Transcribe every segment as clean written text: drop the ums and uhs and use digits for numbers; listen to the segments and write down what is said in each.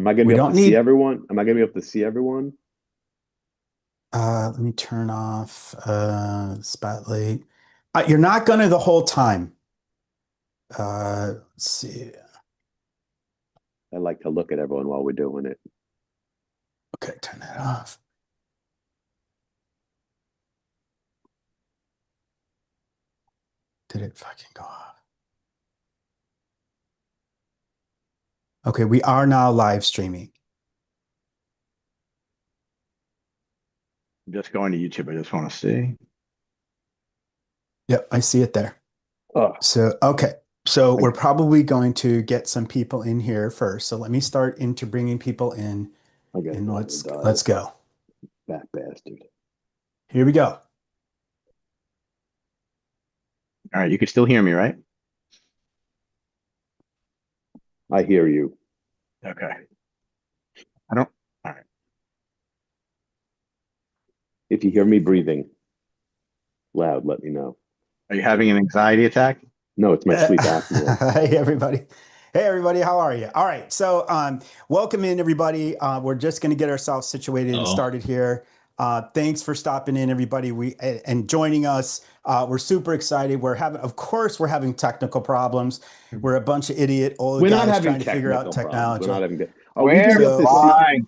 Am I going to We be able don't to see need, everyone? Am I going to be able to see everyone? let me turn off spotlight. You're not gonna the whole time. Let's see. I like to look at everyone while we're doing it. Okay, turn that off. Did it fucking go off? Okay, we are now live streaming. I'm just going to YouTube. I just want to see. Yep, I see it there. Oh, So, okay. So I, we're probably going to get some people in here first. So let me start into bringing people in I got to and go to the let's dial. go. Fat bastard. Here we go. All right, you can still hear me, right? I hear you. Okay. I don't. All right. If you hear me breathing loud, let me know. Are you having an anxiety attack? No, it's my sleep apnea. Hey everybody. Hey everybody, how are you? All right. So welcome in everybody. We're just going to get ourselves situated and Oh, started here. Thanks for stopping in everybody and joining us. We're super excited. Of course we're having technical problems. We're a bunch of idiot old We're not guys having trying to figure out technical problems. We're not technology. having good. Are we gonna We're be able to So see? fine.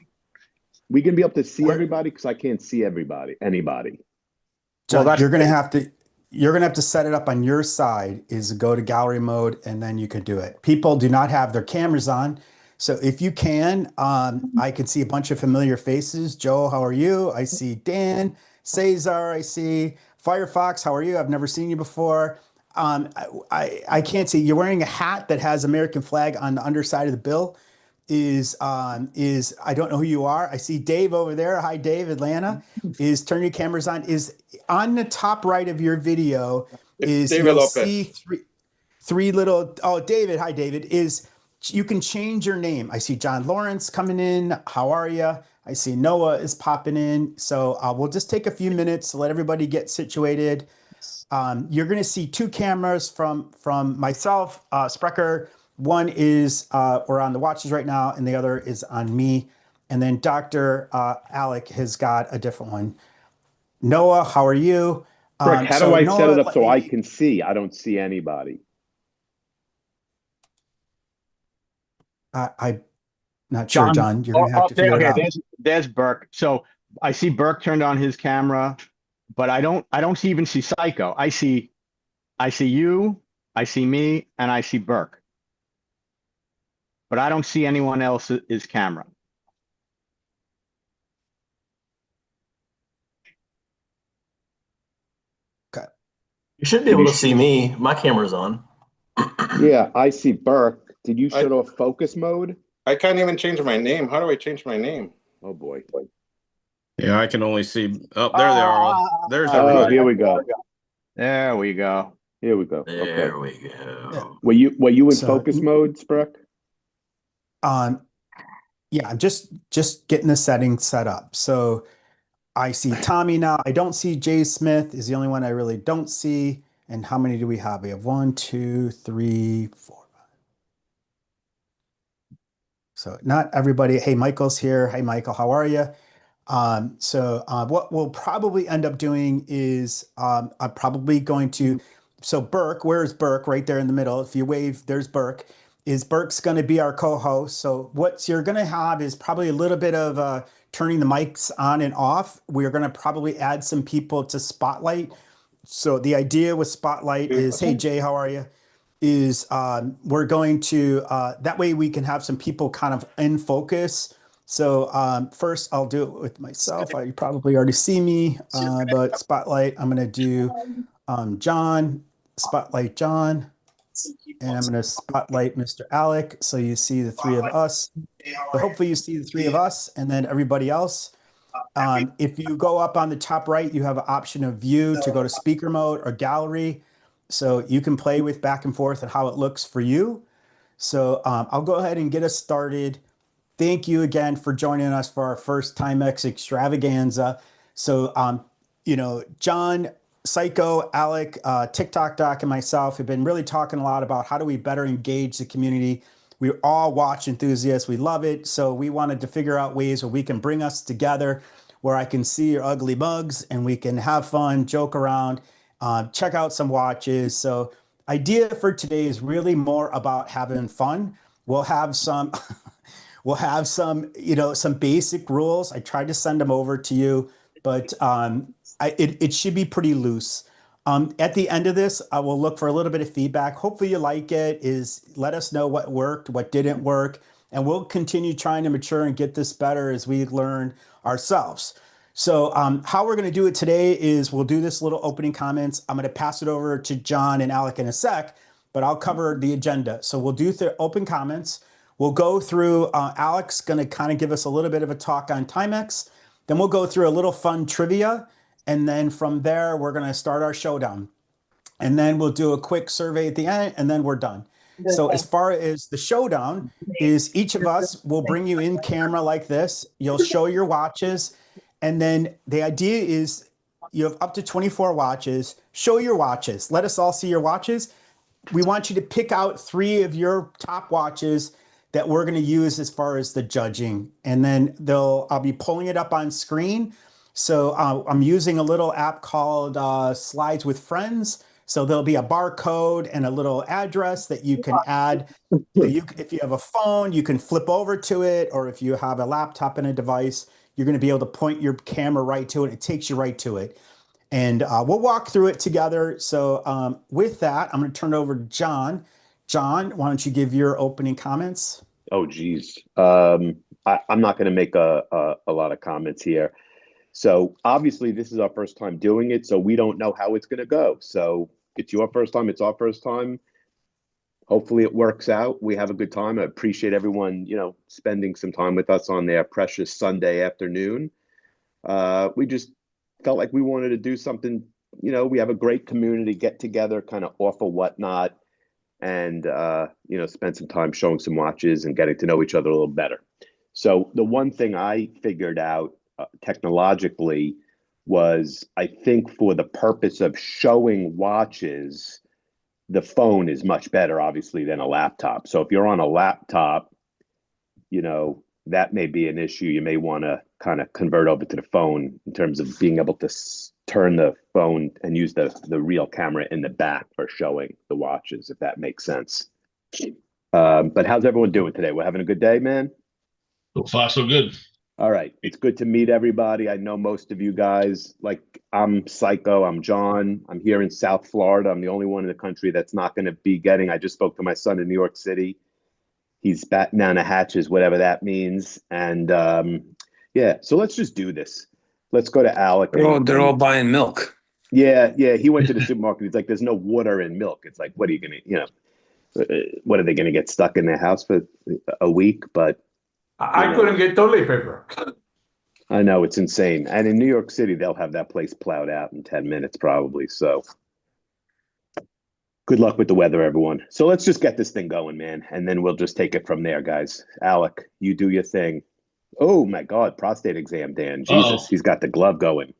We gonna be able to see we're everybody because I can't see everybody. Anybody. Well, John, that's you're gonna have to set it up on your side is go to gallery mode and then you can do it. People do not have their cameras on. So if you can, I can see a bunch of familiar faces. Joe, how are you? I see Dan, Cesar, I see Firefox, how are you? I've never seen you before. I can't see. You're wearing a hat that has American flag on the underside of the bill. Is I don't know who you are. I see Dave over there. Hi, Dave, Atlanta. Is turn your cameras on. Is on the top right of your video it's is David you'll Lopez. see three little. Oh, David. Hi, David. Is you can change your name. I see John Lawrence coming in. How are you? I see Noah is popping in. So we'll just take a few minutes to let everybody get situated. You're going to see two cameras from myself, Spreker. One is we're on the watches right now, and the other is on me. And then Dr. Alec has got a different one. Noah, how are you? Frick, how do So I set it Noah, up so I can see? I don't see anybody. I'm not sure, John. John. You're going Oh, to have oh, to there, figure it okay. out. There's Burke. So I see Burke turned on his camera, but I don't even see Psycho. I see you, I see me, and I see Burke, but I don't see anyone else's camera. Okay. You should be Did able you? to see me. My camera's on. Yeah, I see Burke. Did you I shut off focus mode? I can't even change my name. How do I change my name? Oh boy. Yeah, I can only see. Oh, there they are all. There's Oh, Ah, everybody. here we go. there we go. Here we go. Okay. There we Yeah. go. Were you in So, focus mode, Spreck? um, yeah, I'm just getting the settings set up. So I see Tommy now. I don't see Jay Smith is the only one I really don't see. And how many do we have? We have one, two, three, four. So not everybody. Hey, Michael's here. Hey, Michael, how are you? What we'll probably end up doing is I'm probably going to. So Burke, where is Burke? Right there in the middle. If you wave, there's Burke. Is Burke's going to be our co-host? So what you're going to have is probably a little bit of turning the mics on and off. We're going to probably add some people to Spotlight. So the idea with Spotlight is, hey Jay, how are you? Is we're going to that way we can have some people kind of in focus. So first I'll do it with myself. You probably already see me, but Spotlight, I'm going to do John, Spotlight John, and I'm going to Spotlight Mr. Alec. So you see the three of us. So hopefully you see the three of us and then everybody else. If you go up on the top right, you have an option of view to go to speaker mode or gallery. So you can play with back and forth and how it looks for you. So I'll go ahead and get us started. Thank you again for joining us for our first Timex Extravaganza. So, John, Psycho, Alec, TickTockDoc, and myself have been really talking a lot about how do we better engage the community We're all watch enthusiasts. We love it. So we wanted to figure out ways where we can bring us together, where I can see your ugly mugs and we can have fun, joke around, check out some watches. So idea for today is really more about having fun. We'll have some we'll have some, some basic rules. I tried to send them over to you, but it should be pretty loose. At the end of this, I will look for a little bit of feedback. Hopefully you like it. Let us know what worked, what didn't work, and we'll continue trying to mature and get this better as we learn ourselves. So how we're going to do it today is we'll do this little opening comments. I'm going to pass it over to John and Alec in a sec, but I'll cover the agenda. So we'll do the open comments. We'll go through, Alec's going to kind of give us a little bit of a talk on Timex. Then we'll go through a little fun trivia. And then from there, we're going to start our showdown. And then we'll do a quick survey at the end, and then we're done. So as far as the showdown is, each of us will bring you in camera like this. You'll show your watches. And then the idea is you have up to 24 watches. Show your watches. Let us all see your watches. We want you to pick out 3 of your top watches that we're going to use as far as the judging. And then I'll be pulling it up on screen. So I'm using a little app called Slides with Friends. So there'll be a barcode and a little address that you can add. If you have a phone, you can flip over to it. Or if you have a laptop and a device, you're going to be able to point your camera right to it. It takes you right to it. And we'll walk through it together. So with that, I'm going to turn it over to John. John, why don't you give your opening comments? Oh, geez. I'm not going to make a lot of comments here. So obviously this is our first time doing it, so we don't know how it's going to go. So it's your first time, it's our first time. Hopefully it works out. We have a good time. I appreciate everyone, spending some time with us on their precious Sunday afternoon. We just felt like we wanted to do something, we have a great community get together, kind of offer whatnot, and, spend some time showing some watches and getting to know each other a little better. So the one thing I figured out technologically was, I think for the purpose of showing watches, the phone is much better, obviously, than a laptop. So if you're on a laptop, that may be an issue. You may want to kind of convert over to the phone in terms of being able to turn the phone and use the real camera in the back for showing the watches, if that makes sense. But how's everyone doing today? We're having a good day, man? So far, so good. All right. It's good to meet everybody. I know most of you guys. Like, I'm Psycho. I'm John. I'm here in South Florida. I'm the only one in the country that's not going to be getting. I just spoke to my son in New York City. He's batting down the hatches, whatever that means. And yeah, so let's just do this. Let's go to Alec. They're all buying milk. Yeah. He went to the supermarket. He's like, there's no water in milk. It's like, what are you going to, what are they going to get stuck in their house for a week? But I couldn't get toilet paper. I know, it's insane. And in New York City, they'll have that place plowed out in 10 minutes probably. So good luck with the weather, everyone. So let's just get this thing going, man. And then we'll just take it from there, guys. Alec, you do your thing. Oh my God, prostate exam, Dan. Jesus, He's got the glove going.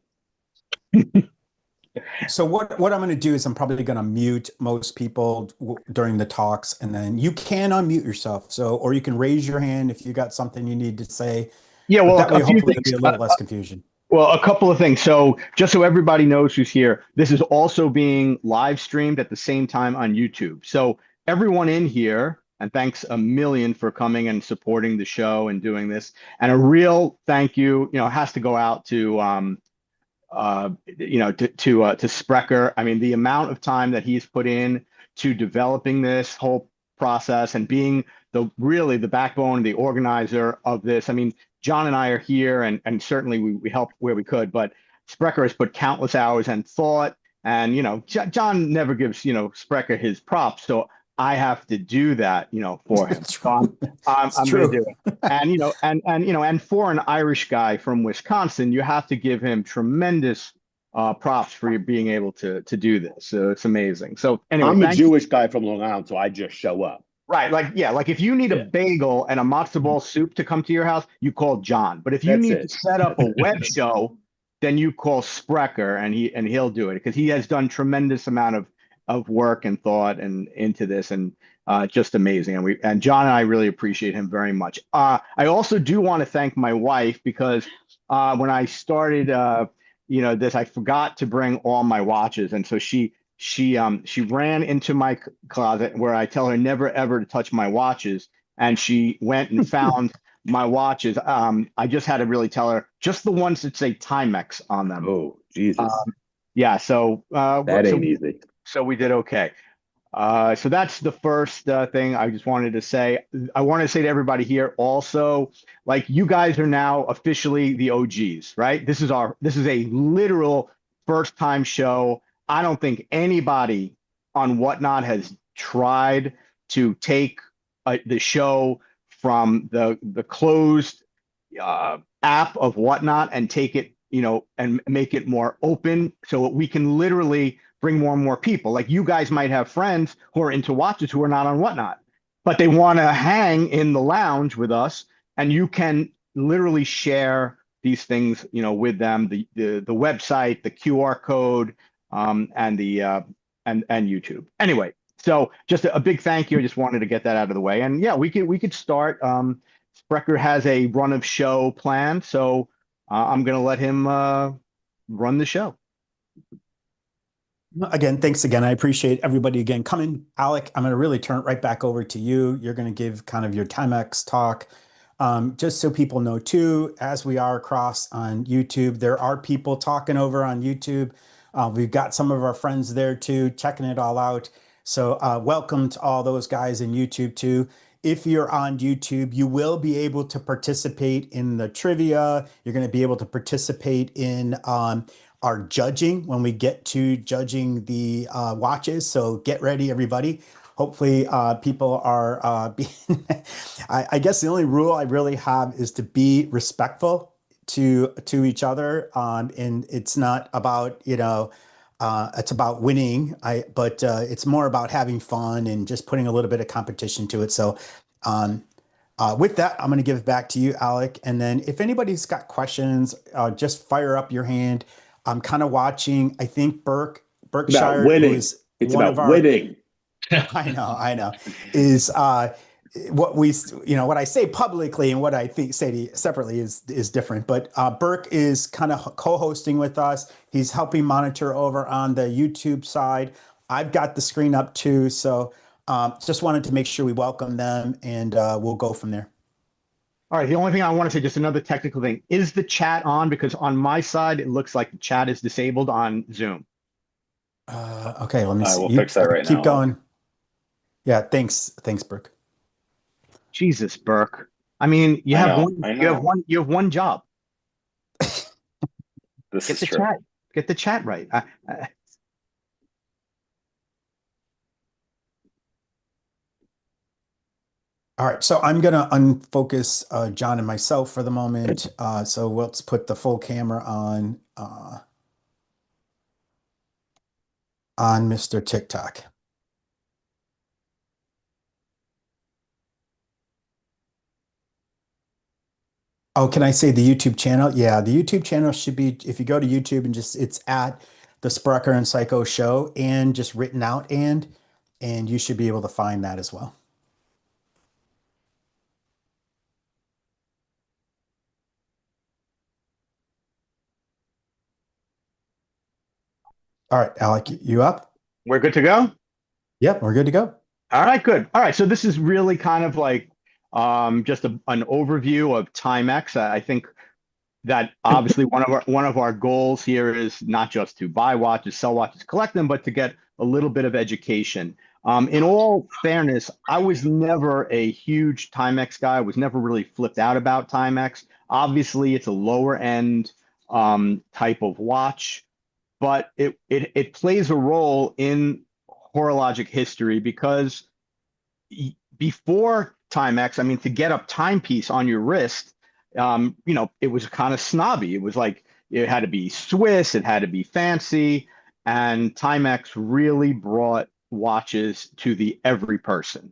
So what I'm going to do is I'm probably going to mute most people during the talks, and then you can unmute yourself. Or you can raise your hand if you got something you need to say. Yeah, well, that way hopefully there'll be a little less confusion. Well, a couple of things. So just so everybody knows who's here, this is also being live streamed at the same time on YouTube. So everyone in here, and thanks a million for coming and supporting the show and doing this. And a real thank you, has to go out to to Spreker. I mean, the amount of time that he's put in to developing this whole process and being really the backbone, the organizer of this. I mean, John and I are here, and certainly we helped where we could, but Spreker has put countless hours and thought, and John never gives Spreker his props, so I have to do that, for him. So I'm going to do it. And and for an Irish guy from Wisconsin, you have to give him tremendous props for being able to do this. So it's amazing. So anyway, I'm a Jewish guy from Long Island, so I just show up. Right. Like if you need a bagel and a matzo ball soup to come to your house, you call John. But if you need to set up a web show, then you call Spreker, and he'll do it, because he has done tremendous amount of of work and thought and into this, and just amazing. And John and I really appreciate him very much. I also do want to thank my wife because when I started, this, I forgot to bring all my watches, and so she ran into my closet where I tell her never ever to touch my watches, and she went and found my watches. I just had to really tell her just the ones that say Timex on them. Oh, Jesus. Yeah, so That ain't easy. So we did okay. So that's the first thing I just wanted to say. I want to say to everybody here also, like, you guys are now officially the OGs, right? This is a literal first time show. I don't think anybody on Whatnot has tried to take the show from the closed app of Whatnot and take it, and make it more open so we can literally bring more and more people. Like, you guys might have friends who are into watches who are not on Whatnot, but they want to hang in the lounge with us, and you can literally share these things, with them, the website, the QR code, and the and YouTube. Anyway, so just a big thank you. I just wanted to get that out of the way. And yeah, we could start. Sprecher has a run of show planned, so I'm going to let him run the show. Again, thanks again. I appreciate everybody again coming. Alec, I'm going to really turn it right back over to you. You're going to give kind of your Timex talk. Just so people know too, as we are across on YouTube, there are people talking over on YouTube. We've got some of our friends there too, checking it all out. So welcome to all those guys in YouTube too. If you're on YouTube, you will be able to participate in the trivia. You're going to be able to participate in our judging when we get to judging the watches. So get ready, everybody. Hopefully people are being, I guess the only rule I really have is to be respectful to each other. And it's not about, it's about winning, but it's more about having fun and just putting a little bit of competition to it. So with that, I'm going to give it back to you, Alec. And then if anybody's got questions, just fire up your hand. I'm kind of watching, I think Berkshire, who is one of our winning. I know, is what I say publicly and what I think say separately is different. But Burke is kind of co-hosting with us. He's helping monitor over on the YouTube side. I've got the screen up too. So just wanted to make sure we welcome them, and we'll go from there. All right. The only thing I want to say, just another technical thing, is the chat on? Because on my side, it looks like the chat is disabled on Zoom. Okay, let me see. We'll fix that right now. Keep going. Yeah, thanks, Burke. Jesus, Burke. I mean, you have one job. This Get is true. Get the chat right. All right, so I'm going to unfocus John and myself for the moment. So let's put the full camera on Mr. TickTock. Oh, can I say the YouTube channel? Yeah, the YouTube channel should be, if you go to YouTube and it's at the Sprecher and Psycho Show, and just written out, and you should be able to find that as well. All right, Alec, you up? We're good to go? Yep, we're good to go. All right, good. All right, so this is really kind of like just an overview of Timex. I think that obviously one of our goals here is not just to buy watches, sell watches, collect them, but to get a little bit of education. In all fairness, I was never a huge Timex guy. I was never really flipped out about Timex. Obviously, it's a lower end type of watch, but it plays a role in horologic history, because before Timex, I mean, to get a timepiece on your wrist, it was kind of snobby. It was like, it had to be Swiss, it had to be fancy, and Timex really brought watches to the every person.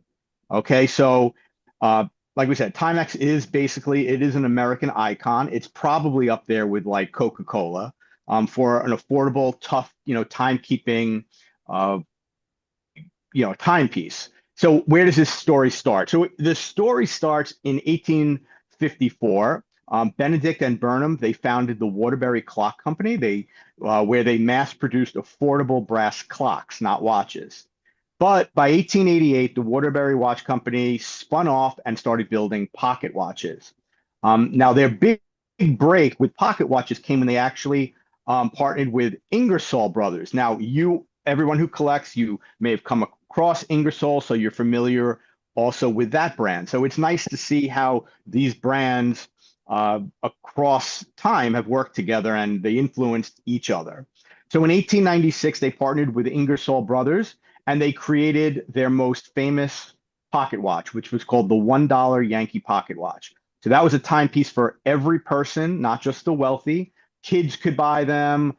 Okay, so like we said, Timex is basically, it is an American icon. It's probably up there with like Coca-Cola for an affordable, tough, timekeeping timepiece. So where does this story start? So the story starts in 1854. Benedict and Burnham, they founded the Waterbury Clock Company, where they mass-produced affordable brass clocks, not watches. But by 1888, the Waterbury Watch Company spun off and started building pocket watches. Now, their big break with pocket watches came when they actually partnered with Ingersoll Brothers. Now, everyone who collects, you may have come across Ingersoll, so you're familiar also with that brand. So it's nice to see how these brands across time have worked together and they influenced each other. So in 1896, they partnered with Ingersoll Brothers and they created their most famous pocket watch, which was called the $1 Yankee pocket watch. So that was a timepiece for every person, not just the wealthy. Kids could buy them,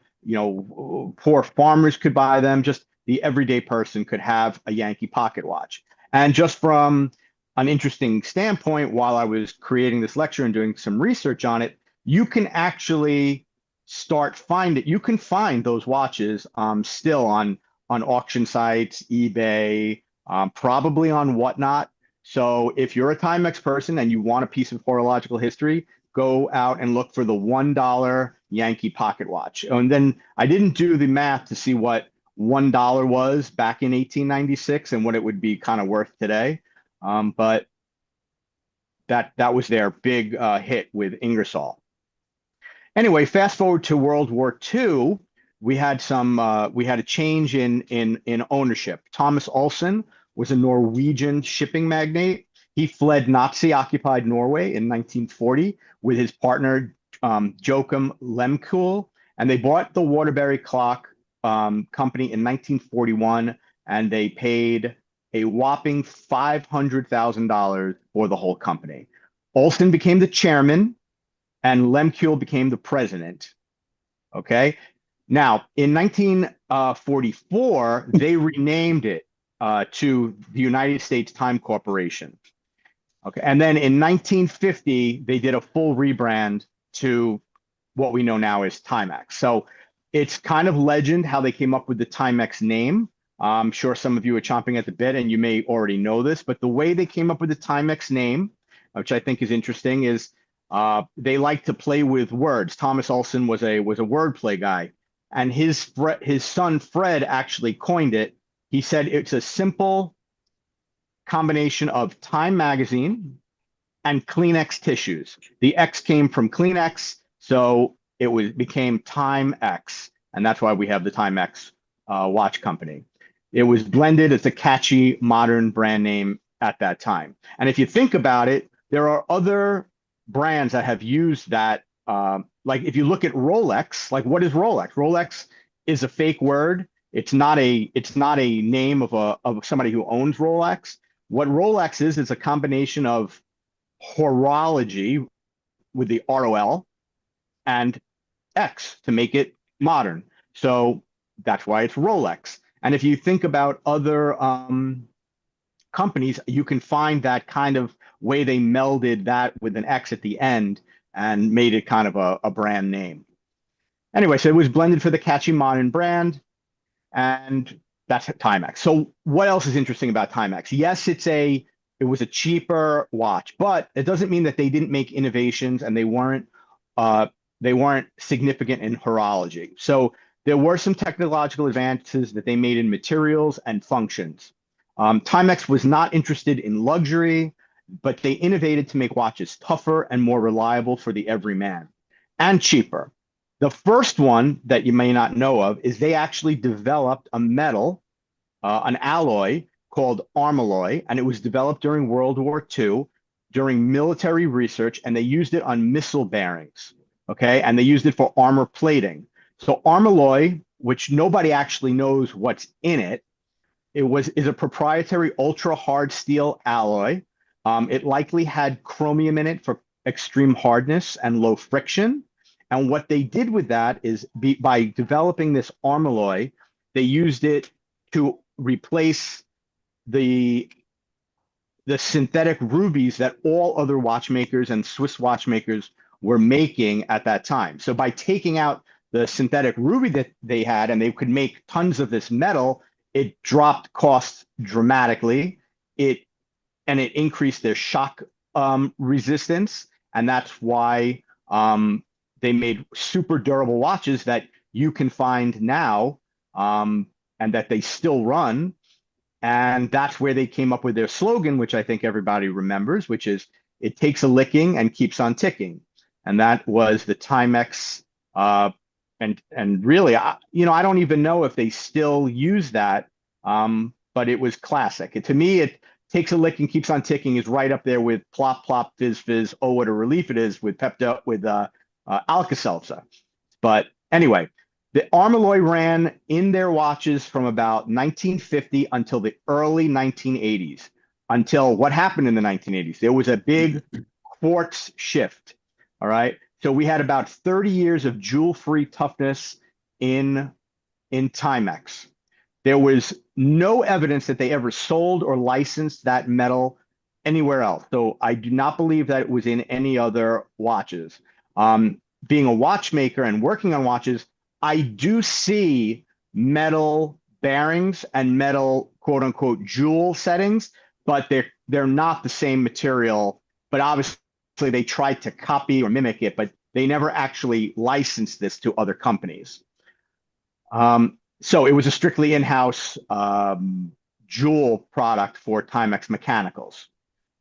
poor farmers could buy them, just the everyday person could have a Yankee pocket watch. And just from an interesting standpoint, while I was creating this lecture and doing some research on it, you can actually you can find those watches still on auction sites, eBay, probably on Whatnot. So if you're a Timex person and you want a piece of horological history, go out and look for the $1 Yankee pocket watch. And then I didn't do the math to see what $1 was back in 1896 and what it would be kind of worth today. But that was their big hit with Ingersoll. Anyway, fast forward to World War II, we had a change in ownership. Thomas Olsen was a Norwegian shipping magnate. He fled Nazi-occupied Norway in 1940 with his partner Joachim Lemkuhl, and they bought the Waterbury Clock Company in 1941, and they paid a whopping $500,000 for the whole company. Olsen became the chairman, and Lemkuhl became the president. Okay. Now, in 1944, they renamed it to the United States Time Corporation. Okay, and then in 1950, they did a full rebrand to what we know now as Timex. So it's kind of legend how they came up with the Timex name. I'm sure some of you are chomping at the bit, and you may already know this, but the way they came up with the Timex name, which I think is interesting, is they like to play with words. Thomas Olsen was a wordplay guy, and his son Fred actually coined it. He said it's a simple combination of Time magazine and Kleenex tissues. The X came from Kleenex, so it became Timex, and that's why we have the Timex watch company. It was blended. It's a catchy, modern brand name at that time. And if you think about it, there are other brands that have used that. Like if you look at Rolex, like what is Rolex? Rolex is a fake word. It's not a name of somebody who owns Rolex. What Rolex is a combination of horology with the ROL and X to make it modern. So that's why it's Rolex. And if you think about other companies, you can find that kind of way they melded that with an X at the end and made it kind of a brand name. Anyway, so it was blended for the catchy modern brand, and that's Timex. So what else is interesting about Timex? Yes, it was a cheaper watch, but it doesn't mean that they didn't make innovations and they weren't significant in horology. So there were some technological advances that they made in materials and functions. Timex was not interested in luxury, but they innovated to make watches tougher and more reliable for the everyman, and cheaper. The first one that you may not know of is they actually developed a metal, an alloy called armalloy, and it was developed during World War II during military research, and they used it on missile bearings, okay? And they used it for armor plating. So armalloy, which nobody actually knows what's in it, is a proprietary ultra hard steel alloy. It likely had chromium in it for extreme hardness and low friction. And what they did with that is by developing this armalloy, they used it to replace the synthetic rubies that all other watchmakers and Swiss watchmakers were making at that time. So by taking out the synthetic ruby that they had, and they could make tons of this metal, it dropped costs dramatically. It increased their shock resistance, and that's why they made super durable watches that you can find now, and that they still run. And that's where they came up with their slogan, which I think everybody remembers, which is "It takes a licking and keeps on ticking." And that was the Timex. And really, I don't even know if they still use that, but it was classic. To me, it takes a lick and keeps on ticking is right up there with plop, plop, fizz, fizz. Oh, what a relief it is with Pepto, with Alka-Seltzer. But anyway, the Armalloy ran in their watches from about 1950 until the early 1980s. Until what happened in the 1980s? There was a big quartz shift. All right. So we had about 30 years of jewel-free toughness in Timex. There was no evidence that they ever sold or licensed that metal anywhere else. So I do not believe that it was in any other watches. Being a watchmaker and working on watches, I do see metal bearings and metal quote unquote jewel settings, but they're not the same material. But obviously they tried to copy or mimic it, but they never actually licensed this to other companies. So it was a strictly in-house jewel product for Timex Mechanicals.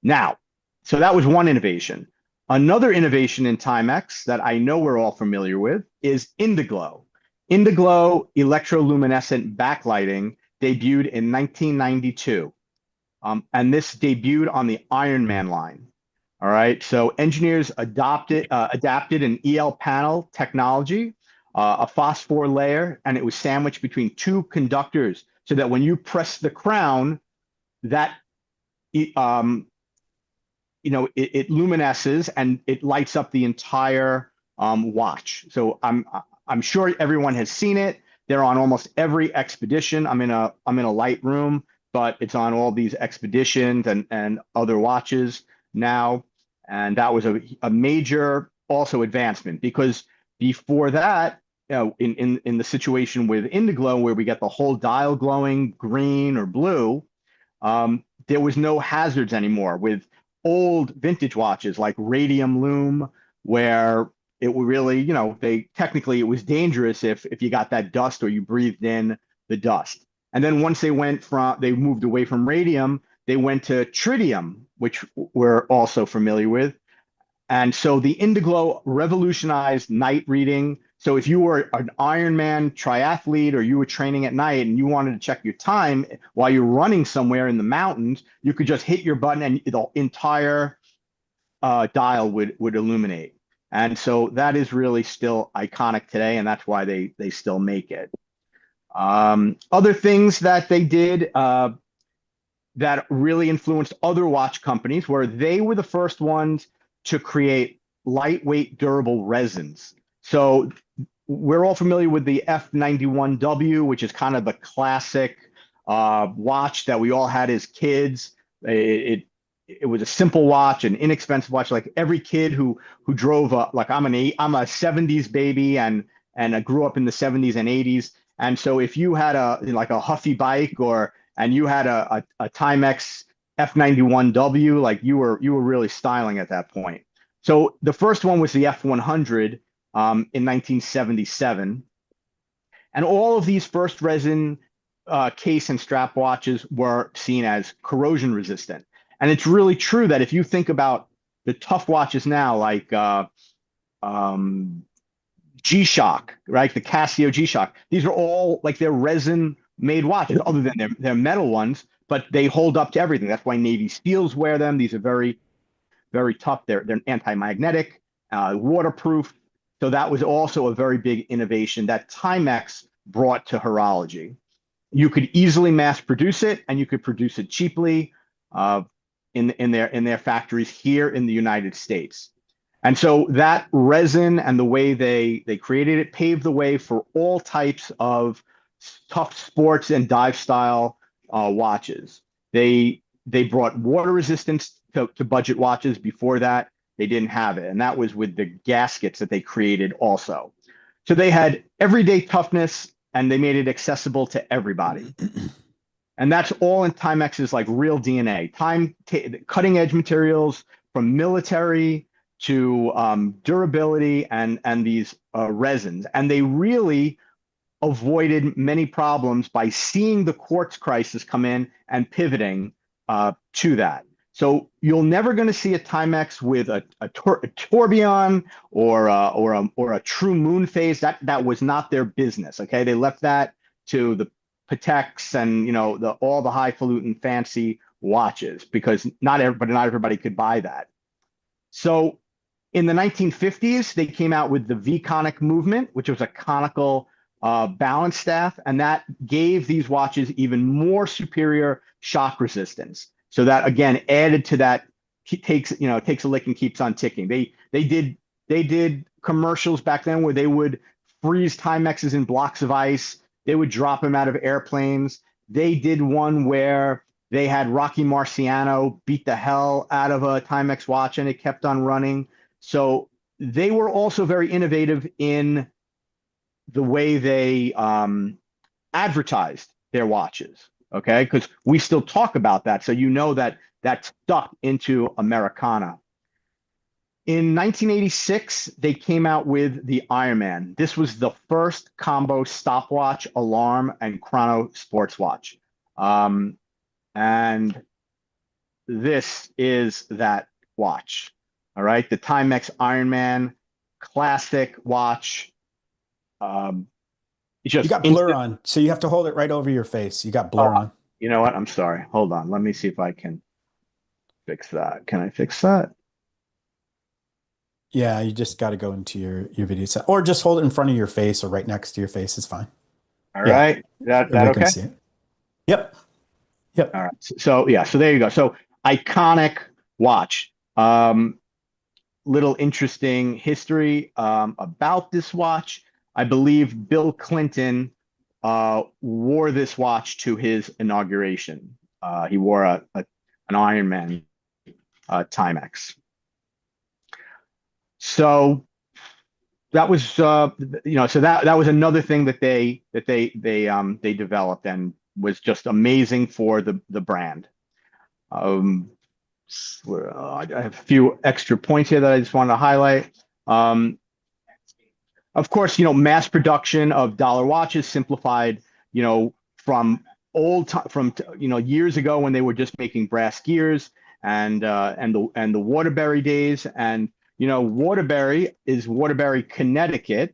Now, so that was one innovation. Another innovation in Timex that I know we're all familiar with is Indiglo. Indiglo electroluminescent backlighting debuted in 1992. And this debuted on the Ironman line. All right, so engineers adapted an EL panel technology, a phosphor layer, and it was sandwiched between two conductors so that when you press the crown, that it luminesces and it lights up the entire watch. So I'm sure everyone has seen it. They're on almost every expedition. I'm in a light room, but it's on all these expeditions and other watches now. And that was a major also advancement, because before that, in the situation with Indiglo, where we get the whole dial glowing green or blue, there was no hazards anymore with old vintage watches like Radium Lume, where it would really, it was dangerous if you got that dust or you breathed in the dust. And then once they moved away from radium, they went to tritium, which we're also familiar with. And so the Indiglo revolutionized night reading. So if you were an Ironman triathlete or you were training at night and you wanted to check your time while you're running somewhere in the mountains, you could just hit your button and the entire dial would illuminate. And so that is really still iconic today, and that's why they still make it. Other things that they did that really influenced other watch companies were they were the first ones to create lightweight, durable resins. So we're all familiar with the F91W, which is kind of the classic watch that we all had as kids. It was a simple watch, an inexpensive watch. Like every kid who drove I'm a 70s baby and I grew up in the 70s and 80s. And so if you had a Huffy bike and you had a Timex F91W, like you were really styling at that point. So the first one was the F100 in 1977. And all of these first resin case and strap watches were seen as corrosion resistant. And it's really true that if you think about the tough watches now, like G-Shock, right? The Casio G-Shock. These are all like they're resin-made watches, other than their metal ones, but they hold up to everything. That's why Navy Steels wear them. These are very, very tough. They're anti-magnetic, waterproof. So that was also a very big innovation that Timex brought to horology. You could easily mass produce it, and you could produce it cheaply in their factories here in the United States. And so that resin and the way they created it paved the way for all types of tough sports and dive style watches. They brought water resistance to budget watches. Before that, they didn't have it. And that was with the gaskets that they created also. So they had everyday toughness, and they made it accessible to everybody. And that's all in Timex's like real DNA. Cutting edge materials from military to durability and these resins. And they really avoided many problems by seeing the quartz crisis come in and pivoting to that. So you're never going to see a Timex with a tourbillon or a true moon phase. That was not their business. Okay, they left that to the Pateks and all the highfalutin fancy watches because not everybody could buy that. So in the 1950s, they came out with the V-conic movement, which was a conical balance staff, and that gave these watches even more superior shock resistance. So that again added to that. Takes a lick and keeps on ticking. They did commercials back then where they would freeze Timexes in blocks of ice. They would drop them out of airplanes. They did one where they had Rocky Marciano beat the hell out of a Timex watch and it kept on running. So they were also very innovative in the way they advertised their watches, okay? Because we still talk about that, so that stuck into Americana. In 1986, they came out with the Ironman. This was the first combo stopwatch, alarm, and chrono sports watch. And this is that watch, all right? The Timex Ironman classic watch. You got blur on, so you have to hold it right over your face. You got blur on. You know what? I'm sorry. Hold on. Let me see if I can fix that. Can I fix that? Yeah, you just got to go into your video set, or just hold it in front of your face or right next to your face is fine. All right. That okay? Can see it. Yep. Yep. All right. So yeah. So there you go. So iconic watch. Little interesting history about this watch. I believe Bill Clinton wore this watch to his inauguration. He wore an Ironman Timex. So that was so that was another thing that they developed and was just amazing for the brand. I have a few extra points here that I just wanted to highlight. Of course, mass production of dollar watches simplified, from years ago when they were just making brass gears and the Waterbury days. And, Waterbury is Waterbury, Connecticut,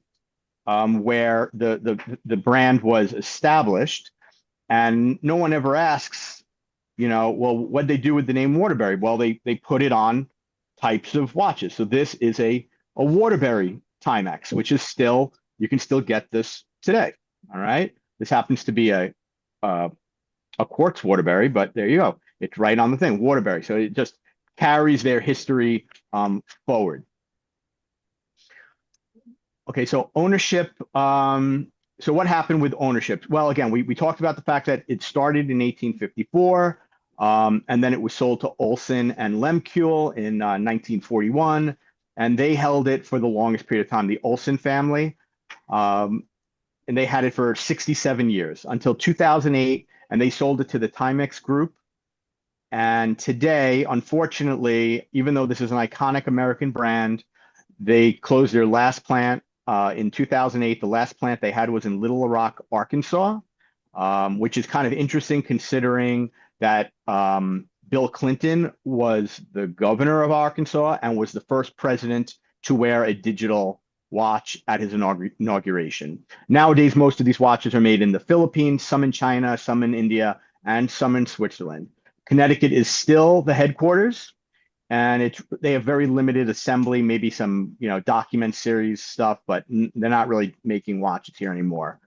where the brand was established. And no one ever asks, well, what'd they do with the name Waterbury? Well, they put it on types of watches. So this is a Waterbury Timex, which is you can still get this today. All right. This happens to be a quartz Waterbury, but there you go. It's right on the thing, Waterbury. So it just carries their history forward. Okay, so ownership. So what happened with ownership? Well, again, we talked about the fact that it started in 1854, and then it was sold to Olson and Lemkuhl in 1941. And they held it for the longest period of time, the Olson family. And they had it for 67 years until 2008, and they sold it to the Timex Group. And today, unfortunately, even though this is an iconic American brand, they closed their last plant in 2008. The last plant they had was in Little Rock, Arkansas, which is kind of interesting considering that Bill Clinton was the governor of Arkansas and was the first president to wear a digital watch at his inauguration. Nowadays, most of these watches are made in the Philippines, some in China, some in India, and some in Switzerland. Connecticut is still the headquarters, and they have very limited assembly, maybe some document series stuff, but they're not really making watches here anymore.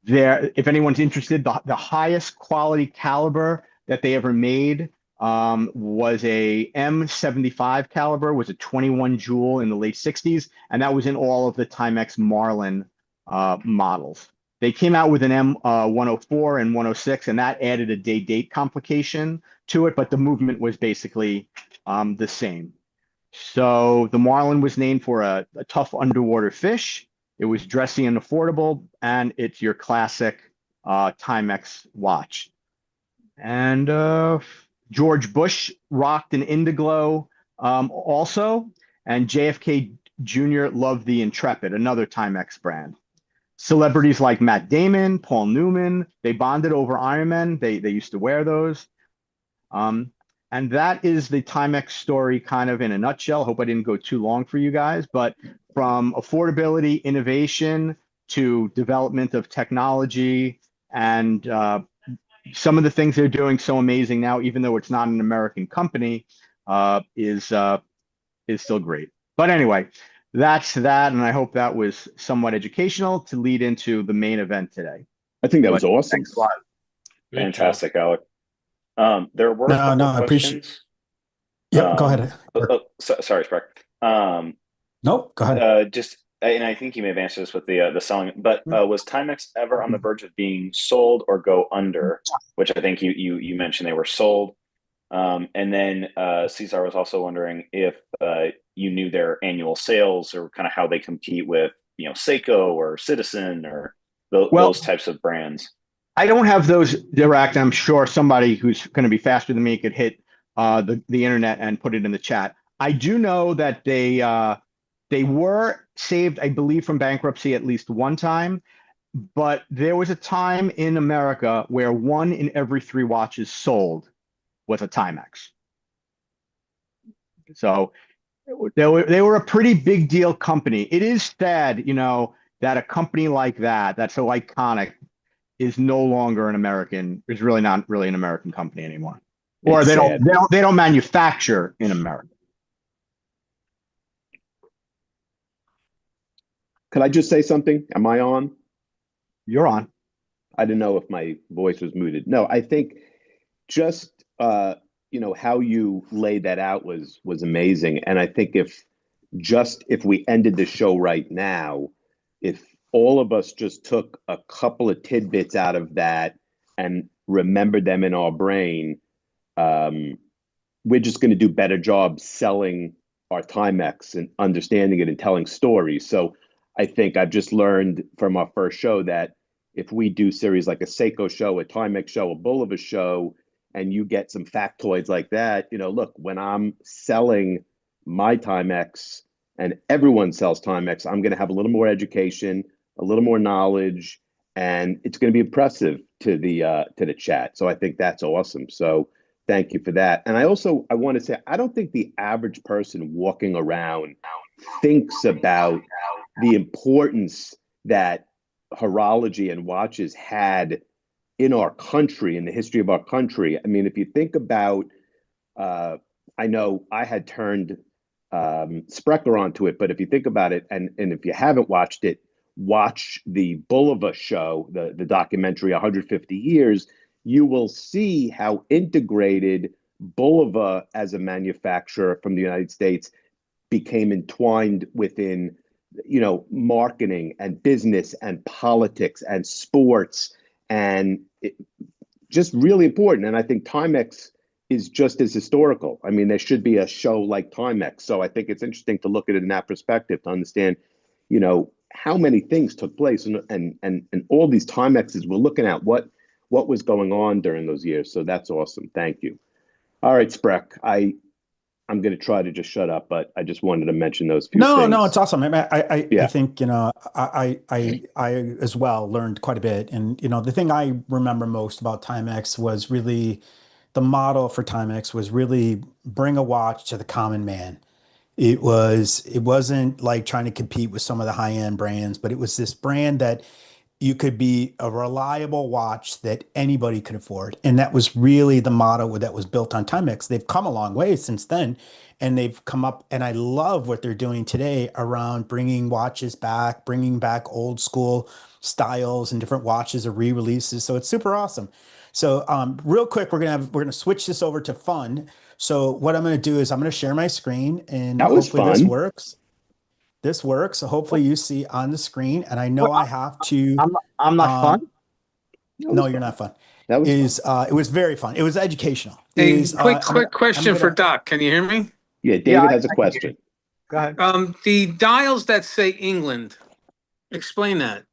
If anyone's interested, the highest quality caliber that they ever made was a M75 caliber, was a 21 jewel in the late 60s, and that was in all of the Timex Marlin models. They came out with an M104 and 106, and that added a day-date complication to it, but the movement was basically the same. So the Marlin was named for a tough underwater fish. It was dressy and affordable, and it's your classic Timex watch. And George Bush rocked an Indiglo also, and JFK Jr. loved the Intrepid, another Timex brand. Celebrities like Matt Damon, Paul Newman, they bonded over Ironman. They used to wear those. And that is the Timex story kind of in a nutshell. Hope I didn't go too long for you guys, but from affordability, innovation to development of technology and some of the things they're doing so amazing now, even though it's not an American company, is still great. But anyway, that's that, and I hope that was somewhat educational to lead into the main event today. I think that was awesome. Thanks a lot. Great Fantastic, Alec. There were a couple I appreciate. questions. Yep, go ahead. Sorry, Spreck. Nope, go ahead. And I think you may have answered this with the selling, but was Timex ever on the verge of being sold or go under? Which I think you mentioned they were sold. And then Cesar was also wondering if you knew their annual sales or kind of how they compete with, Seiko or Citizen or those types of brands. I don't have those direct. I'm sure somebody who's going to be faster than me could hit the internet and put it in the chat. I do know that they were saved, I believe, from bankruptcy at least one time, but there was a time in America where 1 in every 3 watches sold was a Timex. So they were a pretty big deal company. It is sad, that a company like that's so iconic is no longer is really not really an American company anymore. Or they don't manufacture in America. Could I just say something? Am I on? You're on. I didn't know if my voice was muted. No, I think just how you laid that out was amazing. And I think if we ended the show right now, if all of us just took a couple of tidbits out of that and remembered them in our brain, we're just going to do better job selling our Timex and understanding it and telling stories. So I think I've just learned from our first show that if we do series like a Seiko show, a Timex show, a Bulova show, and you get some factoids like that, look, when I'm selling my Timex and everyone sells Timex, I'm going to have a little more education, a little more knowledge, and it's going to be impressive to the chat. So I think that's awesome. So thank you for that. And I want to say, I don't think the average person walking around thinks about the importance that horology and watches had in our country, in the history of our country. I mean, if you think about, I know I had turned Sprecher onto it, but if you think about it, and if you haven't watched it, watch the Bulova show, the documentary 150 Years, you will see how integrated Bulova as a manufacturer from the United States became entwined within, marketing and business and politics and sports, and just really important. And I think Timex is just as historical. I mean, there should be a show like Timex. So I think it's interesting to look at it in that perspective to understand, how many things took place and all these Timexes we're looking at what was going on during those years. So that's awesome. Thank you. All right, Sprek, I'm going to try to just shut up, but I just wanted to mention those few things. No, it's awesome. I think, I as well learned quite a bit. And, the thing I remember most about Timex was really the model for Timex was really bring a watch to the common man. It wasn't like trying to compete with some of the high-end brands, but it was this brand that you could be a reliable watch that anybody could afford. And that was really the motto that was built on Timex. They've come a long way since then, and they've come up, and I love what they're doing today around bringing watches back, bringing back old school styles and different watches or re-releases. So it's super awesome. So real quick, we're gonna switch this over to fun. So what I'm gonna do is I'm gonna share my screen, and hopefully this works. This works. So hopefully you see on the screen, and I know I have to. I'm not fun. No, you're not fun. That was it was very fun. It was educational. Hey, quick question for Doc. Can you hear me? Yeah, David has a question. Go ahead. The dials that say England, explain that.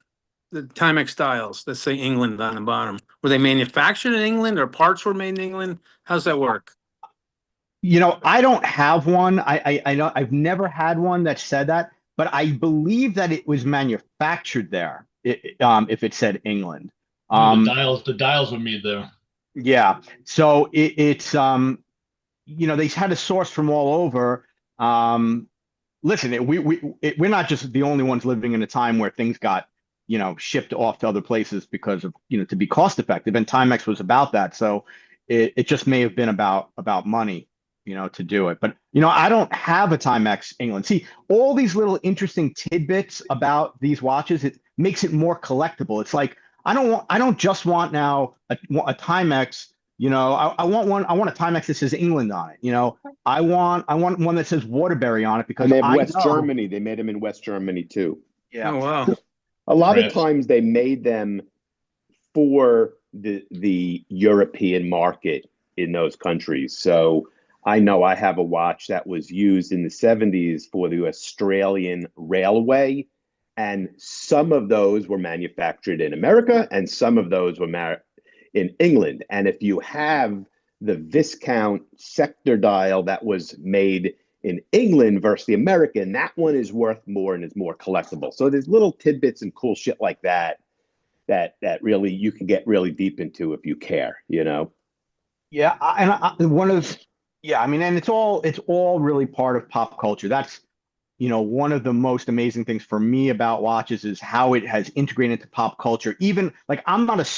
the Timex dials that say England on the bottom? Were they manufactured in England or parts were made in England? How's that work? I don't have one. I know I've never had one that said that, but I believe that it was manufactured there. If it said England, The dials were made there. yeah. So it's they had a source from all over. Listen, we're not just the only ones living in a time where things got shipped off to other places because of to be cost effective, and Timex was about that. So it just may have been about money. To do it. But, I don't have a Timex England. See, all these little interesting tidbits about these watches, it makes it more collectible. It's like, I don't just want now a Timex, I want a Timex that says England on it. I want one that says Waterbury on it because And they have I West know- Germany. They made them in West Germany too. Yeah. Oh, wow. A lot of Right. times they made them for the European market in those countries. So I know I have a watch that was used in the 70s for the Australian Railway, and some of those were manufactured in America and some of those were in England. And if you have the Viscount sector dial that was made in England versus the American, that one is worth more and is more collectible. So there's little tidbits and cool shit like that really you can get really deep into if you care, Yeah, and it's all really part of pop culture. That's one of the most amazing things for me about watches is how it has integrated into pop culture. Even like I'm not a huge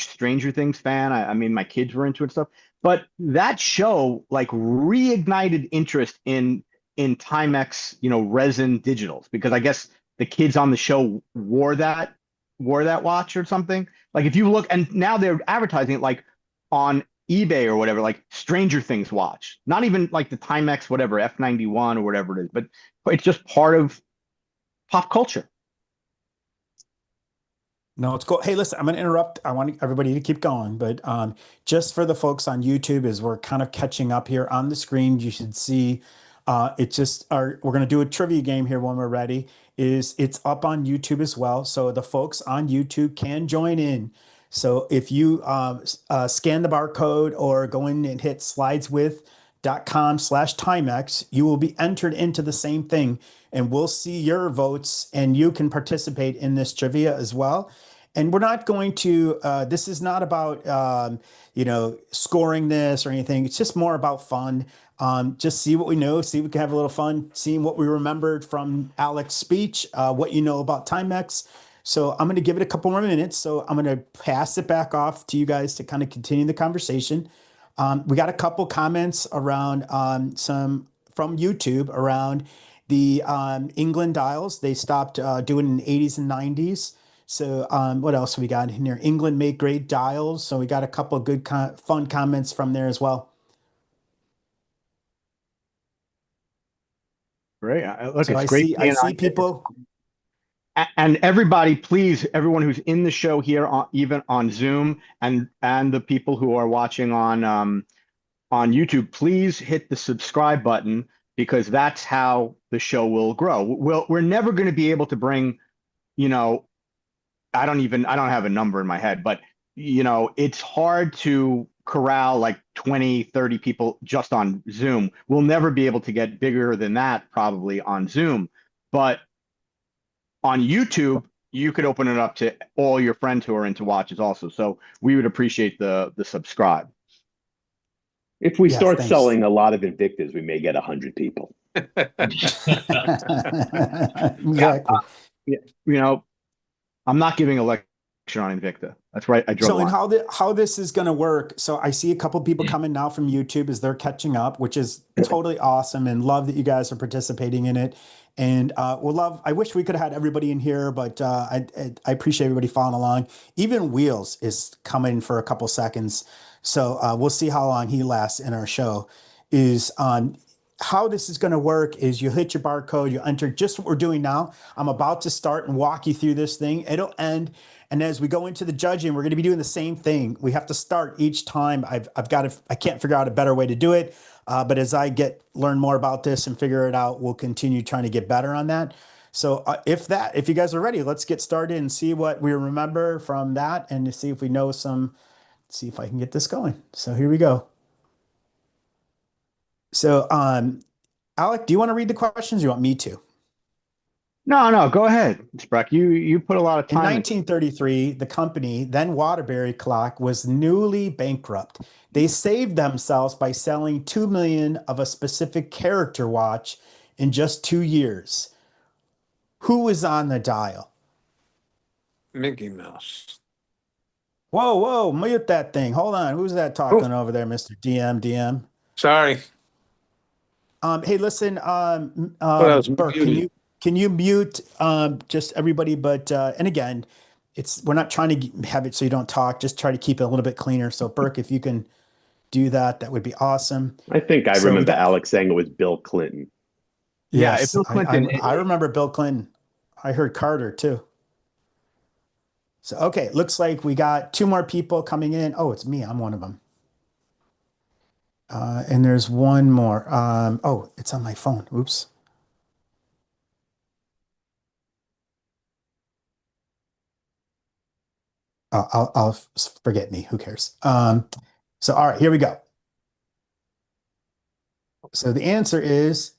Stranger Things fan. I mean, my kids were into it and stuff, but that show like reignited interest in Timex, resin digitals because I guess the kids on the show wore that watch or something. Like if you look, and now they're advertising it like on eBay or whatever, like Stranger Things watch, not even like the Timex, whatever, F91 or whatever it is, but it's just part of pop culture. No, it's cool. Hey, listen, I'm going to interrupt. I want everybody to keep going, but just for the folks on YouTube, as we're kind of catching up here on the screen, you should see we're going to do a trivia game here when we're ready. It's up on YouTube as well, so the folks on YouTube can join in. So if you scan the barcode or go in and hit slideswith.com/Timex, you will be entered into the same thing, and we'll see your votes, and you can participate in this trivia as well. And we're not going to, this is not about, scoring this or anything. It's just more about fun. Just see what we know, see if we can have a little fun, seeing what we remembered from Alex's speech, what you know about Timex. So I'm going to give it a couple more minutes. So I'm going to pass it back off to you guys to kind of continue the conversation. We got a couple comments around some from YouTube around the England dials. They stopped doing in the 80s and 90s. So what else we got in here? England made great dials. So we got a couple of good fun comments from there as well. Great. Look, so it's great. I see people. And everybody, please, everyone who's in the show here, even on Zoom, and the people who are watching on YouTube, please hit the subscribe button because that's how the show will grow. We're never going to be able to bring, I don't have a number in my head, but it's hard to corral like 20, 30 people just on Zoom. We'll never be able to get bigger than that probably on Zoom, but on YouTube, you could open it up to all your friends who are into watches also. So we would appreciate the subscribe. If we start selling a lot of Invictas, we may get 100 people. Exactly. I'm not giving a lecture on Invicta. That's right. I drove. So, and how this is going to work. So I see a couple people coming now from YouTube as they're catching up, which is totally awesome, and love that you guys are participating in it. And I wish we could have had everybody in here, but I appreciate everybody following along. Even Wheels is coming for a couple seconds. So we'll see how long he lasts in our show. How this is going to work is you hit your barcode, you enter just what we're doing now. I'm about to start and walk you through this thing. It'll end. And as we go into the judging, we're going to be doing the same thing. We have to start each time. I can't figure out a better way to do it. But as I learn more about this and figure it out, we'll continue trying to get better on that. So if you guys are ready, let's get started and see what we remember from that and to see if we know see if I can get this going. So here we go. So, Alec, do you want to read the questions? Or you want me to? No, go ahead, Spreck. You put a lot of In time. 1933, the company, then Waterbury Clock, was newly bankrupt. They saved themselves by selling 2 million of a specific character watch in just 2 years. Who was on the dial? Mickey Mouse. Whoa, mute that thing. Hold on. Who's that talking over there, Mr. DM? Sorry. Hey, listen, else? Burke, can you mute just everybody? But and again, we're not trying to have it so you don't talk. Just try to keep it a little bit cleaner. So, Burke, if you can do that, that would be awesome. I think I So we remember got- Alex saying it was Bill Clinton. Yeah, Yes, Bill Clinton. I remember Bill Clinton. I heard Carter too. So, okay, looks like we got 2 more people coming in. Oh, it's me. I'm one of them. And there's one more. Oh, it's on my phone. Oops. I'll forget me. Who cares? So, all right, here we go. So the answer is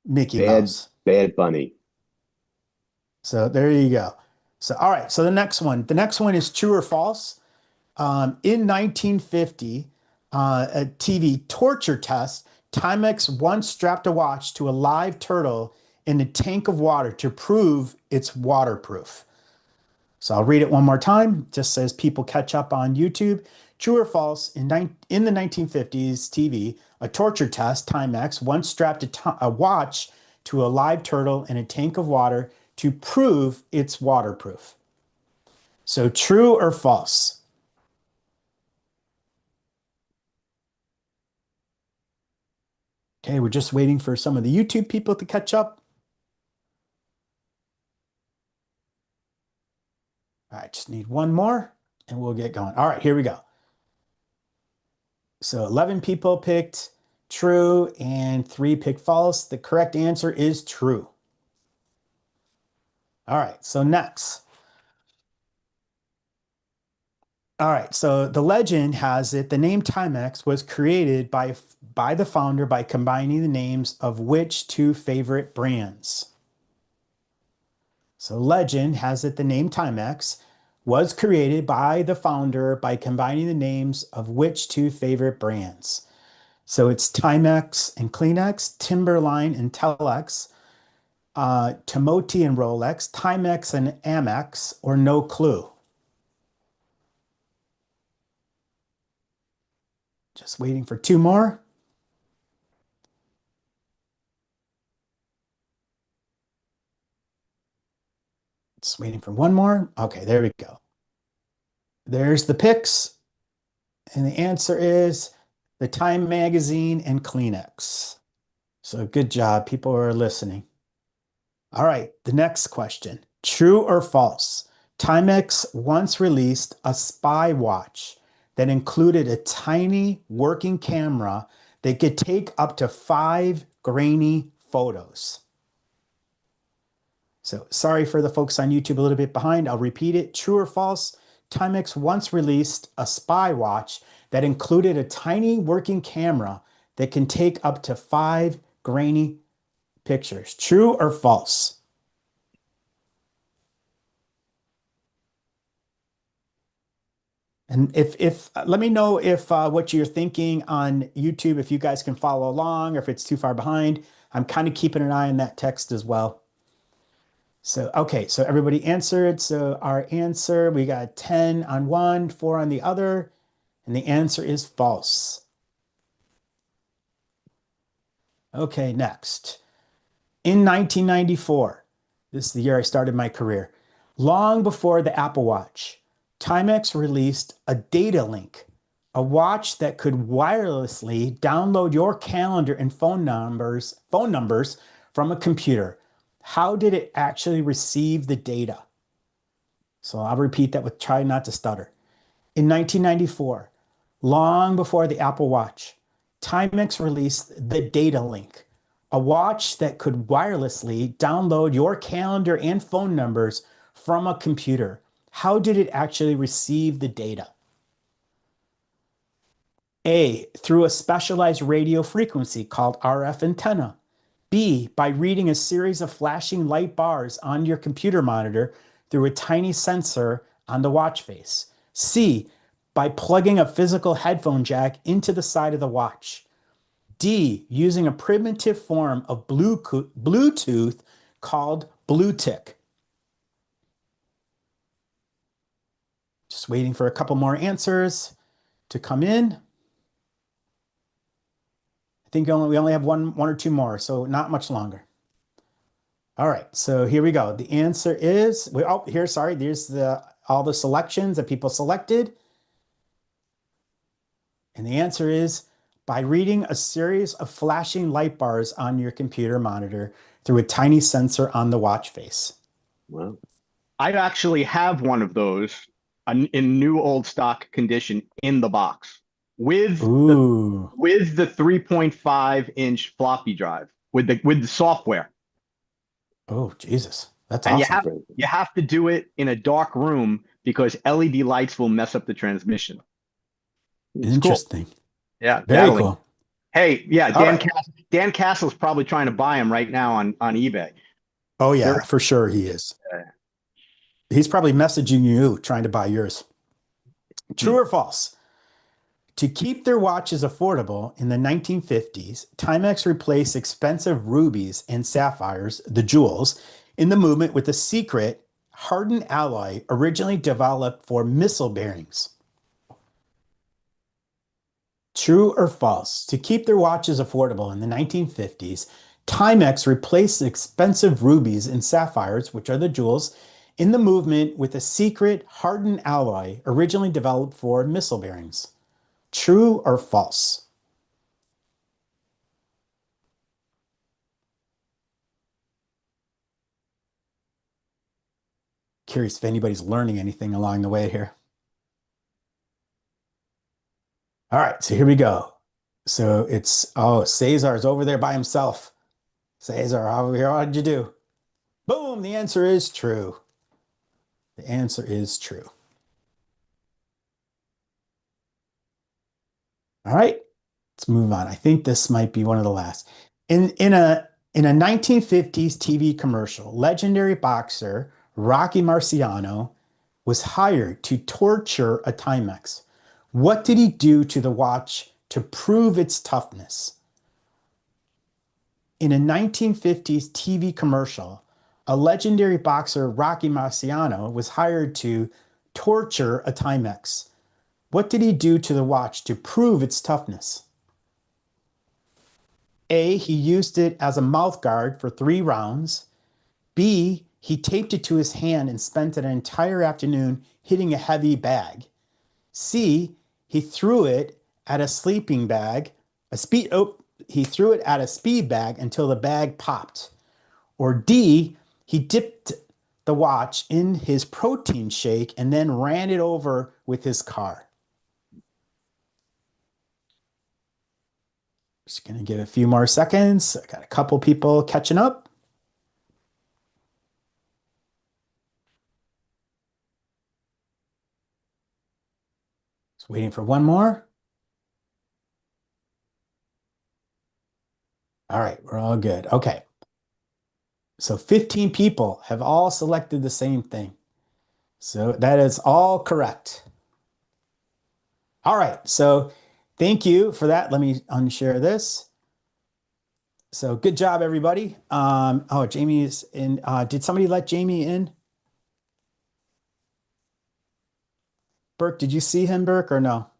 Mickey Mouse. Bad Bunny. So there you go. So, all right. So the next one is true or false. In 1950, a TV torture test, Timex once strapped a watch to a live turtle in a tank of water to prove it's waterproof. So I'll read it one more time. It just says people catch up on YouTube. True or false, in the 1950s TV, a torture test, Timex, once strapped a watch to a live turtle in a tank of water to prove it's waterproof. So true or false? Okay, we're just waiting for some of the YouTube people to catch up. All right, just need one more and we'll get going. All right, here we go. So 11 people picked true and 3 picked false. The correct answer is true. All right, so next. All right, so the legend has it the name Timex was created by the founder by combining the names of which 2 favorite brands? So legend has it the name Timex was created by the founder by combining the names of which 2 favorite brands? So it's Timex and Kleenex, Timberline and Telex, Timoti and Rolex, Timex and Amex, or no clue? Just waiting for 2 more. Just waiting for 1 more. Okay, there we go. There's the picks. And the answer is the Time Magazine and Kleenex. So good job. People are listening. All right, the next question. True or false? Timex once released a spy watch that included a tiny working camera that could take up to 5 grainy photos. So sorry for the folks on YouTube a little bit behind. I'll repeat it. True or false? Timex once released a spy watch that included a tiny working camera that can take up to 5 grainy pictures. True or false? And if let me know if what you're thinking on YouTube, if you guys can follow along or if it's too far behind. I'm kind of keeping an eye on that text as well. So, okay, so everybody answered. So our answer, we got 10 on one, 4 on the other, and the answer is false. Okay, next. In 1994, this is the year I started my career, long before the Apple Watch, Timex released a data link, a watch that could wirelessly download your calendar and phone numbers from a computer. How did it actually receive the data? So I'll repeat that with try not to stutter. In 1994, long before the Apple Watch, Timex released the data link, A watch that could wirelessly download your calendar and phone numbers from a computer. How did it actually receive the data? A, through a specialized radio frequency called RF antenna. B, by reading a series of flashing light bars on your computer monitor through a tiny sensor on the watch face. C, by plugging a physical headphone jack into the side of the watch. D, using a primitive form of Bluetooth called Bluetick. Just waiting for a couple more answers to come in. I think we only have one or two more, so not much longer. All right, so here we go. The answer is, there's all the selections that people selected. And the answer is by reading a series of flashing light bars on your computer monitor through a tiny sensor on the watch face. Wow. I actually have one of those in new old stock condition in the box with the 3.5-inch floppy drive with the software. Oh, Jesus. That's And awesome. you have to do it in a dark room because LED lights will mess up the transmission. It's Interesting. Cool. Yeah, very cool. Hey, yeah, All Dan Castle's probably trying to buy them right now on eBay. Oh yeah, for sure he is. He's probably messaging you trying to buy yours. True or false? To keep their watches affordable in the 1950s, Timex replaced expensive rubies and sapphires, the jewels, in the movement with a secret hardened alloy originally developed for missile bearings. True or false? To keep their watches affordable in the 1950s, Timex replaced expensive rubies and sapphires, which are the jewels, in the movement with a secret hardened alloy originally developed for missile bearings. True or false? Curious if anybody's learning anything along the way here. All right, so here we go. So Cesar's over there by himself. Cesar, how did you do? Boom, the answer is true. The answer is true. All right, let's move on. I think this might be one of the last. In a 1950s TV commercial, legendary boxer Rocky Marciano was hired to torture a Timex. What did he do to the watch to prove its toughness? In a 1950s TV commercial, a legendary boxer Rocky Marciano was hired to torture a Timex. What did he do to the watch to prove its toughness? A, he used it as a mouth guard for 3 rounds. B, he taped it to his hand and spent an entire afternoon hitting a heavy bag. C, he threw it at a sleeping bag, he threw it at a speed bag until the bag popped. Or D, he dipped the watch in his protein shake and then ran it over with his car. Just going to give a few more seconds. I got a couple people catching up. Just waiting for one more. All right, we're all good. Okay. So 15 people have all selected the same thing. So that is all correct. All right, so thank you for that. Let me unshare this. So good job, everybody. Oh, Jamie is in. Did somebody let Jamie in? Burke, did you see him, Burke, or no?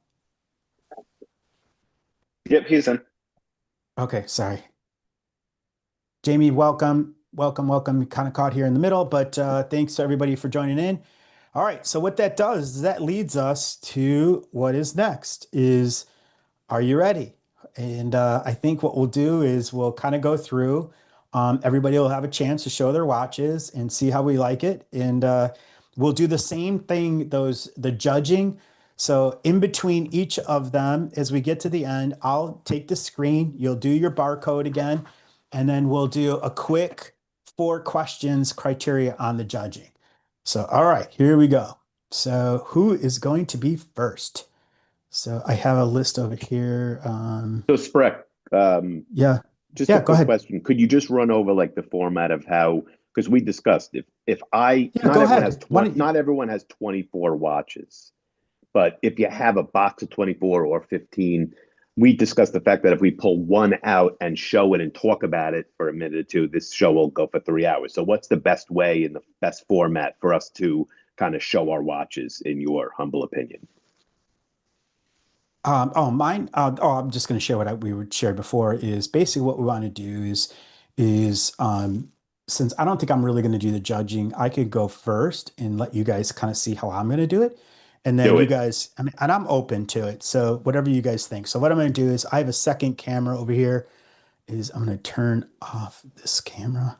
Yep, he's in. Okay, sorry. Jamie, welcome. Welcome. Kind of caught here in the middle, but thanks to everybody for joining in. All right, so what that does is that leads us to what is next is, are you ready? And I think what we'll do is we'll kind of go through, everybody will have a chance to show their watches and see how we like it. And we'll do the same thing, the judging. So in between each of them, as we get to the end, I'll take the screen, you'll do your barcode again. and then we'll do a quick 4 questions criteria on the judging. So, all right, here we go. So who is going to be first? So I have a list over here. So Sprek, Yeah. just Yeah, a go quick ahead. question. Could you just run over like the format of how, because we discussed if I, Yeah, not go everyone ahead. has Why 20, don't you- not everyone has 24 watches, but if you have a box of 24 or 15, we discussed the fact that if we pull one out and show it and talk about it for a minute or two, this show will go for 3 hours. So what's the best way and the best format for us to kind of show our watches, in your humble opinion? Mine. I'm just going to share what we would share before. Is basically what we want to do is since I don't think I'm really going to do the judging, I could go first and let you guys kind of see how I'm going to do it, and then Do you it. guys. I mean, and I'm open to it. So whatever you guys think. So what I'm going to do is I have a second camera over here. Is I'm going to turn off this camera.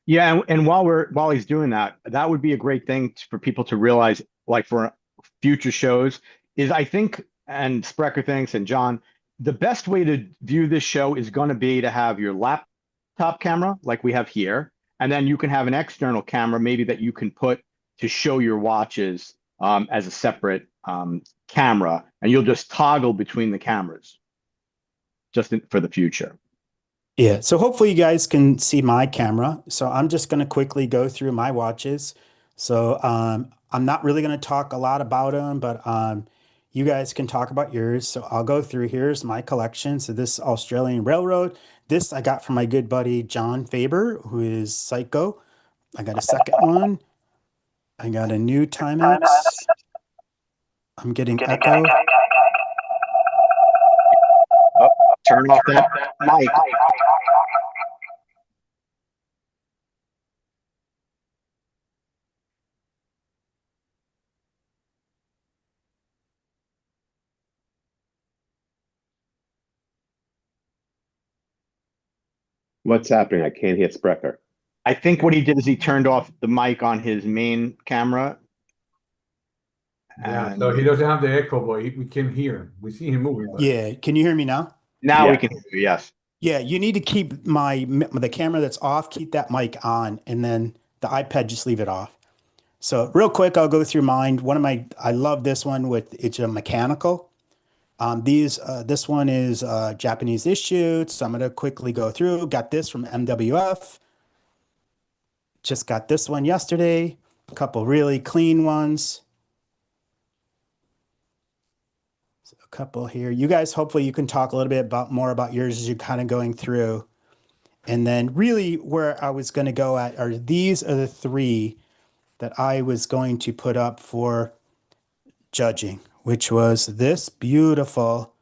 Yeah, and while he's doing that, that would be a great thing for people to realize, like for future shows, is I think, and Sprecher thinks, and John, the best way to view this show is going to be to have your laptop camera, like we have here, and then you can have an external camera, maybe that you can put to show your watches as a separate camera, and you'll just toggle between the cameras, for the future. Yeah, so hopefully you guys can see my camera. So I'm just going to quickly go through my watches. So I'm not really going to talk a lot about them, but you guys can talk about yours. So I'll go through. Here's my collection. So this Australian Railroad. This I got from my good buddy John Faber, who is Psycho. I got a second one. I got a new Timex. I'm getting echo. Turn off that mic. What's happening? I can't hear Sprecher. I think what he did is he turned off the mic on his main camera. Yeah, And so he doesn't have the echo, but we can hear him. We see him moving. But Yeah, can you hear me now? now Yeah. we can hear you, yes. Yeah, you need to keep the camera that's off, keep that mic on, and then the iPad, just leave it off. So real quick, I'll go through mine. I love this one it's a mechanical. This one is Japanese issued, so I'm gonna quickly go through. Got this from MWF. Just got this one yesterday. A couple really clean ones. So a couple here. You guys, hopefully you can talk a little bit more about yours as you're kind of going through. And then really where I was going to go at these are the 3 that I was going to put up for judging, which was this beautiful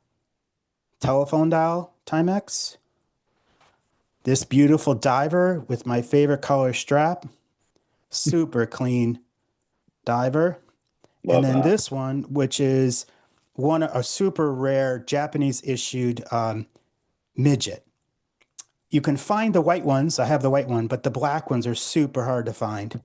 telephone dial Timex, this beautiful diver with my favorite color strap, super clean diver, Love and then that. this one, which is a super rare Japanese issued midget. You can find the white ones. I have the white one, but the black ones are super hard to find.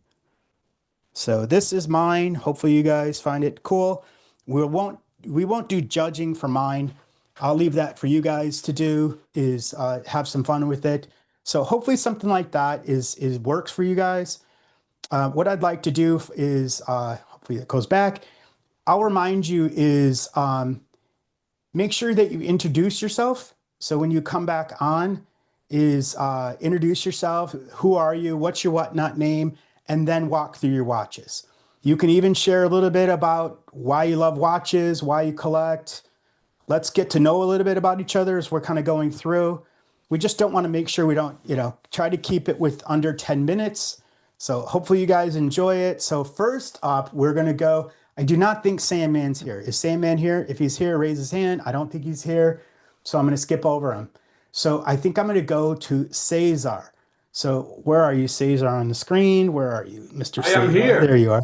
So this is mine. Hopefully you guys find it cool. We won't do judging for mine. I'll leave that for you guys to do, is have some fun with it. So hopefully something like that is works for you guys. What I'd like to do is hopefully it goes back. I'll remind you is make sure that you introduce yourself. So when you come back on, is introduce yourself. Who are you? What's your whatnot name? And then walk through your watches. You can even share a little bit about why you love watches, why you collect. Let's get to know a little bit about each other as we're kind of going through. We just don't want to make sure we don't, try to keep it with under 10 minutes. So hopefully you guys enjoy it. So first up, we're going to go. I do not think Sandman's here. Is Sandman here? If he's here, raise his hand. I don't think he's here. So I'm going to skip over him. So I think I'm going to go to Cesar. So where are you, Cesar, on the screen? Where are you, Mr. Cesar? I am here. There you are.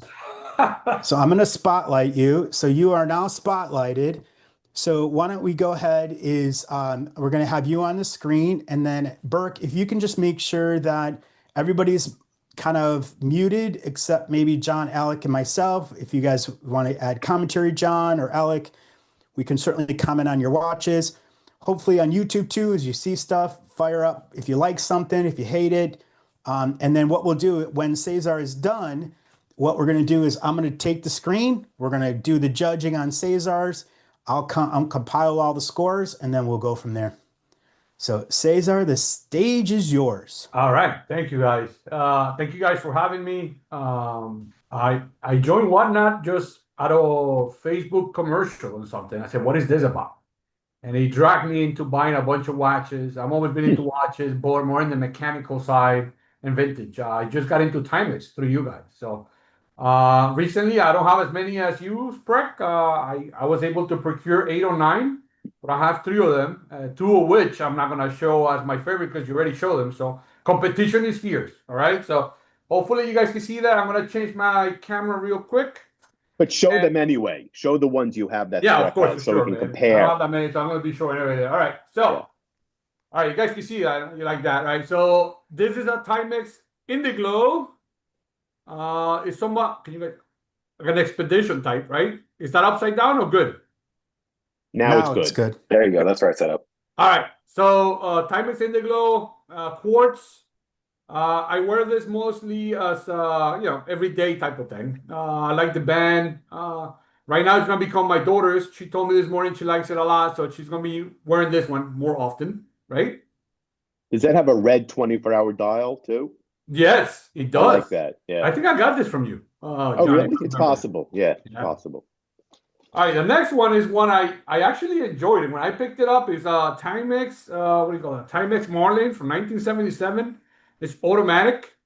So I'm going to spotlight you. So you are now spotlighted. So why don't we go ahead we're going to have you on the screen, and then Burke, if you can just make sure that everybody's kind of muted except maybe John, Alec, and myself. If you guys want to add commentary, John or Alec, we can certainly comment on your watches. hopefully on YouTube too, as you see stuff, fire up if you like something, if you hate it. And then what we'll do when Cesar is done, what we're going to do is I'm going to take the screen. We're going to do the judging on Cesar's. I'll compile all the scores, and then we'll go from there. So Cesar, the stage is yours. All right, thank you guys. Thank you guys for having me. I joined Whatnot just out of Facebook commercial or something. I said, "What is this about?" And he dragged me into buying a bunch of watches. I've always been into watches, but more in the mechanical side and vintage. I just got into Timex through you guys. So recently, I don't have as many as you, Sprek. I was able to procure 8 or 9. But I have 3 of them, 2 of which I'm not going to show as my favorite because you already showed them. So competition is fierce. All right. So hopefully you guys can see that. I'm going to change my camera real quick. But show them anyway. Show the ones you have that. Yeah, of course, so sure, we can man. compare. I don't have that many, so I'm going to be showing everything. All right. So, all right, you guys can see that. You like that, right? So this is a Timex Indiglo. It's somewhat, can you like an expedition type, right? Is that upside down or good? Now it's good. There you go. That's right setup. All right. So Timex Indiglo quartz. I wear this mostly as everyday type of thing. I like the band. Right now it's gonna become my daughter's. She told me this morning she likes it a lot, so she's gonna be wearing this one more often, right? Does that have a red 24-hour dial too? Yes, it does. I like that. Yeah. I think I got this from you. Oh, Johnny. really? It's possible. Yeah, it's possible. All right, the next one is one I actually enjoyed it. When I picked it up, is Timex, what do you call it? Timex Marlin from 1977. It's automatic.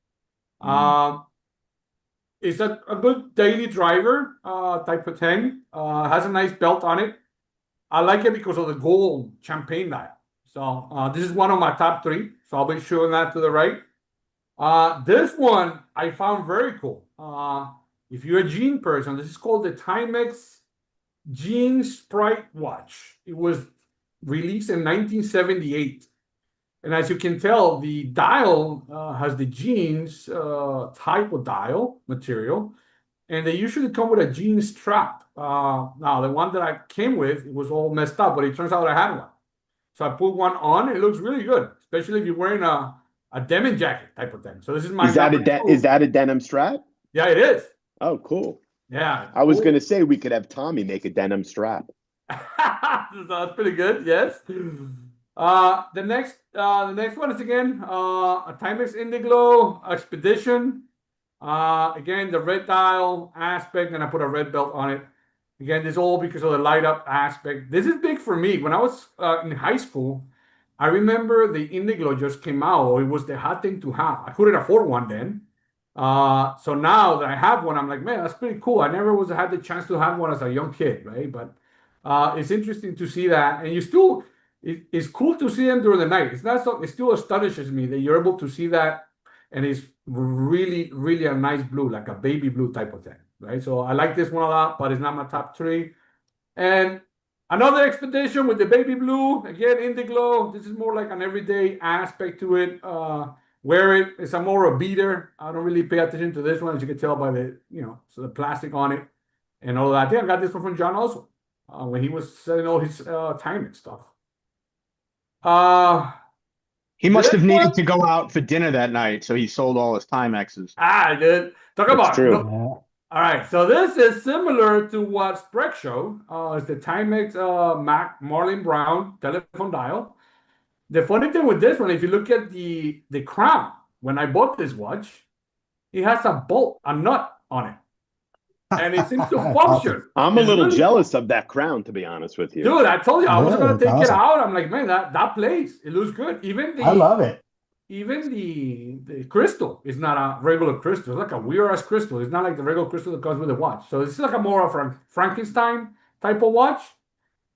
It's a good daily driver type of thing. Has a nice belt on it. I like it because of the gold champagne dial. So this is one of my top 3. So I'll be showing that to the right. This one I found very cool. If you're a jean person, this is called the Timex Jean Sprite watch. It was released in 1978. And as you can tell, the dial has the jeans type of dial material. And they usually come with a jean strap. Now, the one that I came with, it was all messed up, but it turns out I had one. So I put one on. It looks really good, especially if you're wearing a denim jacket type of thing. So this is my Is that a denim strap? Yeah, it is. Oh, cool. Yeah. I was going to say we could have Tommy make a denim strap. That's pretty good. Yes. The next one is again a Timex Indiglo Expedition. Again, the red dial aspect, and I put a red belt on it. Again, this is all because of the light up aspect. This is big for me. When I was in high school, I remember the Indiglo just came out. It was the hot thing to have. I couldn't afford one then. So now that I have one, I'm like, man, that's pretty cool. I never had the chance to have one as a young kid, right? But it's interesting to see that, and it's cool to see them during the night. It's not so. It still astonishes me that you're able to see that, and it's really, really a nice blue, like a baby blue type of thing, right? So I like this one a lot, but it's not my top 3. And another expedition with the baby blue, again, Indiglo. This is more like an everyday aspect to it. Wear it. It's more a beater. I don't really pay attention to this one, as you can tell by the, so the plastic on it and all that. I think I got this one from John also when he was selling all his Timex stuff. He must have needed to go out for dinner that night, so he sold all his Timexes. Dude. Talk about true. All right, so this is similar to what Spreek showed. It's the Timex Marlin Brown telephone dial. The funny thing with this one, if you look at the crown, when I bought this watch, it has a bolt, a nut on it. And it seems to function. I'm a little jealous of that crown, to be honest with you. Dude, I told you I was going to take it out. I'm like, man, that plays. It looks good. I love it. Even the crystal is not a regular crystal. It's like a weird-ass crystal. It's not like the regular crystal that comes with the watch. So it's like a more of a Frankenstein type of watch.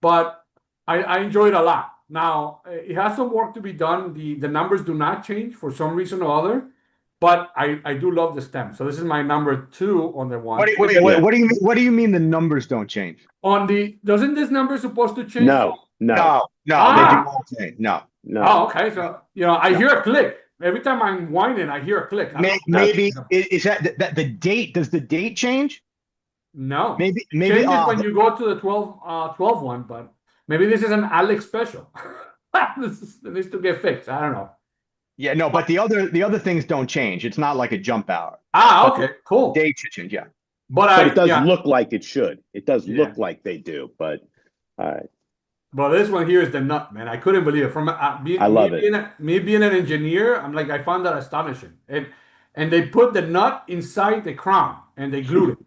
But I enjoy it a lot. Now, it has some work to be done. The numbers do not change for some reason or other. But I do love the stem. So this is my number 2 on the one. What do you mean the numbers don't change? Doesn't this number supposed to change? No. They do not change. No. Oh, okay. So I hear a click. Every time I'm whining, I hear a click. Maybe is that the date? Does the date change? No. Maybe changes when you go to the 12 one, but Maybe this is an Alex special. This needs to get fixed. I don't know. Yeah, no, but the other things don't change. It's not like a jump out. Ah, But okay, cool. Date should change, yeah. But it does look like it should. It does Yeah. look like they do, but all right. But this one here is the nut, man. I couldn't believe it. From I love it. me being an engineer, I'm like, I found that astonishing. And they put the nut inside the crown and they glued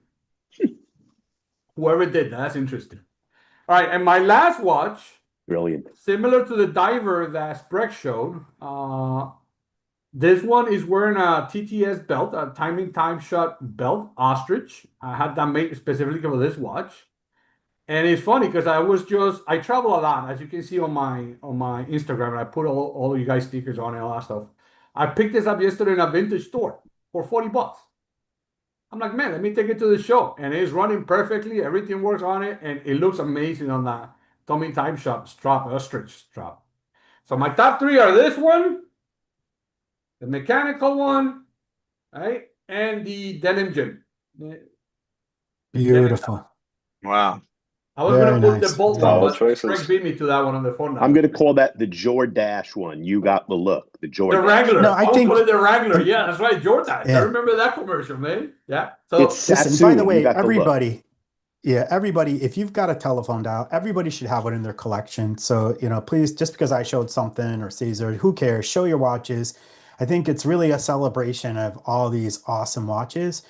it. Whoever did that, that's interesting. All right, and my last watch, Brilliant. similar to the diver that Spreck showed, this one is wearing a TTS belt, a timing time shot belt, ostrich. I had that made specifically for this watch. And it's funny because I travel a lot, as you can see on my Instagram, and I put all of you guys stickers on and all that stuff. I picked this up yesterday in a vintage store for $40. I'm like, man, let me take it to the show. And it's running perfectly, everything works on it, and it looks amazing on that Tommy Time Shop strap, ostrich strap. So my top three are this one, the mechanical one, right? And the denim gym. Beautiful. Wow. I was Very going to put nice. the bolt Solid one, but choices. Greg beat me to that one on the phone now. I'm going to call that the Jordache one. You got the look. The Jordache. The Wrangler. No, I I would think- call it the Wrangler. Yeah, that's right. Jordan. Yeah. I remember that commercial, man. Yeah. So It's Listen, Satsu, by the you way, got the look. everybody, if you've got a telephone dial, everybody should have one in their collection. So, please, just because I showed something or Caesar, who cares? Show your watches. I think it's really a celebration of all these awesome watches.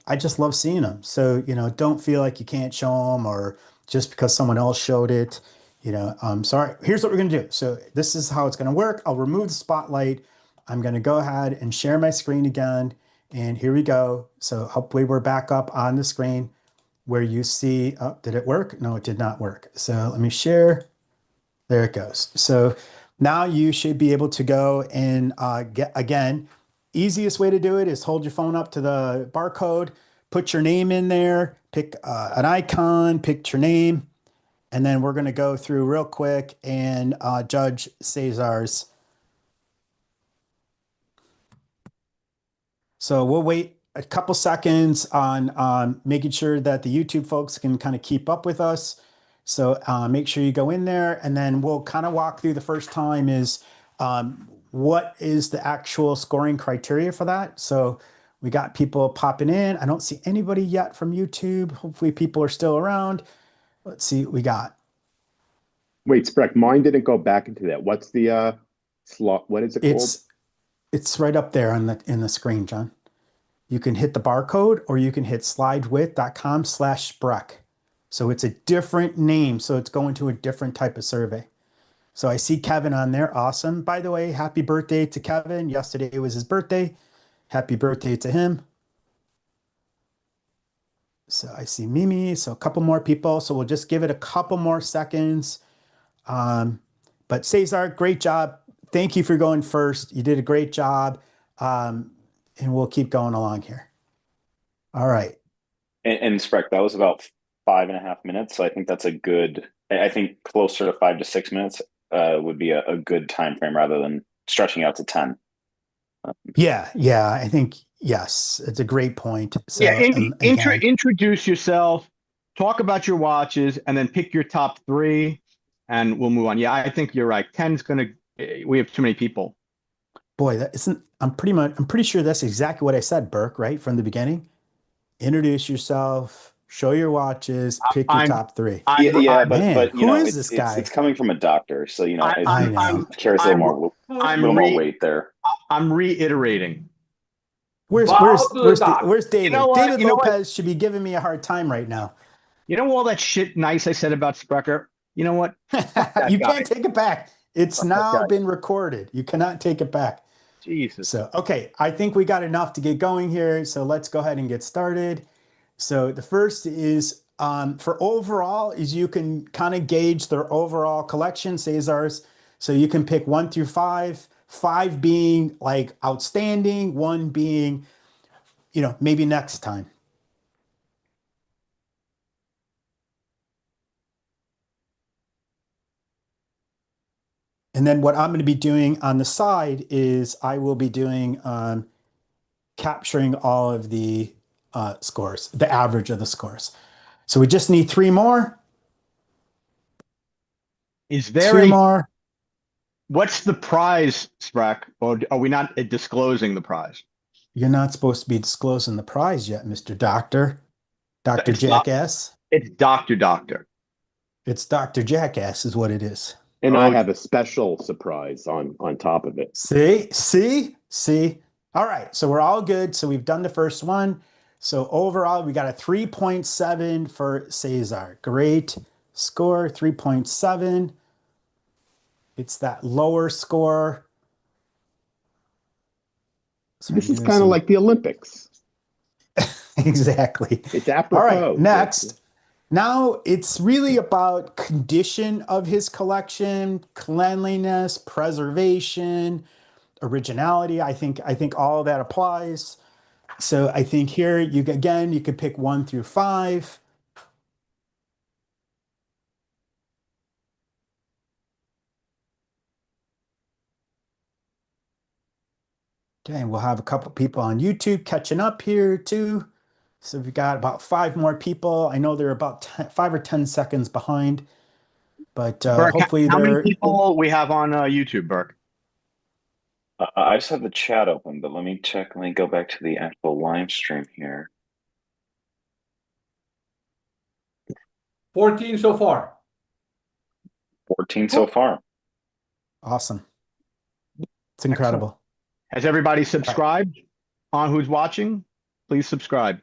I just love seeing them. So, don't feel like you can't show them or just because someone else showed it. Sorry. Here's what we're going to do. So this is how it's going to work. I'll remove the spotlight. I'm going to go ahead and share my screen again. And here we go. So hopefully we're back up on the screen where you see, oh, did it work? No, it did not work. So let me share. There it goes. So now you should be able to go and get, again, easiest way to do it is hold your phone up to the barcode, put your name in there, pick an icon, pick your name, and then we're going to go through real quick and judge Cesar's. So we'll wait a couple seconds on making sure that the YouTube folks can kind of keep up with us. So make sure you go in there, and then we'll kind of walk through the first time is what is the actual scoring criteria for that. So we got people popping in. I don't see anybody yet from YouTube. Hopefully people are still around. Let's see what we got. Wait, Spreck, mine didn't go back into that. What's the slot? What is it called? It's right up there in the screen, John. You can hit the barcode or you can hit slidewith.com/Spreck. So it's a different name. So it's going to a different type of survey. So I see Kevin on there. Awesome. By the way, happy birthday to Kevin. Yesterday was his birthday. Happy birthday to him. So I see Mimi. So a couple more people. So we'll just give it a couple more seconds. But Cesar, great job. Thank you for going first. You did a great job. And we'll keep going along here. All right. And Spreck, that was about 5.5 minutes. So I think that's a good, I think closer to 5 to 6 minutes would be a good time frame rather than stretching out to 10. Yeah. I think, yes, it's a great point. So, Yeah, again, introduce yourself, talk about your watches, and then pick your top three, and we'll move on. Yeah, I think you're right. 10's we have too many people. boy, that isn't, I'm pretty sure that's exactly what I said, Burke, right? From the beginning. Introduce yourself, show your watches, pick your top three. Yeah, Man, but you who know, is this guy? it's coming from a doctor, so you know, I know. it carries a little more weight there. I'm reiterating. Where's David? You know what? David You know Lopez should be giving me a hard time right now. You know all that shit nice I said about Sprecher? You know what? You can't take it back. It's now been recorded. You cannot take it back. Jesus. So, okay, I think we got enough to get going here. So let's go ahead and get started. So the first is for overall is you can kind of gauge their overall collection, Cesar's. So you can pick 1 through 5, 5 being like outstanding, 1 being, maybe next time. And then what I'm going to be doing on the side is I will be doing capturing all of the scores, the average of the scores. So we just need 3 more. Is there Two more. what's the prize, Sprek? Or are we not disclosing the prize? You're not supposed to be disclosing the prize yet, Mr. Doctor. Dr. It's not- Jackass. It's Doctor. It's Dr. Jackass is what it is. And Oh. I have a special surprise on top of it. See. All right, so we're all good. So we've done the first one. So overall, we got a 3.7 for Cesar. Great score, 3.7. It's that lower score. So This I'm is doing kind of some- like the Olympics. Exactly. It's All apropos. right, next. Now it's really about condition of his collection, cleanliness, preservation, originality. I think all of that applies. So I think here you could pick 1 through 5. Okay, and we'll have a couple people on YouTube catching up here too. So we've got about 5 more people. I know they're about 5 or 10 seconds behind, but Burke, hopefully how many they're. people we have on YouTube, Burke? I just have the chat open, but let me check. Let me go back to the actual live stream here. 14 so far. 14 so far. Awesome. It's incredible. Has everybody subscribed on who's watching? Please subscribe.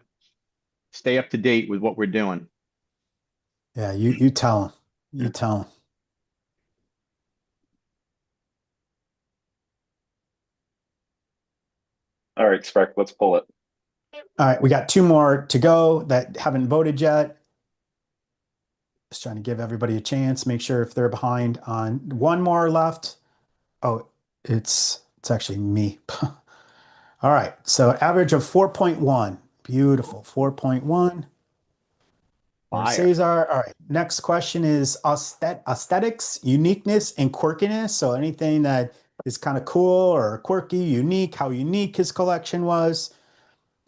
Stay up to date with what we're doing. Yeah, you tell them. You tell them. All right, Spreck, let's pull it. All right, we got 2 more to go that haven't voted yet. Just trying to give everybody a chance, make sure if they're behind on 1 more left. Oh, it's actually me. All right, so average of 4.1. Beautiful, 4.1. Fire. Cesar. All right, next question is aesthetics, uniqueness, and quirkiness. So anything that is kind of cool or quirky, unique, how unique his collection was.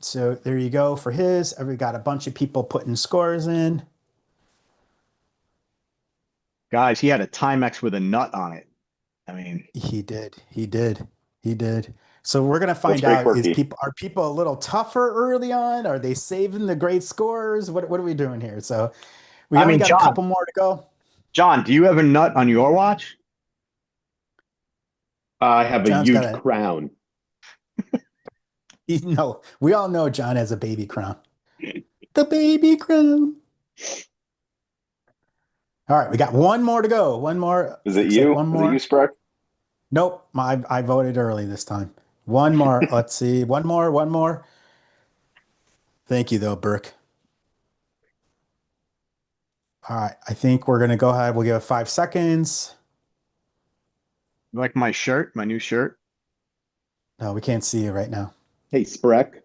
So there you go for his. We got a bunch of people putting scores in. Guys, he had a Timex with a nut on it. I mean, He did. So we're gonna find pretty out quirky. are people a little tougher early on? Are they saving the great scores? What are we doing here? So we only got a couple more to go. John, do you have a nut on your watch? I have a John's huge got a- crown. No, we all know John has a baby crown. The baby crown. All right, we got 1 more to go. 1 more. Is it Looks like you? 1 Is more. it you, Spreck? Nope, I voted early this time. 1 more. Let's see. 1 more. Thank you, though, Burke. All right, I think we're going to go ahead. We'll give it 5 seconds. You like my shirt, my new shirt? No, we can't see you right now. Hey, Spreck,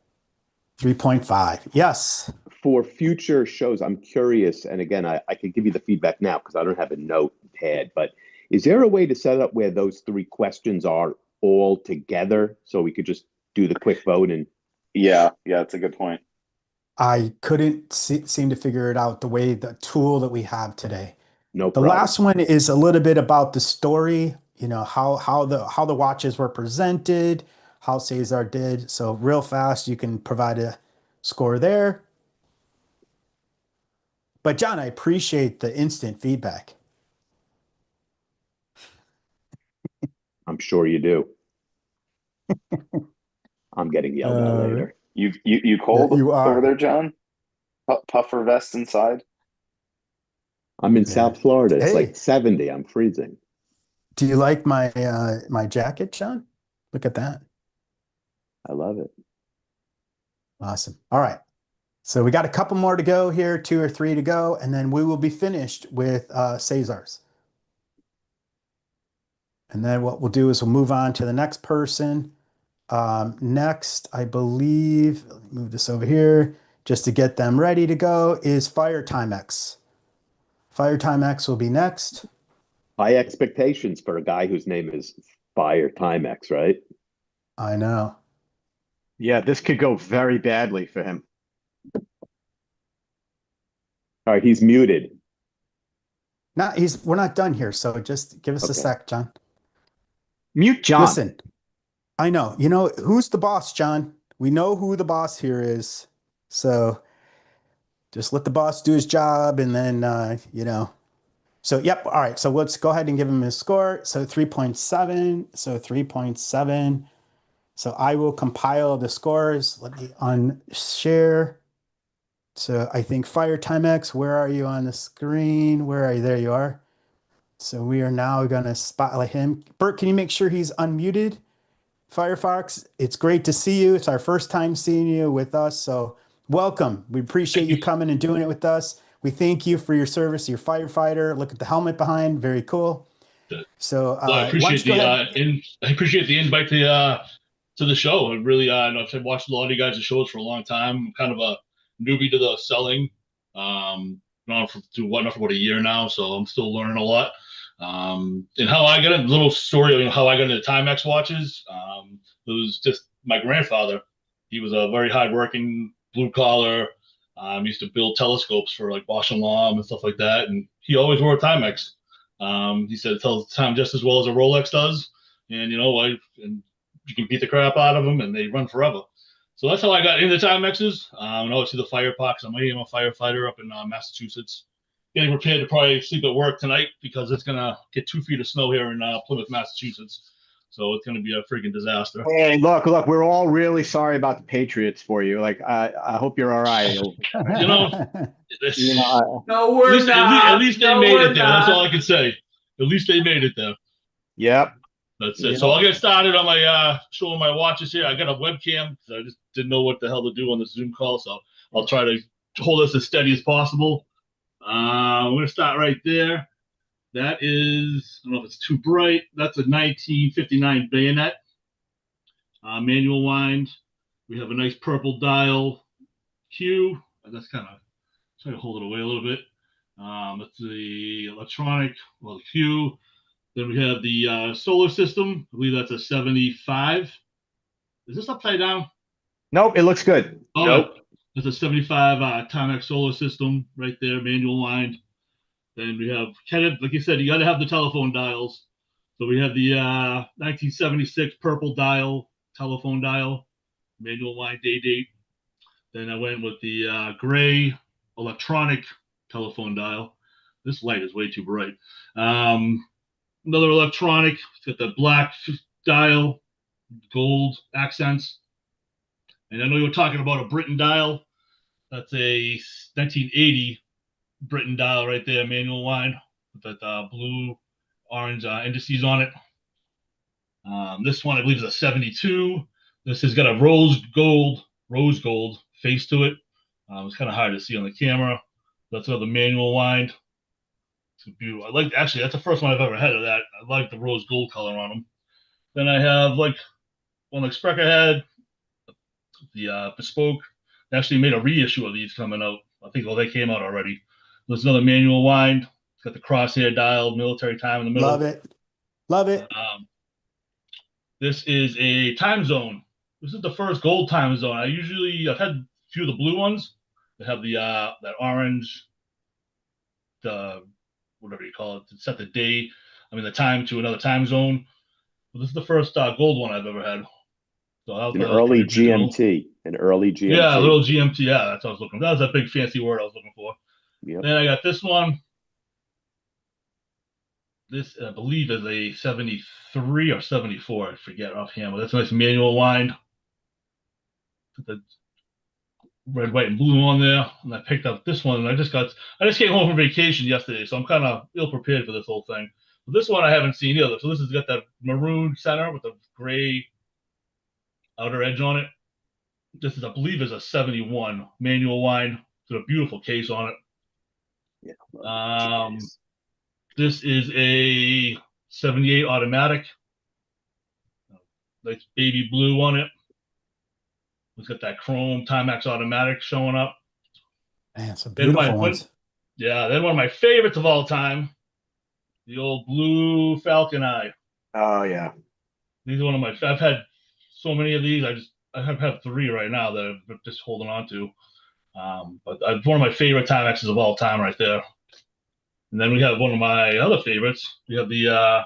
3.5. Yes. for future shows, I'm curious, and again, I can give you the feedback now because I don't have a notepad, but is there a way to set it up where those 3 questions are all together so we could just do the quick vote? And Yeah, that's a good point. I couldn't seem to figure it out the tool that we have today. no The problem. last one is a little bit about the story, how the watches were presented, how Cesar did. So real fast, you can provide a score there. But John, I appreciate the instant feedback. I'm sure you do. I'm getting yelled at later. You cold you are. over there, John? Puffer vest inside? I'm in South Florida. It's Hey. like 70. I'm freezing. Do you like my my jacket, John? Look at that. I love it. Awesome. All right. So we got a couple more to go here, 2 or 3 to go, and then we will be finished with Cesar's. And then what we'll do is we'll move on to the next person. Next, I believe, let me move this over here just to get them ready to go, is Fire Timex. Fire Timex will be next. High expectations for a guy whose name is Fire Timex, right? I know. Yeah, this could go very badly for him. All right, he's muted. We're not done here, so just give us a Okay. sec, John. Mute John. Listen, I know. You know who's the boss, John? We know who the boss here is. So just let the boss do his job, and then So yep. All right. So let's go ahead and give him his score. So 3.7. So 3.7. So I will compile the scores. Let me unshare. So I think Fire Timex, where are you on the screen? Where are you? There you are. So we are now going to spotlight him. Bert, can you make sure he's unmuted? Firefox, it's great to see you. It's our first time seeing you with us. So welcome. We appreciate you coming and doing it with us. We thank you for your service, your firefighter. Look at the helmet behind. Very cool. So I appreciate I appreciate the invite to the show. I really I've watched a lot of you guys' shows for a long time. I'm kind of a newbie to the selling. Not for about a year now, so I'm still learning a lot. And how I got a little story of how I got into Timex watches. It was just my grandfather. He was a very hardworking blue collar. Used to build telescopes for like Bosch and Lomb and stuff like that, and he always wore a Timex. He said it tells the time just as well as a Rolex does, and and you can beat the crap out of them, and they run forever. So that's how I got into Timexes. And obviously the fire pox. I'm a firefighter up in Massachusetts. Getting prepared to probably sleep at work tonight because it's gonna get 2 feet of snow here in Plymouth, Massachusetts. So it's gonna be a freaking disaster. Hey, look, we're all really sorry about the Patriots for you. Like, I hope you're all right. No, we're at least, not. At least they made it there. That's all I can say. At least they made it there. Yep. That's it. So I'll get started on my showing my watches here. I got a webcam because I just didn't know what the hell to do on the Zoom call. So I'll try to hold this as steady as possible. I'm going to start right there. That is, I don't know if it's too bright. That's a 1959 bayonet. Manual wind. We have a nice purple dial Q. That's kind of, try to hold it away a little bit. That's the electronic, the Q. Then we have the solar system. I believe that's a 75. Is this upside down? Nope, it looks good. Oh, Nope. There's a 75 Timex solar system right there, manual wind. Then we have, like you said, you got to have the telephone dials. So we have the 1976 purple dial, telephone dial, manual wind, day date. Then I went with the gray electronic telephone dial. This light is way too bright. Another electronic, it's got the black dial, gold accents. And I know you were talking about a Britain dial. That's a 1980 Britain dial right there, manual wind with that blue, orange indices on it. This one I believe is a 72. This has got a rose gold face to it. It's kind of hard to see on the camera. That's another manual wind. It's beautiful. Actually, that's the first one I've ever had of that. I like the rose gold color on them. Then I have like one like Spreker had, the bespoke. They actually made a reissue of these coming out. I think they came out already. There's another manual wind. It's got the crosshair dial, military time in the middle. Love it. Love it. This is a time zone. This is the first gold time zone. I've had a few of the blue ones that have the that orange, the whatever you call it, to set the day. The time to another time zone. But this is the first gold one I've ever had. So An early GMT. An early GMT. Yeah, a little GMT. Yeah, that's what I was looking for. That was that big fancy word I was looking for. Yep. Then I got this one. This, I believe, is a 73 or 74. I forget offhand, but that's a nice manual wind. Put the red, white, and blue on there. And I picked up this one, and I just came home from vacation yesterday, so I'm kind of ill prepared for this whole thing. But this one I haven't seen either. So this has got that maroon center with the gray outer edge on it. This is, I believe, is a 71 manual wind with a beautiful case on it. Yeah. This is a 78 automatic. Nice baby blue on it. It's got that chrome Timex automatic showing up. Man, some beautiful ones. Then one of my favorites of all time, the old blue Falcon Eye. Oh yeah. These are one of my. I've had so many of these. I have 3 right now that I'm just holding on to. But one of my favorite Timexes of all time, right there. And then we have one of my other favorites. We have the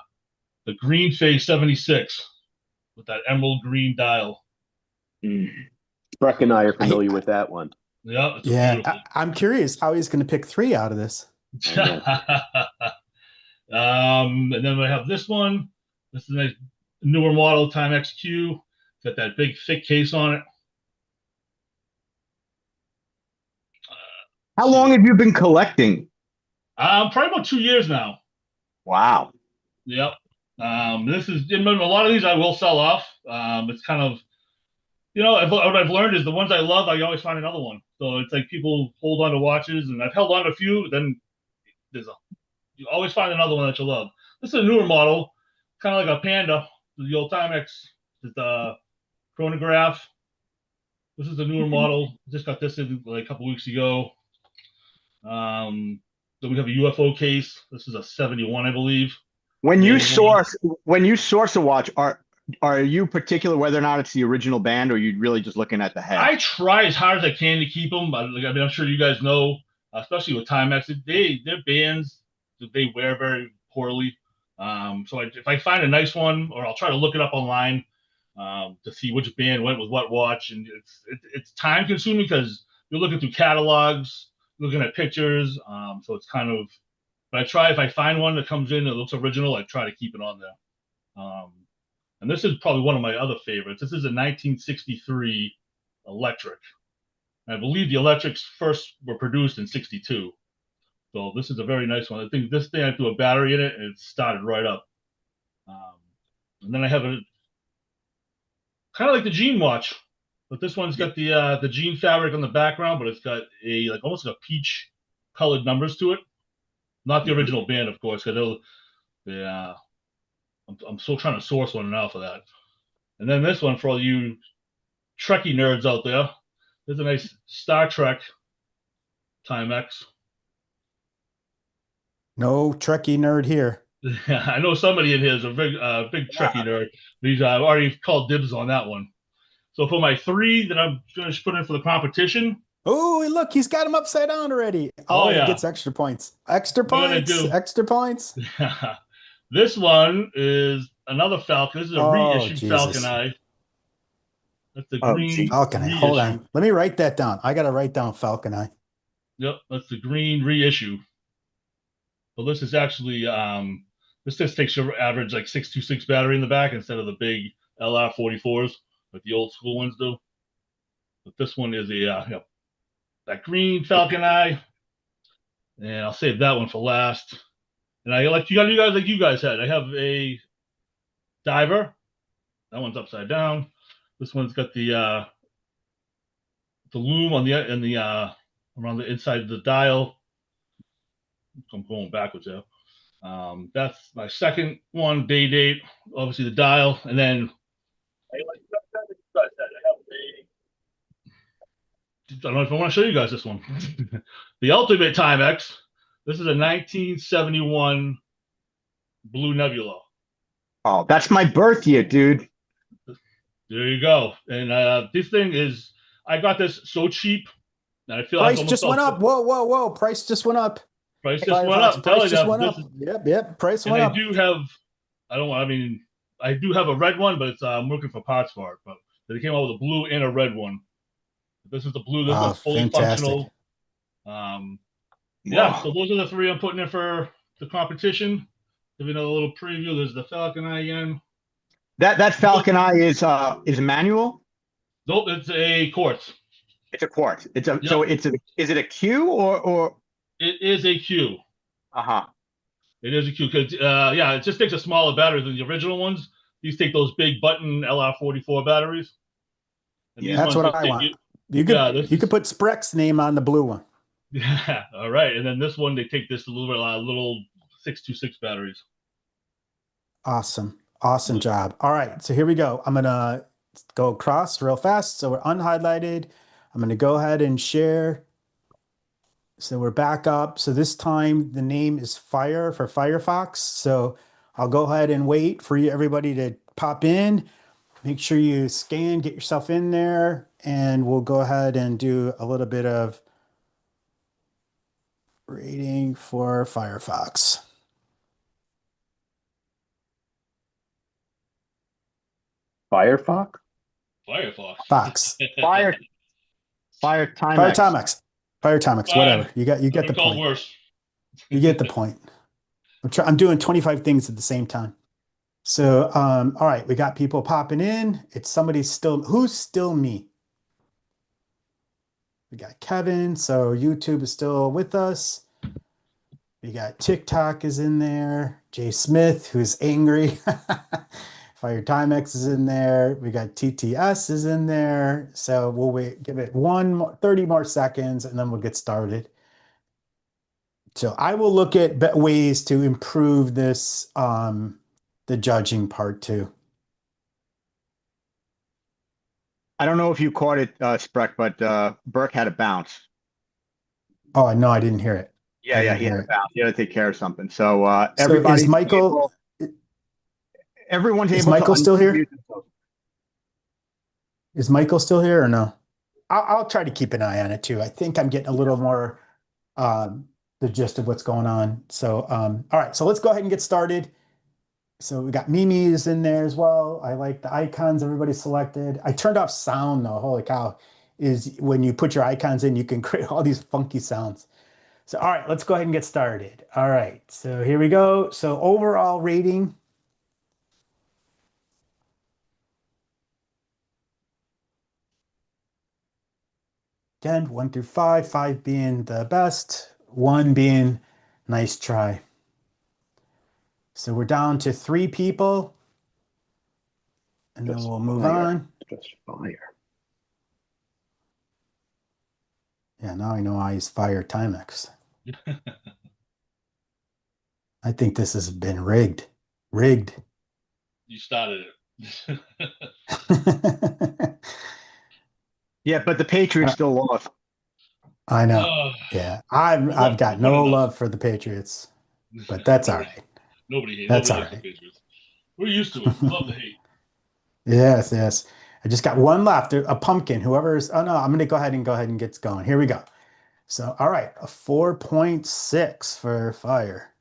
Green Face 76 with that emerald green dial. Spreck and I are familiar with that one. Yeah, it's Yeah, beautiful. I'm curious how he's going to pick 3 out of this. And then we have this one. This is a nice newer model Timex Q. Got that big thick case on it. How long have you been collecting? Probably about 2 years now. Wow. Yep. This is, a lot of these I will sell off. It's kind of, what I've learned is the ones I love, I always find another one. So it's like people hold on to watches, and I've held on to a few. Then you always find another one that you love. This is a newer model, kind of like a Panda, the old Timex, the chronograph. This is a newer model. Just got this in like a couple weeks ago. Then we have a UFO case. This is a 71, I believe. When you source a watch, are you particular whether or not it's the original band, or are you really just looking at the head? I try as hard as I can to keep them. I'm sure you guys know, especially with Timex, their bands they wear very poorly. So if I find a nice one, or I'll try to look it up online to see which band went with what watch, and it's time consuming because you're looking through catalogs, looking at pictures. So it's kind of, but I try, if I find one that comes in that looks original, I try to keep it on there. And this is probably one of my other favorites. This is a 1963 electric. And I believe the electrics first were produced in 62. So this is a very nice one. I think this thing, I threw a battery in it and it started right up. And then I have a kind of like the jean watch, but this one's got the jean fabric on the background, but it's got almost like a peach colored numbers to it. Not the original band, of course, because I'm still trying to source one now for that. And then this one, for all you Trekkie nerds out there, there's a nice Star Trek Timex. No Trekkie nerd here. I know somebody in here is a big Trekkie nerd. I've already called dibs on that one. So for my 3 that I'm going to put in for the competition. Oh, look, he's got him upside down already. Oh, yeah. He gets extra points. Extra points. This one is another Falcon. This is a reissued Falcon Eye. That's the green Falcon Eye. Hold on. Let me write that down. I got to write down Falcon Eye. Yep, that's the green reissue. Well, this is actually this just takes your average like 626 battery in the back instead of the big LR44s like the old school ones do. But this one is that green Falcon Eye, and I'll save that one for last. And I like you guys had. I have a diver. That one's upside down. This one's got the loom on the around the inside of the dial. I'm going backwards there. That's my second one, day date. Obviously the dial, and then I don't know if I want to show you guys this one. The Ultimate Timex. This is a 1971 Blue Nebula. Oh, that's my birth year, dude. There you go. And this thing is, I got this so cheap. And I feel price just went up. Whoa. Price just went up. Price just went up. Price just went up. Yep. Price went up. I do have, I do have a red one, but I'm looking for parts for it. But they came out with a blue and a red one. This is the blue. This one's fully functional. Yeah, so those are the 3 I'm putting in for the competition. Give you another little preview. There's the Falcon Eye again. That Falcon Eye is a manual? Nope, it's a quartz. It's a quartz. So is it a Q or? It is a Q. It is a Q because it just takes a smaller battery than the original ones. These take those big button LR44 batteries. Yeah, that's what I want. You could put Spreck's name on the blue one. Yeah, all right. And then this one, they take this little 626 batteries. Awesome job. All right, so here we go. I'm gonna go across real fast. So we're unhighlighted. I'm gonna go ahead and share. So we're back up. So this time the name is Fire for Firefox. So I'll go ahead and wait for everybody to pop in. Make sure you scan, get yourself in there, and we'll go ahead and do a little bit of Rating for Firefox. Firefox? Firefox. Fox. Fire Fire Timex. Timex. Fire Timex, whatever. Fine. You get I've the been called point. worse. You get the point. I'm doing 25 things at the same time. So, all right, we got people popping in. It's somebody still, who's still me? We got Kevin, so YouTube is still with us. We got TikTok is in there. Jay Smith, who's angry. Fire Timex is in there. We got TTS is in there. So we'll wait, give it 30 more seconds, and then we'll get started. So I will look at ways to improve this, the judging part too. I don't know if you caught it, Spreck, but Burke had a bounce. Oh, no, I didn't hear it. Yeah, he had a bounce. He had to take care of something. So everybody, is Michael? everyone's Is able Michael to still here? unmute themselves. Is Michael still here or no? I'll try to keep an eye on it too. I think I'm getting a little more the gist of what's going on. So all right, so let's go ahead and get started. So we got Mimi is in there as well. I like the icons everybody selected. I turned off sound though. Holy cow. Is when you put your icons in, you can create all these funky sounds. So all right, let's go ahead and get started. All right, so here we go. So overall rating. Again, 1 through 5, 5 being the best, 1 being nice try. So we're down to 3 people, and then we'll move on. Just fire. Yeah, now I know why he's Fire Timex. I think this has been rigged. Rigged. You started it. Yeah, but the Patriots still lost. I know. Yeah, I've got no love for the Patriots, but that's all right. Nobody hates. That's Nobody all likes right. the Patriots. We're used to it. We love to hate. Yes, yes. I just got one left. A pumpkin. Whoever's. Oh no, I'm going to go ahead and get going. Here we go. So, all right, a 4.6 for Fire.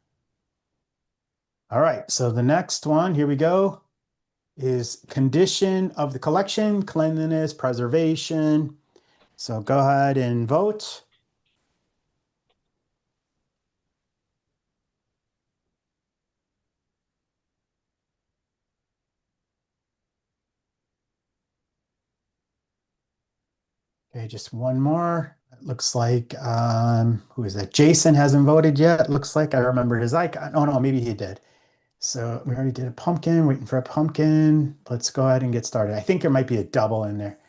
All right, so the next one, here we go, is condition of the collection, cleanliness, preservation. So go ahead and vote. Okay, just one more. It looks like, who is that? Jason hasn't voted yet. Looks like I remember his icon. Oh no, maybe he did. So we already did a pumpkin, waiting for a pumpkin. Let's go ahead and get started. I think there might be a double in there.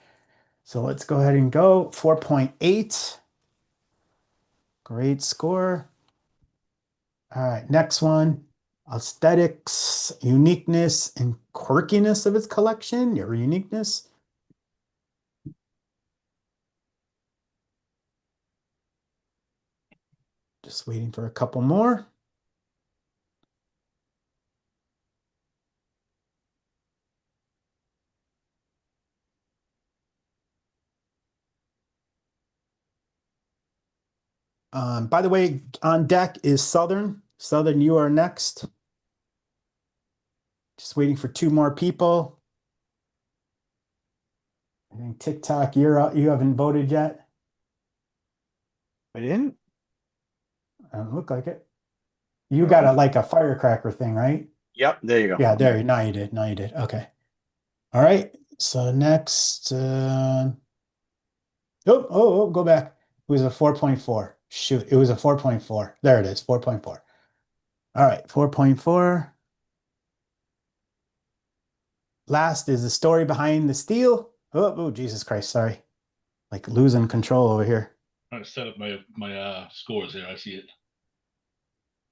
So let's go ahead and go 4.8. Great score. All right, next one. Aesthetics, uniqueness, and quirkiness of its collection, your uniqueness. Just waiting for a couple more. By the way, on deck is Southern. Southern, you are next. Just waiting for 2 more people. I think TikTok, you're out. You haven't voted yet. I didn't. Doesn't look like it. You got a firecracker thing, right? Yep, there you go. Yeah, there. Now you did. Now you did. Okay. All right. So next, go back. It was a 4.4. Shoot, it was a 4.4. There it is, 4.4. All right, 4.4. Last is the story behind the steal. Oh, Jesus Christ, sorry. Like losing control over here. Trying to set up my scores here. I see it.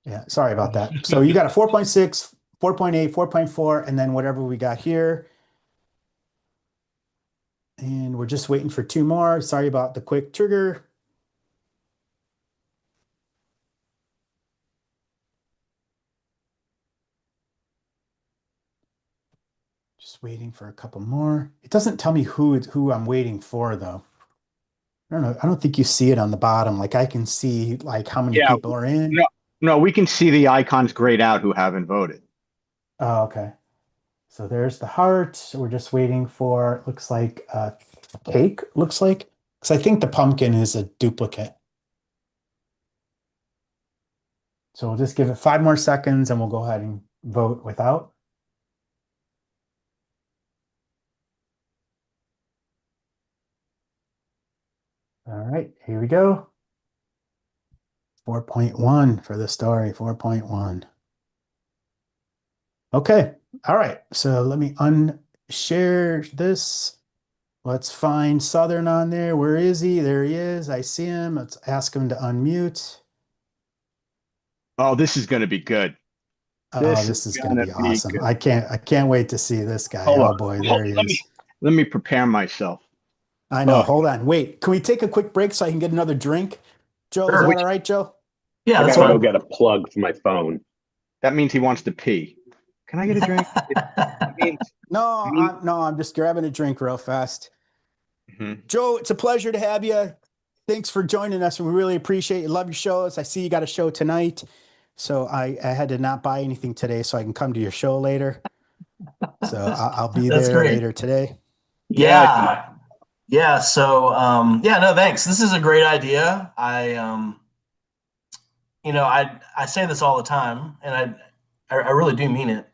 Yeah, sorry about that. So you got a 4.6, 4.8, 4.4, and then whatever we got here. And we're just waiting for 2 more. Sorry about the quick trigger. Just waiting for a couple more. It doesn't tell me who I'm waiting for though. I don't know. I don't think you see it on the bottom. Like I can see like how many Yeah. people are in. No, no, we can see the icons grayed out who haven't voted. Oh, okay. So there's the heart. We're just waiting for, it looks like cake, looks like. Because I think the pumpkin is a duplicate. So we'll just give it 5 more seconds and we'll go ahead and vote without. All right, here we go. 4.1 for the story, 4.1. Okay, all right. So let me unshare this. Let's find Southern on there. Where is he? There he is. I see him. Let's ask him to unmute. Oh, this is going to be good. Oh, this is going to be awesome. good. I can't wait to see this guy. Hold Oh on. boy, there he is. Let me prepare myself. I know. Oh. Hold on. Wait, can we take a quick break so I can get another drink? Joe, is Sure. that all right, Joe? Yeah, I that's gotta go fine. get a plug for my phone. That means he wants to pee. Can I get a drink? No, I'm just grabbing a drink real fast. Mhm. Joe, it's a pleasure to have you. Thanks for joining us. We really appreciate it. Love your shows. I see you got a show tonight. So I had to not buy anything today so I can come to your show later. So I'll be That's there great. later today. Yeah. Yeah. So, yeah, no, thanks. This is a great idea. I say this all the time, and I really do mean it.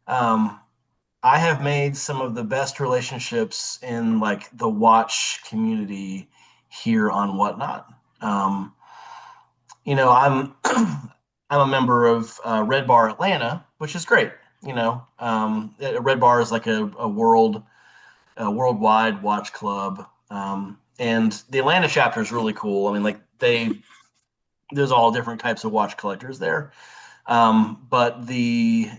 I have made some of the best relationships in like the watch community here on Whatnot. I'm I'm a member of Red Bar Atlanta, which is great. Red Bar is like a worldwide watch club, and the Atlanta chapter is really cool. I mean, like there's all different types of watch collectors there, but the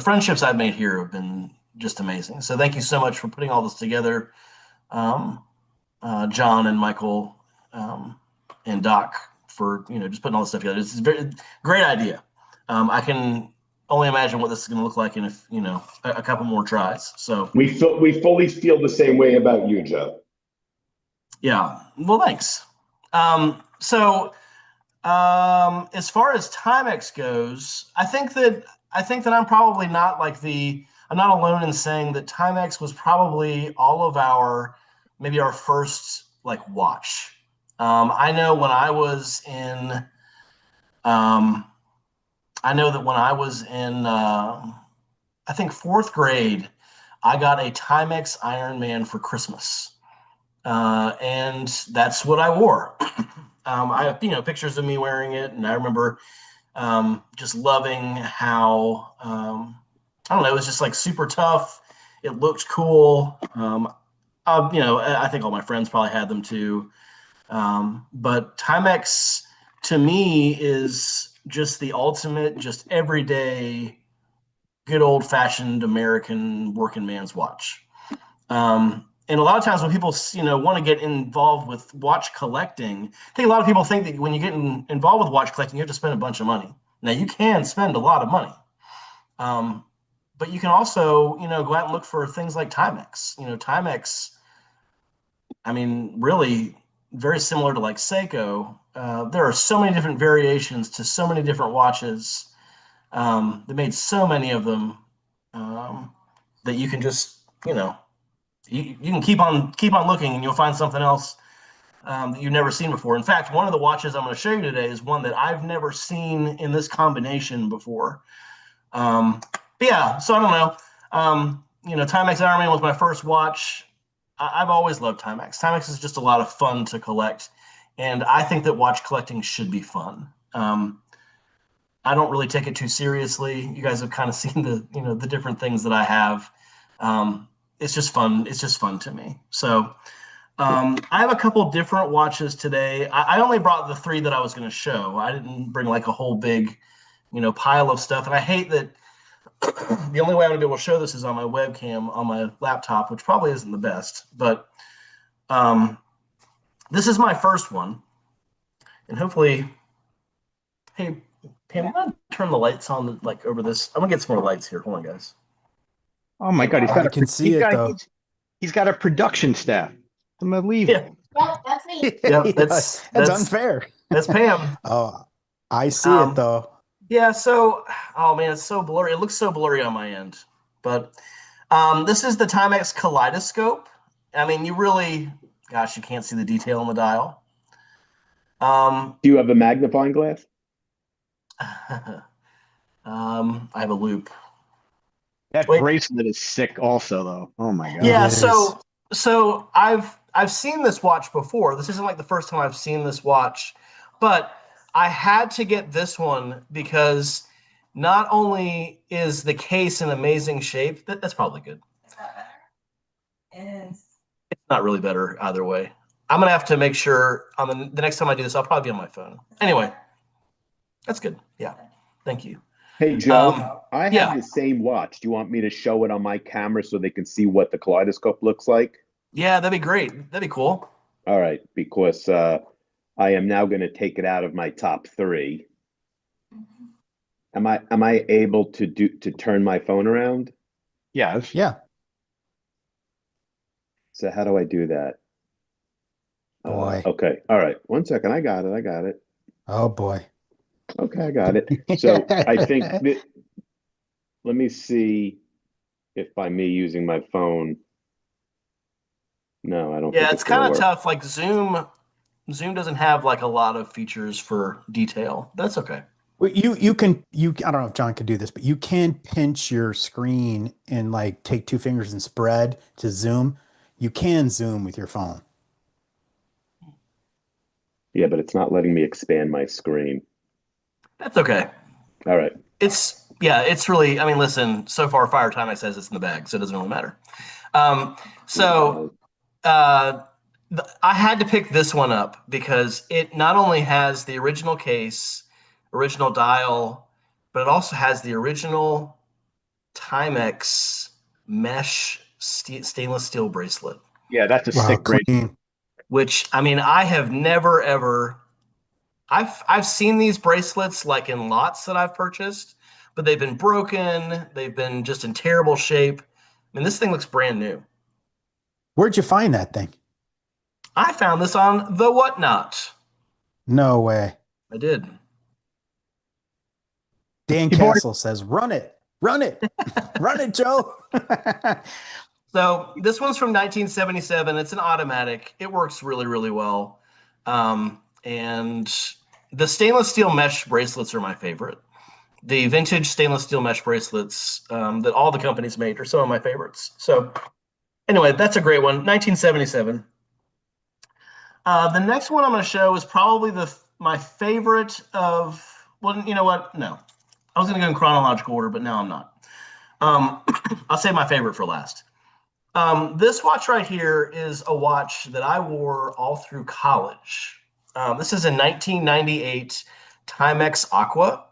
friendships I've made here have been just amazing. So thank you so much for putting all this together, John and Michael, and Doc, for just putting all this stuff together. It's a very great idea. I can only imagine what this is going to look like in a couple more tries. So We fully feel the same way about you, Joe. yeah, well, thanks. As far as Timex goes, I think that I'm probably not I'm not alone in saying that Timex was probably all of maybe our first like watch. I know when I was in, I know that when I was in, I think 4th grade, I got a Timex Iron Man for Christmas, and that's what I wore. I have pictures of me wearing it, and I remember just loving how I don't know, it was just like super tough. It looked cool. I think all my friends probably had them too. But Timex to me is just the ultimate, just everyday, good old fashioned American working man's watch. And a lot of times when people, want to get involved with watch collecting, I think a lot of people think that when you get involved with watch collecting, you have to spend a bunch of money. Now you can spend a lot of money, but you can also, go out and look for things like Timex. Timex, I mean, really very similar to like Seiko. There are so many different variations to so many different watches. They made so many of them that you can just, you can keep on looking, and you'll find something else that you've never seen before. In fact, one of the watches I'm going to show you today is one that I've never seen in this combination before. But yeah, so I don't know. Timex Iron Man was my first watch. I've always loved Timex. Timex is just a lot of fun to collect, and I think that watch collecting should be fun. I don't really take it too seriously. You guys have kind of seen the different things that I have. It's just fun. It's just fun to me. So I have a couple different watches today. I only brought the 3 that I was going to show. I didn't bring like a whole big, pile of stuff. And I hate that the only way I'm going to be able to show this is on my webcam on my laptop, which probably isn't the best. But this is my first one. And hopefully, hey, Pam, I'm going to turn the lights on like over this. I'm going to get some more lights here. Hold on, guys. Oh my God, I can see it though. He's got a production staff. Unbelievable. That's me. Yep, Yeah, that's that's unfair. That's Pam. Oh, I see it though. Yeah, so oh man, it's so blurry. It looks so blurry on my end. But this is the Timex kaleidoscope. I mean, you really, gosh, you can't see the detail on the dial. Do you have a magnifying glass? I have a loop. That Wait. bracelet is sick also though. Oh my god. Yeah, It so I've seen this watch before. This isn't like the first time I've seen this watch, but I had to get this one because not only is the case in amazing shape, that's probably good. It's not really better either way. I'm gonna have to make sure on the next time I do this, I'll probably be on my phone. Anyway, that's good. Yeah, thank you. Hey, Joe, I have yeah. the same watch. Do you want me to show it on my camera so they can see what the kaleidoscope looks like? Yeah, that'd be great. That'd be cool. All right, because I am now going to take it out of my top 3. Am I able to turn my phone around? Yes. Yeah. So how do I do that? Boy. Okay. All right. 1 second. I got it. Oh boy. Okay, I got it. So I think let me see if by me using my phone. No, I don't Yeah, think it's gonna kind of work. tough. Like Zoom doesn't have like a lot of features for detail. That's okay. Well, you can I don't know if John can do this, but you can pinch your screen and like take 2 fingers and spread to zoom. You can zoom with your phone. Yeah, but it's not letting me expand my screen. That's okay. All right. It's really, I mean, listen, so far Fire Timex says it's in the bag, so it doesn't really matter. I had to pick this one up because it not only has the original case, original dial, but it also has the original Timex mesh stainless steel bracelet. Yeah, that's a Wow, sick bracelet. clean. Which, I mean, I have never ever. I've seen these bracelets like in lots that I've purchased, but they've been broken. They've been just in terrible shape. I mean, this thing looks brand new. Where'd you find that thing? I found this on the Whatnot. No way. I did. Dan Castle says, run it, run it, run it, Joe. So this one's from 1977. It's an automatic. It works really, really well. And the stainless steel mesh bracelets are my favorite. The vintage stainless steel mesh bracelets that all the companies made are some of my favorites. So anyway, that's a great one. 1977. The next one I'm going to show is probably my favorite of. Well, you know what? No, I was going to go in chronological order, but now I'm not. I'll save my favorite for last. This watch right here is a watch that I wore all through college. This is a 1998 Timex Aqua.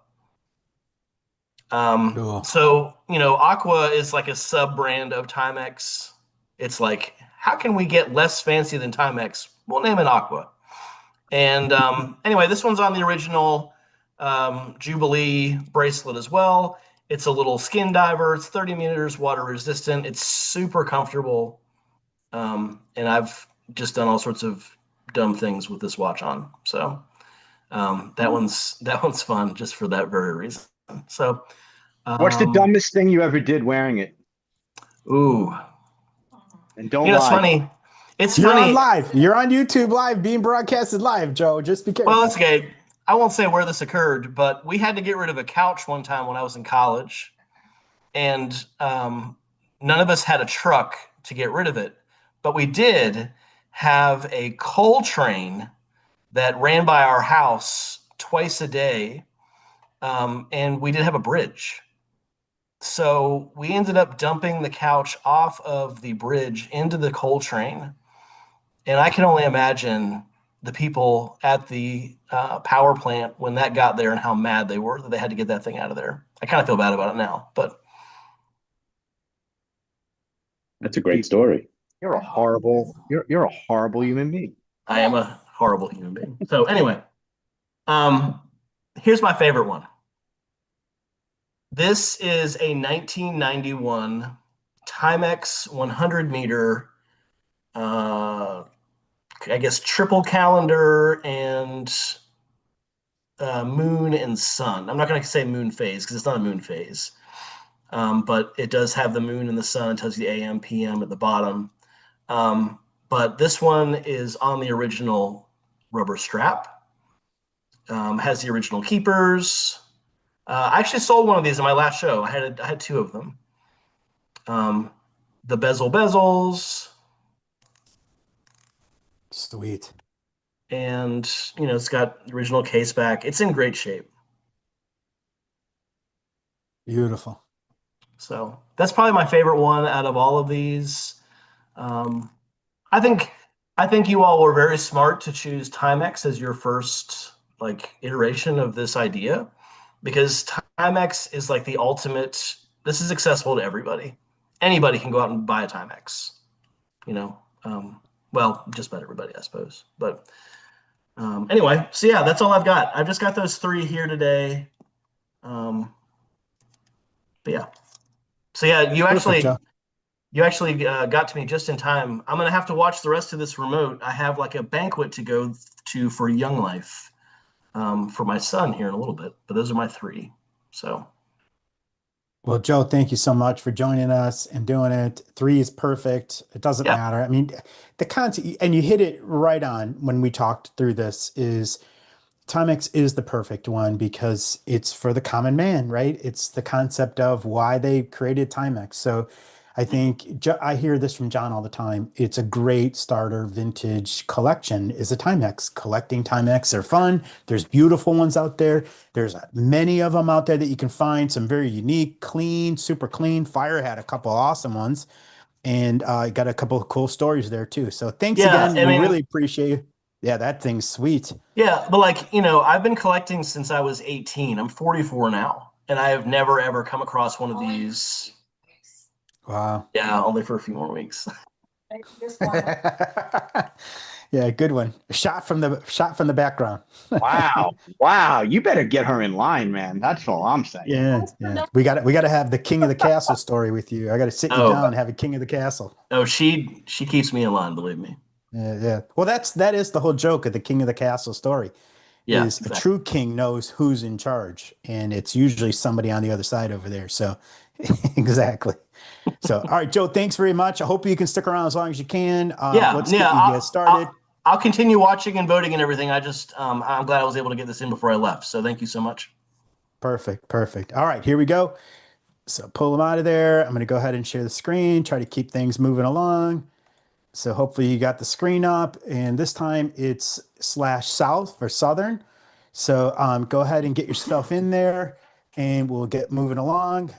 Cool. So, Aqua is like a sub-brand of Timex. It's like, how can we get less fancy than Timex? We'll name it Aqua. And anyway, this one's on the original Jubilee bracelet as well. It's a little skin diver. It's 30 meters water resistant. It's super comfortable. And I've just done all sorts of dumb things with this watch on. So that one's fun just for that very reason. So what's the dumbest thing you ever did wearing it? Ooh. And don't lie. It's funny. You're on live. You're on YouTube live, being broadcasted live, Joe. Just be careful. Well, that's okay. I won't say where this occurred, but we had to get rid of a couch one time when I was in college, and none of us had a truck to get rid of it. But we did have a coal train that ran by our house twice a day, and we did have a bridge. So we ended up dumping the couch off of the bridge into the coal train. And I can only imagine the people at the power plant when that got there and how mad they were that they had to get that thing out of there. I kind of feel bad about it now, but that's a great story. You're a horrible human being. I am a horrible human being. So anyway, here's my favorite one. This is a 1991 Timex 100 meter I guess, triple calendar and moon and sun. I'm not going to say moon phase because it's not a moon phase, but it does have the moon and the sun. It tells you the AM, PM at the bottom. But this one is on the original rubber strap. Has the original keepers. I actually sold one of these in my last show. I had two of them. The bezels. Sweet. And, it's got the original case back. It's in great shape. Beautiful. So that's probably my favorite one out of all of these. I think you all were very smart to choose Timex as your first iteration of this idea, because Timex is like the ultimate. This is accessible to everybody. Anybody can go out and buy a Timex. Well, just about everybody, I suppose. But anyway, so yeah, that's all I've got. I've just got those three here today. But yeah. So yeah, you actually got to me just in time. I'm gonna have to watch the rest of this remote. I have a banquet to go to for Young Life, for my son here in a little bit. But those are my three. So. Well, Joe, thank you so much for joining us and doing it. 3 is perfect. It doesn't matter. I mean, the concept, and you hit it right on when we talked through this, is Timex is the perfect one because it's for the common man, right? It's the concept of why they created Timex. So I think I hear this from John all the time. It's a great starter vintage collection is a Timex. Collecting Timex, they're fun. There's beautiful ones out there. There's many of them out there that you can find. Some very unique, clean, super clean. Fire had a couple awesome ones. And got a couple of cool stories there too. So thanks again. We really appreciate you. Yeah, that thing's sweet. Yeah, but I've been collecting since I was 18. I'm 44 now, and I have never ever come across one of these. Wow. Yeah, only for a few more weeks. Yeah, good one. Shot from the background. Wow. You better get her in line, man. That's all I'm saying. Yeah. We got to have the King of the Castle story with you. I got to sit you down and have a King of the Castle. Oh, she keeps me in line, believe me. Yeah. Well, that is the whole joke of the King of the Castle story. Yeah, is exactly. A true king knows who's in charge, and it's usually somebody on the other side over there. So, exactly. So, all right, Joe, thanks very much. I hope you can stick around as long as you can. Let's get you started. I'll continue watching and voting and everything. I just, I'm glad I was able to get this in before I left. So thank you so much. Perfect. All right, here we go. So pull them out of there. I'm going to go ahead and share the screen, try to keep things moving along. So hopefully you got the screen up, and this time it's /south for southern. So go ahead and get yourself in there, and we'll get moving along.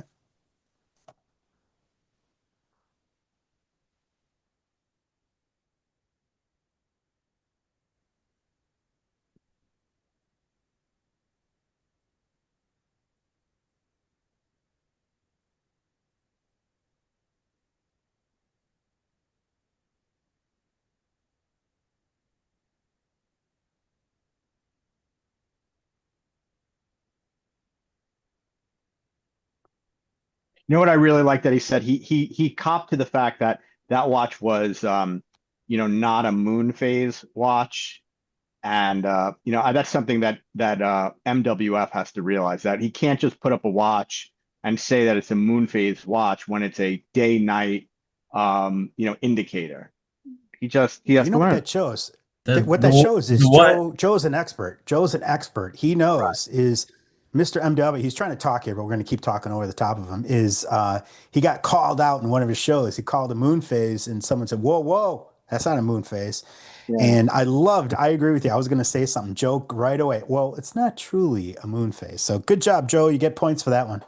You know what I really like that he said? He copped to the fact that that watch was not a moon phase watch. And that's something that MWF has to realize, that he can't just put up a watch and say that it's a moon phase watch when it's a day night indicator. He has to learn. What that shows? What that shows is Joe's an expert. Joe's an expert. He knows is Mr. MW. He's trying to talk here, but we're going to keep talking over the top of him. He got called out in one of his shows. He called a moon phase, and someone said, "Whoa, that's not a moon phase." Yeah. And I agree with you. I was going to say something, joke right away. Well, it's not truly a moon phase. So good job, Joe. You get points for that one.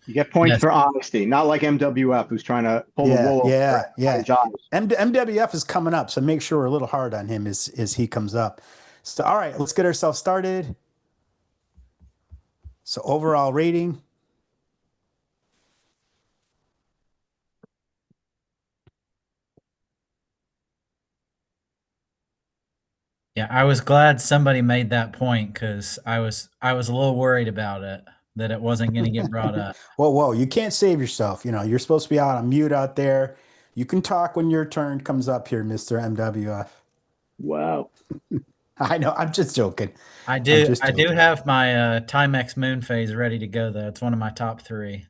You get points for honesty, not like MWF, who's trying to pull the wool over his eyes. MWF is coming up, so make sure we're a little hard on him as he comes up. So, all right, let's get ourselves started. So overall rating. Yeah, I was glad somebody made that point, because I was a little worried about it, that it wasn't going to get brought up. Whoa, you can't save yourself. You're supposed to be out on mute out there. You can talk when your turn comes up here, Mr. MWF. Wow. I know. I'm just joking. I do just I do joking. have my Timex moon phase ready to go though. It's one of my top 3.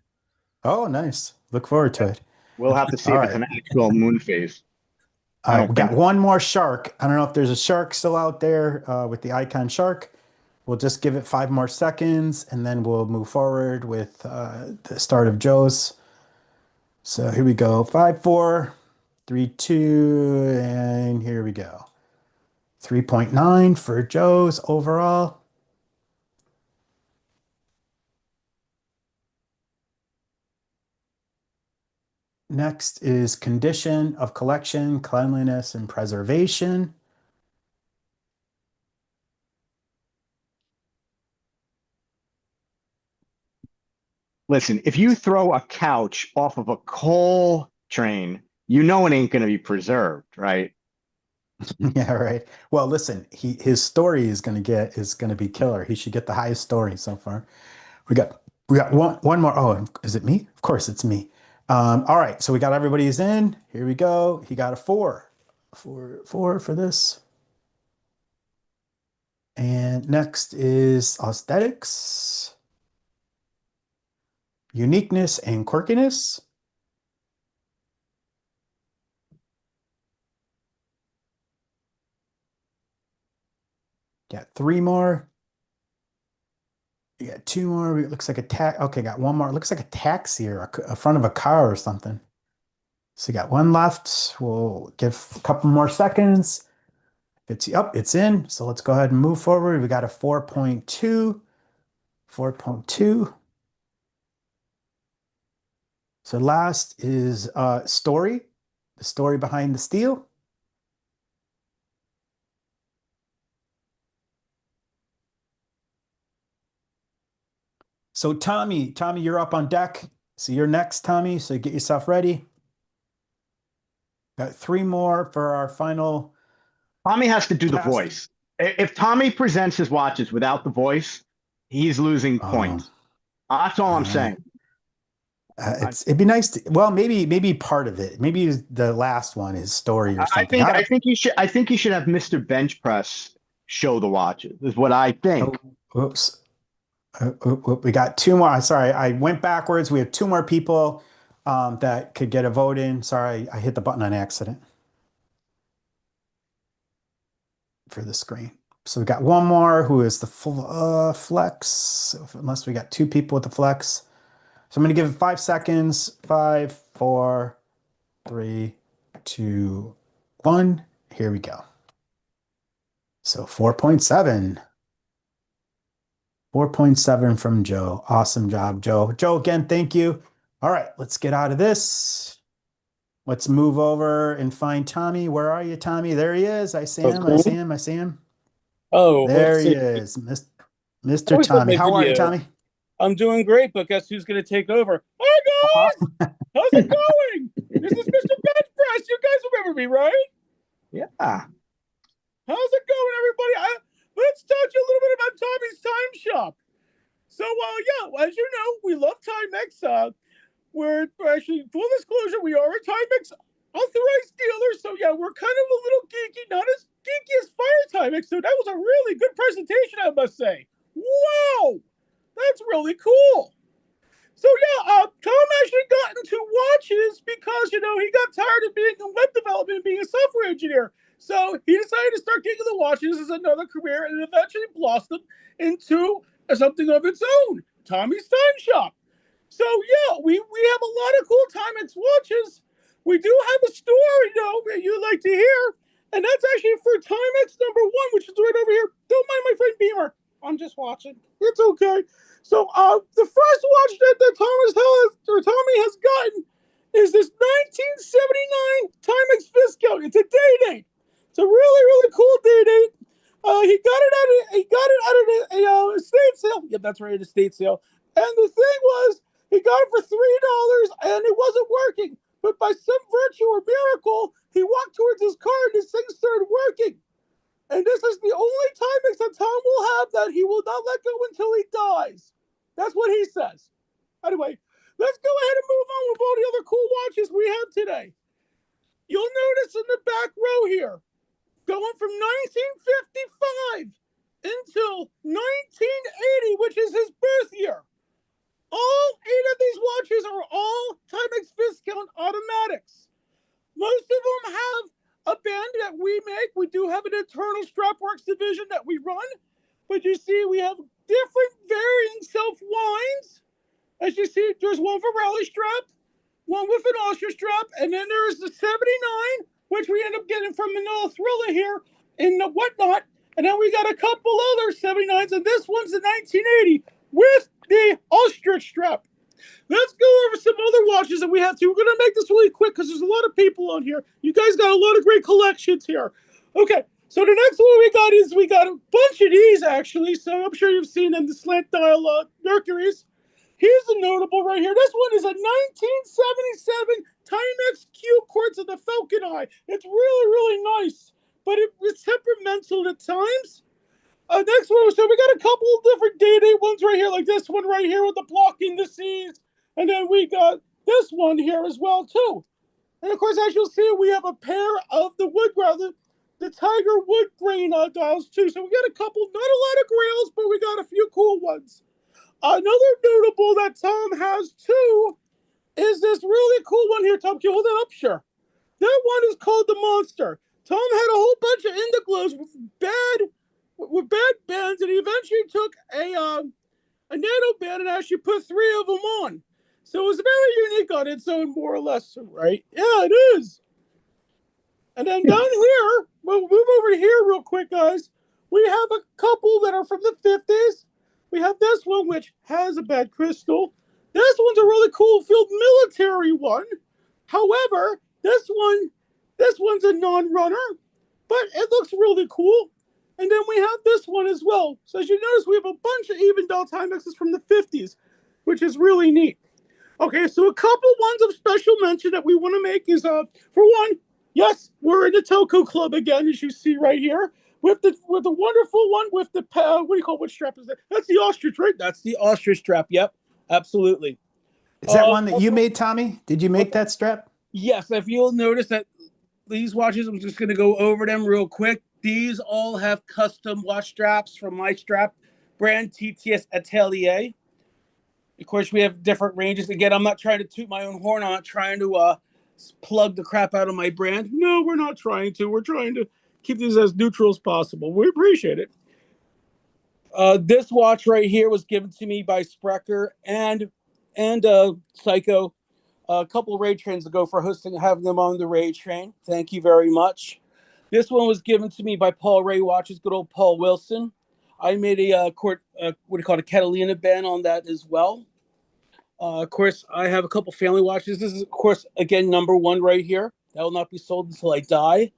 Oh, nice. Look forward to it. We'll have to see All if it's right. an actual moon phase. All I right, don't we think got one more shark. I don't know if there's a shark still out there with the icon shark. We'll just give it 5 more seconds and then we'll move forward with the start of Joe's. So here we go. 5, 4, 3, 2, and here we go. 3.9 for Joe's overall. Next is condition of collection, cleanliness, and preservation. Listen, if you throw a couch off of a coal train, you know it ain't going to be preserved, right? Yeah, right. Well, listen, his story is gonna be killer. He should get the highest story so far. We got one more. Oh, is it me? Of course it's me. All right, so we got everybody's in. Here we go. He got a 4. 4 for this. And next is aesthetics, uniqueness, and quirkiness. Got 3 more. You got 2 more. It looks like a okay, got 1 more. It looks like a taxi or a front of a car or something. So you got 1 left. We'll give a couple more seconds. It's up, it's in. So let's go ahead and move forward. We got a 4.2. 4.2. So last is story, the story behind the steal. So Tommy, you're up on deck. So you're next, Tommy. So get yourself ready. Got 3 more for our final. Tommy has to do the Cast. voice. If Tommy presents his watches without the voice, he's losing points. That's all I'm saying. It'd be nice to, well, maybe part of it. Maybe the last one is story or something. I think you should have Mr. Bench Press show the watches, is what I think. Oh, oops. We got 2 more. Sorry, I went backwards. We have 2 more people that could get a vote in. Sorry, I hit the button on accident for the screen. So we got 1 more who is the flex. So unless we got 2 people with the flex. So I'm going to give it 5 seconds. 5, 4, 3, 2, 1. Here we go. So 4.7. 4.7 from Joe. Awesome job, Joe. Joe, again, thank you. All right, let's get out of this. Let's move over and find Tommy. Where are you, Tommy? There he is. I see him. I see him. I see him. Oh, there he let's see. is, Mr. Tommy. How are you, Tommy? I'm doing great, but guess who's going to take over? Hi, guys. How's it going? This is Mr. Bench Press. You guys remember me, right? Yeah. How's it going, everybody? Let's touch a little bit about Tommy's Time Shop. So, yeah, as you know, we love Timex. We're actually, full disclosure, we are a Timex authorized dealer. So, yeah, we're kind of a little geeky, not as geeky as Fire Timex. So that was a really good presentation, I must say. Wow, that's really cool. So, yeah, Tom actually got into watches because, he got tired of being in web development and being a software engineer. So he decided to start getting the watches as another career, and it eventually blossomed into something of its own, Tommy's Time Shop. So, yeah, we have a lot of cool Timex watches. We do have a story, that you'd like to hear, and that's actually for Timex number 1, which is right over here. Don't mind my friend Beamer. I'm just watching. It's okay. So, the first watch that Tommy has gotten is this 1979 Timex Viscount. It's a day date. It's a really, really cool day date. He got it at a estate sale. Yep, that's right, an estate sale. And the thing was, he got it for $3 and it wasn't working. But by some virtue or miracle, he walked towards his car and this thing started working. And this is the only Timex that Tom will have that he will not let go until he dies. That's what he says. Anyway, let's go ahead and move on with all the other cool watches we have today. You'll notice in the back row here, going from 1955 until 1980, which is his birth year. All 8 of these watches are all Timex Viscount automatics. Most of them have a band that we make. We do have an internal Strapworks division that we run, but you see we have different varying self-winds. As you see, there's one for rally strap, one with an Austria strap, and then there's the 79, which we end up getting from Manila Thriller here in the Whatnot. And then we got a couple other 79s, and this one's the 1980 with the ostrich strap. Let's go over some other watches that we have to. We're going to make this really quick because there's a lot of people on here. You guys got a lot of great collections here. Okay, so the next one we got a bunch of these, actually. So I'm sure you've seen them, the slant dial Mercuries. Here's the notable right here. This one is a 1977 Timex Q Quartz of the Falcon Eye. It's really, really nice, but it's temperamental at times. Next one, so we got a couple of different day-date ones right here, like this one right here with the blocking the seas. And then we got this one here as well, too. And, of course, as you'll see, we have a pair of the the Tiger wood grain dials, too. So we got a couple, not a lot of grails, but we got a few cool ones. Another notable that Tom has, too, is this really cool one here. Tom, can you hold it up? Sure. That one is called the Monster. Tom had a whole bunch of Indiglos with bad bands, and he eventually took a nano band and actually put 3 of them on. So it was very unique on its own, more or less, right? Yeah, it is. And then down here, we'll move over here real quick, guys. We have a couple that are from the 50s. We have this one, which has a bad crystal. This one's a really cool field military one. However, this one's a non-runner, but it looks really cool. And then we have this one as well. So as you notice, we have a bunch of even dial Timexes from the 50s, which is really neat. Okay, so a couple ones of special mention that we want to make is, for one, yes, we're in the Telco Club again, as you see right here, with the wonderful one with the, what strap is that? That's the ostrich, right? That's the ostrich strap, yep, absolutely. Is that one that you made, Tommy? Did you make that strap? Yes, if you'll notice that these watches, I'm just going to go over them real quick. These all have custom watch straps from my strap brand, TTS Atelier. Of course, we have different ranges. Again, I'm not trying to toot my own horn. I'm not trying to plug the crap out of my brand. No, we're not trying to. We're trying to keep these as neutral as possible. We appreciate it. This watch right here was given to me by Spreker and Psycho a couple of raid trains ago for having them on the raid train. Thank you very much. This one was given to me by Paul Ray Watches, good old Paul Wilson. I made a Catalina band on that as well. Of course, I have a couple family watches. This is, of course, again, number 1 right here. That will not be sold until I die.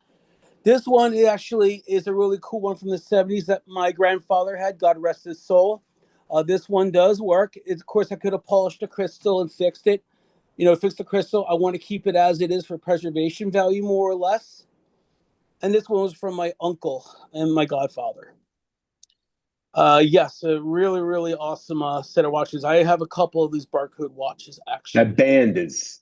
This one actually is a really cool one from the 70s that my grandfather had, God rest his soul. This one does work. Of course, I could have polished the crystal and fixed it. Fixed the crystal. I want to keep it as it is for preservation value, more or less. And this one was from my uncle and my godfather. Yes, a really, really awesome set of watches. I have a couple of these barcode watches, actually. That band is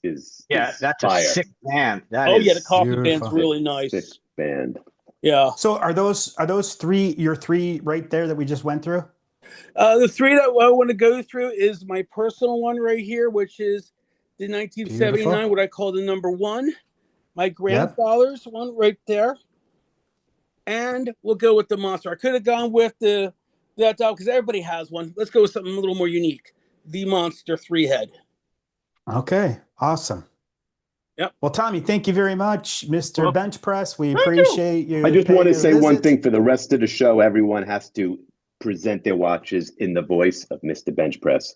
that's fire. a sick band. The coffee beautiful. band's really nice. Sick band. Yeah. So are those your 3 right there that we just went through? The 3 that I want to go through is my personal one right here, which is the 1979, Beautiful. what I call the number 1. My grandfather's one right there. And we'll go with the Monster. I could have gone with that dial because everybody has one. Let's go with something a little more unique. The Monster 3-head. Okay, awesome. Yep. Well, Tommy, thank you very much, Mr. Bench Press. We appreciate you. I just want to say one visit. thing for the rest of the show. Everyone has to present their watches in the voice of Mr. Bench Press.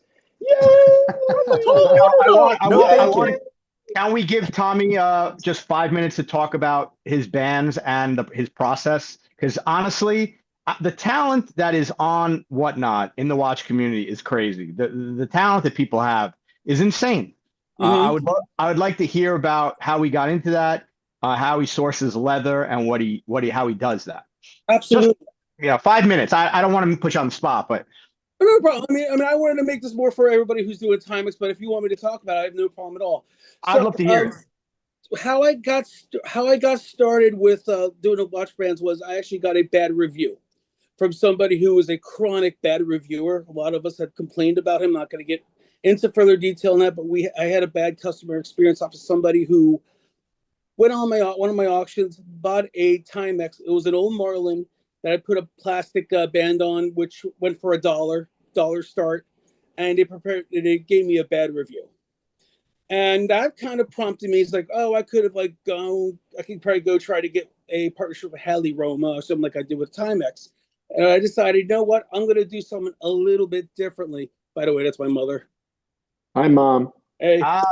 Can we give Tommy just 5 minutes to talk about his bands and his process? Because honestly, the talent that is on Whatnot in the watch community is crazy. The talent that people have is insane. I would like to hear about how he got into that, how he sources leather, and how he does that. Absolutely. Just, 5 minutes. I don't want to put you on the spot, but no problem. I mean, I wanted to make this more for everybody who's doing Timex, but if you want me to talk about it, I have no problem at all. I'd love to hear it. how I got started with doing the watch brands was I actually got a bad review from somebody who was a chronic bad reviewer. A lot of us had complained about him. Not going to get into further detail on that, but I had a bad customer experience off of somebody who went on one of my auctions, bought a Timex. It was an old Marlin that I put a plastic band on, which went for $1 start, and it gave me a bad review. And that kind of prompted me. It's like, oh, I could have I could probably go try to get a partnership with Hallie Roma or something like I did with Timex. And I decided, you know what, I'm going to do something a little bit differently. By the way, that's my mother. Hi, Mom. Hey. Hi.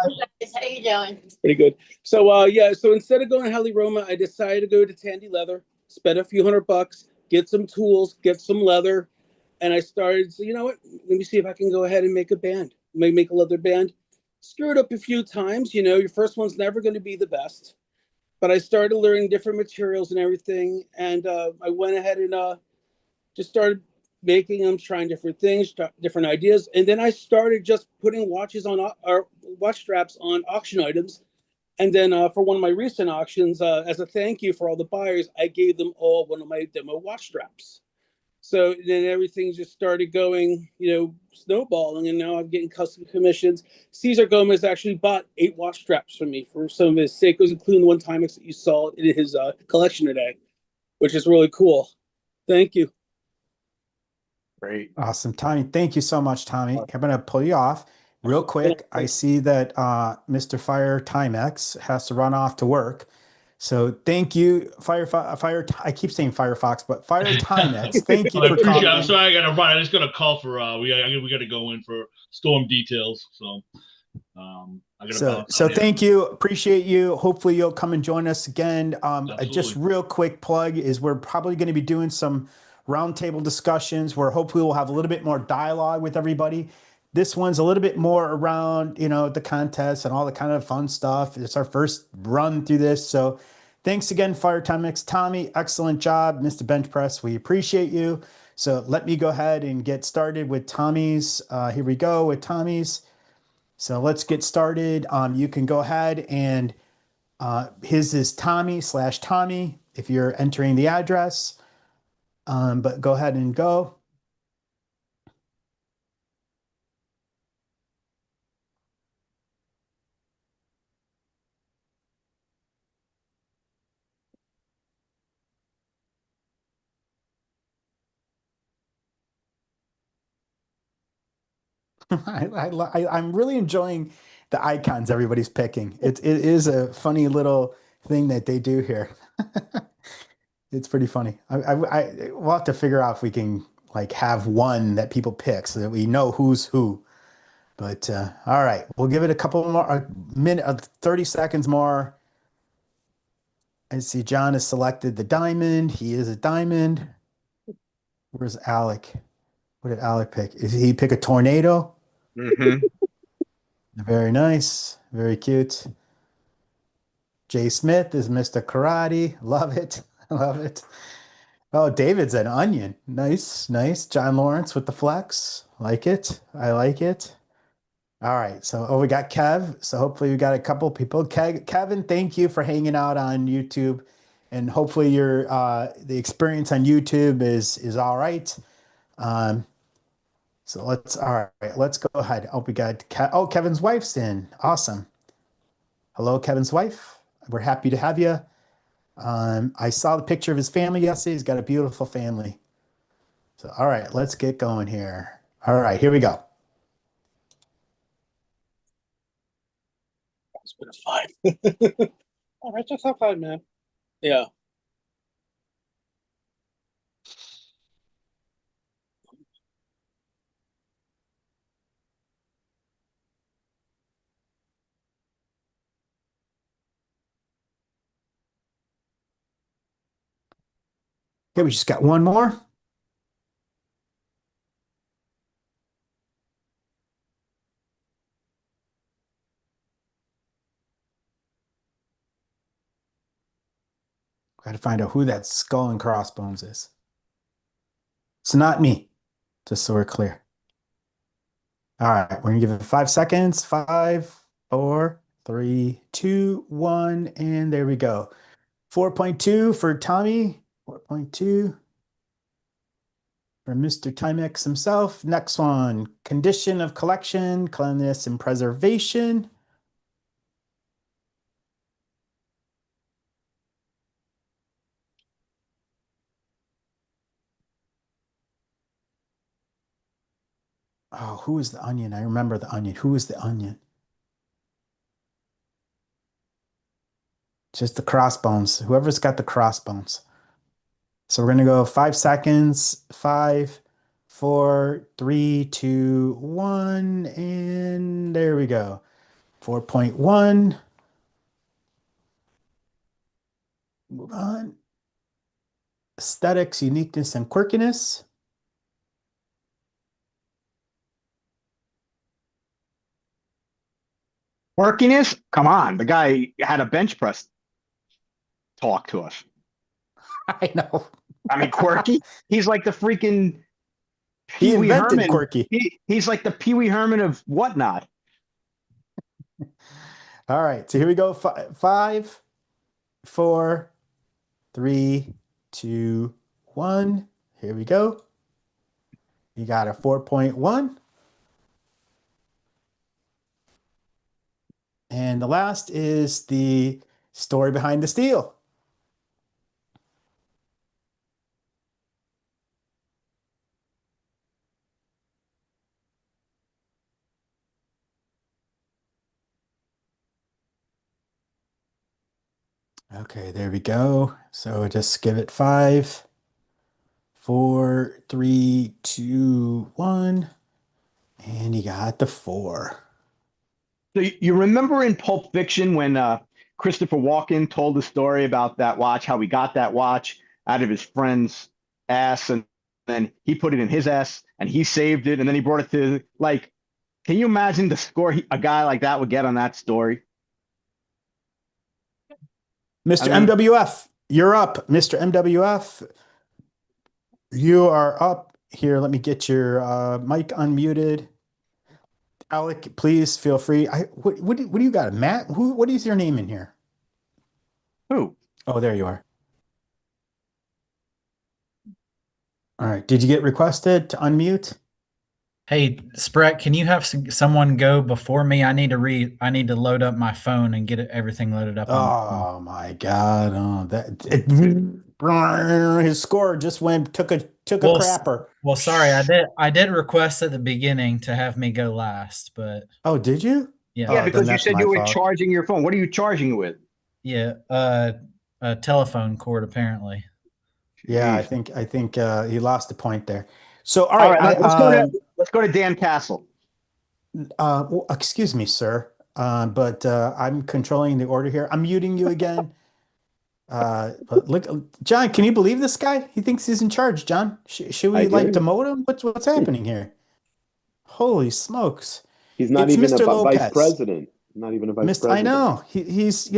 How you doing? Pretty good. So so instead of going to Hallie Roma, I decided to go to Tandy Leather, spend a few $100, get some tools, get some leather, and I started. So you know what? Let me see if I can go ahead and make a band. Make a leather band. Screwed up a few times. You know, your first one's never going to be the best. But I started learning different materials and everything, and I went ahead and just started making them, trying different things, different ideas, and then I started just putting watches on or watch straps on auction items. And then for one of my recent auctions, as a thank you for all the buyers, I gave them all one of my demo watch straps. So then everything just started going, snowballing, and now I'm getting custom commissions. Cesar Gomez actually bought 8 watch straps from me for some of his Seikos, including the one Timex that you saw in his collection today, which is really cool. Thank you. Great. Awesome, Tommy. Thank you so much, Tommy. I'm going to pull you off real quick. I see that Mr. Fire Timex has to run off to work. So thank you, I keep saying Firefox, but Fire Timex. Thank you I for appreciate calling. I'm sorry I gotta run. I just got a call for we got to go in for storm details. So I gotta bounce. So thank you. Appreciate you. Hopefully you'll come and join us again. Just real quick plug is we're probably going to be doing some roundtable discussions where hopefully we'll have a little bit more dialogue with everybody. This one's a little bit more around, the contest and all the kind of fun stuff. It's our first run through this. So thanks again, Fire Timex. Tommy, excellent job. Mr. Bench Press, we appreciate you. So let me go ahead and get started with Tommy's. Here we go with Tommy's. So let's get started. You can go ahead and his is Tommy/Tommy if you're entering the address. But go ahead and go. I'm really enjoying the icons everybody's picking. It is a funny little thing that they do here. It's pretty funny. We'll have to figure out if we can have one that people pick so that we know who's who. But all right, we'll give it a couple more, a minute, 30 seconds more. I see John has selected the diamond. He is a diamond. Where's Alec? What did Alec pick? Did he pick a tornado? Mm-hmm. Very nice. Very cute. Jay Smith is Mr. Karate. Love it. Love it. Oh, David's an onion. Nice, nice. John Lawrence with the flex. Like it. I like it. All right. So, we got Kev. So hopefully we got a couple people. Kevin, thank you for hanging out on YouTube. And hopefully your the experience on YouTube is all right. So all right, let's go ahead. Oh, we got Kevin's wife's in. Awesome. Hello, Kevin's wife. We're happy to have you. I saw the picture of his family yesterday. He's got a beautiful family. So, all right, let's get going here. All right, here we go. It's been a 5. All right, just have 5, man. Yeah. Okay, we just got one more. Got to find out who that skull and crossbones is. It's not me, just so we're clear. All right, we're gonna give it 5 seconds. 5, 4, 3, 2, 1, and there we go. 4.2 for Tommy. 4.2 for Mr. Timex himself. Next one, condition of collection, cleanliness and preservation. Oh, who is the onion? I remember the onion. Who is the onion? Just the crossbones. Whoever's got the crossbones. So we're going to go 5 seconds. 5, 4, 3, 2, 1. And there we go. 4.1. Move on. Aesthetics, uniqueness, and quirkiness. Quirkiness? Come on. The guy had a bench press talk to us. I know. I mean, quirky. He's like the freaking He Pee Wee invented Herman. quirky. He's like the Pee Wee Herman of whatnot. All right. So here we go. 5, 4, 3, 2, 1. Here we go. You got a 4.1. And the last is the story behind the steal. Okay, there we go. So just give it 5, 4, 3, 2, 1. And you got the 4. So you remember in Pulp Fiction when Christopher Walken told the story about that watch, how he got that watch out of his friend's ass, and then he put it in his ass, and he saved it, and then he brought it to, like, can you imagine the score a guy like that would get on that story? Mr. I mean- MWF, you're up. Mr. MWF, you are up. Here, let me get your mic unmuted. Alec, please feel free. What do you got? Matt? What is your name in here? Who? Oh, there you are. All right. Did you get requested to unmute? Hey, Sprek, can you have someone go before me? I need to load up my phone and get everything loaded up. Oh my God! His score just took a crapper. Well, sorry, I did request at the beginning to have me go last, but Oh, did you? yeah, Yeah, Oh, because then you that's said my you were fault. charging your phone. What are you charging it with? yeah, a telephone cord apparently. Yeah, I Jeez. think he lost a point there. So all All right, right, let's go to Dan Castle. well, excuse me, sir, but I'm controlling the order here. I'm muting you again. But look, John, can you believe this guy? He thinks he's in charge. John, should we I like do. demote him? What's happening here? Holy smokes! He's not It's even Mr. a vice Lopez. president. Not even a vice I president. know he's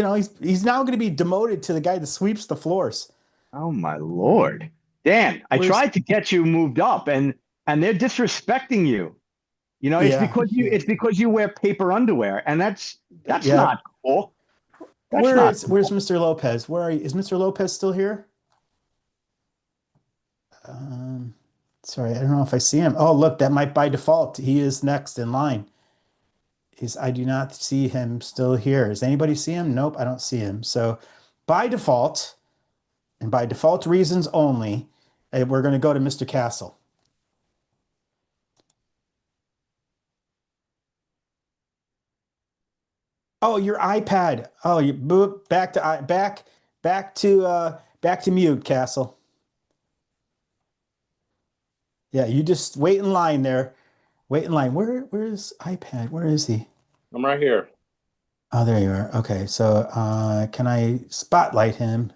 now going to be demoted to the guy that sweeps the floors. Oh my Lord. Dan, I Where's- tried to get you moved up and they're disrespecting you. You know, it's Yeah, because you wear paper underwear, and that's yeah. not cool. That's Where's not cool. Mr. Lopez? Where are you? Is Mr. Lopez still here? Sorry, I don't know if I see him. Oh, look, that might by default. He is next in line. I do not see him still here. Does anybody see him? Nope, I don't see him. So by default, and by default reasons only, we're going to go to Mr. Castle. Oh, your iPad. Oh, you boop back to mute, Castle. Yeah, you just wait in line there. Wait in line. Where's iPad? Where is he? I'm right here. Oh, there you are. Okay, so can I spotlight him?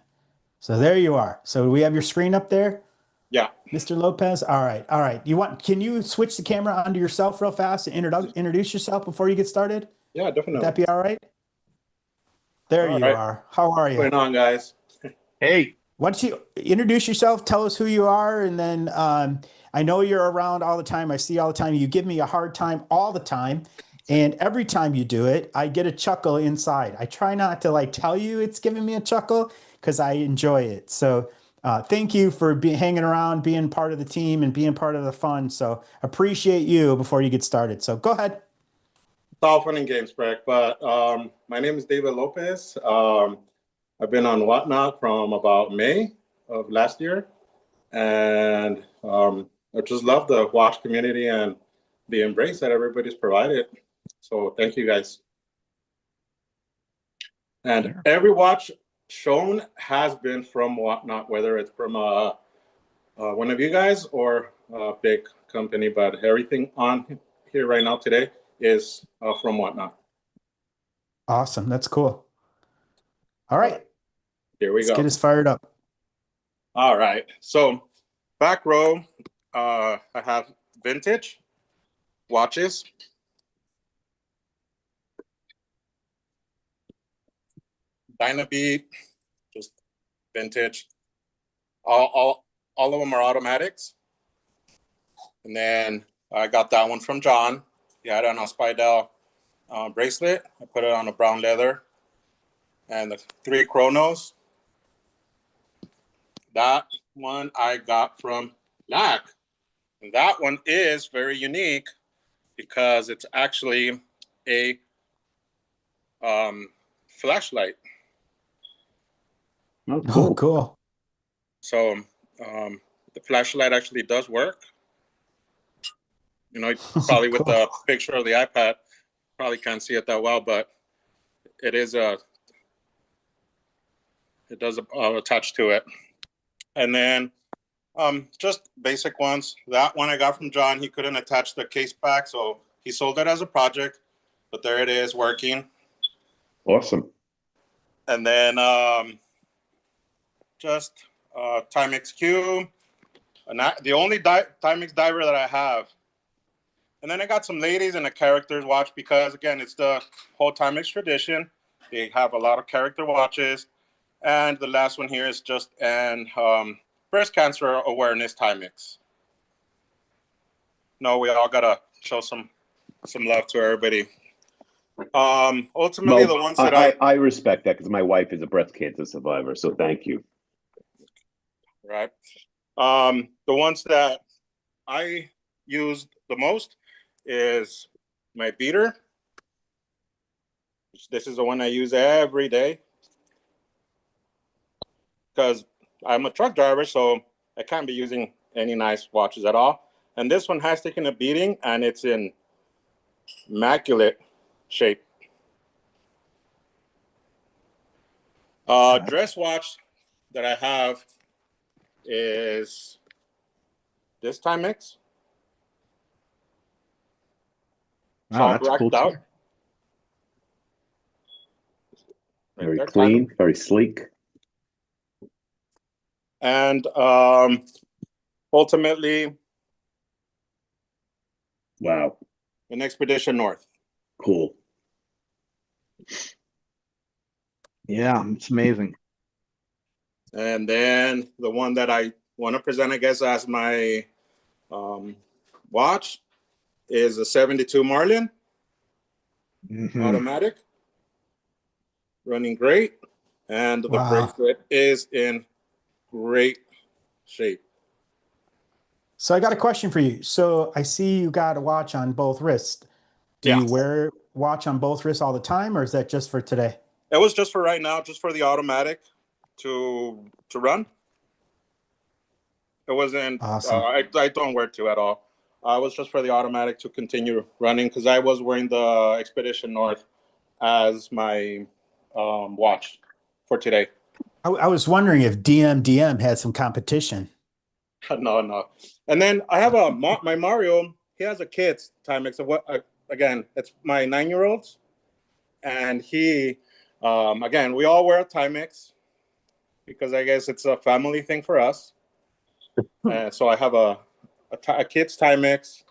So there you are. So we have your screen up there? Yeah. Mr. Lopez. All right. Can you switch the camera onto yourself real fast and introduce yourself before you get started? Yeah, definitely. Would that be all right? There All you right. are. How are you? What's going on, guys? Hey, Why don't you introduce yourself? Tell us who you are, and then I know you're around all the time. I see you all the time. You give me a hard time all the time, And every time you do it, I get a chuckle inside. I try not to like tell you it's giving me a chuckle because I enjoy it. So thank you for hanging around, being part of the team and being part of the fun. So appreciate you before you get started. So go ahead. It's all fun and games, Breck. But my name is David Lopez. I've been on Whatnot from about May of last year. And I just love the watch community and the embrace that everybody's provided. So thank you guys. And every watch shown has been from Whatnot, whether it's from one of you guys or a big company, but everything on here right now today is from Whatnot. Awesome. That's cool. All right. Here we Let's go. get us fired up. All right. So back row, I have vintage watches. Dynabeat, just vintage. All of them are automatics. And then I got that one from John. He had it on a Spidell bracelet. I put it on a brown leather. And the 3 chronos. That one I got from Lack. And that one is very unique because it's actually a flashlight. Oh, cool. Oh, cool. So the flashlight actually does work. You know, probably with the picture of the iPad, probably can't see it that well, but it is it does attach to it. And then just basic ones. That one I got from John. He couldn't attach the case back, so he sold it as a project. But there it is, working. Awesome. And then just Timex Q. And the only Timex diver that I have. And then I got some ladies and a characters watch because, again, it's the whole Timex tradition. They have a lot of character watches. And the last one here is just an breast cancer awareness Timex. No, we all got to show some love to everybody. Ultimately, Well, the ones that I respect that because my wife is a breast cancer survivor. So thank you. Right. The ones that I used the most is my beater. This is the one I use every day because I'm a truck driver, so I can't be using any nice watches at all. And this one has taken a beating, and it's in immaculate shape. Dress watch that I have is this Timex. It's all That's cool blacked out. Very clean, very sleek. And ultimately, wow, an Expedition North. Cool. Yeah, it's amazing. And then the one that I want to present, I guess, as my watch is a 72 Marlin automatic, running great. And the bracelet is in great shape. So I got a question for you. So I see you got a watch on both wrists. Do you wear watch on both wrists all the time, or is that just for today? It was just for right now, just for the automatic to run. It wasn't, awesome. I don't wear two at all. I was just for the automatic to continue running because I was wearing the Expedition North as my watch for today. I was wondering if DM had some competition. No. And then I have my Mario, he has a kid's Timex. Again, it's my 9-year-old's. And he, again, we all wear a Timex because I guess it's a family thing for us. And so I have a kid's Timex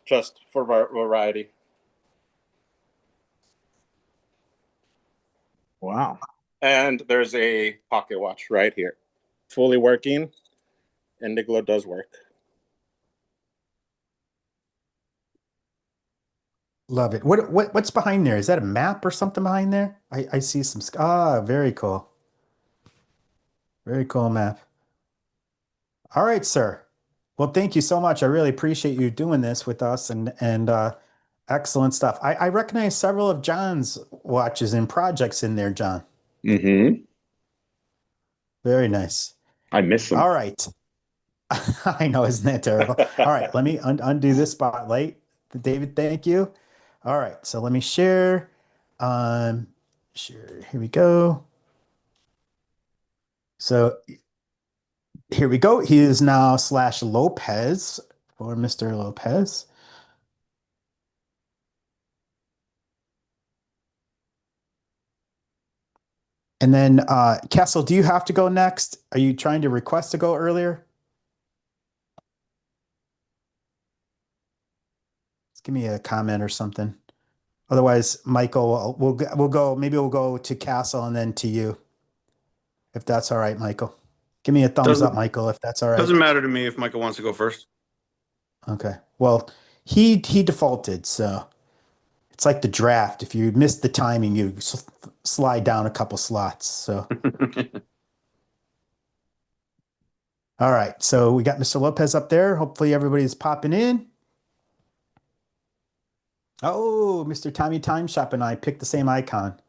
just for variety. Wow. And there's a pocket watch right here. Fully working. Indiglo does work. Love it. What's behind there? Is that a map or something behind there? I see some. Very cool. Very cool map. All right, sir. Well, thank you so much. I really appreciate you doing this with us and excellent stuff. I recognize several of John's watches and projects in there, John. Mm-hmm. Very nice. I miss them. All right. I know, isn't that terrible? All right, let me undo this spotlight. David, thank you. All right, so let me share. Share. Here we go. So here we go. He is now /Lopez for Mr. Lopez. And then Kessel, do you have to go next? Are you trying to request to go earlier? Just give me a comment or something. Otherwise, Michael, we'll go. Maybe we'll go to Castle and then to you, if that's all right, Michael. Give me a thumbs up, Michael, if that's all right. Doesn't matter to me if Michael wants to go first. Okay. Well, he defaulted, so it's like the draft. If you miss the timing, you slide down a couple slots. So. All right. So we got Mr. Lopez up there. Hopefully everybody's popping in. Oh, Mr. Tommy Time Shop and I picked the same icon.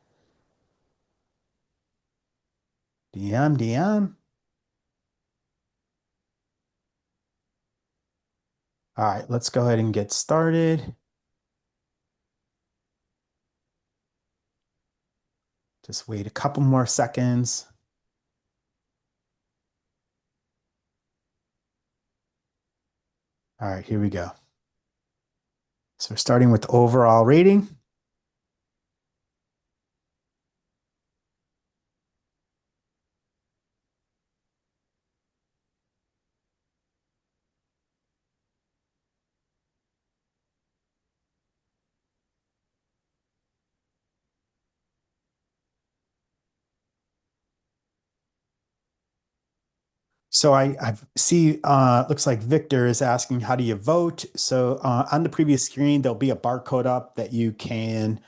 DM. All right, let's go ahead and get started. Just wait a couple more seconds. All right, here we go. So we're starting with overall rating. So I see, looks like Victor is asking, how do you vote? So on the previous screen, there'll be a barcode up that you can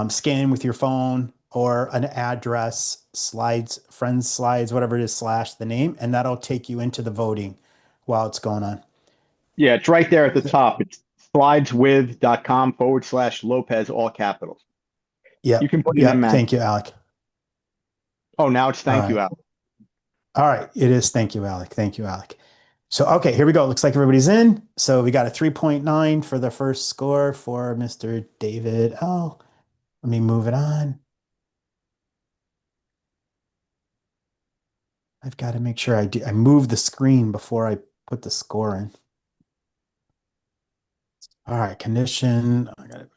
scan with your phone or an address, slides, friends slides, whatever it is, / the name, and that'll take you into the voting while it's going on. Yeah, it's right there at the top. It's slideswith.com/Lopez, all capitals. Yeah. You can put it in manual. Thank you, Alec. Oh, now it's thank you, Alec. All right. It is. Thank you, Alec. Thank you, Alec. So, okay, here we go. Looks like everybody's in. So we got a 3.9 for the first score for Mr. David L. Let me move it on. I've got to make sure I move the screen before I put the score in. All right, condition. I got it.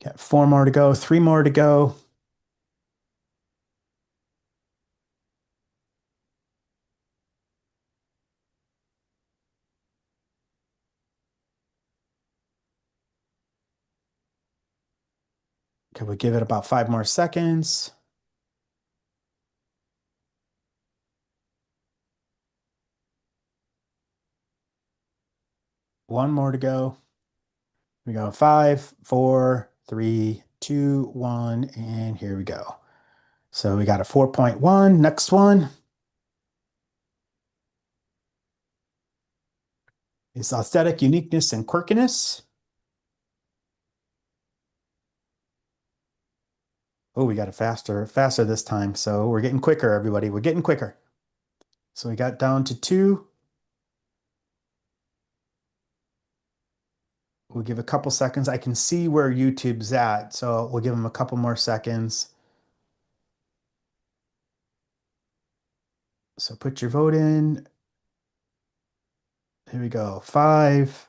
Got 4 more to go, 3 more to go. Okay, we'll give it about 5 more seconds. One more to go. We go 5, 4, 3, 2, 1, and here we go. So we got a 4.1. Next one is aesthetic uniqueness and quirkiness. Oh, we got it faster this time. So we're getting quicker, everybody. We're getting quicker. So we got down to 2. We'll give a couple seconds. I can see where YouTube's at, so we'll give them a couple more seconds. So put your vote in. Here we go. 5,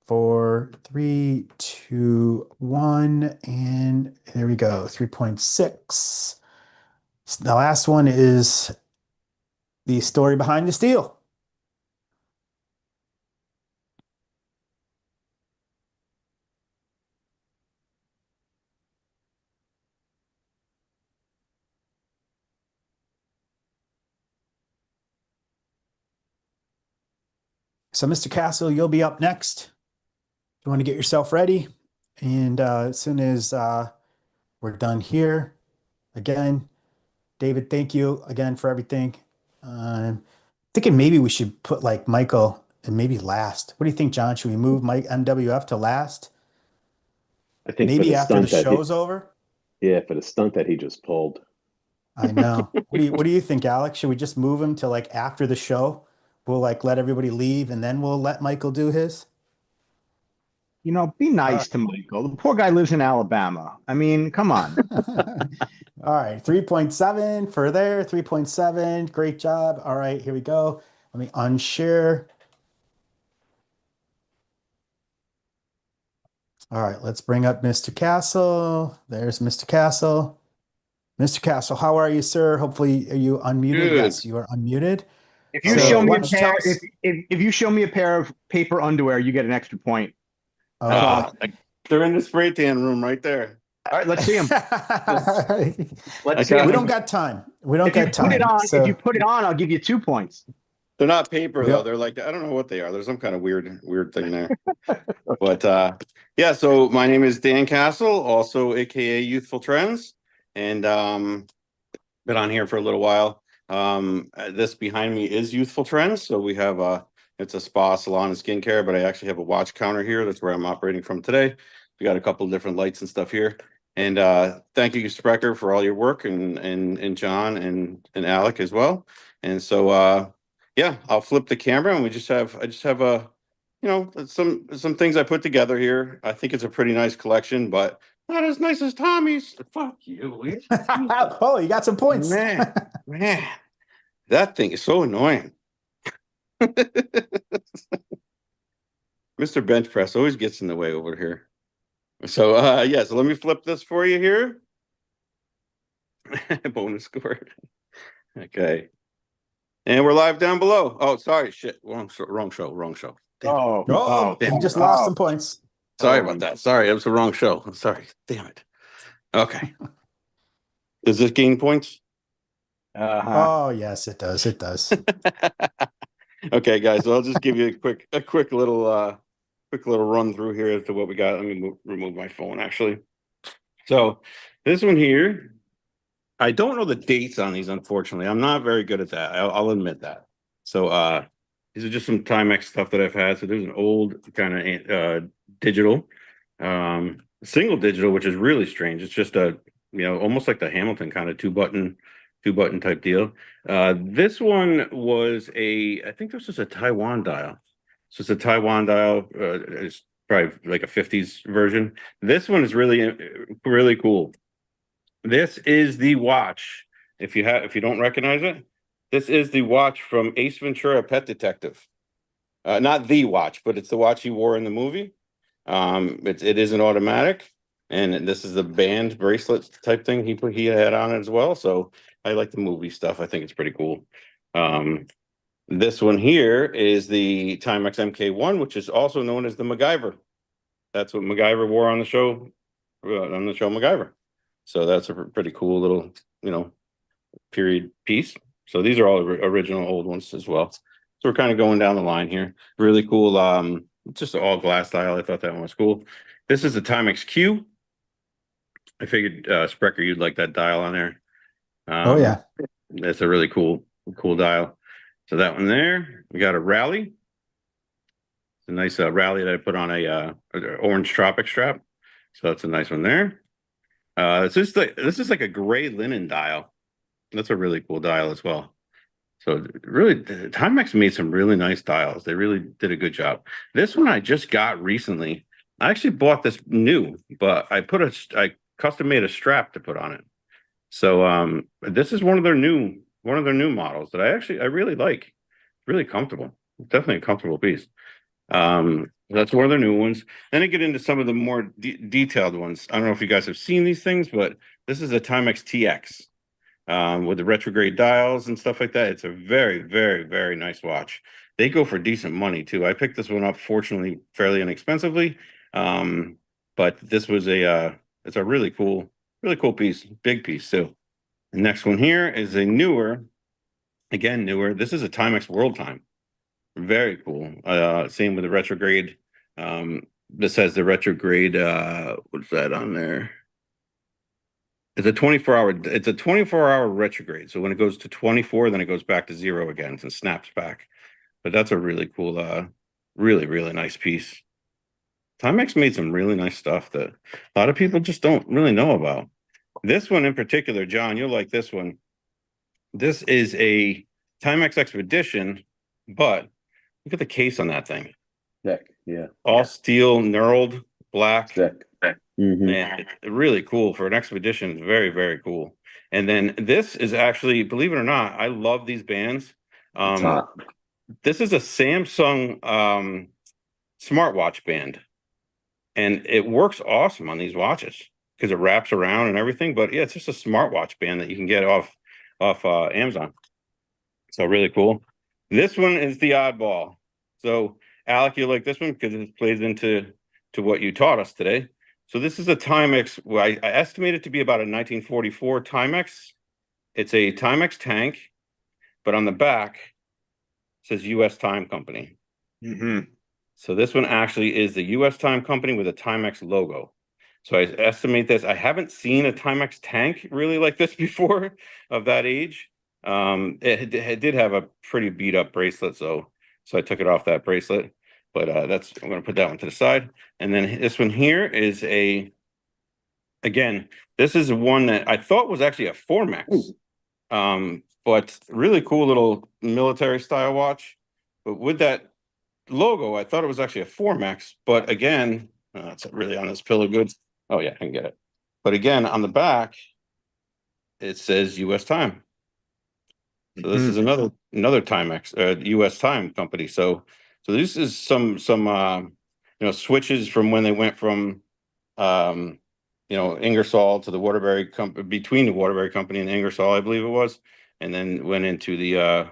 4, 3, 2, 1, and there we go. 3.6. The last one is the story behind the steal. So Mr. Castle, you'll be up next. You want to get yourself ready. And as soon as we're done here, again, David, thank you again for everything. Thinking maybe we should put like Michael and maybe last. What do you think, John? Should we move Mike MWF to last? I think for Maybe the after the stunt that show's over? yeah, for the stunt that he just pulled. I know. What do you think, Alex? Should we just move him to like after the show? We'll like let everybody leave and then we'll let Michael do his? You know, be nice to Michael. The poor guy lives in Alabama. I mean, come on. All right, 3.7 for there, 3.7. Great job. All right, here we go. Let me unshare. All right, let's bring up Mr. Castle. There's Mr. Castle. Mr. Castle, how are you, sir? Hopefully, are you unmuted? Good. Yes, you are unmuted. If you So show me why a don't you pair, tell us- if you show me a pair of paper underwear, you get an extra point. Okay. They're in the spray tan room right there. All right, let's see them. Let's see Okay. 'em. We don't got time. We don't If you got put it time. on, So if you put it on, I'll give you 2 points. They're not paper Yep. though. They're like, I don't know what they are. There's some kind of weird thing there. But yeah, so my name is Dan Castle, also aka Youthful Trends, and been on here for a little while. This behind me is Youthful Trends. So we have it's a spa, salon, and skincare, but I actually have a watch counter here. That's where I'm operating from today. We got a couple of different lights and stuff here. And thank you, Spreker, for all your work, and John and Alec as well. And so yeah, I'll flip the camera, and I just have a, you know, some things I put together here. I think it's a pretty nice collection, but not as nice as Tommy's. Fuck you. oh, you got some points. Man, that thing is so annoying. Mr. Bench Press always gets in the way over here. So yeah, so let me flip this for you here. Bonus score. Okay. And we're live down below. Oh, sorry, shit. Wrong show. Damn it. Oh, damn you it. just lost some points. Sorry about that. Sorry, it was the wrong show. I'm sorry. Damn it. Okay. Does this gain points? Oh, yes, it does. It does. Okay, guys. So I'll just give you a quick little run through here as to what we got. Let me remove my phone actually. So this one here, I don't know the dates on these, unfortunately. I'm not very good at that. I'll admit that. So these are just some Timex stuff that I've had. So there's an old kind of digital, single digital, which is really strange. It's just a, you know, almost like the Hamilton kind of two button type deal. This one was I think this was a Taiwan dial. So it's a Taiwan dial. It's probably like a 50s version. This one is really cool. This is the watch. If you don't recognize it, this is the watch from Ace Ventura: Pet Detective. Not the watch, but it's the watch he wore in the movie. It is an automatic, and this is the band bracelet type thing he had on it as well. So I like the movie stuff. I think it's pretty cool. This one here is the Timex MK1, which is also known as the MacGyver. That's what MacGyver wore on the show MacGyver. So that's a pretty cool little, you know, period piece. So these are all original old ones as well. So we're kind of going down the line here. Really cool. Just all glass dial. I thought that one was cool. This is the Timex Q. I figured Sprecher, you'd like that dial on there. Oh yeah, it's a really cool dial. So that one there. We got a Rally. It's a nice Rally that I put on a orange Tropic strap. So that's a nice one there. This is like a gray linen dial. That's a really cool dial as well. So really, Timex made some really nice dials. They really did a good job. This one I just got recently. I actually bought this new, but I custom made a strap to put on it. So this is one of their new models that I really like. Really comfortable. Definitely a comfortable piece. That's one of their new ones. Then I get into some of the more detailed ones. I don't know if you guys have seen these things, but this is a Timex TX with the retrograde dials and stuff like that. It's a very, very, very nice watch. They go for decent money too. I picked this one up, fortunately, fairly inexpensively. But this was it's a really cool piece, big piece too. The next one here is a newer. This is a Timex World Time. Very cool. Same with the retrograde. This has the retrograde. What's that on there? It's a 24-hour retrograde. So when it goes to 24, then it goes back to 0 again and snaps back. But that's a really cool, really, really nice piece. Timex made some really nice stuff that a lot of people just don't really know about. This one in particular, John, you'll like this one. This is a Timex Expedition, but look at the case on that thing. Sick. Yeah. All steel, knurled, black. Sick. Mm-hmm. Man, it's really cool for an expedition. It's very, very cool. And then this is actually, believe it or not, I love these bands. This is a Samsung smartwatch band, and it works awesome on these watches because it wraps around and everything. But yeah, it's just a smartwatch band that you can get off Amazon. So really cool. This one is the oddball. So Alec, you like this one because it plays into what you taught us today. So this is a Timex. Well, I estimate it to be about a 1944 Timex. It's a Timex tank, but on the back it says U.S. Time Company. Mm-hmm. So this one actually is the U.S. Time Company with a Timex logo. So I estimate this. I haven't seen a Timex tank really like this before of that age. It did have a pretty beat up bracelet, so I took it off that bracelet. But I'm going to put that one to the side. And then this one here is again, this is one that I thought was actually a Formex. But really cool little military style watch. But with that logo, I thought it was actually a Formex. But again, it's really on this pillow goods. Oh yeah, I can get it. But again, on the back, it says U.S. Time. So this is another Timex, U.S. Time Company. So this is some switches from when they went from Ingersoll to the Waterbury company, between the Waterbury Company and Ingersoll, I believe it was, and then went into the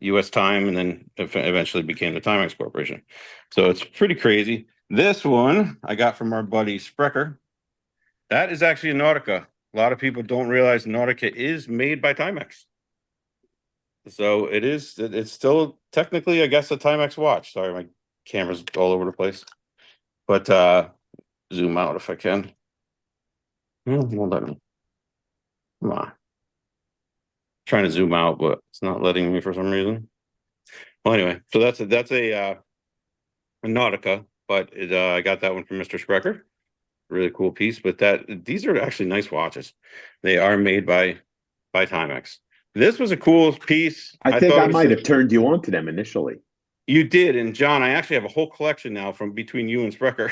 U.S. Time, and then eventually became the Timex Corporation. So it's pretty crazy. This one I got from our buddy Spreker. That is actually a Nautica. A lot of people don't realize Nautica is made by Timex. So it's still technically, I guess, a Timex watch. Sorry, my camera's all over the place. But zoom out if I can. Won't let me. Come on. Trying to zoom out, but it's not letting me for some reason. Well, anyway, so that's a Nautica, but I got that one from Mr. Spreker. Really cool piece. But these are actually nice watches. They are made by Timex. This was a cool piece. I think I might have turned you on to them initially. You did, and John, I actually have a whole collection now from between you and Spreker.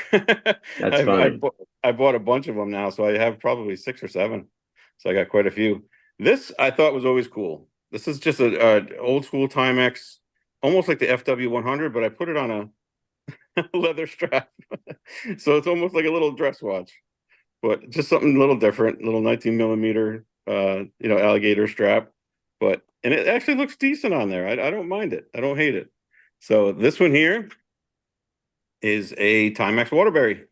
That's funny. I bought a bunch of them now, so I have probably 6 or 7. So I got quite a few. This I thought was always cool. This is just a old school Timex, almost like the FW100, but I put it on a leather strap, so it's almost like a little dress watch, but just something a little different. Little 19 millimeter, alligator strap. And it actually looks decent on there. I don't mind it. I don't hate it. So this one here is a Timex Waterbury.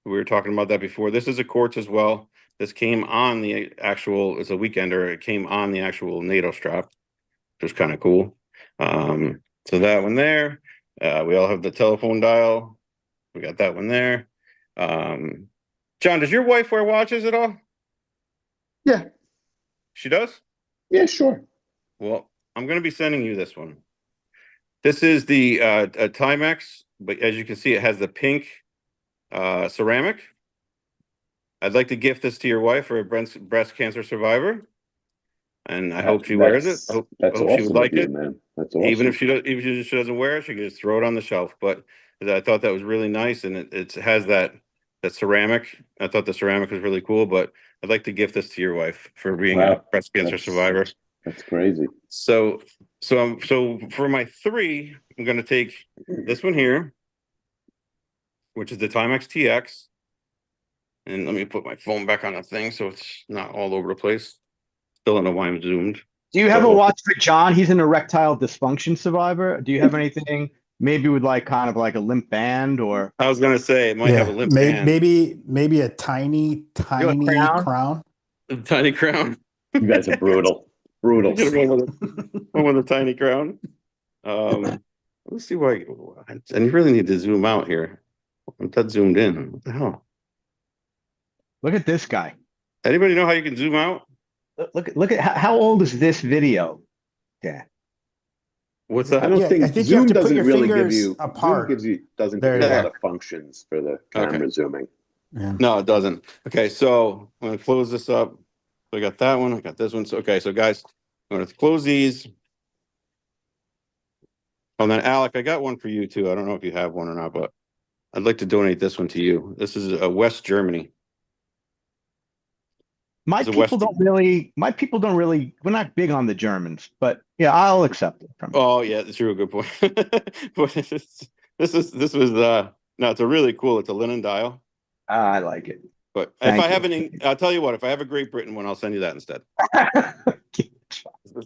We were talking about that before. This is a quartz as well. This came on the actual, it's a weekender. It came on the actual NATO strap, which was kind of cool. So that one there. We all have the telephone dial. We got that one there. John, does your wife wear watches at all? Yeah. She does? Yeah, sure. Well, I'm going to be sending you this one. This is the Timex, but as you can see, it has the pink ceramic. I'd like to gift this to your wife for a breast cancer survivor, and I hope she wears it. I hope she would like it, man. That's awesome. Even if she doesn't wear it, she can just throw it on the shelf. But I thought that was really nice, and it has that ceramic. I thought the ceramic was really cool, but I'd like to gift this to your wife for being a breast cancer survivor. That's crazy. So for my 3, I'm going to take this one here, which is the Timex TX. And let me put my phone back on the thing so it's not all over the place. Still don't know why I'm zoomed. Do you have a watch for John? He's an erectile dysfunction survivor. Do you have anything maybe with kind of like a limp band or? I was going to say it might have a limp band. Maybe a tiny crown. A tiny crown. You guys are brutal. Brutal. One with a tiny crown. Let's see why. And you really need to zoom out here. I'm that zoomed in. What the hell? Look at this guy. Anybody know how you can zoom out? Look at how old is this video? Yeah. What's I that? don't Yeah, I think think you have Zoom to put doesn't your really give fingers you apart. doesn't There give you you a lot go. of functions for the camera Okay. zooming. Yeah. No, it doesn't. Okay, so I'm gonna close this up. So I got that one. I got this one. So okay, so guys, I'm gonna close these. And then Alec, I got one for you too. I don't know if you have one or not, but I'd like to donate this one to you. This is West Germany. My It's a people West. don't really. My people don't really. We're not big on the Germans, but yeah, I'll accept it from you. Oh yeah, that's true. Good point. But this was no, it's a really cool. It's a linen dial. I like it. But if Thank I you. have I'll tell you what. If I have a Great Britain one, I'll send you that instead.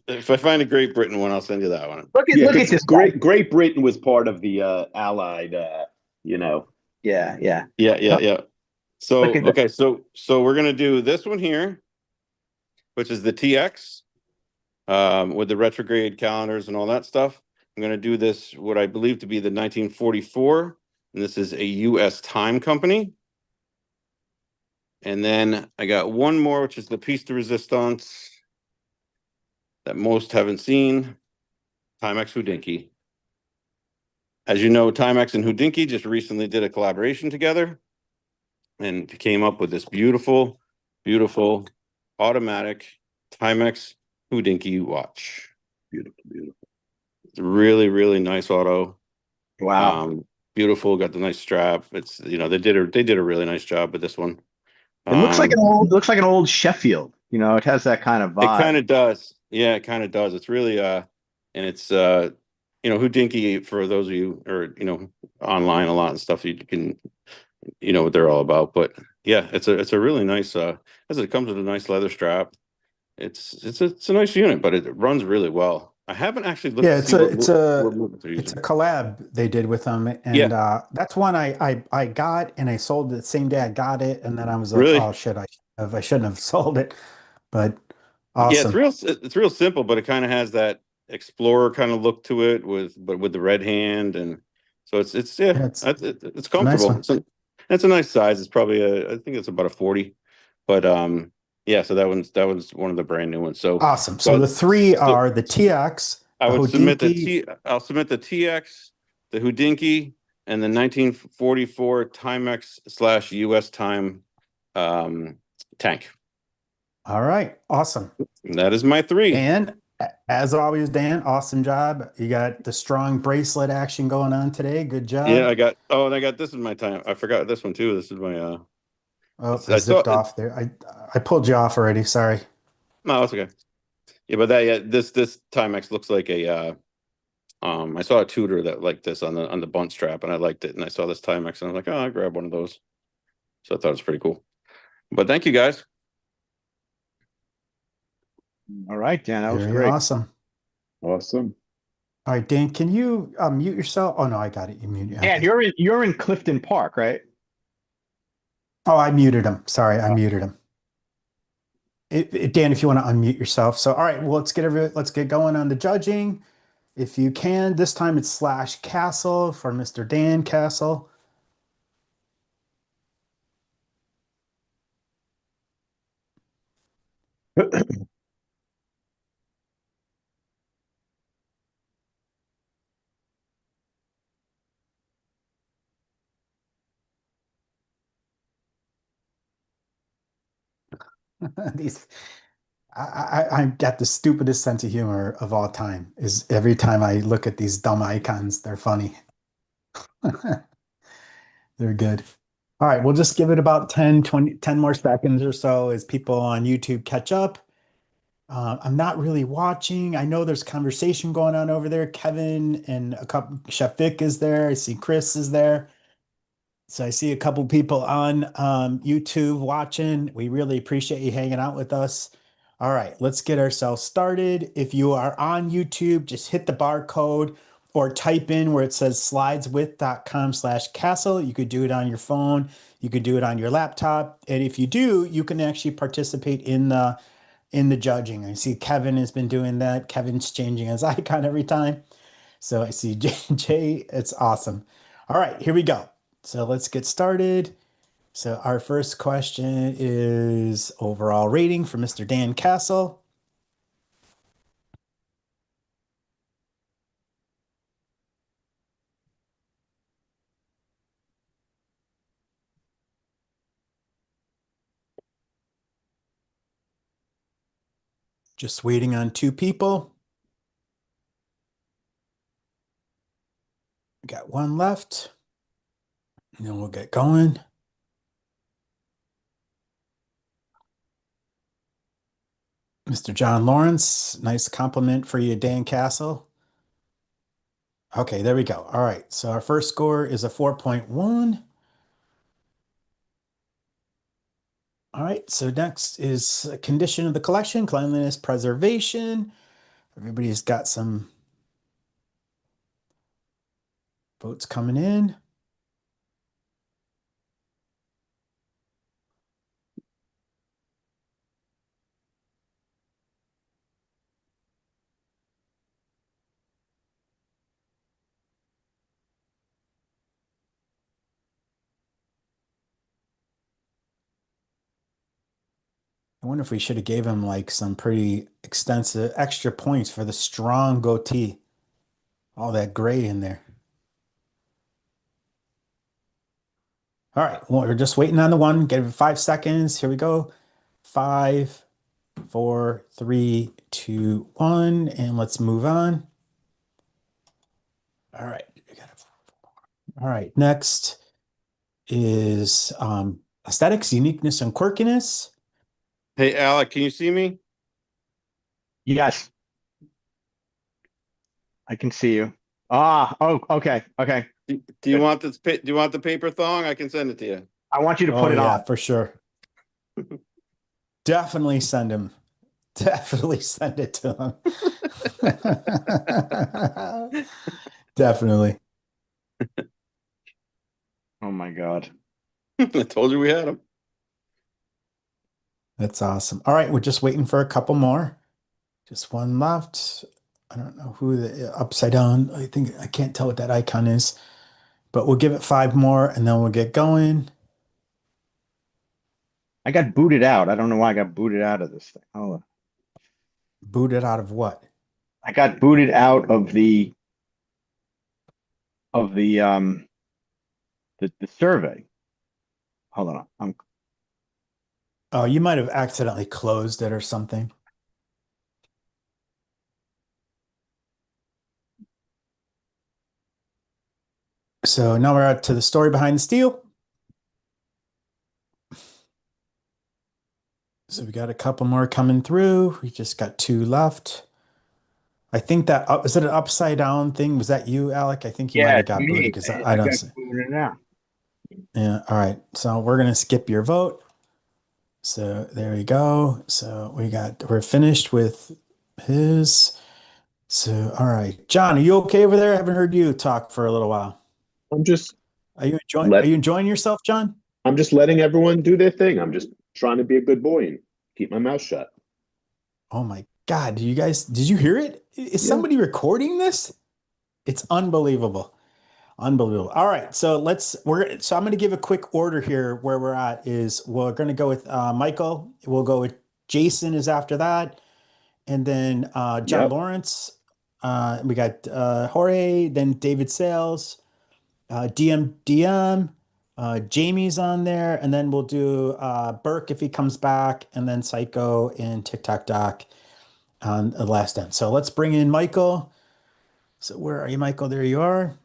If I find a Great Britain one, I'll send you that one. Look at Yeah, look at 'cause this. Great Britain was part of the Allied, you know. Yeah, yeah. Yeah. So Look at okay, so we're gonna do this one here, which is the TX, with the retrograde calendars and all that stuff. I'm gonna do this, what I believe to be the 1944, and this is a U.S. time company. And then I got one more, which is the piece de resistance that most haven't seen, Timex Hodinkee. As you know, Timex and Hodinkee just recently did a collaboration together and came up with this beautiful, beautiful automatic Timex Hodinkee watch. Beautiful. It's a really, really nice auto. Wow. Beautiful, got the nice strap. It's, you know, they did a really nice job with this one. It looks like an old Sheffield. You know, it has that kind of vibe. It kind of does. Yeah, it kind of does. It's really and it's you know, Hodinkee, for those of you or you know online a lot and stuff, you can you know what they're all about. But yeah, it's a really nice as it comes with a nice leather strap. It's a nice unit, but it runs really well. I haven't actually looked Yeah, to see what movements they're it's a using. collab they did with them, and that's one I got and I sold it the same day I got it, and then I was like, Really? oh shit, I shouldn't have sold it, but Yeah, awesome. it's real simple, but it kind of has that explorer kind of look to it with the red hand, and so it's it's it's a nice comfortable. one. It's a nice size. It's probably I think it's about a 40, but yeah. So that one's one of the brand new ones. So Awesome. So the three so are the TX, I the would submit Hodinkee. I'll submit the TX, the Hodinkee, and the 1944 Timex / US time tank. All right, awesome. That is my three. And as always, Dan, awesome job. You got the strong bracelet action going on today. Good job. Yeah, I got this in my time. I forgot this one too. This is my oh, I zipped off there. I pulled you off already. Sorry. No, that's okay. Yeah, but this Timex looks like a I saw a Tudor that liked this on the bunt strap, and I liked it, and I saw this Timex and I was like, oh, I'll grab one of those. So I thought it was pretty cool. But thank you guys. All right, Dan, that was Very great. awesome. Awesome. All right, Dan, can you mute yourself? Oh no, I got it. You muted. Dan, Okay. you're in Clifton Park, right? Oh, I muted him. Sorry, I muted him. Dan, if you want to unmute yourself. So, all right, well, let's get going on the judging. If you can, this time it's /Castle for Mr. Dan Castle. These, I got the stupidest sense of humor of all time. Is every time I look at these dumb icons, they're funny. They're good. All right, we'll just give it about 10 more seconds or so as people on YouTube catch up. I'm not really watching. I know there's conversation going on over there. Kevin and a couple, Chef Vic is there. I see Chris is there. So I see a couple people on YouTube watching. We really appreciate you hanging out with us. All right, let's get ourselves started. If you are on YouTube, just hit the barcode or type in where it says slideswith.com/castle. You could do it on your phone. You could do it on your laptop. And if you do, you can actually participate in the judging. I see Kevin has been doing that. Kevin's changing his icon every time. So I see Jay. It's awesome. All right, here we go. So let's get started. So our first question is overall rating for Mr. Dan Castle. Just waiting on 2 people. We got 1 left. And then we'll get going. Mr. John Lawrence, nice compliment for you, Dan Castle. Okay, there we go. All right, so our first score is a 4.1. All right, so next is condition of the collection, cleanliness, preservation. Everybody's got some votes coming in. I wonder if we should have gave him like some pretty extensive extra points for the strong goatee. All that gray in there. All right, well, we're just waiting on the one. Give it 5 seconds. Here we go. 5, 4, 3, 2, 1, and let's move on. All right. All right, next is aesthetics, uniqueness, and quirkiness. Hey, Alec, can you see me? Yes. I can see you. Oh, okay. Do you want this? Do you want the paper thong? I can send it to you. I want you to put it on. For sure. Definitely send him. Definitely send it to him. Definitely. Oh my God. I told you we had them. That's awesome. All right, we're just waiting for a couple more. Just 1 left. I don't know who the upside down. I think I can't tell what that icon is, but we'll give it 5 more and then we'll get going. I got booted out. I don't know why I got booted out of this thing. Hold on. Booted out of what? I got booted out of the survey. Hold on. Oh, you might have accidentally closed it or something. So now we're out to the story behind the steal. So we got a couple more coming through. We just got 2 left. I think that is it an upside down thing? Was that you, Alec? I think you might have got booted because I don't see. Booted out. Yeah. All right. So we're gonna skip your vote. So there we go. So we're finished with his. So all right, John, are you okay over there? I haven't heard you talk for a little while. I'm just Are you enjoying yourself, John? I'm just letting everyone do their thing. I'm just trying to be a good boy and keep my mouth shut. Oh my God, did you hear it? Is somebody recording this? It's unbelievable. Unbelievable. All right, so I'm going to give a quick order here where we're at is we're going to go with Michael. We'll go with Jason is after that. And then John Yep. Lawrence. We got Jorge, then David Sales, DM, Jamie's on there, and then we'll do Burke if he comes back, and then Psycho and TickTockDoc on the last end. So let's bring in Michael. So where are you, Michael? There you are.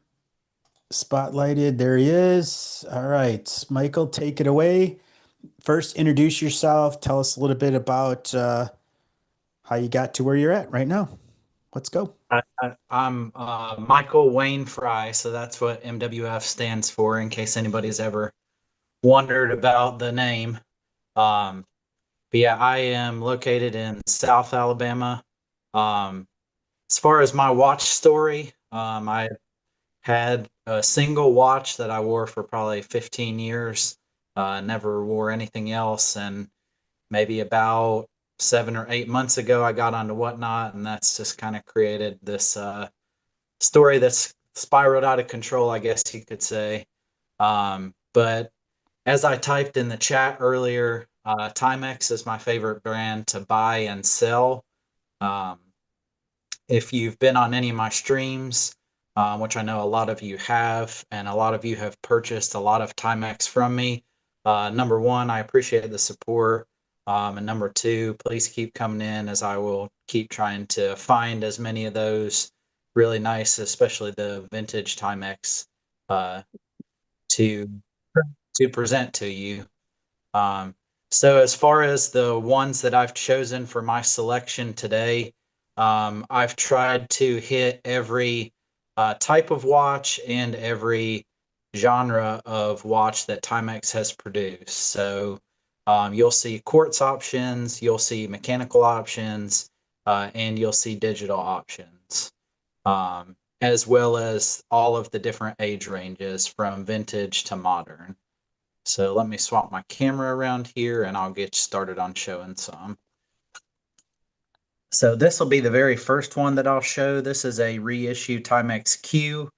Spotlighted. There he is. All right, Michael, take it away. First, introduce yourself. Tell us a little bit about how you got to where you're at right now. Let's go. I'm Michael Wayne Fry, so that's what MWF stands for, in case anybody's ever wondered about the name. But yeah, I am located in South Alabama. As far as my watch story, I had a single watch that I wore for probably 15 years. Never wore anything else, and maybe about 7 or 8 months ago, I got onto Whatnot, and that's just kind of created this story that's spiraled out of control, I guess you could say. But as I typed in the chat earlier, Timex is my favorite brand to buy and sell. If you've been on any of my streams, which I know a lot of you have, and a lot of you have purchased a lot of Timex from me, number one, I appreciate the support. And number two, please keep coming in, as I will keep trying to find as many of those really nice, especially the vintage Timex, to present to you. So as far as the ones that I've chosen for my selection today, I've tried to hit every type of watch and every genre of watch that Timex has produced. So you'll see quartz options, you'll see mechanical options, and you'll see digital options, as well as all of the different age ranges from vintage to modern. So let me swap my camera around here and I'll get started on showing some. So this will be the very first one that I'll show. This is a reissue Timex Q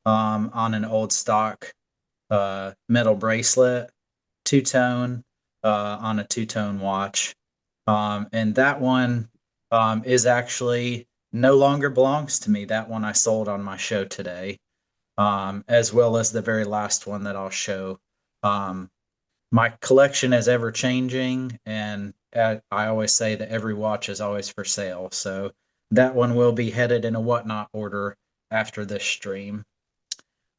on an old stock metal bracelet, two-tone on a two-tone watch. And that one is actually no longer belongs to me. That one I sold on my show today, as well as the very last one that I'll show. My collection is ever changing, and I always say that every watch is always for sale. So that one will be headed in a whatnot order after this stream.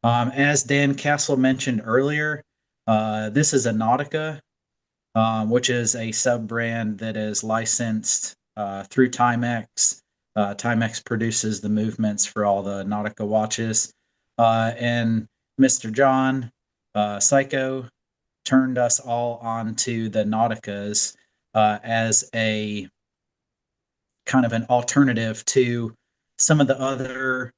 As Dan Castle mentioned earlier, this is a Nautica, which is a sub-brand that is licensed through Timex. Timex produces the movements for all the Nautica watches. And Mr. John Psycho turned us all onto the Nauticas as a kind of an alternative to some of the other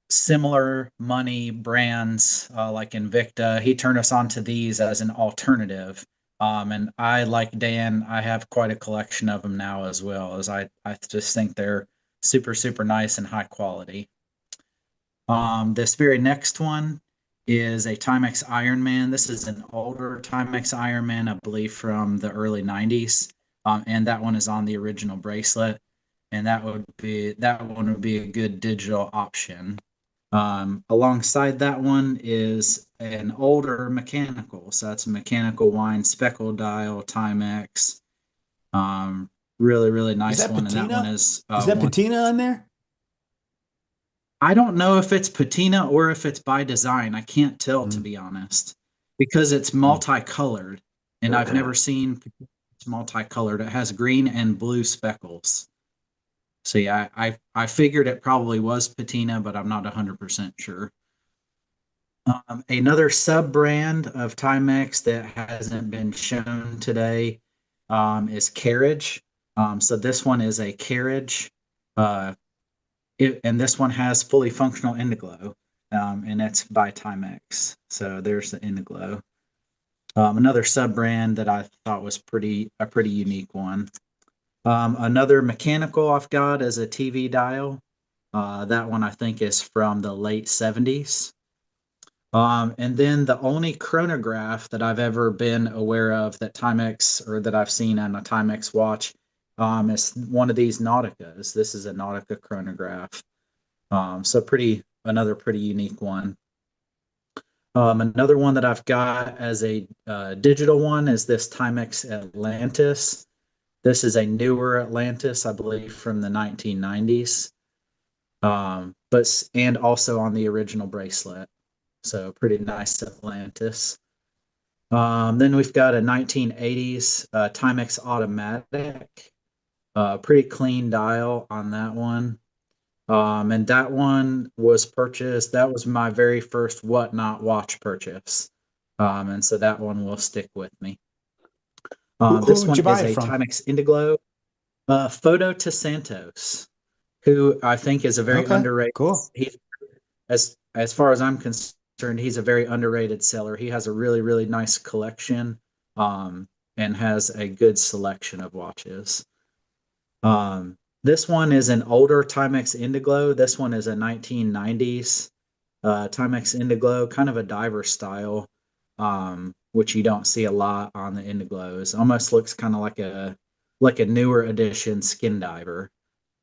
similar money brands like Invicta. He turned us onto these as an alternative. And I, like Dan, I have quite a collection of them now as well, as I just think they're super, super nice and high quality. This very next one is a Timex Ironman. This is an older Timex Ironman, I believe from the early 90s. And that one is on the original bracelet. And that one would be a good digital option. Alongside that one is an older mechanical. So that's a mechanical wine speckle dial Timex. Really, really nice one. Patina? And that one is that patina on there? I don't know if it's patina or if it's by design. I can't tell, to be honest, because it's multicolored, and I've never seen it's multicolored. It has green and blue speckles. So yeah, I figured it probably was patina, but I'm not 100% sure. Another sub-brand of Timex that hasn't been shown today is Carriage. So this one is a Carriage. And this one has fully functional Indiglo, and that's by Timex. So there's the Indiglo. Another sub-brand that I thought was a pretty unique one. Another mechanical I've got is a TV dial. That one I think is from the late 70s. And then the only chronograph that I've ever been aware of that Timex, or that I've seen on a Timex watch, is one of these Nauticas. This is a Nautica chronograph. So another pretty unique one. Another one that I've got as a digital one is this Timex Atlantis. This is a newer Atlantis, I believe, from the 1990s. And also on the original bracelet. So pretty nice Atlantis. Then we've got a 1980s Timex Automatic. Pretty clean dial on that one. And that one was purchased. That was my very first whatnot watch purchase. And so that one will stick with me. This one is a Timex Indiglo. Photo to Santos, who I think is a very underrated. Cool. As far as I'm concerned, he's a very underrated seller. He has a really, really nice collection, and has a good selection of watches. This one is an older Timex Indiglo. This one is a 1990s Timex Indiglo, kind of a diver style, which you don't see a lot on the Indiglos. Almost looks kind of like a newer edition skin diver.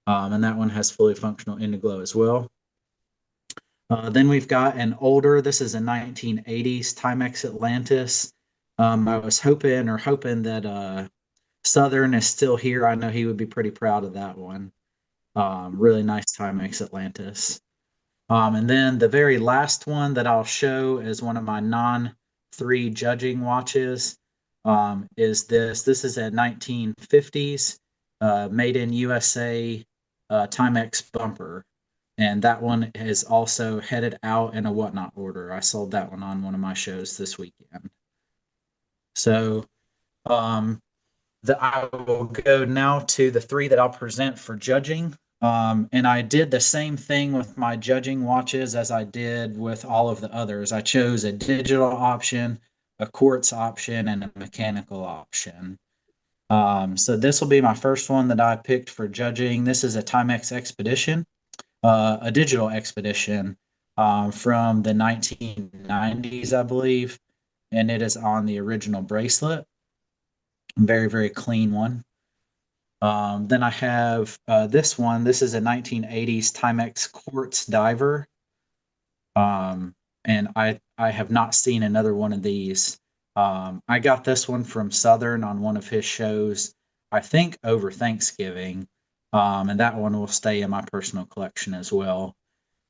And that one has fully functional Indiglo as well. Then we've got an older, this is a 1980s Timex Atlantis. I was hoping that Southern is still here. I know he would be pretty proud of that one. Really nice Timex Atlantis. And then the very last one that I'll show is one of my non-3 judging watches. Is this? This is a 1950s made in USA Timex bumper. And that one is also headed out in a whatnot order. I sold that one on one of my shows this weekend. So I will go now to the 3 that I'll present for judging. And I did the same thing with my judging watches as I did with all of the others. I chose a digital option, a quartz option, and a mechanical option. So this will be my first one that I picked for judging. This is a Timex Expedition, a digital Expedition from the 1990s, I believe. And it is on the original bracelet. Very, very clean one. Then I have this one. This is a 1980s Timex Quartz Diver. And I have not seen another one of these. I got this one from Southern on one of his shows, I think over Thanksgiving. And that one will stay in my personal collection as well.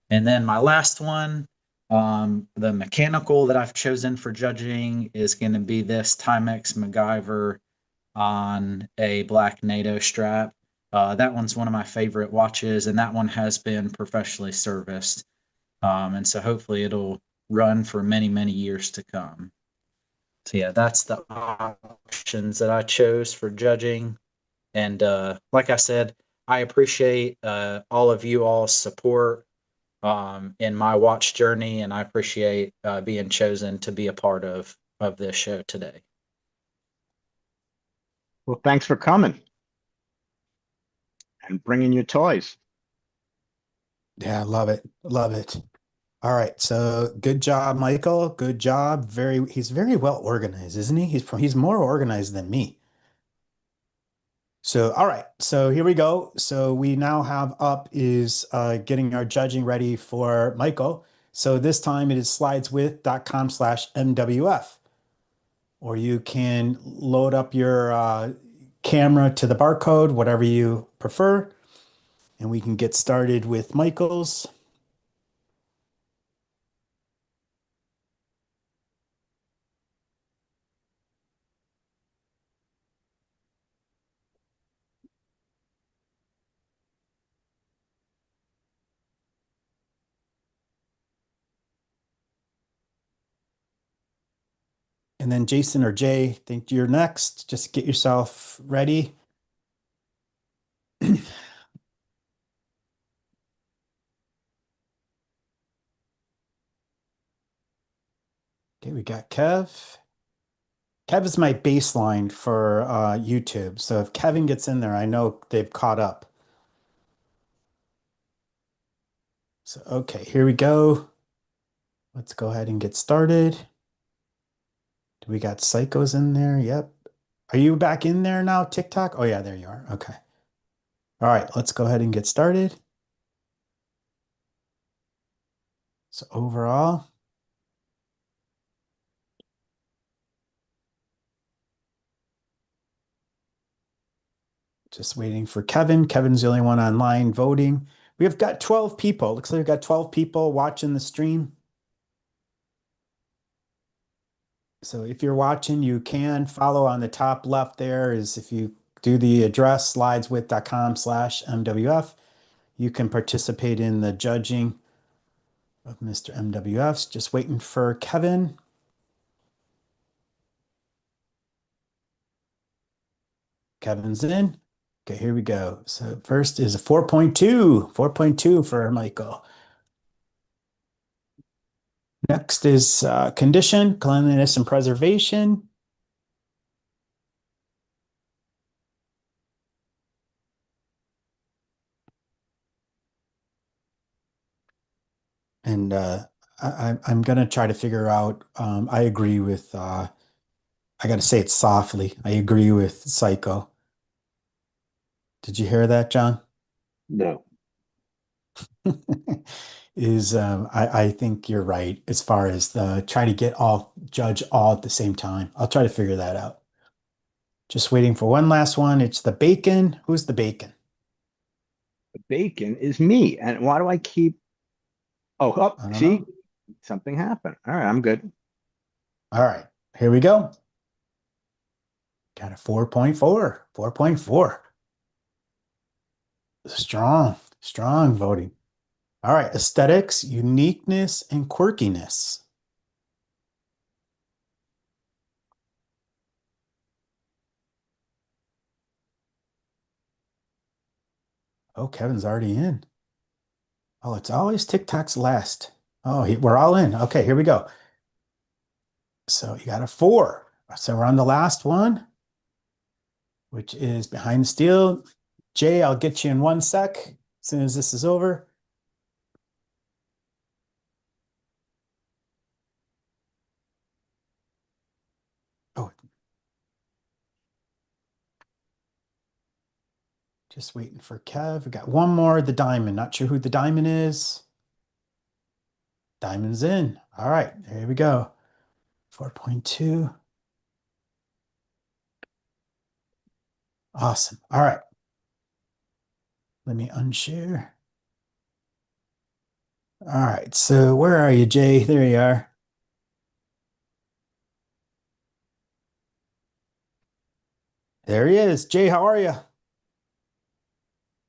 And then my last one, the mechanical that I've chosen for judging is going to be this Timex MacGyver on a black NATO strap. That one's one of my favorite watches, and that one has been professionally serviced. And so hopefully it'll run for many, many years to come. So yeah, that's the options that I chose for judging. And like I said, I appreciate all of you all's support in my watch journey, and I appreciate being chosen to be a part of this show today. Well, thanks for coming and bringing your toys. Yeah, love it. Love it. All right. So good job, Michael. Good job. He's very well organized, isn't he? He's more organized than me. So, all right. So here we go. So we now have up is getting our judging ready for Michael. So this time it is slideswith.com/MWF. Or you can load up your camera to the barcode, whatever you prefer. And we can get started with Michael's. And then Jason or Jay, I think you're next. Just get yourself ready. Okay, we got Kev. Kev is my baseline for YouTube. So if Kevin gets in there, I know they've caught up. So, okay, here we go. Let's go ahead and get started. Do we got psychos in there? Yep. Are you back in there now, TikTok? Oh, yeah, there you are. Okay. All right, let's go ahead and get started. So overall, just waiting for Kevin. Kevin's the only one online voting. We've got 12 people. Looks like we've got 12 people watching the stream. So if you're watching, you can follow on the top left there is if you do the address slideswith.com/MWF, you can participate in the judging of Mr. MWF's. Just waiting for Kevin. Kevin's in. Okay, here we go. So first is a 4.2 for Michael. Next is condition, cleanliness, and preservation. and I'm gonna try to figure out. I agree with. I got to say it softly. I agree with Psycho. Did you hear that, John? No. I think you're right as far as the try to judge all at the same time. I'll try to figure that out. Just waiting for one last one. It's the bacon. Who's the bacon? The bacon is me. And why do I keep? I Oh, don't see, know. something happened. All right, I'm good. All right, here we go. Got a 4.4. 4.4. Strong voting. All right, aesthetics, uniqueness, and quirkiness. Oh, Kevin's already in. Oh, it's always TikTok's last. Oh, we're all in. Okay, here we go. So you got a 4. So we're on the last one, which is behind the steel. Jay, I'll get you in 1 sec as soon as this is over. Oh, just waiting for Kev. We got one more, the diamond. Not sure who the diamond is. Diamond's in. All right, there we go. 4.2. Awesome. All right. Let me unshare. All right. So where are you, Jay? There you are. There he is. Jay, how are you?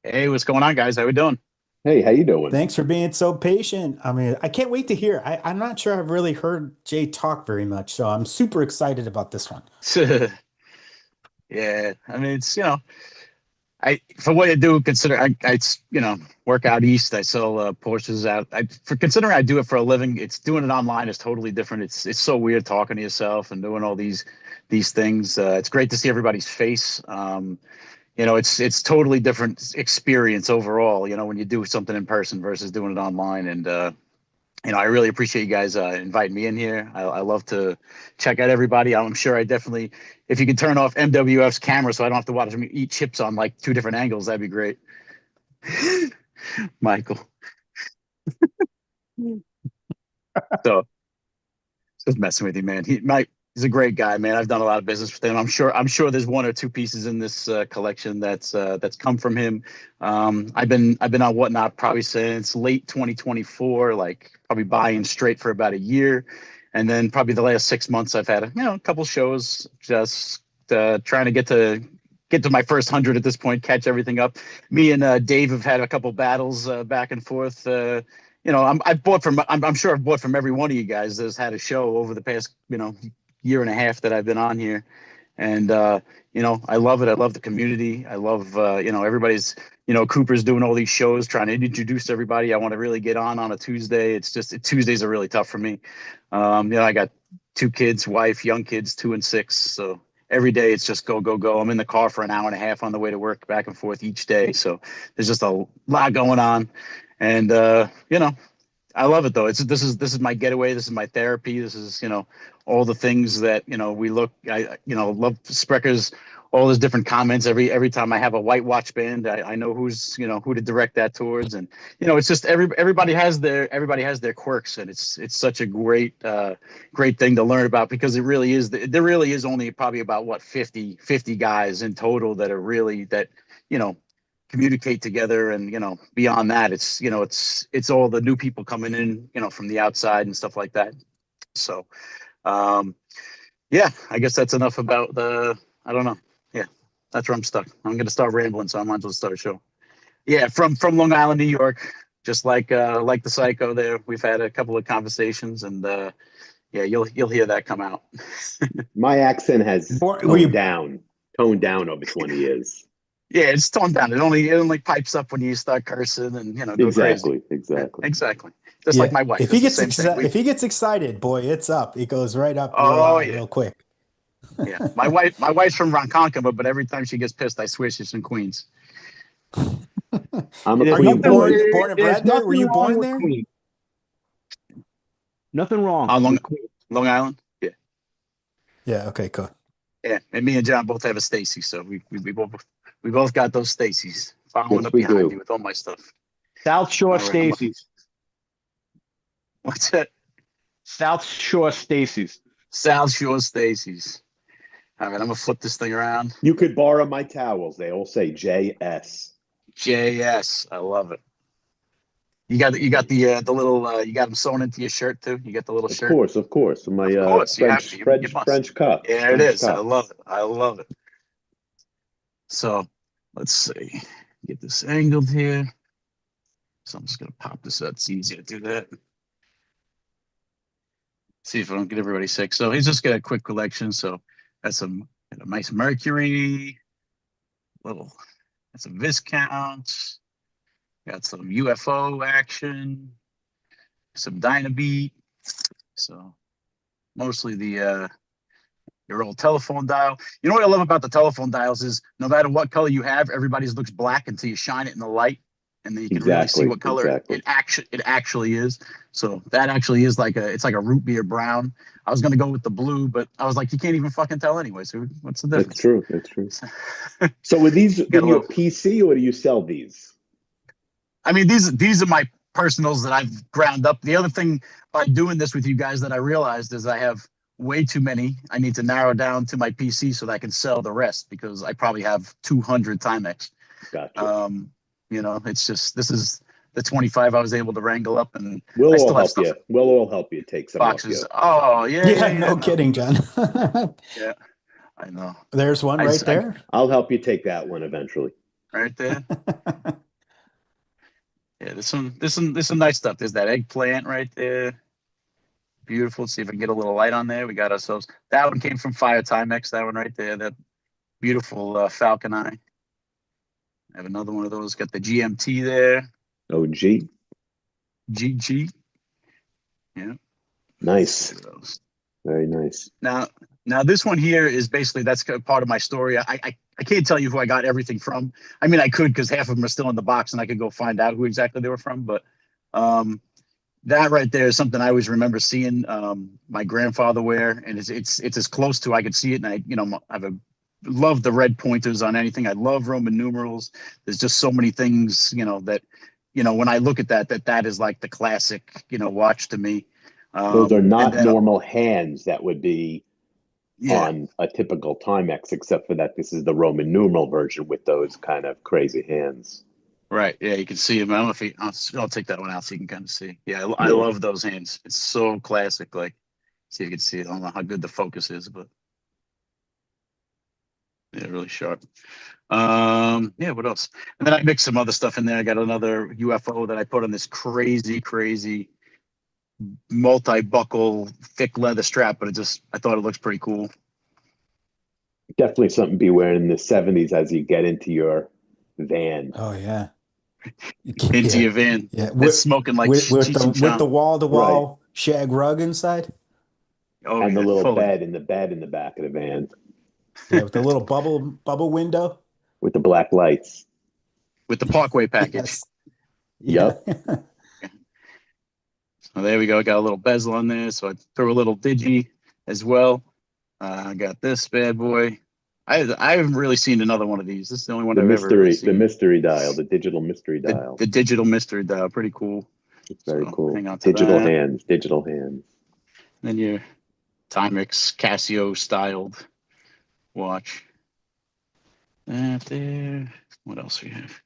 Hey, what's going on, guys? How we doing? Hey, how you doing? Thanks for being so patient. I mean, I can't wait to hear. I'm not sure I've really heard Jay talk very much, so I'm super excited about this one. Yeah, I mean, it's for what I do, consider I work out east. I sell Porsches out. For considering I do it for a living, it's doing it online is totally different. It's so weird talking to yourself and doing all these things. It's great to see everybody's face. It's totally different experience overall. When you do something in person versus doing it online. And I really appreciate you guys inviting me in here. I love to check out everybody. I'm sure if you could turn off MWF's camera so I don't have to watch them eat chips on like 2 different angles, that'd be great. Michael. So just messing with you, man. He's a great guy, man. I've done a lot of business with him. I'm sure there's 1 or 2 pieces in this collection that's come from him. I've been on Whatnot probably since late 2024, like probably buying straight for about a year, and then probably the last 6 months I've had a couple shows, just trying to get to my first 100 at this point, catch everything up. Me and Dave have had a couple battles back and forth. I'm sure I've bought from every one of you guys that's had a show over the past year and a half that I've been on here. And I love it. I love the community. I love everybody's Cooper's doing all these shows, trying to introduce everybody. I want to really get on a Tuesday. It's just Tuesdays are really tough for me. I got 2 kids, wife, young kids, 2 and 6. So every day it's just go, go, go. I'm in the car for an hour and a half on the way to work, back and forth each day. So there's just a lot going on. And I love it though. This is my getaway. This is my therapy. This is all the things that I love Spreker's, all his different comments. Every time I have a white watch band, I know who to direct that towards. And it's just everybody has their quirks, and it's such a great thing to learn about, because there really is only probably about 50 guys in total that are really communicate together. And beyond that, it's all the new people coming in from the outside and stuff like that. So yeah, I guess that's enough about I don't know. Yeah, that's where I'm stuck. I'm gonna start rambling, so I might as well start a show. Yeah, from Long Island, New York, just like the Psycho there. We've had a couple of conversations, and yeah, you'll hear that come out. My accent has toned down over 20 years. Yeah, it's toned down. It only pipes up when you start cursing and go Exactly, crazy. exactly. Exactly. Just like my wife. If he gets excited, boy, it's up. It goes right up real quick. Yeah. My wife's from Ronkonkoma, but every time she gets pissed, I swear she's from Queens. I'm a Are you Queen boy. born and bred there? Were you born there? Nothing wrong. On Long Island. Yeah. Yeah. Okay. Cool. Yeah. And me and John both have a Stacy, so we both got those Stacys following Yes, up we behind do. me with all my stuff. South Shore All right, Stacy's. What's that? South Shore Stacy's. South Shore Stacey's. All right, I'm gonna flip this thing around. You could borrow my towels. They all say JS. JS. I love it. You got the little you got them sewn into your shirt too. You got the little shirt. Of course. My Of course, you have French to. You French must. French cup. Yeah, French it is. cup. I love it. I love it. So let's see. Get this angled here. So I'm just gonna pop this out. It's easy to do that. See if I don't get everybody sick. So he's just got a quick collection. So that's a nice Mercury, that's some Viscounts, got some UFO action, some Dynabeat. So mostly your old telephone dial. You know what I love about the telephone dials is no matter what color you have, everybody's looks black until you shine it in the light, and then you can really see what color it actually is. So that actually is it's like a root beer brown. I was gonna go with the blue, but I was like, you can't even fucking tell anyway. So what's the difference? That's true. So are these in your PC or do you sell these? I mean, these are my personals that I've ground up. The other thing by doing this with you guys that I realized is I have way too many. I need to narrow down to my PC so that I can sell the rest because I probably have 200 Timex. Gotcha. You know, it's just this is the 25 I was able to wrangle up, and We'll I all still have help stuff. you. We'll all help you take some Boxes. off you. Oh yeah. No kidding, John. Yeah, I know. There's one right there. I'll help you take that one eventually. Right there. Yeah, there's some nice stuff. There's that eggplant right there. Beautiful. Let's see if I can get a little light on there. We got ourselves. That one came from Fire Timex. That one right there. That beautiful Falcon Eye. I have another one of those. Got the GMT there. OG. GG. Yeah. Nice. Very nice. Now this one here is basically that's part of my story. I can't tell you who I got everything from. I mean, I could because half of them are still in the box, and I could go find out who exactly they were from. But that right there is something I always remember seeing my grandfather wear, and it's as close to I could see it. And I love the red pointers on anything. I love Roman numerals. There's just so many things, that when I look at that is like the classic, watch to me. Those are not normal hands that would be on a typical Timex, except for that this is the Roman numeral version with those kind of crazy hands. Right. Yeah, you can see them. I don't know if I'll take that one out so you can kind of see. Yeah, I love those hands. It's so classic. Like, see if you can see it. I don't know how good the focus is, but yeah, really sharp. Yeah, what else? And then I mixed some other stuff in there. I got another UFO that I put on this crazy multi-buckle thick leather strap, but I thought it looks pretty cool. Definitely something to be wearing in the 70s as you get into your van. Oh yeah. Into your van. Yeah. It's smoking like with the wall-to-wall shag rug inside. Oh, and yeah, the little fully. bed in the back of the van. Yeah, with the little bubble window. With the black lights. With the Parkway package. Yes. Yep. So there we go. Got a little bezel on there. So I threw a little digi as well. I got this bad boy. I haven't really seen another one of these. This is the only one I've ever really seen. The mystery dial, the digital mystery dial. The digital mystery dial. Pretty cool. It's very cool. Hang on to digital that. hands. Then your Timex Casio styled watch. That there. What else we have?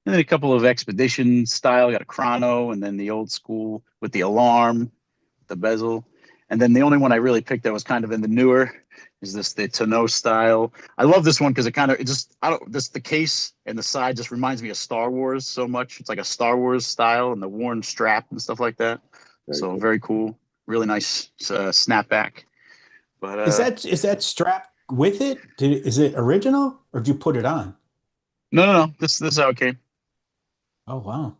And then a couple of expedition style. Got a chrono, and then the old school with the alarm, the bezel. And then the only one I really picked that was kind of in the newer is the tonneau style. I love this one because the case and the side just reminds me of Star Wars so much. It's like a Star Wars style and the worn strap and stuff like that. Very cool. Really nice snapback. But is that strap with it? Is it original or did you put it on? No. This is how it came. Oh wow.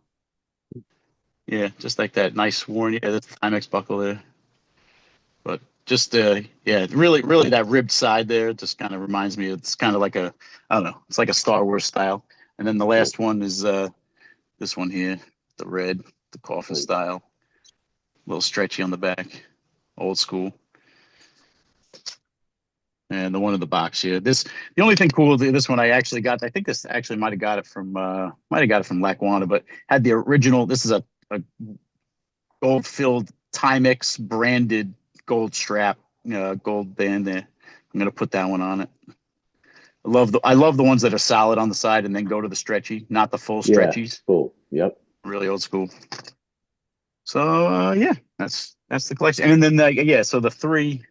Yeah, just like that nice worn. Yeah, that's the Timex buckle there. But just really that ribbed side there just kind of reminds me. It's kind of like I don't know. It's like a Star Wars style. And then the last one is this one here, the red, the coffin style. little stretchy on the back, old school. And the one in the box here. The only thing cool, this one I actually got. I think this actually might have got it from Lackawanna, but had the original. This is a gold filled Timex branded gold strap, gold band there. I'm gonna put that one on it. I love the ones that are solid on the side and then go to the stretchy, not the full stretchies. Cool. Yep. Really old school. So yeah, that's the collection. And then so the three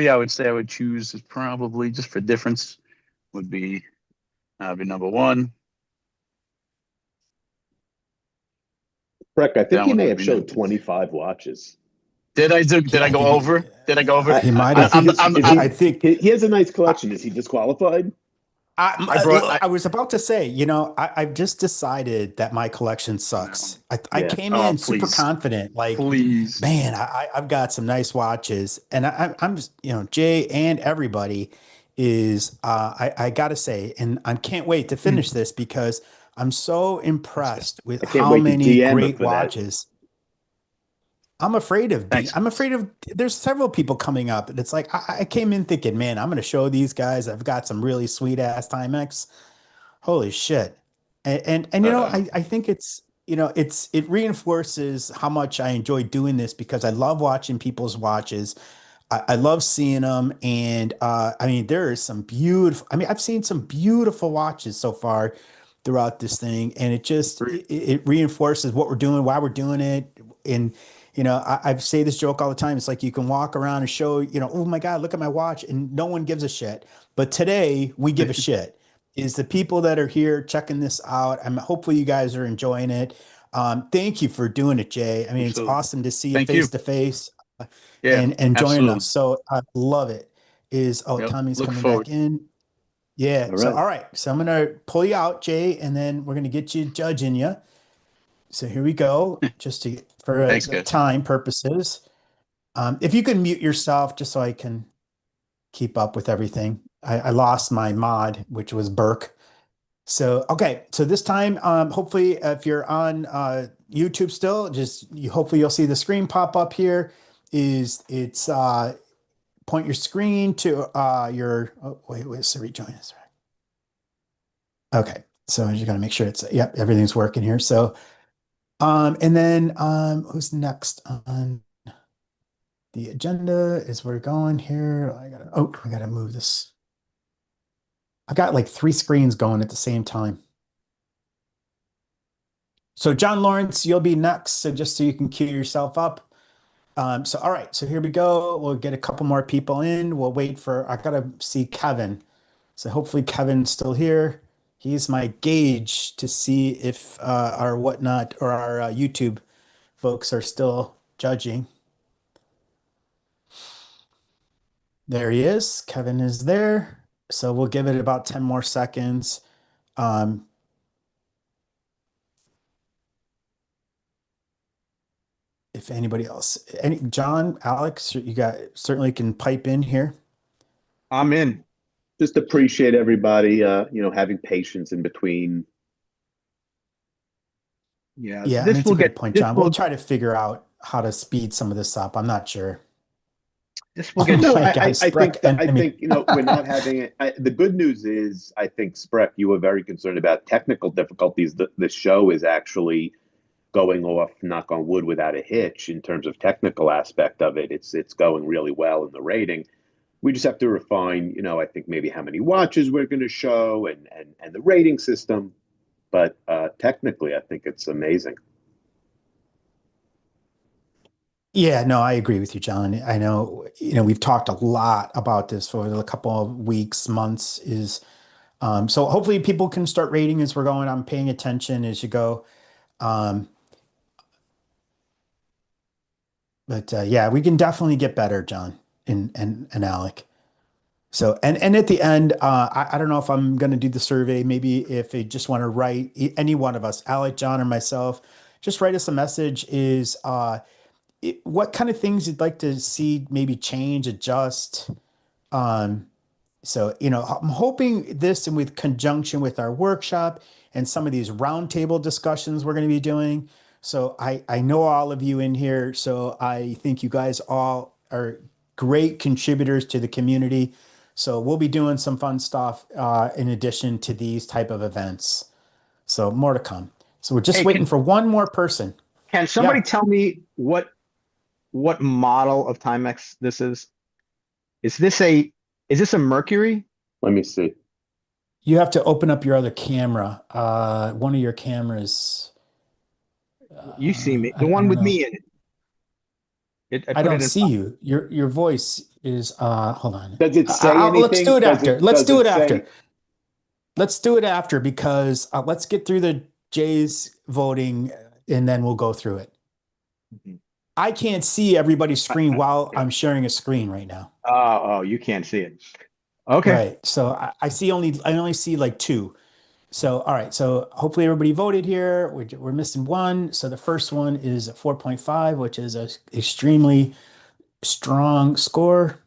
I would say I would choose is probably just for difference would be number one. Breck, I think he may have showed 25 watches. Did I go over? Did I go over? He might have. I think he has a nice collection. Is he disqualified? I was about to say, I've just decided that my collection sucks. I came in super confident, like, man, I've got some nice watches, and I'm just, Jay and everybody is, I gotta say, and I can't wait to finish this because I'm so impressed with how many great watches. I'm afraid of there's several people coming up, and it's like I came in thinking, man, I'm going to show these guys I've got some really sweet ass Timex. Holy shit. And I think it's it reinforces how much I enjoy doing this because I love watching people's watches. I love seeing them, and there is some beautiful. I've seen some beautiful watches so far throughout this thing, and it reinforces what we're doing, why we're doing it, and I say this joke all the time. It's like you can walk around and show, oh my God, look at my watch, and no one gives a shit. But today we give a shit. Is the people that are here checking this out. Hopefully you guys are enjoying it. Thank you for doing it, Jay. It's awesome to see you face to face and joining us. So I love it. Tommy's coming back in. Yeah. All right. So I'm going to pull you out, Jay, and then we're going to get you judging you. So here we go, just for time purposes. If you can mute yourself, just so I can keep up with everything. I lost my mod, which was Burke. So, okay. So this time, hopefully if you're on YouTube still, hopefully you'll see the screen pop up here. Point your screen to wait, Siri join us. Okay. So I'm just going to make sure everything's working here. So, and then who's next on the agenda as we're going here? I gotta move this. I got like 3 screens going at the same time. So John Lawrence, you'll be next. So just so you can queue yourself up. So all right, so here we go. We'll get a couple more people in. We'll wait I gotta see Kevin. So hopefully Kevin's still here. He's my gauge to see if our whatnot or our YouTube folks are still judging. There he is. Kevin is there. So we'll give it about 10 more seconds. If anybody else, John, Alex, you certainly can pipe in here. I'm in. Just appreciate everybody, having patience in between. Yeah, that's a good point, John. We'll try to figure out how to speed some of this up. I'm not sure. This will get. I think we're not having it. The good news is, I think Spreck, you were very concerned about technical difficulties. The show is actually going off, knock on wood, without a hitch in terms of technical aspect of it. It's going really well in the rating. We just have to refine, I think maybe how many watches we're going to show and the rating system. But technically, I think it's amazing. Yeah, no, I agree with you, John. I know, we've talked a lot about this for a couple of weeks, months. So hopefully people can start rating as we're going. I'm paying attention as you go. But yeah, we can definitely get better, John and Alec. So, and at the end, I don't know if I'm going to do the survey. Maybe if they just want to write, any one of us, Alec, John, or myself, just write us a message. What kind of things you'd like to see maybe change, adjust? So, I'm hoping this, and with conjunction with our workshop and some of these roundtable discussions we're going to be doing, So I know all of you in here. So I think you guys all are great contributors to the community. So we'll be doing some fun stuff in addition to these type of events. So more to come. So we're just Hey, waiting for one more person. Can somebody Yeah. tell me what model of Timex this is? Is this a Mercury? Let me see. You have to open up your other camera. One of your cameras. You see me, I the one don't with know. me in it. I I put it don't in. see you. Your voice is hold on. Does it say Let's do anything? it after. Let's Does do it it say? after. Let's do it after because let's get through the Jays voting and then we'll go through it. Mhm. I can't see everybody's screen while I'm sharing a screen right now. Oh, you can't see it. Okay. Right. So I only see like two. So all right. So hopefully everybody voted here. We're missing one. So the first one is a 4.5, which is a extremely strong score.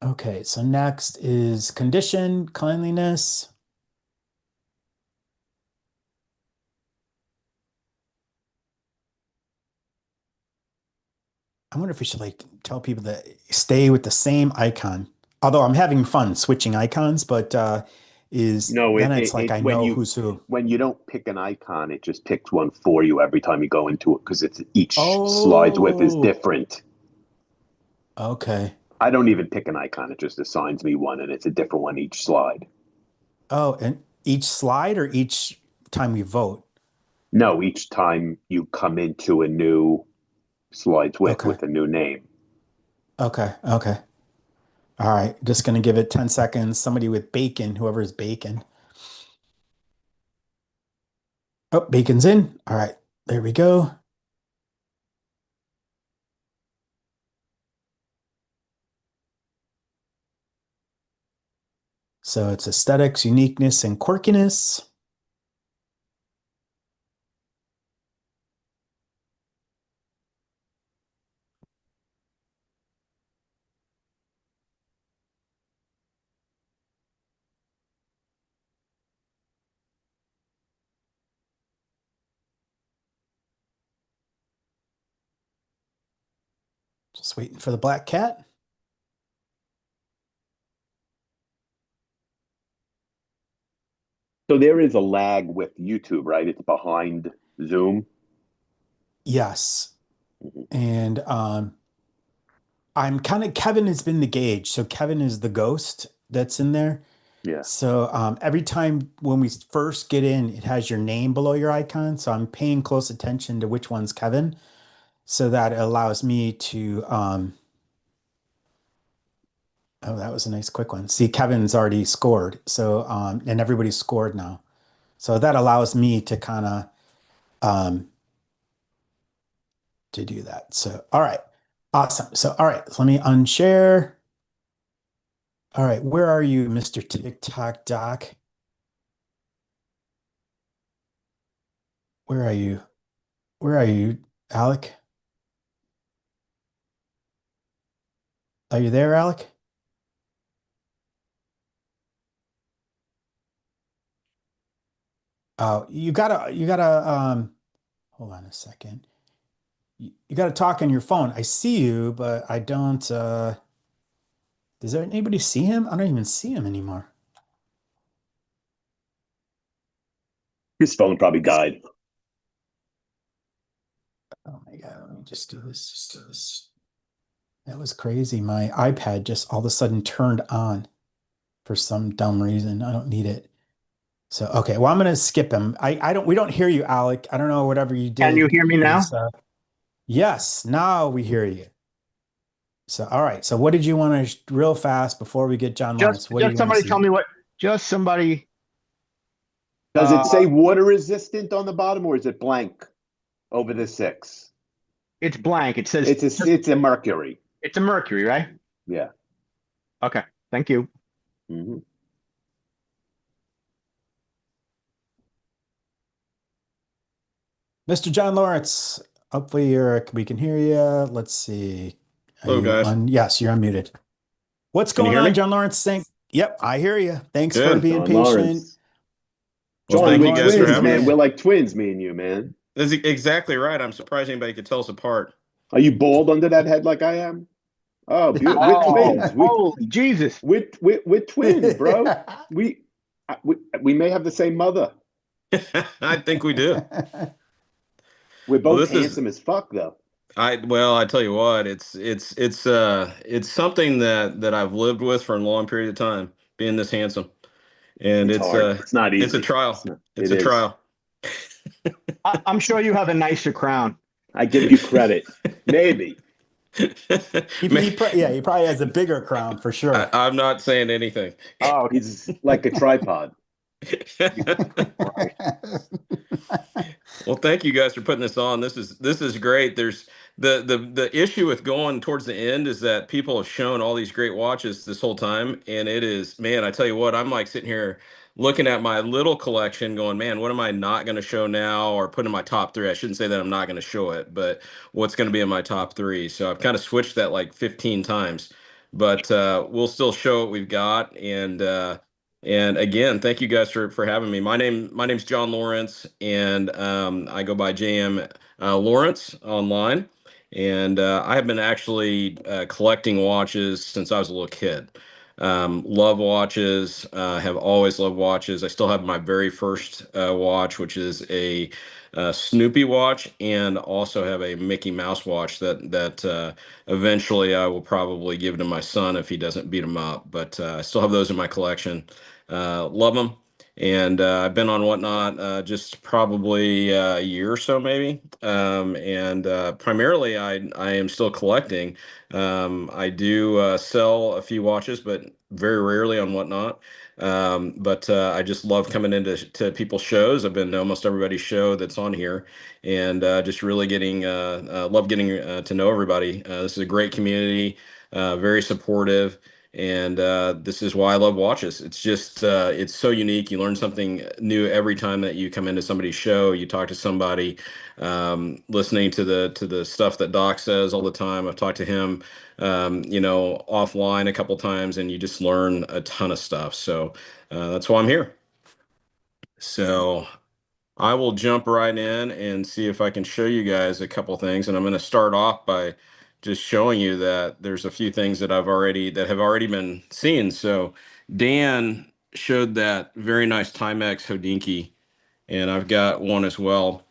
Okay, so next is condition, cleanliness. I wonder if we should like tell people to stay with the same icon. Although I'm having fun switching icons, but No, then it's like I know who's who. when you don't pick an icon, it just picks one for you every time you go into it because it's each slide's width is Oh, different. okay. I don't even pick an icon; it just assigns me one, and it's a different one each slide. Oh, and each slide or each time we vote? No, each time you come into a new slide's width Okay. with a new name. Okay. Okay. All right. Just gonna give it 10 seconds. Somebody with bacon, whoever is bacon. Oh, bacon's in. All right. There we go. So it's aesthetics, uniqueness, and quirkiness. Just waiting for the black cat. So there is a lag with YouTube, right? It's behind Zoom. Yes. And I'm kind of Kevin has been the gauge. So Kevin is the ghost that's in there. Yeah. So every time when we first get in, it has your name below your icon. So I'm paying close attention to which one's Kevin. So that allows me to oh, that was a nice quick one. See, Kevin's already scored. So and everybody's scored now. So that allows me to kind of to do that. So all right. Awesome. So all right, so let me unshare. All right, where are you, Mr. TickTockDoc? Where are you? Where are you, Alec? Are you there, Alec? Oh, you gotta hold on a second. You gotta talk on your phone. I see you, but I don't does there anybody see him? I don't even see him anymore. His phone probably died. Oh my God, let me just do this. Just do this. That was crazy. My iPad just all of a sudden turned on for some dumb reason. I don't need it. So okay, well I'm gonna skip him. We don't hear you, Alec. I don't know whatever you did. Can you hear me now? Yes, now we hear you. So all right. So what did you want to real fast before we get John Lawrence? What do you want to somebody see? tell me what. Just somebody. Does it say water resistant on the bottom, or is it blank over the 6? It's blank. It says it's a Mercury. It's a Mercury, right? Yeah. Okay. Thank you. Mm-hmm. Mr. John Lawrence, hopefully we can hear you. Let's see. Hello, guys. Yes, you're unmuted. What's Can you going hear on, me? John Lawrence? Yep, I hear you. Thanks for Good. being John patient. Lawrence. John, thank we're you guys for twins, having man. me. We're like twins, me and you, man. That's exactly right. I'm surprised anybody could tell us apart. Are you bald under that head like I am? Oh, beautiful. We're Oh, twins. holy Jesus. We're twins, bro. We may have the same mother. I think we do. We're Well, both this is handsome as fuck, though. I tell you what, it's something that I've lived with for a long period of time, being this handsome. And It's hard. It's not it's a easy. trial. It It's a is. trial. I'm sure you have a nicer crown. I give you credit. Maybe. He probably has a bigger crown for sure. I'm not saying anything. Oh, He's like a tripod. Well, thank you guys for putting this on. This is great. There's the issue with going towards the end is that people have shown all these great watches this whole time, and it is, man, I tell you what, I'm like sitting here looking at my little collection going, man, what am I not going to show now or put in my top three? I shouldn't say that I'm not going to show it, but what's going to be in my top three? So I've kind of switched that like 15 times, but we'll still show what we've got. And again, thank you guys for having me. My name's John Lawrence, and I go by JM Lawrence online. And I have been actually collecting watches since I was a little kid. Love watches, have always loved watches. I still have my very first watch, which is a Snoopy watch, and also have a Mickey Mouse watch that eventually I will probably give to my son if he doesn't beat him up. But I still have those in my collection. Love them. And I've been on Whatnot just probably a year or so, maybe. And primarily, I am still collecting. I do sell a few watches, but very rarely on Whatnot. But I just love coming into people's shows. I've been to almost everybody's show that's on here, and just really love getting to know everybody. This is a great community, very supportive. And this is why I love watches. It's just it's so unique. You learn something new every time that you come into somebody's show. You talk to somebody, listening to the stuff that Doc says all the time. I've talked to him, offline a couple times, and you just learn a ton of stuff. So that's why I'm here. So I will jump right in and see if I can show you guys a couple things. And I'm going to start off by just showing you that there's a few things that have already been seen. So Dan showed that very nice Timex Hodinkee, and I've got one as well.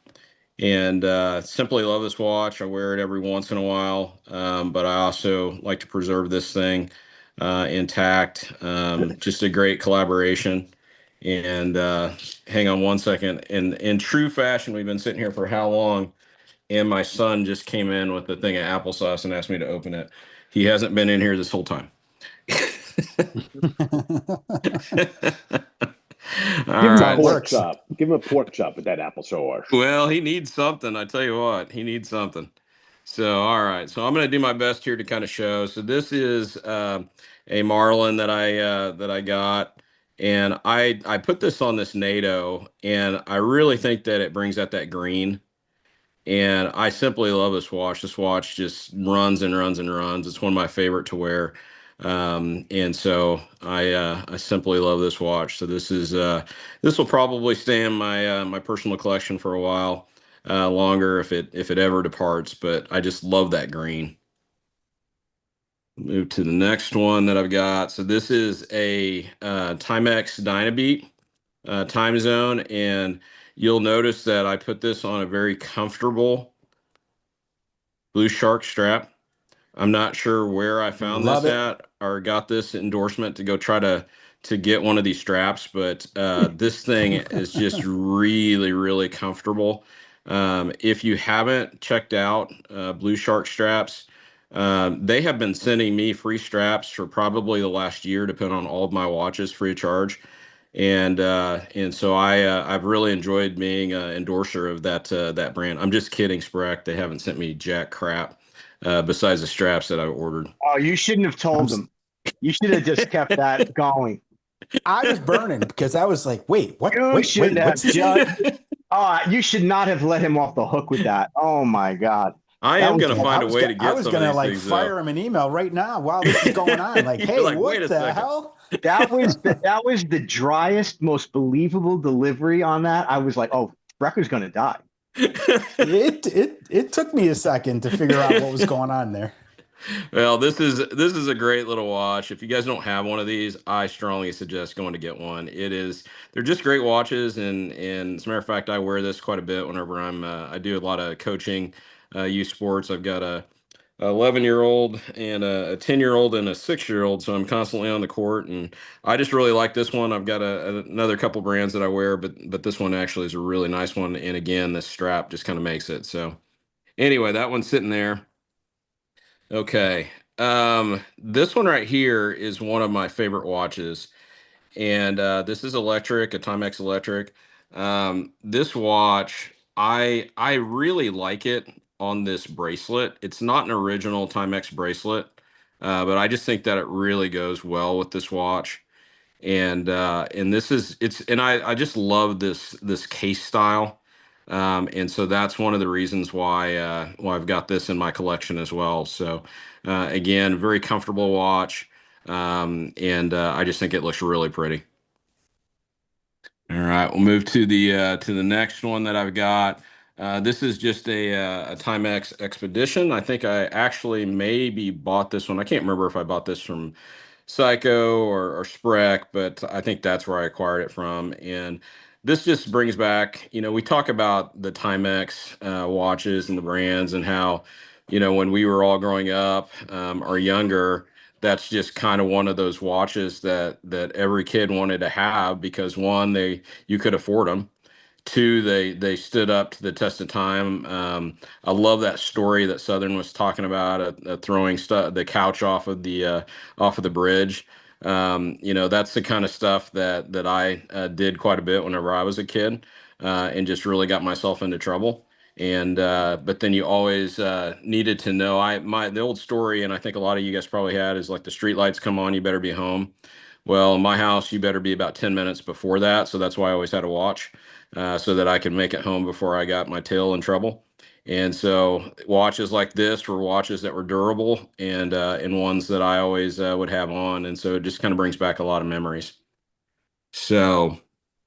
And simply love this watch. I wear it every once in a while, but I also like to preserve this thing intact. Just a great collaboration. And hang on one second. In true fashion, we've been sitting here for how long? And my son just came in with the thing of applesauce and asked me to open it. He hasn't been in here this whole time. Give him a pork chop. Give him a pork chop with that applesauce. Well, he needs something. I tell you what, he needs something. So, all right. So I'm going to do my best here to kind of show. So this is a Marlin that I got, and I put this on this NATO, and I really think that it brings out that green. And I simply love this watch. This watch just runs and runs and runs. It's one of my favorite to wear. And so I simply love this watch. So this will probably stay in my personal collection for a while longer if it ever departs. But I just love that green. Move to the next one that I've got. So this is a Timex Dynabeat time zone, and you'll notice that I put this on a very comfortable Blue Shark strap. I'm not sure where I found this at or got this endorsement to go try to get one of these straps, but this thing is just really, really comfortable. If you haven't checked out Blue Shark straps, they have been sending me free straps for probably the last year to put on all of my watches free of charge. And so I've really enjoyed being an endorser of that brand. I'm just kidding, Spreck. They haven't sent me jack crap besides the straps that I ordered. Oh, you shouldn't have told them. You should have just kept that going. I was burning because I was like, wait, what? You should have what's this? you should not have let him off the hook with that. Oh my God. I That am was going to good. find a way to I get was some of gonna these like things, fire though. him an email right now while this is going on. Like, You're hey, like, what wait a the second. hell? That was the driest, most believable delivery on that. I was like, oh, Brecker's gonna die. It took me a second to figure out what was going on there. Well, this is a great little watch. If you guys don't have one of these, I strongly suggest going to get one. They're just great watches, and as a matter of fact, I wear this quite a bit whenever I do a lot of coaching, youth sports. I've got a 11-year-old and a 10-year-old and a 6-year-old, so I'm constantly on the court, and I just really like this one. I've got another couple brands that I wear, but this one actually is a really nice one, and again, this strap just kind of makes it. So anyway, that one's sitting there. Okay. This one right here is one of my favorite watches, and this is electric, a Timex electric. This watch, I really like it on this bracelet. It's not an original Timex bracelet, but I just think that it really goes well with this watch. And this is it's and I just love this case style. And so that's one of the reasons why I've got this in my collection as well. So again, very comfortable watch. And I just think it looks really pretty. All right, we'll move to the next one that I've got. This is just a Timex Expedition. I think I actually maybe bought this one. I can't remember if I bought this from Psycho or Sprek, but I think that's where I acquired it from. And this just brings back, we talk about the Timex watches and the brands and how, when we were all growing up or younger, that's just kind of one of those watches that every kid wanted to have because one, you could afford them. Two, they stood up to the test of time. I love that story that Southern was talking about, throwing the couch off of the bridge. That's the kind of stuff that I did quite a bit whenever I was a kid, and just really got myself into trouble. And but then you always needed to know. The old story, and I think a lot of you guys probably had, is like the street lights come on, you better be home. Well, in my house, you better be about 10 minutes before that. So that's why I always had a watch, so that I could make it home before I got my tail in trouble. And so watches like this were watches that were durable and ones that I always would have on. And so it just kind of brings back a lot of memories. So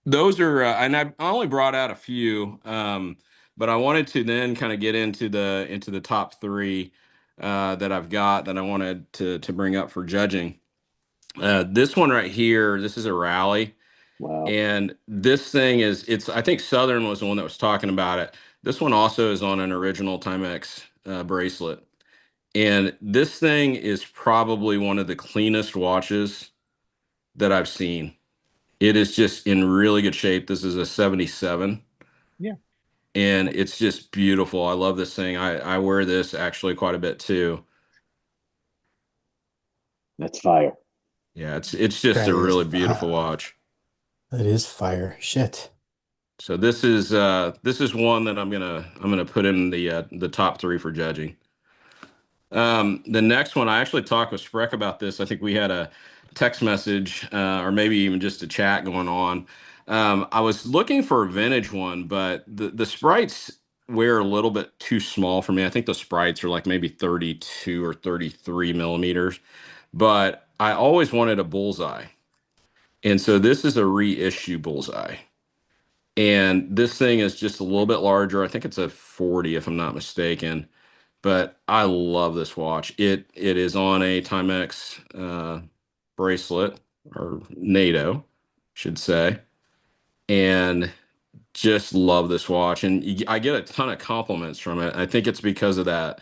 those are, and I only brought out a few, but I wanted to then kind of get into the top three that I've got that I wanted to bring up for judging. This one right here, this is a rally. Wow. And this thing I think Southern was the one that was talking about it. This one also is on an original Timex bracelet. And this thing is probably one of the cleanest watches that I've seen. It is just in really good shape. This is a 77. Yeah. And it's just beautiful. I love this thing. I wear this actually quite a bit too. That's fire. Yeah, it's just a really beautiful watch. That is fire. Shit. So this is one that I'm gonna put in the top three for judging. The next one, I actually talked with Spreck about this. I think we had a text message or maybe even just a chat going on. I was looking for a vintage one, but the sprites wear a little bit too small for me. I think the sprites are like maybe 32 or 33 millimeters, but I always wanted a bullseye. And so this is a reissue bullseye. And this thing is just a little bit larger. I think it's a 40 if I'm not mistaken. But I love this watch. It is on a Timex bracelet or NATO, should say. And just love this watch. And I get a ton of compliments from it. I think it's because of that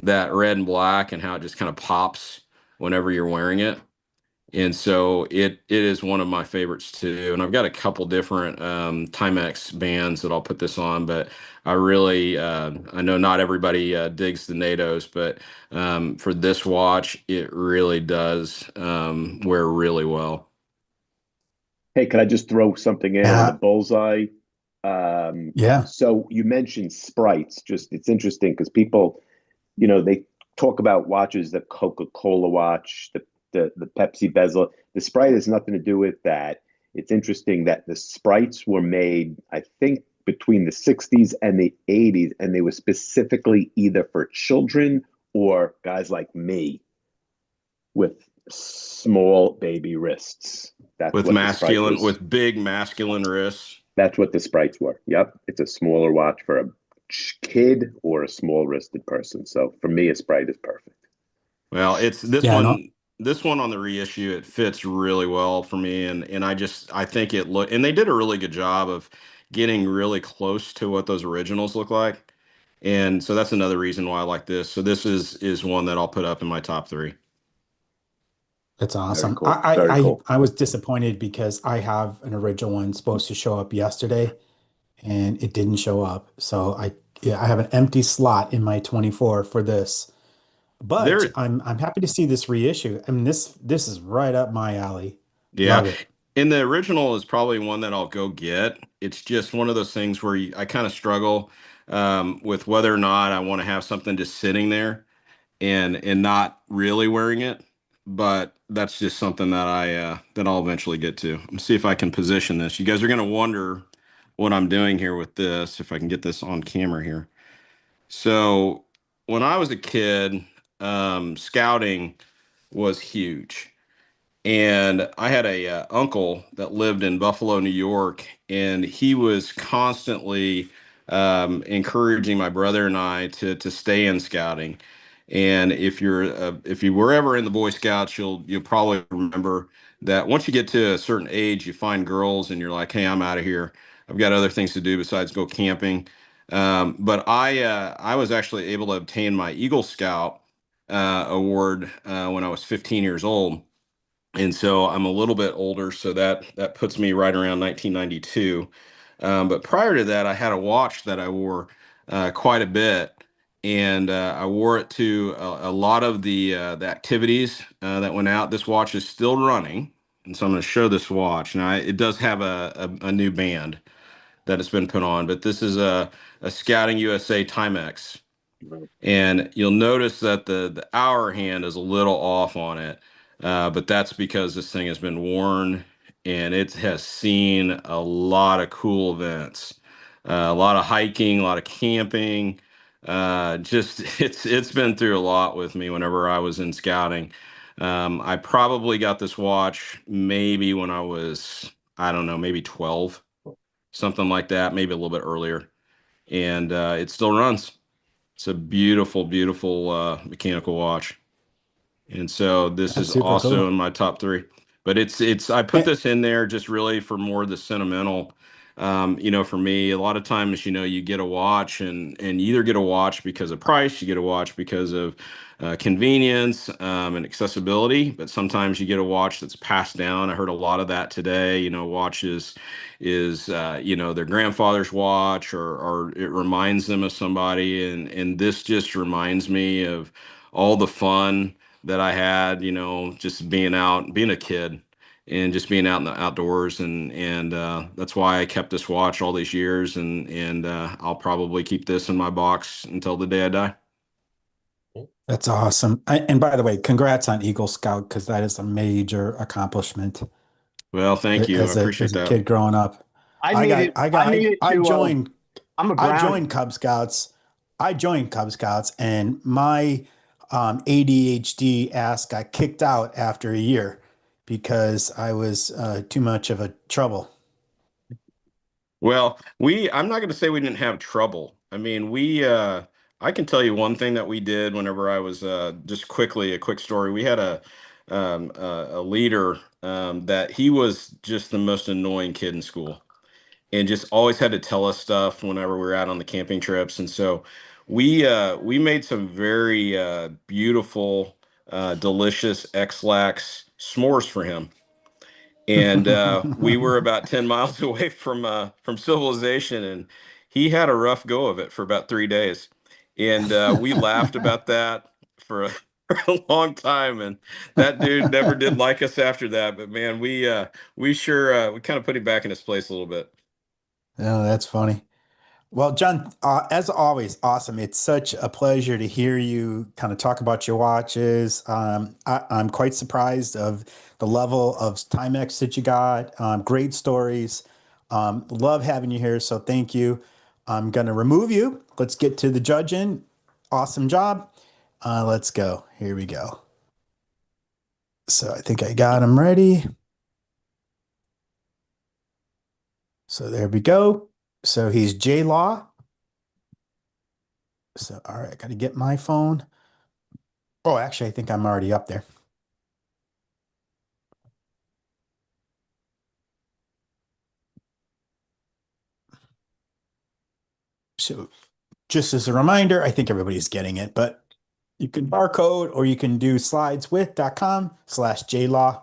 red and black and how it just kind of pops whenever you're wearing it. And so it is one of my favorites too. And I've got a couple different Timex bands that I'll put this on, but I really, I know not everybody digs the NATOs, but for this watch, it really does wear really well. Hey, could I just throw something in on the bullseye? Yeah. So you mentioned sprites. It's interesting because people, they talk about watches, the Coca-Cola watch, the Pepsi bezel. The sprite has nothing to do with that. It's interesting that the sprites were made, I think, between the 60s and the 80s, and they were specifically either for children or guys like me with small baby wrists. That's With what the Sprite masculine, was. with big masculine wrists. That's what the Sprites were. Yep. It's a smaller watch for a kid or a small wristed person. So for me, a Sprite is perfect. Well, it's this Yeah, no, one. This one on the reissue, it fits really well for me, and I think it look, and they did a really good job of getting really close to what those originals look like, and so that's another reason why I like this. So this is one that I'll put up in my top three. that's Very awesome. cool. Very cool. I was disappointed because I have an original one supposed to show up yesterday and it didn't show up. So I have an empty slot in my 24 for this. But There, I'm happy to see this reissue. I mean, this is right up my alley. yeah, Love it. and the original is probably one that I'll go get. It's just one of those things where I kind of struggle with whether or not I want to have something just sitting there and not really wearing it, but that's just something that that I'll eventually get to. Let's see if I can position this. You guys are going to wonder what I'm doing here with this, if I can get this on camera here. So when I was a kid, scouting was huge. And I had a uncle that lived in Buffalo, New York, and he was constantly encouraging my brother and I to stay in scouting. And if you were ever in the Boy Scouts, you'll probably remember that once you get to a certain age, you find girls and you're like, hey, I'm out of here. I've got other things to do besides go camping. But I was actually able to obtain my Eagle Scout award when I was 15 years old. And so I'm a little bit older, so that puts me right around 1992. But prior to that, I had a watch that I wore quite a bit, and I wore it to a lot of the activities that went out. This watch is still running, and so I'm going to show this watch. Now, it does have a new band that it's been put on, but this is a Scouting USA Timex. And you'll notice that the hour hand is a little off on it, but that's because this thing has been worn and it has seen a lot of cool events, a lot of hiking, a lot of camping. Just it's been through a lot with me whenever I was in scouting. I probably got this watch maybe when I was, I don't know, maybe 12, something like that, maybe a little bit earlier, and it still runs. It's a beautiful, beautiful mechanical watch. And so this That's is super also cool. in my top three. But it's I put And, this in there just really for more the sentimental. For me, a lot of times, you get a watch and you either get a watch because of price, you get a watch because of convenience and accessibility, but sometimes you get a watch that's passed down. I heard a lot of that today. Watches is their grandfather's watch or it reminds them of somebody, and this just reminds me of all the fun that I had, just being out, being a kid, and just being out in the outdoors, and that's why I kept this watch all these years, and I'll probably keep this in my box until the day I die. that's awesome. And by the way, congrats on Eagle Scout because that is a major accomplishment Well, thank you. I as appreciate a that. kid growing up. I needed I to. joined I'm a I ground. joined Cub Scouts. I joined Cub Scouts, and my ADHD ass got kicked out after a year because I was too much of a trouble. Well, I'm not going to say we didn't have trouble. I mean, I can tell you one thing that we did whenever I was, just quickly, a quick story. We had a leader, that he was just the most annoying kid in school and just always had to tell us stuff whenever we were out on the camping trips. And so we made some very, beautiful, delicious X-Lax s'mores for him, and we were about 10 miles away from civilization, and he had a rough go of it for about 3 days, and we laughed about that for a, for a long time, and that dude never did like us after that. But man, we sure we kind of put him back in his place a little bit. Oh, that's funny. Well, John, as always, awesome. It's such a pleasure to hear you kind of talk about your watches. I'm quite surprised of the level of Timex that you got. Great stories. Love having you here. So thank you. I'm going to remove you. Let's get to the judging. Awesome job. Let's go. Here we go. So I think I got him ready. So there we go. So he's J Law. So, all right, I got to get my phone. Oh, actually, I think I'm already up there. So just as a reminder, I think everybody's getting it, but you can barcode or you can do slideswith.com/JLaw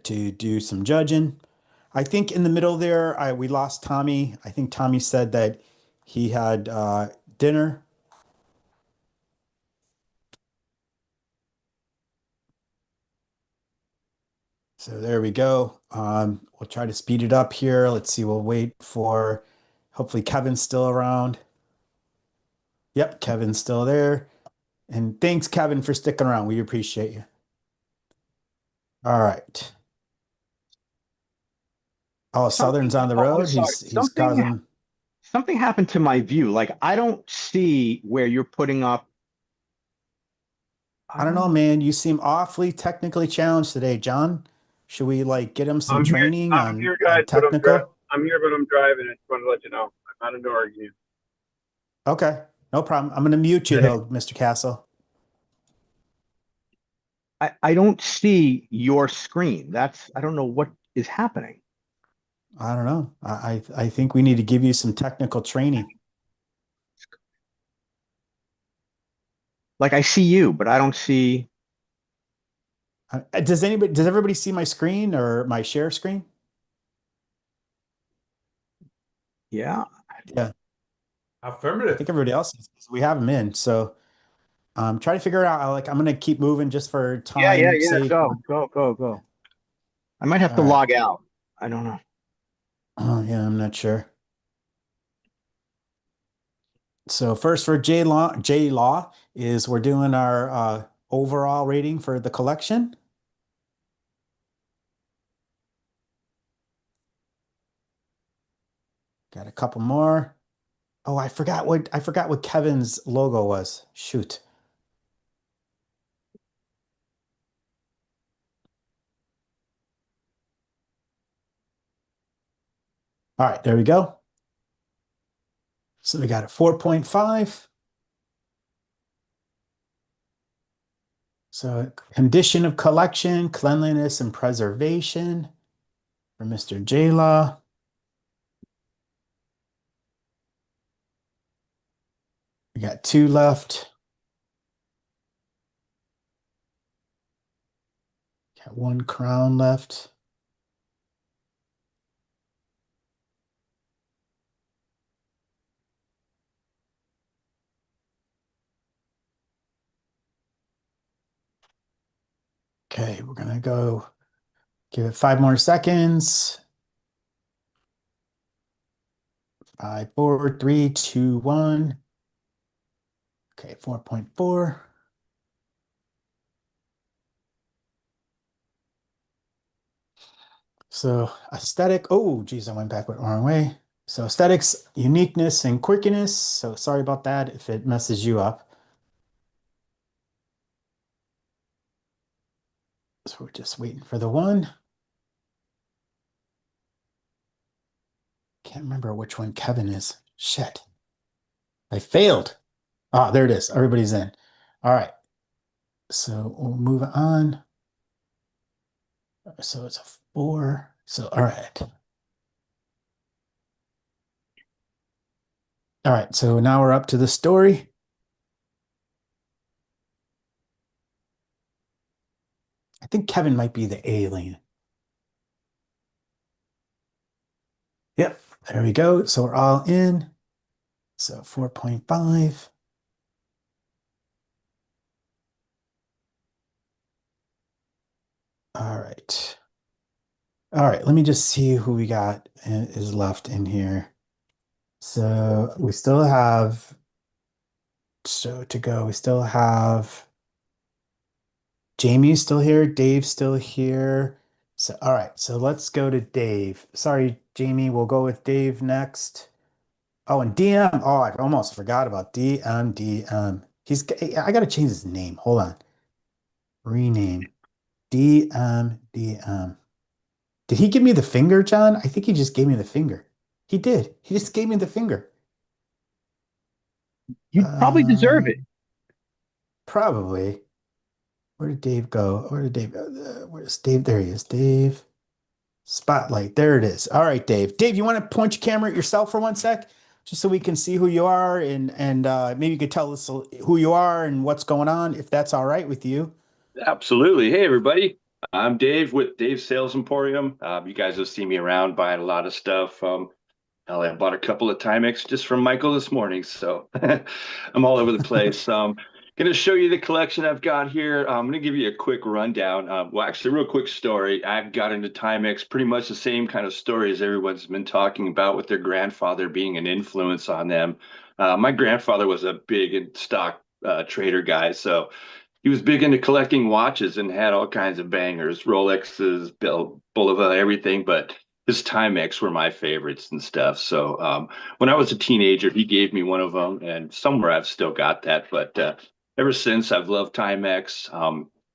to do some judging. I think in the middle there, we lost Tommy. I think Tommy said that he had dinner. So there we go. We'll try to speed it up here. Let's see. We'll wait for, hopefully Kevin's still around. Yep, Kevin's still there. And thanks, Kevin, for sticking around. We appreciate you. All right. Oh, Southern's on the road. He's causing. Something happened to my view. Like I don't see where you're putting up. I don't know, man. You seem awfully technically challenged today, John. Should we like get him some training on technical? I'm here, but I'm driving. I just wanted to let you know. I'm not into arguing. Okay, no problem. I'm going to mute you though, Mr. Castle. I don't see your screen. I don't know what is happening. I don't know. I think we need to give you some technical training. Like I see you, but I don't see. Does everybody see my screen or my share screen? Yeah. Yeah. Affirmative. I think everybody else is. We have them in. So try to figure it out. I'm going to keep moving just for time. Yeah. Sake. Go. I might have to log out. I don't know. Oh, yeah, I'm not sure. So first for J Law is we're doing our overall rating for the collection. Got a couple more. Oh, I forgot what Kevin's logo was. Shoot. All right, there we go. So we got a 4.5. So condition of collection, cleanliness and preservation for Mr. J Law. We got 2 left. Got 1 crown left. Okay, we're gonna go give it 5 more seconds. 5, 4, 3, 2, 1. Okay, 4.4. So aesthetic. Oh, geez, I went back the wrong way. So aesthetics, uniqueness, and quirkiness. So sorry about that if it messes you up. So we're just waiting for the 1. Can't remember which one Kevin is. Shit. I failed. Ah, there it is. Everybody's in. All right. So we'll move on. So it's a 4. So, all right. All right. So now we're up to the story. I think Kevin might be the alien. Yep. There we go. So we're all in. So 4.5. All right. All right. Let me just see who we got is left in here. So we still have, to go, we still have Jamie's still here, Dave's still here, So, all right. So let's go to Dave. Sorry, Jamie. We'll go with Dave next. Oh, and DM. Oh, I almost forgot about DM. I got to change his name. Hold on. Rename. DM. Did he give me the finger, John? I think he just gave me the finger. He did. He just gave me the finger. You probably deserve it. Probably. Where did Dave go? Where's Dave? There he is. Dave. Spotlight. There it is. All right, Dave. Dave, you want to point your camera at yourself for one sec? Just so we can see who you are and maybe you could tell us who you are and what's going on, if that's all right with you. Absolutely. Hey, everybody. I'm Dave with Dave's Sales Emporium. You guys have seen me around buying a lot of stuff. Hell, I bought a couple of Timex just from Michael this morning, so I'm all over the place. Going to show you the collection I've got here. I'm going to give you a quick rundown. Well, actually, a real quick story. I got into Timex, pretty much the same kind of story as everyone's been talking about with their grandfather being an influence on them. My grandfather was a big stock trader guy, so he was big into collecting watches and had all kinds of bangers, Rolexes, Bulova, everything, but his Timex were my favorites and stuff. So when I was a teenager, he gave me one of them, and somewhere I've still got that. But ever since, I've loved Timex.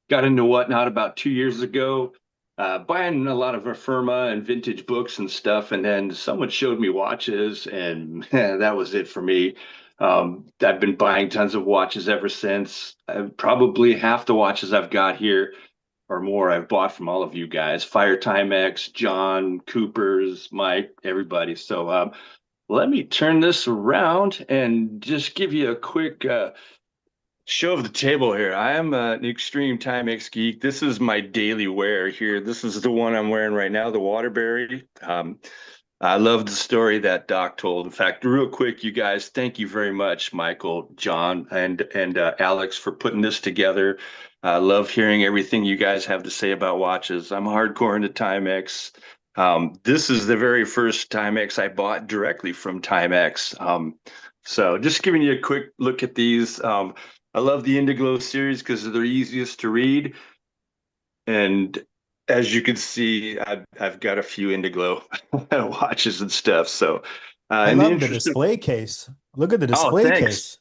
Got into Whatnot about 2 years ago, buying a lot of Affirma and vintage books and stuff. And then someone showed me watches, and that was it for me. I've been buying tons of watches ever since. Probably half the watches I've got here or more I've bought from all of you guys. Fire Timex, John, Cooper's, Mike, everybody. So let me turn this around and just give you a quick show of the table here. I am an extreme Timex geek. This is my daily wear here. This is the one I'm wearing right now, the Waterbury. I love the story that Doc told. In fact, real quick, you guys, thank you very much, Michael, John, and Alex for putting this together. I love hearing everything you guys have to say about watches. I'm hardcore into Timex. This is the very first Timex I bought directly from Timex. So just giving you a quick look at these. I love the Indiglo series because they're easiest to read. And as you can see, I've got a few Indiglo watches and stuff. So I love the display case. Look at the display case.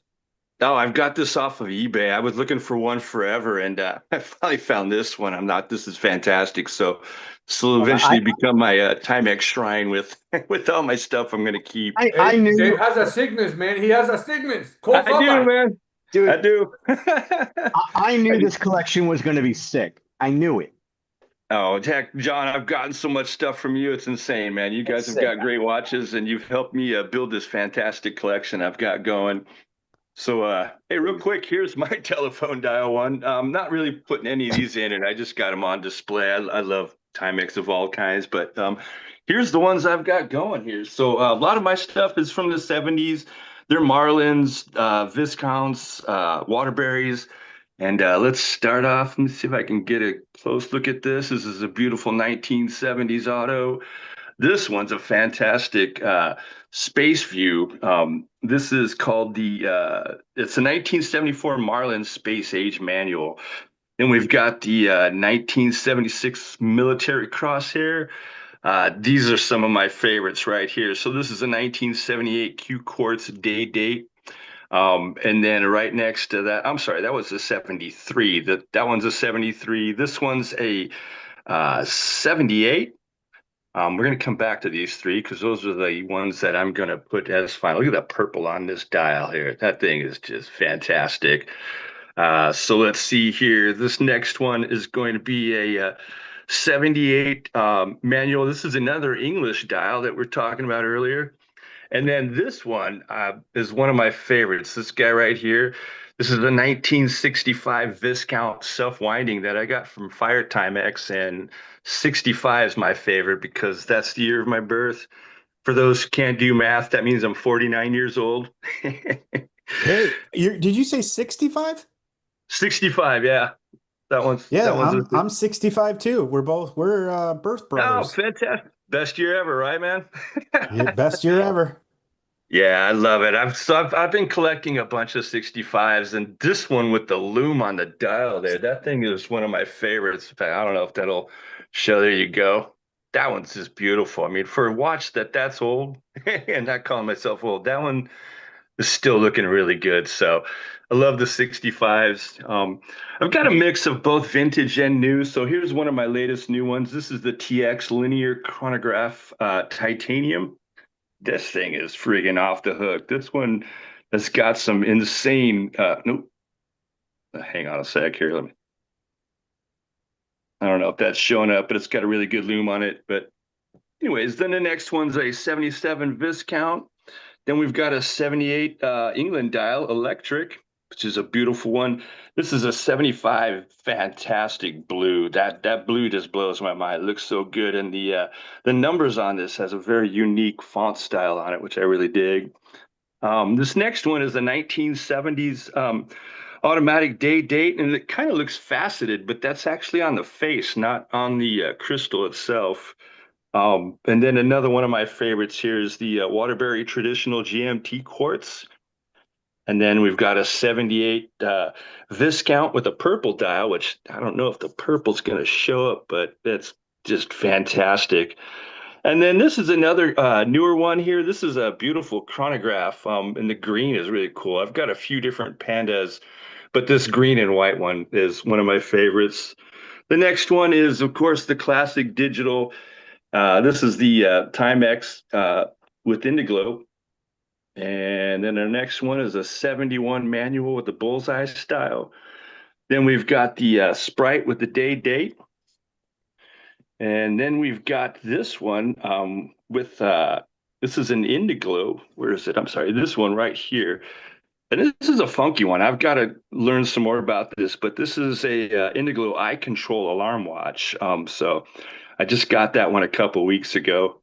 Oh, I've got this off of eBay. I was looking for one forever, and I finally found this one. This is fantastic. So this will eventually become my Timex shrine with all my stuff I'm going to keep. I knew Dave has a sickness, man. He has a sickness. I do, man. Dude, I do. I knew this collection was going to be sick. I knew it. Oh, heck, John, I've gotten so much stuff from you. It's insane, man. You guys have got great watches, and you've helped me build this fantastic collection I've got going. So, hey, real quick, here's my telephone dial one. I'm not really putting any of these in, and I just got them on display. I love Timex of all kinds, but here's the ones I've got going here. So a lot of my stuff is from the 70s. They're Marlins, Viscounts, Waterburys. And let's start off. Let me see if I can get a close look at this. This is a beautiful 1970s auto. This one's a fantastic space view. This is called it's a 1974 Marlin Space Age Manual. And we've got the 1976 Military Crosshair. These are some of my favorites right here. So this is a 1978 Q Quartz day date. And then right next to that, I'm sorry, that was a 73. That one's a 73. This one's a 78. We're going to come back to these three because those are the ones that I'm going to put as final. Look at that purple on this dial here. That thing is just fantastic. So let's see here. This next one is going to be a 78 manual. This is another English dial that we're talking about earlier. And then this one is one of my favorites. This guy right here. This is a 1965 Viscount self-winding that I got from Fire Timex, and 65 is my favorite because that's the year of my birth. For those who can't do math, that means I'm 49 years old. Hey, did you say 65? 65, yeah. I'm 65 too. We're birth brothers. Oh, fantastic. Best year ever, right, man? Yeah, best year ever. Yeah, I love it. I've been collecting a bunch of 65s, and this one with the loom on the dial there, that thing is one of my favorites. In fact, I don't know if that'll show. There you go. That one's just beautiful. I mean, for a watch that's old, and not calling myself old, that one is still looking really good. So I love the 65s. I've got a mix of both vintage and new. So here's one of my latest new ones. This is the TX Linear Chronograph Titanium. This thing is freaking off the hook. This one has got some insane. Nope. Hang on a sec here. I don't know if that's showing up, but it's got a really good loom on it. But anyways, then the next one's a 77 Viscount. Then we've got a 78 England dial electric, which is a beautiful one. This is a 75 fantastic blue. That blue just blows my mind. It looks so good. And the numbers on this has a very unique font style on it, which I really dig. This next one is a 1970s automatic day date, and it kind of looks faceted, but that's actually on the face, not on the crystal itself. And then another one of my favorites here is the Waterbury Traditional GMT Quartz. And then we've got a 78 Viscount with a purple dial, which I don't know if the purple's going to show up, but that's just fantastic. And then this is another newer one here. This is a beautiful chronograph, and the green is really cool. I've got a few different pandas, but this green and white one is one of my favorites. The next one is, of course, the classic digital. This is the Timex with Indiglo. And then our next one is a 71 manual with the bullseye style. Then we've got the Sprite with the day date. And then we've got this one with, this is an Indiglo. Where is it? I'm sorry, this one right here. And this is a funky one. I've got to learn some more about this, but this is a Indiglo eye control alarm watch. So I just got that one a couple weeks ago.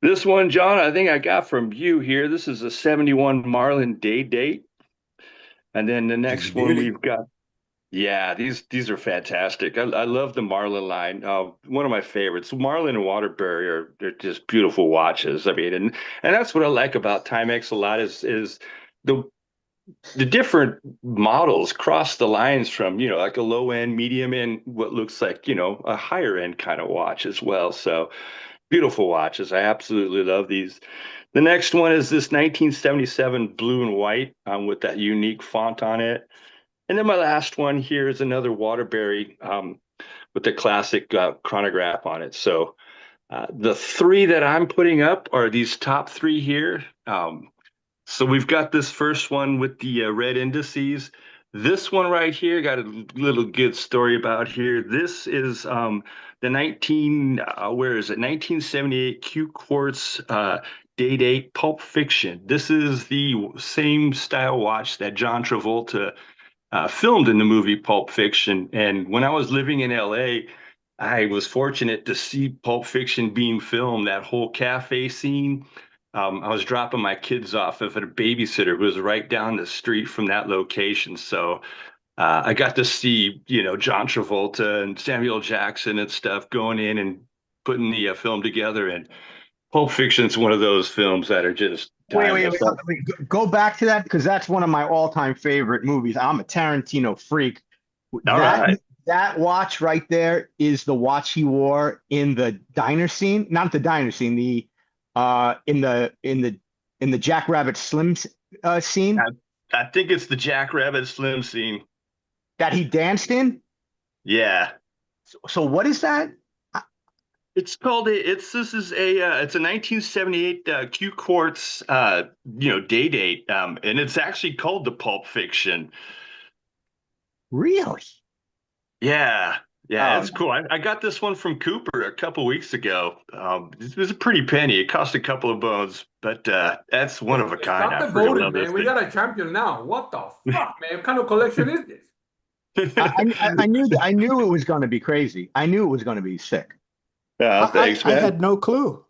This one, John, I think I got from you here. This is a 71 Marlin day date. And then the next one we've got, yeah, these are fantastic. I love the Marlin line. One of my favorites. Marlin and Waterbury they're just beautiful watches. I mean, and that's what I like about Timex a lot is the different models cross the lines from, like a low end, medium end, what looks like, a higher end kind of watch as well. So beautiful watches. I absolutely love these. The next one is this 1977 blue and white with that unique font on it. And then my last one here is another Waterbury with the classic chronograph on it. So the three that I'm putting up are these top three here. So we've got this first one with the red indices. This one right here got a little good story about here. This is the 1978 Q Quartz Date 8 Pulp Fiction. This is the same style watch that John Travolta filmed in the movie Pulp Fiction. And when I was living in LA, I was fortunate to see Pulp Fiction being filmed, that whole cafe scene. I was dropping my kids off at a babysitter who was right down the street from that location. So I got to see, John Travolta and Samuel Jackson and stuff going in and putting the film together. And Pulp Fiction is one of those films that are just wait. Go back to that, because that's one of my all-time favorite movies. I'm a Tarantino freak. That watch right there is the watch he wore in the diner scene, not the diner scene, the in the Jackrabbit Slim scene. I think it's the Jackrabbit Slim scene that he danced in. Yeah. So what is that? It's called it's a 1978 Q Quartz day date, and it's actually called the Pulp Fiction. Really? Yeah. It's cool. I got this one from Cooper a couple weeks ago. It was a pretty penny. It cost a couple of bones, but that's one of a kind. Stop the voting, man. We got a champion now. What the fuck, man? What kind of collection is this? I knew it was going to be crazy. I knew it was going to be sick. Thanks, man. I had no clue.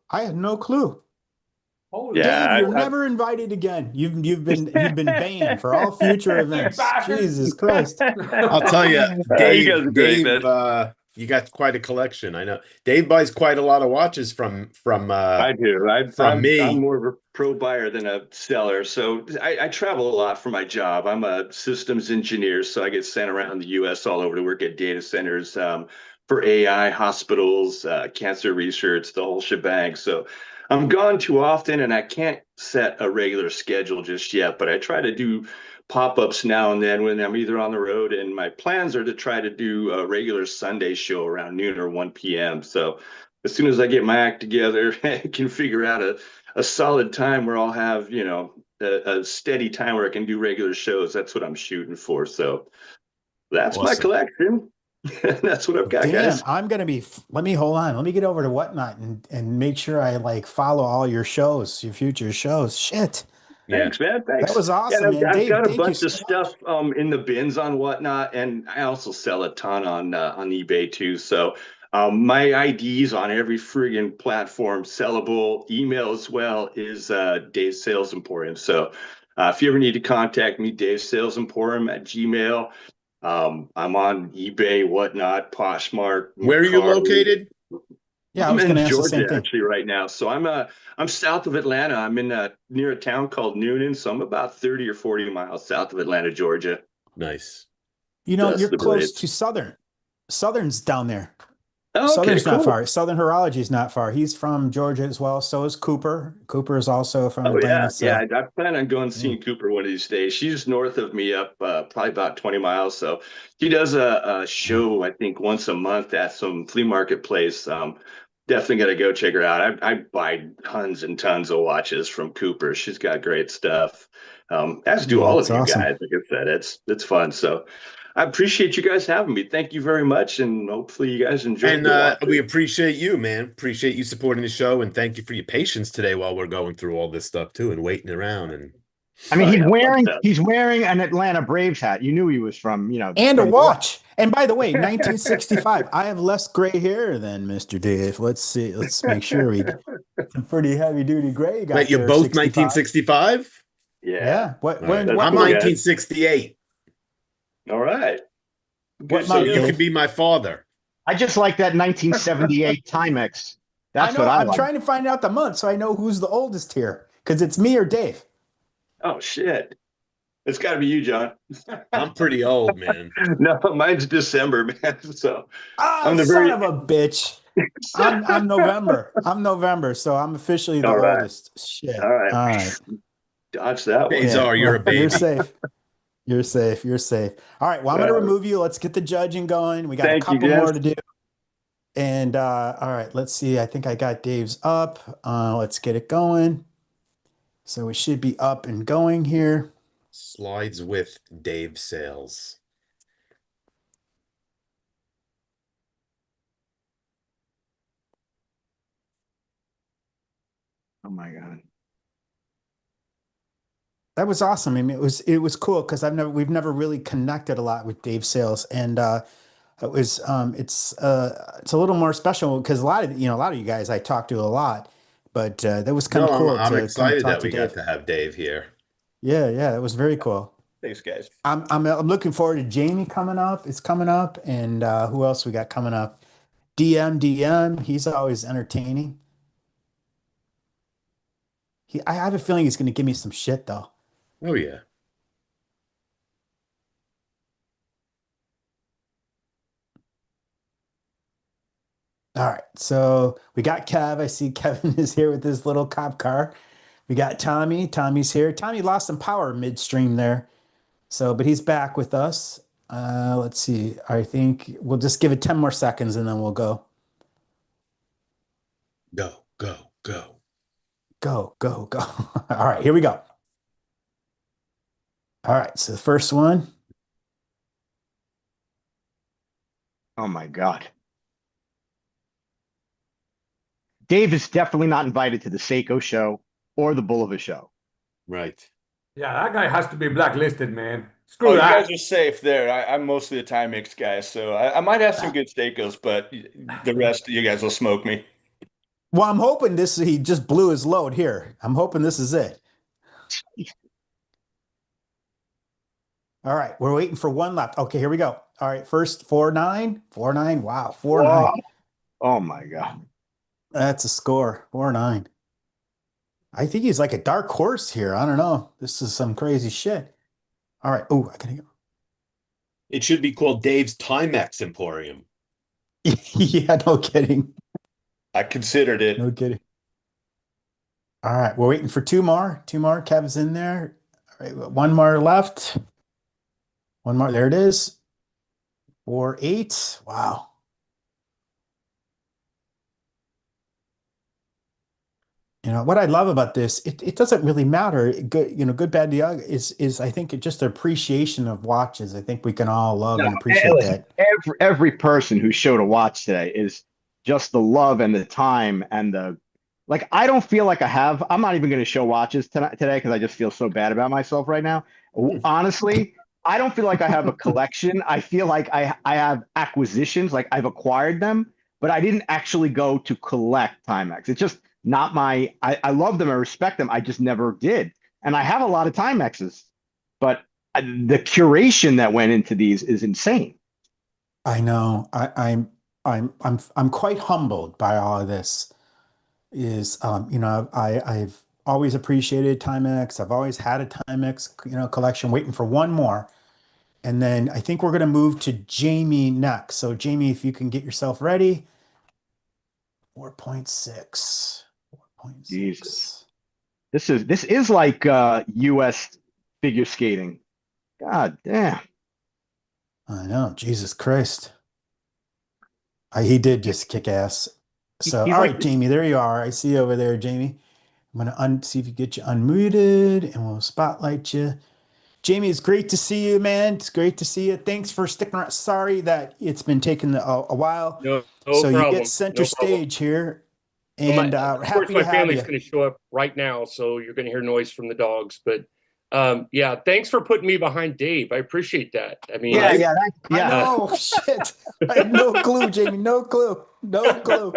Holy Dave, you're never invited again. You've been banned for all future events. Jesus Christ! I'll tell you, Dave You got quite a collection. I know Dave buys quite a lot of watches from I do. from me. I'm more of a pro buyer than a seller. So I travel a lot for my job. I'm a systems engineer, so I get sent around the U.S. all over to work at data centers for AI, hospitals, cancer research, the whole shebang. So I'm gone too often, and I can't set a regular schedule just yet. But I try to do pop-ups now and then when I'm either on the road, and my plans are to try to do a regular Sunday show around noon or 1 p.m. So as soon as I get my act together and can figure out a solid time where I'll have, a steady time where I can do regular shows, that's what I'm shooting for. So that's my Awesome. collection. That's what I've got, Damn, guys. I'm gonna be. Let me hold on. Let me get over to Whatnot and make sure I like follow all your shows, your future shows. Shit, Yeah. Thanks, man. that Thanks. was Yeah, awesome, and man. I've Dave, got a thank you bunch so of stuff much. in the bins on Whatnot, and I also sell a ton on eBay too. So my IDs on every friggin' platform, sellable. Email as well is Dave Sales Emporium. So if you ever need to contact me, Dave Sales Emporium at Gmail. I'm on eBay, Whatnot, Poshmark, Where are you Mercari. located? Yeah, I I'm was in gonna ask the Georgia same thing. actually right now. So I'm south of Atlanta. I'm in near a town called Noonan. So I'm about 30 or 40 miles south of Atlanta, Georgia. Nice. You know, Just you're the close Braves. to Southern. Southern's down there. Oh, okay, Southern's not cool. far. Southern Horology is not far. He's from Georgia as well. So is Cooper. Cooper is also from Oh Atlanta. yeah, So yeah. I plan on going yeah. seeing Cooper one of these days. She's north of me, up probably about 20 miles. So she does a show, I think, once a month at some flea market place. Definitely got to go check her out. I buy tons and tons of watches from Cooper. She's got great stuff. As do all That's of you awesome. guys. Like I said, it's fun. So I appreciate you guys having me. Thank you very much, and hopefully you guys enjoyed And the watch. we appreciate you, man. Appreciate you supporting the show, and thank you for your patience today while we're going through all this stuff too and waiting around. And I mean, Oh yeah, love that. he's wearing an Atlanta Braves hat. You knew he was from, And a from watch. And by the way, 1965. I have less gray hair than Mr. Dave. Let's see. Let's make sure we get some pretty heavy duty gray you got wait, you're there. both 65. 1965? Yeah. Yeah. What All when right. what I'm cool, month? guys. 1968. All right. What Good So month, deal. you Dave? can be my father. I just like that 1978 Timex. I That's know. what I I'm like. trying to find out the month so I know who's the oldest here. Because it's me or Dave. Oh shit. It's got to be you, John. I'm pretty old, man. No, mine's December, man. So Oh, I'm the son very. of a bitch. I'm November. I'm November, so I'm officially the All right. oldest. Shit. All right. All right. Dodge that one. Days Yeah. are, you're a Well, you're baby. safe. You're safe. You're safe. All right. Well, I'm going to remove you. Let's get the judging going. We got a Thank you, couple more guys. to do. And all right, let's see. I think I got Dave's up. Let's get it going. So we should be up and going here. Slides with Dave Sales. Oh my God. That was awesome. I mean, it was cool because we've never really connected a lot with Dave Sales, and it's a little more special because a lot of you guys I talked to a lot, but that was kind No, of cool I'm to come excited talk that to we Dave. got to have Dave here. Yeah, it was very cool. Thanks, guys. I'm looking forward to Jamie coming up. It's coming up, and who else we got coming up? DM, he's always entertaining. I have a feeling he's going to give me some shit though. Oh yeah. All right, so we got Kev. I see Kevin is here with his little cop car. We got Tommy. Tommy's here. Tommy lost some power midstream there, but he's back with us. Let's see. I think we'll just give it 10 more seconds and then we'll go. Go. Go. All right, here we go. All right, so the first one. Oh my God. Dave is definitely not invited to the Seiko show or the Bulova show. Right. Yeah, that guy has to be blacklisted, man. Screw Oh, you that. guys are safe there. I'm mostly a Timex guy, so I might have some good steakos, but the rest of you guys will smoke me. Well, I'm hoping he just blew his load here. I'm hoping this is it. All right, we're waiting for one left. Okay, here we go. All right, first 4-9, 4-9. Wow, 4-9. Oh my God. That's a score. 4-9. I think he's like a dark horse here. I don't know. This is some crazy shit. All right. Oh, I gotta go. It should be called Dave's Timex Emporium. Yeah, no kidding. I considered it. No kidding. All right, we're waiting for two more. Two more. Kev's in there. All right, one more left. One more. There it is. 4-8. Wow. You know what I love about this, it doesn't really matter. Good, good, bad, the ugly is I think just appreciation of watches. I think we can all love and appreciate listen, that. every person who showed a watch today is just the love and the time and the like. I don't feel like I'm not even going to show watches today because I just feel so bad about myself right now. Honestly, I don't feel like I have a collection. I feel like I have acquisitions, like I've acquired them, but I didn't actually go to collect Timex. It's just not I love them, I respect them. I just never did. And I have a lot of Timexes, but the curation that went into these is insane. I know. I'm quite humbled by all of this. I've always appreciated Timex. I've always had a Timex, collection, waiting for one more. And then I think we're going to move to Jamie next. So Jamie, if you can get yourself ready. 4.6. 4.6. Jesus. This is like US figure skating. God damn. I know. Jesus Christ. He did just kick ass. So, all right, Jamie, there you are. I see you over there, Jamie. I'm going to see if you get you unmuted and we'll spotlight you. Jamie, it's great to see you, man. It's great to see you. Thanks for sticking around. Sorry that it's been taking a while. No so problem. You get center stage here. And of course, happy my to have family's you. going to show up right now, so you're going to hear noise from the dogs. But yeah, thanks for putting me behind Dave. I appreciate that. I mean, I know. Shit. I had no clue, Jamie. No clue. No clue.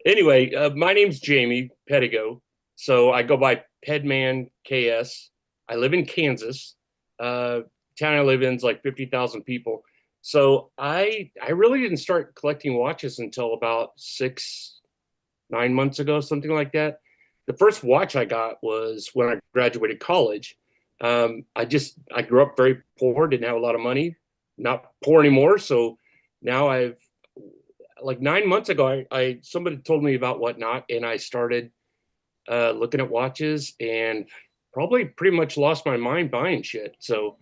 Anyway, my name's Jamie Pedigo. So I go by Pedman KS. I live in Kansas. Town I live in is like 50,000 people. So I really didn't start collecting watches until about 6-9 months ago, something like that. The first watch I got was when I graduated college. I grew up very poor, didn't have a lot of money, not poor anymore. So now like 9 months ago, somebody told me about Whatnot, and I started looking at watches and probably pretty much lost my mind buying shit. So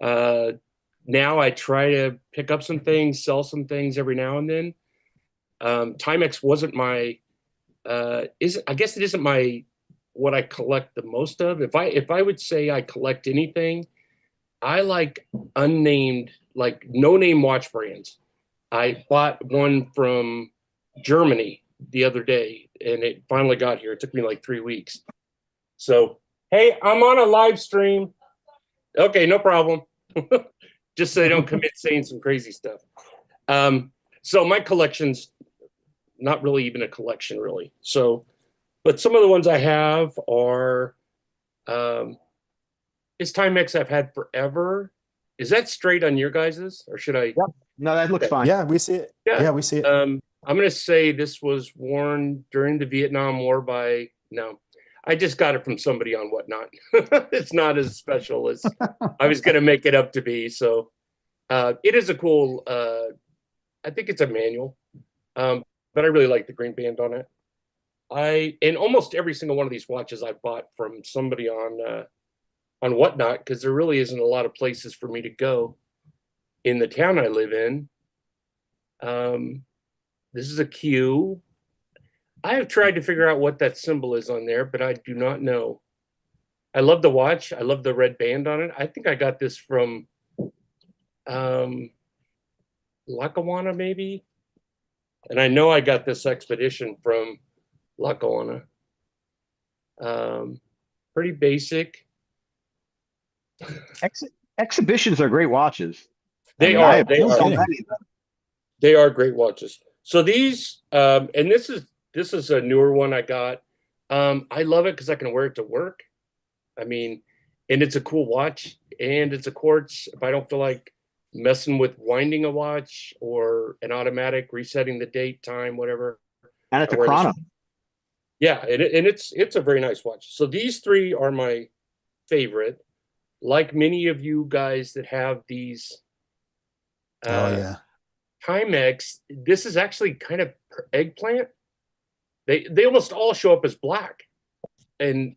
now I try to pick up some things, sell some things every now and then. Timex wasn't my I guess it isn't my what I collect the most of. If I would say I collect anything, I like unnamed, like no name watch brands. I bought one from Germany the other day and it finally got here. It took me like 3 weeks. So, hey, I'm on a live stream. Okay, no problem. Just so they don't commit saying some crazy stuff. So my collection's not really even a collection, really. So, but some of the ones I have are, it's Timex I've had forever. Is that straight on your guys's, or should I? Yep. No, that looks fine. Yeah, we see it. Yeah, we see it. I'm going to say this was worn during the Vietnam War no, I just got it from somebody on Whatnot. It's not as special as I was going to make it up to be. So it is a cool, I think it's a manual, but I really like the green band on it. And almost every single one of these watches I bought from somebody on Whatnot, because there really isn't a lot of places for me to go in the town I live in. This is a Q. I have tried to figure out what that symbol is on there, but I do not know. I love the watch. I love the red band on it. I think I got this from Lackawanna, maybe. And I know I got this expedition from Lackawanna. Pretty basic. Exhibitions are great watches. They are. They are great watches. So these, and this is a newer one I got. I love it because I can wear it to work. I mean, and it's a cool watch. and it's a quartz. If I don't feel like messing with winding a watch or an automatic resetting the date, time, whatever. And it's I a wear this- chrono. Yeah, and it's a very nice watch. So these three are my favorite. Like many of you guys that have these Oh yeah. Timex, this is actually kind of eggplant. They almost all show up as black, and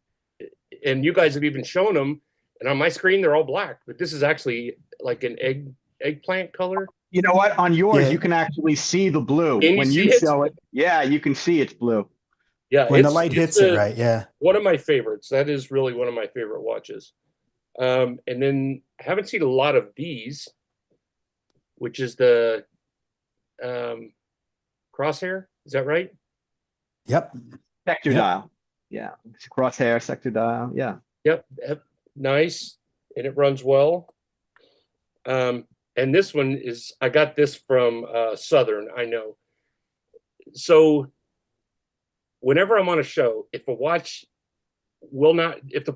you guys have even shown them. And on my screen, they're all black, but this is actually like an eggplant color. You know what? On yours, Yeah. you can actually see the blue. Can you When see you it? show it, yeah, you can see it's blue. Yeah, When the light hits it, right? Yeah. One of my favorites. That is really one of my favorite watches. And then I haven't seen a lot of these, which is the crosshair. Is that right? Yep. Sector dial. Yeah. It's crosshair, sector dial. Yeah. Yep. Nice. And it runs well. And this one is, I got this from Southern, I know. So whenever I'm on a show, if the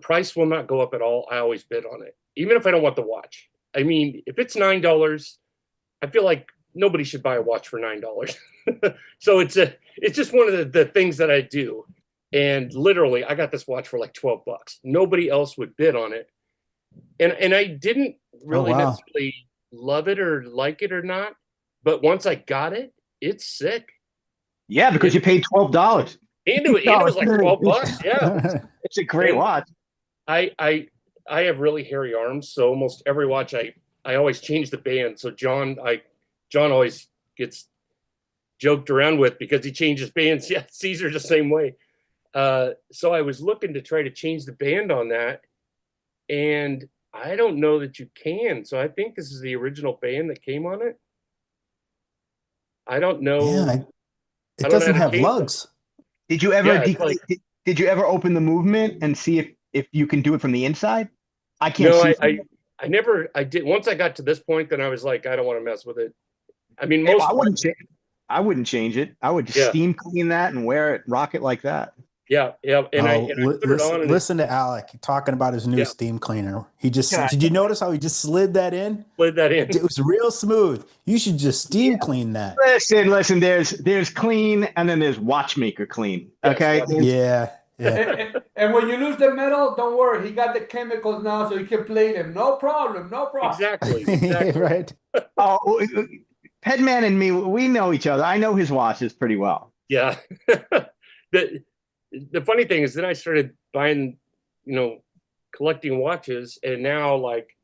price will not go up at all, I always bid on it, even if I don't want the watch. I mean, if it's $9, I feel like nobody should buy a watch for $9. So it's just one of the things that I do. And literally, I got this watch for like $12. Nobody else would bid on it. And I didn't really necessarily love it or like it or not. But once I got it, it's sick. Yeah, because you paid $12. And it was like $12. Yeah. It's a great watch. I have really hairy arms, so almost every watch I always change the band. So John always gets joked around with because he changes bands. Yeah, Caesar's the same way. So I was looking to try to change the band on that, and I don't know that you can. So I think this is the original band that came on it. I don't know. Yeah, it doesn't have lugs. Did you ever Yeah, did you ever open the movement and see if you can do it from the inside? I can't No, see. I did. Once I got to this point, then I was like, I don't want to mess with it. I mean, Hey, most I wouldn't change it. I would just steam clean that and wear it, rock it like that. Yeah. And I put it on. And listen to Alec talking about his new steam cleaner. Did you notice how he just slid that in? Slid that in. It was real smooth. You should just steam clean that. Listen. There's clean and then there's watchmaker clean. Okay. Yeah. And when you lose the metal, don't worry. He got the chemicals now, so you can play them. No problem. Exactly. Right. Oh, Pedman and me, we know each other. I know his watches pretty well. Yeah. The funny thing is, then I started buying, collecting watches, and now like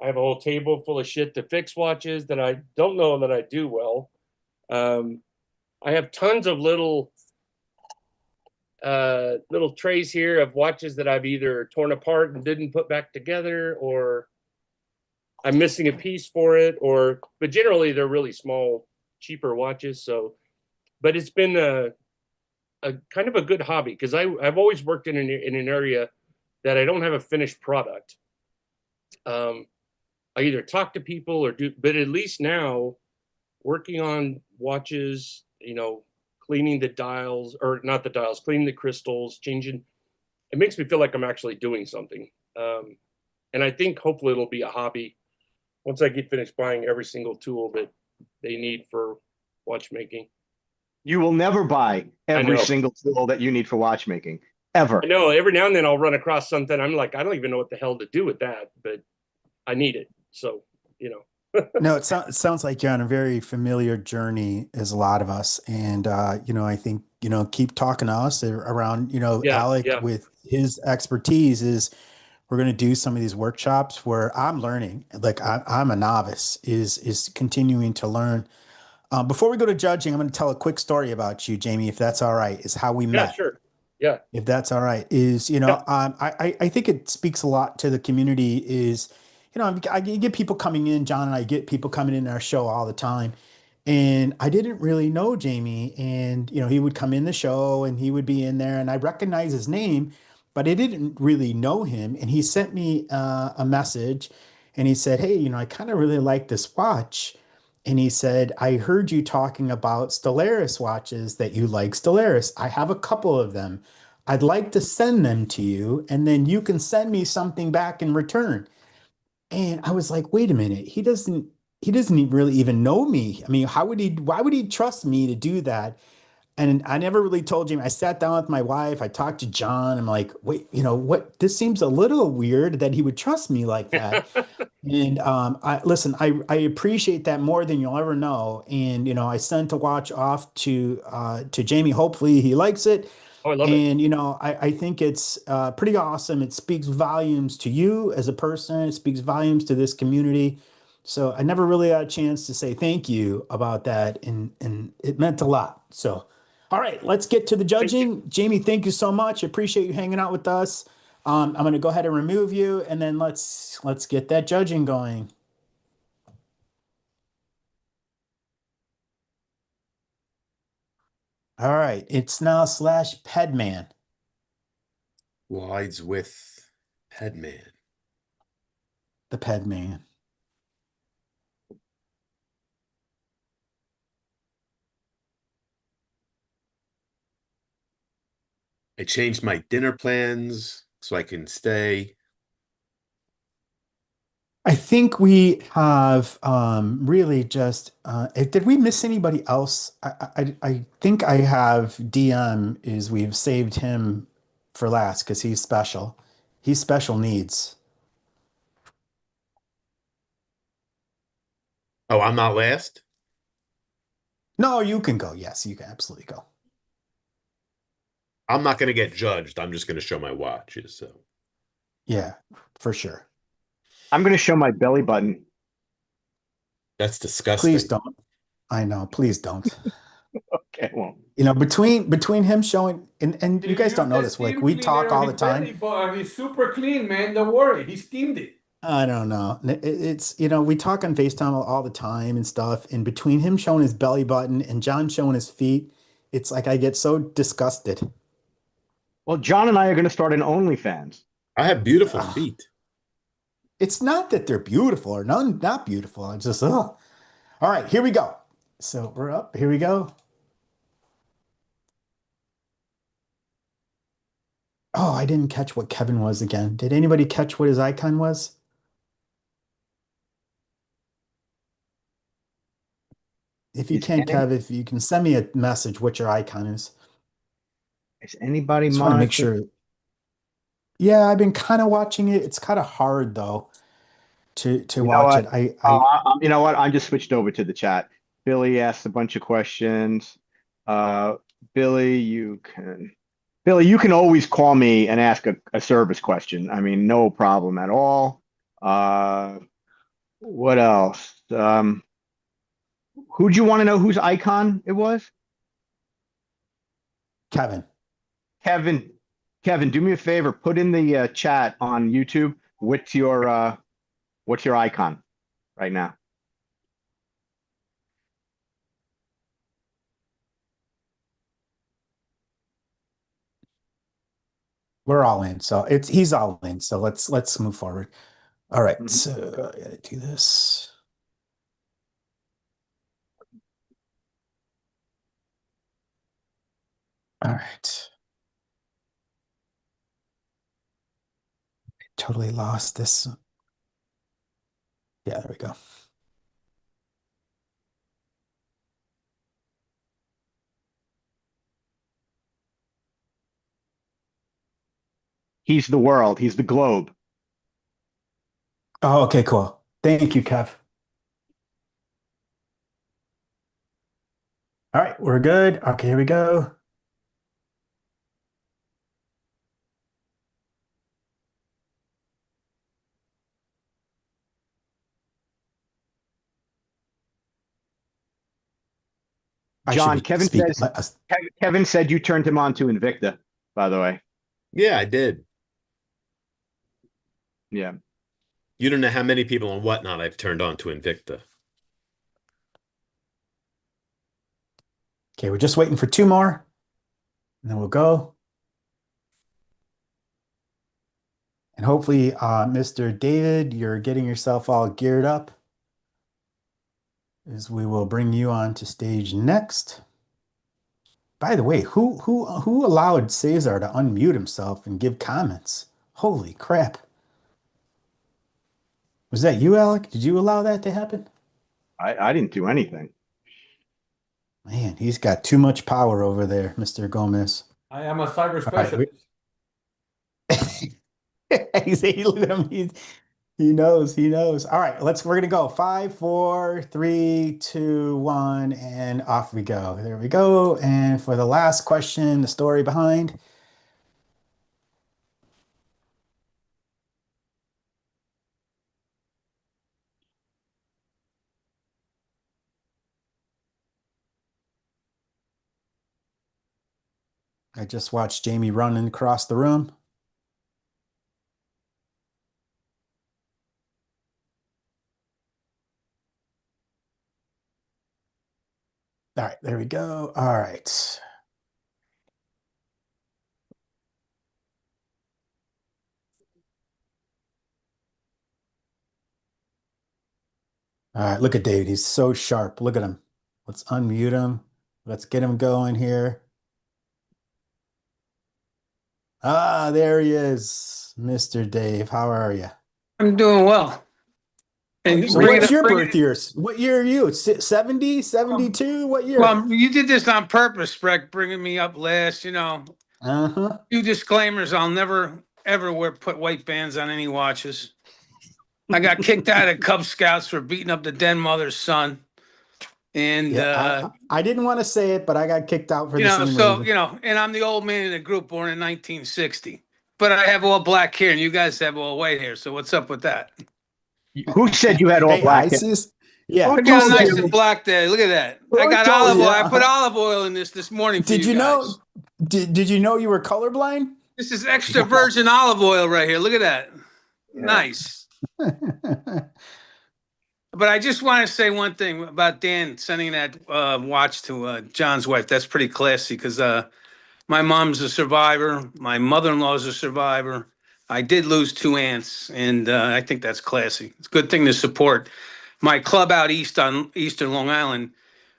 I have a whole table full of shit to fix watches that I don't know that I do well. I have tons of little trays here of watches that I've either torn apart and didn't put back together, or I'm missing a piece for it, but generally they're really small, cheaper watches. So, but it's been a kind of a good hobby because I've always worked in an area that I don't have a finished product. I either talk to people or do, but at least now working on watches, cleaning the dials, or not the dials, cleaning the crystals, changing, it makes me feel like I'm actually doing something. And I think hopefully it'll be a hobby once I get finished buying every single tool that they need for watchmaking. You will never buy every single tool that you need for watchmaking, ever. I know. Every now and then I'll run across something. I'm like, I don't even know what the hell to do with that, but I need it. So, No, it sounds like you're on a very familiar journey as a lot of us. And, I think, keep talking to us around, Alec with his expertise is we're going to do some of these workshops where I'm learning, like I'm a novice is continuing to learn. Before we go to judging, I'm going to tell a quick story about you, Jamie, if that's all right, is how we met. Yeah, sure. Yeah. If that's all right, I think it speaks a lot to the community is, I get people coming in, John and I get people coming in our show all the time. And I didn't really know Jamie. And, he would come in the show and he would be in there and I recognize his name, but I didn't really know him. And he sent me a message and he said, hey, I kind of really like this watch. And he said, I heard you talking about Stellaris watches, that you like Stellaris. I have a couple of them. I'd like to send them to you, and then you can send me something back in return. And I was like, wait a minute, he doesn't really even know me. I mean, why would he trust me to do that? And I never really told Jamie. I sat down with my wife. I talked to John. I'm like, wait, what? This seems a little weird that he would trust me like that. And I appreciate that more than you'll ever know. And I sent a watch off to Jamie. Hopefully he likes it. Oh, I love it. And I think it's pretty awesome. It speaks volumes to you as a person. It speaks volumes to this community. So I never really had a chance to say thank you about that, and it meant a lot. So, all right, let's get to the judging. Jamie, thank you so much. Appreciate you hanging out with us. I'm going to go ahead and remove you, and then let's get that judging going. All right, it's now slash Pedman. Lies with Pedman. The Pedman. I changed my dinner plans so I can stay. I think we have really just. Did we miss anybody else? I think I have DM is we've saved him for last because he's special. He's special needs. Oh, I'm not last? No, you can go. Yes, you can absolutely go. I'm not going to get judged. I'm just going to show my watches. So Yeah, for sure. I'm going to show my belly button. That's disgusting. Please don't. I know. Please don't. Okay, well, between him showing and you guys don't Use the notice, like steam we cleaner talk on all the his time. belly button. He's super clean, man. Don't worry. He steamed it. I don't know. It's we talk on FaceTime all the time and stuff. And between him showing his belly button and John showing his feet, it's like I get so disgusted. well, John and I are going to start an OnlyFans. I have beautiful feet. It's not that they're beautiful or not beautiful. It's just All right, here we go. So we're up. Here we go. Oh, I didn't catch what Kevin was again. Did anybody catch what his icon was? If you can, Kev, if you can send me a message what your icon is. Is anybody Just want to make monitoring? sure. Yeah, I've been kind of watching it. It's kind of hard though to watch what? it. You know what? I'm just switched over to the chat. Billy asked a bunch of questions. Uh, Billy, you can always call me and ask a service question. I mean, no problem at all. What else? Who'd you want to know whose icon it was? Kevin. Kevin, do me a favor. Put in the chat on YouTube what's your icon right now. We're all in. So he's all in. So let's move forward. All right. So I gotta do this. All right. Totally lost this. Yeah, there we go. He's the world. He's the globe. Oh, okay, cool. Thank you, Kev. All right, we're good. Okay, here we go. John, Kevin said you turned him on to Invicta, by the way. Yeah, I did. Yeah. You don't know how many people and whatnot I've turned on to Invicta. Okay, we're just waiting for two more, and then we'll go. And hopefully, Mr. David, you're getting yourself all geared up, as we will bring you on to stage next. By the way, who allowed Cesar to unmute himself and give comments? Holy crap. Was that you, Alec? Did you allow that to happen? I didn't do anything. Man, he's got too much power over there, Mr. Gomez. I am a cyber All right, specialist. look at him. He knows. He knows. All right, we're gonna go. 5, 4, 3, 2, 1, and off we go. There we go. And for the last question, the story behind. I just watched Jamie running across the room. All right, there we go. All right. All right, look at David. He's so sharp. Look at him. Let's unmute him. Let's get him going here. Ah, there he is, Mr. Dave. How are you? I'm doing well. And So what's your birth years? What year are you? 70, 72? What year? Well, you did this on purpose, Spreck, bringing me up last. Uh-huh. Few disclaimers. I'll never, ever put white bands on any watches. I got kicked out of Cub Scouts for beating up the den mother's son. And, yeah, I didn't want to say it, but I got kicked out for the same reason. and I'm the old man in the group born in 1960. But I have all black hair and you guys have all white hair. So what's up with that? Who said you had all black hair? Yeah. Look how nice and black there. Look at that. I got olive oil. I put olive oil in this morning for Did you know? guys. Did you know you were colorblind? This is extra virgin olive oil right here. Look at that. Yeah. Nice. But I just want to say one thing about Dan sending that watch to John's wife. That's pretty classy because my mom's a survivor. My mother-in-law is a survivor. I did lose 2 aunts, and I think that's classy. It's a good thing to support. My club out east on Eastern Long Island,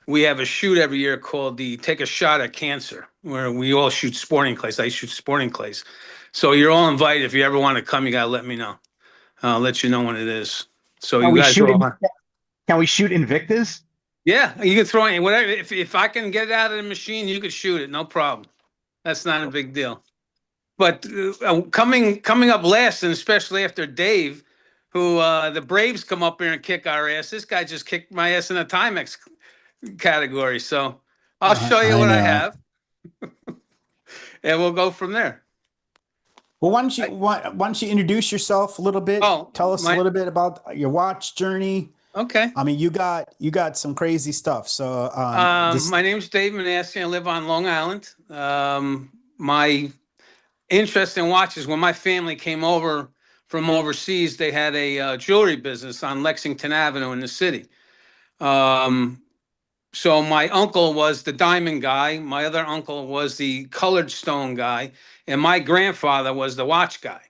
we have a shoot every year called the Take a Shot at Cancer, where we all shoot sporting clays. I shoot sporting clays. So you're all invited. If you ever want to come, you got to let me know. I'll let you know when it is. So Can you guys can we shoot Invictus? Yeah, you can throw it, whatever. If I can get it out of the machine, you could shoot it. No problem. That's not a big deal. But coming up last, and especially after Dave, who the Braves come up here and kick our ass. This guy just kicked my ass in the Timex category. So I'll show you what I have, and we'll go from there. Well, why don't you introduce yourself a little bit? Tell us a little bit about your watch journey. Okay. I mean, you got some crazy stuff. So my name's Dave Manassi. I live on Long Island. My interest in watches, when my family came over from overseas, they had a jewelry business on Lexington Avenue in the city. So my uncle was the diamond guy. My other uncle was the colored stone guy. And my grandfather was the watch guy.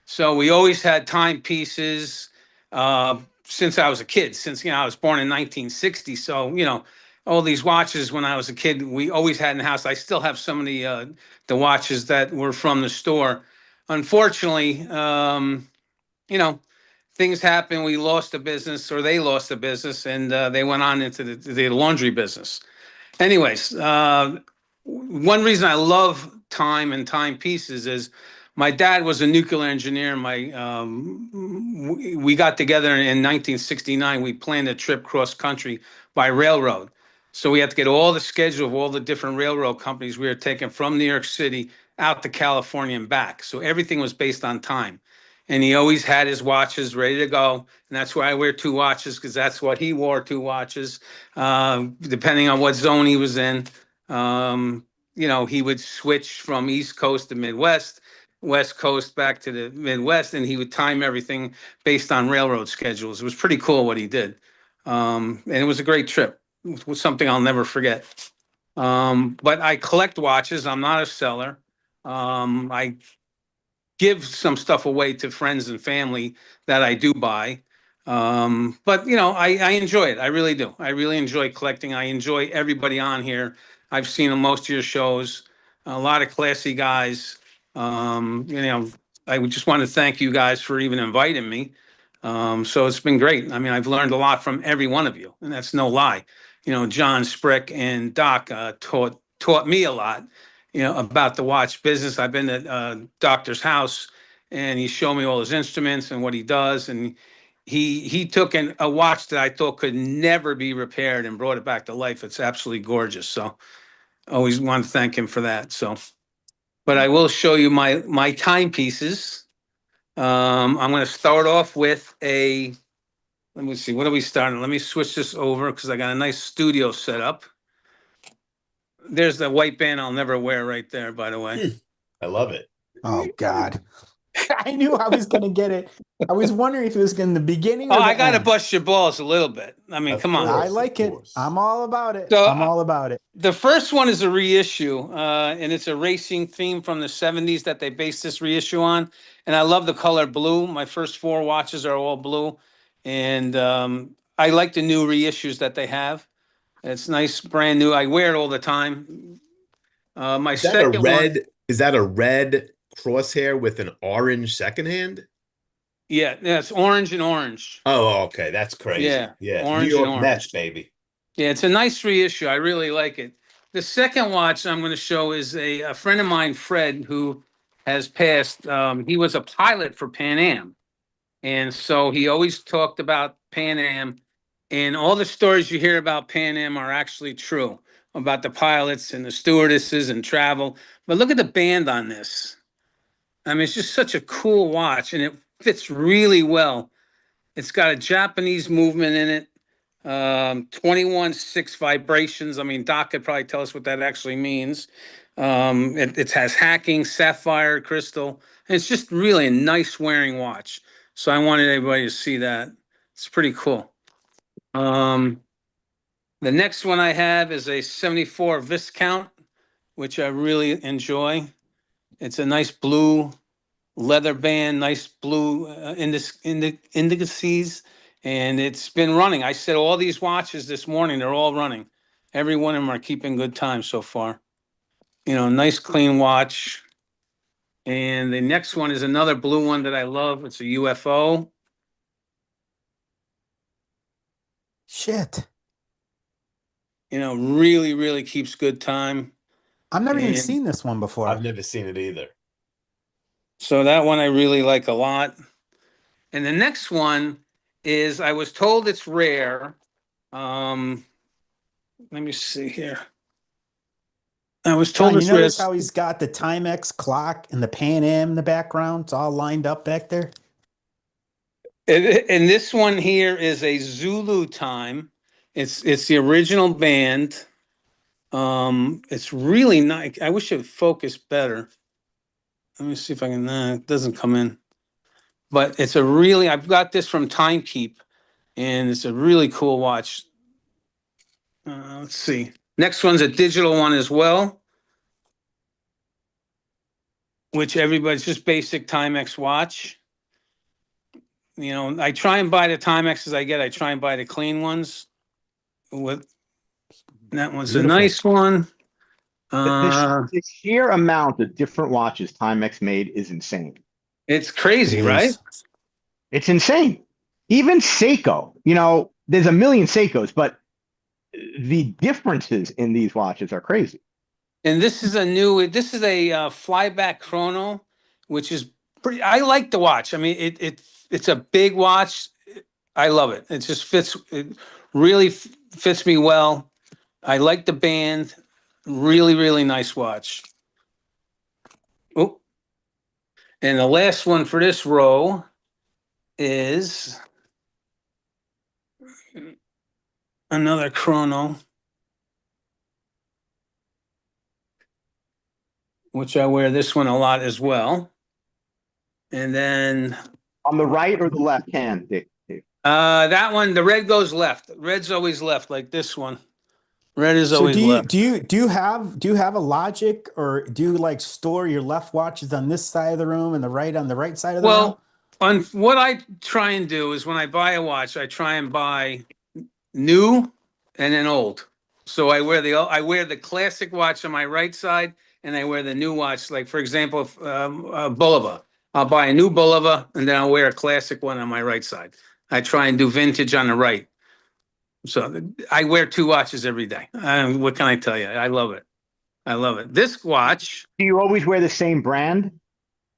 So we always had timepieces since I was a kid, since, I was born in 1960. So, all these watches when I was a kid, we always had in the house. I still have some of the watches that were from the store. Unfortunately, things happened. We lost the business, or they lost the business, and they went on into the laundry business. Anyways, one reason I love time and timepieces is my dad was a nuclear engineer. We got together in 1969. We planned a trip cross country by railroad. So we had to get all the schedule of all the different railroad companies we were taking from New York City out to California and back. So everything was based on time. And he always had his watches ready to go. And that's why I wear 2 watches, because that's what he wore, 2 watches, depending on what zone he was in. He would switch from East Coast to Midwest, West Coast back to the Midwest, and he would time everything based on railroad schedules. It was pretty cool what he did. And it was a great trip. It was something I'll never forget. But I collect watches. I'm not a seller. I give some stuff away to friends and family that I do buy. But I enjoy it. I really do. I really enjoy collecting. I enjoy everybody on here. I've seen most of your shows, a lot of classy guys. I would just want to thank you guys for even inviting me. So it's been great. I mean, I've learned a lot from every one of you, and that's no lie. You know, John, Spreck, and Doc taught me a lot, you know, about the watch business. I've been at Doctor's house, and he showed me all his instruments and what he does, and he took a watch that I thought could never be repaired and brought it back to life. It's absolutely gorgeous. So I always want to thank him for that. So, but I will show you my timepieces. I'm going to start off with a, let me see, what are we starting? Let me switch this over because I got a nice studio set up. There's the white band I'll never wear right there, by the way. I love it. Oh God. I knew I was gonna get it. I was wondering if it was in the beginning or Oh, the I got to end. bust your balls a little bit. I mean, Of come on. I course, like of it. course. I'm all about it. So, I'm all about it. The first one is a reissue, and it's a racing theme from the 70s that they based this reissue on. And I love the color blue. My first 4 watches are all blue. And I like the new reissues that they have. It's nice, brand new. I wear it all the time. My Is that a second red? one, Is that a red crosshair with an orange second hand? yeah, it's orange and orange. Oh, okay, that's crazy. Yeah, Yeah, New orange and York orange. Mets, baby. Yeah, it's a nice reissue. I really like it. The second watch I'm going to show is a friend of mine, Fred, who has passed. He was a pilot for Pan Am. And so he always talked about Pan Am. And all the stories you hear about Pan Am are actually true about the pilots and the stewardesses and travel. But look at the band on this. I mean, it's just such a cool watch and it fits really well. It's got a Japanese movement in it. 21/6 vibrations. I mean, Doc could probably tell us what that actually means. It has hacking, sapphire, crystal. And it's just really a nice wearing watch. So I wanted everybody to see that. It's pretty cool. The next one I have is a 74 Viscount, which I really enjoy. It's a nice blue leather band, nice blue indices, and it's been running. I said all these watches this morning, they're all running. Every one of them are keeping good time so far. You know, nice clean watch. And the next one is another blue one that I love. It's a UFO. Shit. You know, really, really keeps good time. I've never even And seen this one before. I've never seen it either. so that one I really like a lot. And the next one is, I was told it's rare. Let me see here. I was told John, you it's rare. notice how he's got the Timex clock and the Pan Am in the background? It's all lined up back there. And this one here is a Zulu time. It's the original band. It's really nice. I wish it would focus better. Let me see if I can. It doesn't come in, but it's a really. I've got this from Timekeep, and it's a really cool watch. Let's see. Next one's a digital one as well, which everybody's just basic Timex watch. You know, I try and buy the Timexes I get. I try and buy the clean ones. With that one's Beautiful. a nice one. The sheer amount of different watches Timex made is insane. It's crazy, right? It's insane. Even Seiko, you know, there's a million Seikos, but the differences in these watches are crazy. And this is a flyback chrono, which is pretty. I like the watch. I mean, it's a big watch. I love it. It just fits. It really fits me well. I like the band. Really, really nice watch. Oh, and the last one for this row is another chrono, which I wear this one a lot as well. And then on the right or the left hand, Dave? That one, the red goes left. Red's always left, like this one. Red is So always left. do you have a logic, or do you like store your left watches on this side of the room and the right on the right side of the room? Well, on what I try and do is when I buy a watch, I try and buy new and then old. So I wear the classic watch on my right side, and I wear the new watch. Like for example, Bulova. I'll buy a new Bulova and then I'll wear a classic one on my right side. I try and do vintage on the right. So I wear 2 watches every day. What can I tell you? I love it. I love it. This watch, Do you always wear the same brand?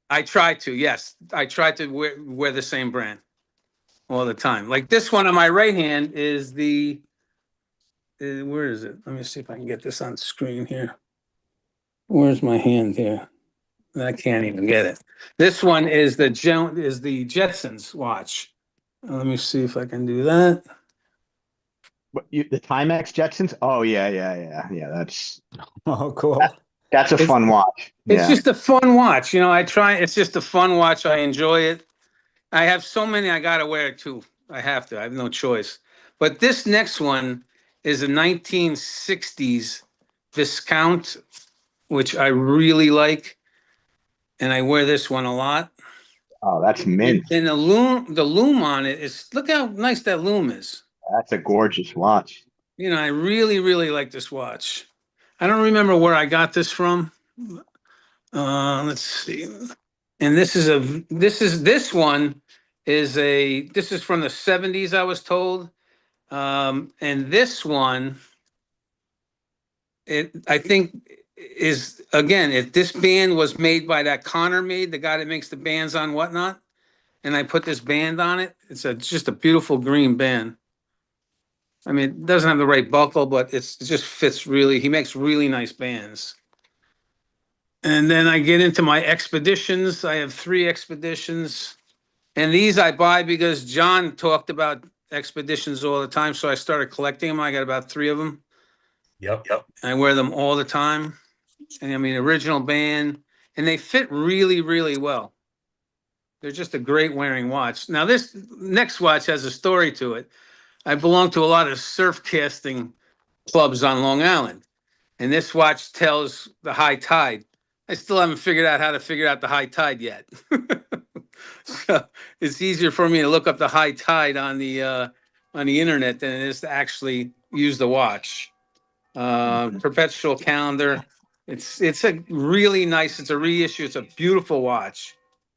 I try to, yes. I try to wear the same brand all the time. Like this one on my right hand is the, where is it? Let me see if I can get this on screen here. Where's my hand here? I can't even get it. This one is the Jetsons watch. Let me see if I can do that. The Timex Jetsons? Oh yeah. That's Oh, cool. that's a fun watch. It's Yeah. just a fun watch. You know, it's just a fun watch. I enjoy it. I have so many, I gotta wear it too. I have to, I have no choice. But this next one is a 1960s Viscount, which I really like. And I wear this one a lot. Oh, that's mint. And the loom on it is, look how nice that loom is. That's a gorgeous watch. You know, I really, really like this watch. I don't remember where I got this from. Let's see. And this is from the 70s, I was told. And this one, I think is, again, if this band was made by that Connor made, the guy that makes the bands on Whatnot, and I put this band on it, it's just a beautiful green band. I mean, it doesn't have the right buckle, but it just fits really, he makes really nice bands. And then I get into my expeditions. I have 3 expeditions. And these I buy because John talked about expeditions all the time. So I started collecting them. I got about 3 of them. Yep. I wear them all the time. And I mean, original band. And they fit really, really well. They're just a great wearing watch. Now, this next watch has a story to it. I belong to a lot of surf casting clubs on Long Island. And this watch tells the high tide. I still haven't figured out how to figure out the high tide yet. So it's easier for me to look up the high tide on the internet than it is to actually use the watch. Perpetual calendar. It's a really nice. It's a reissue. It's a beautiful watch,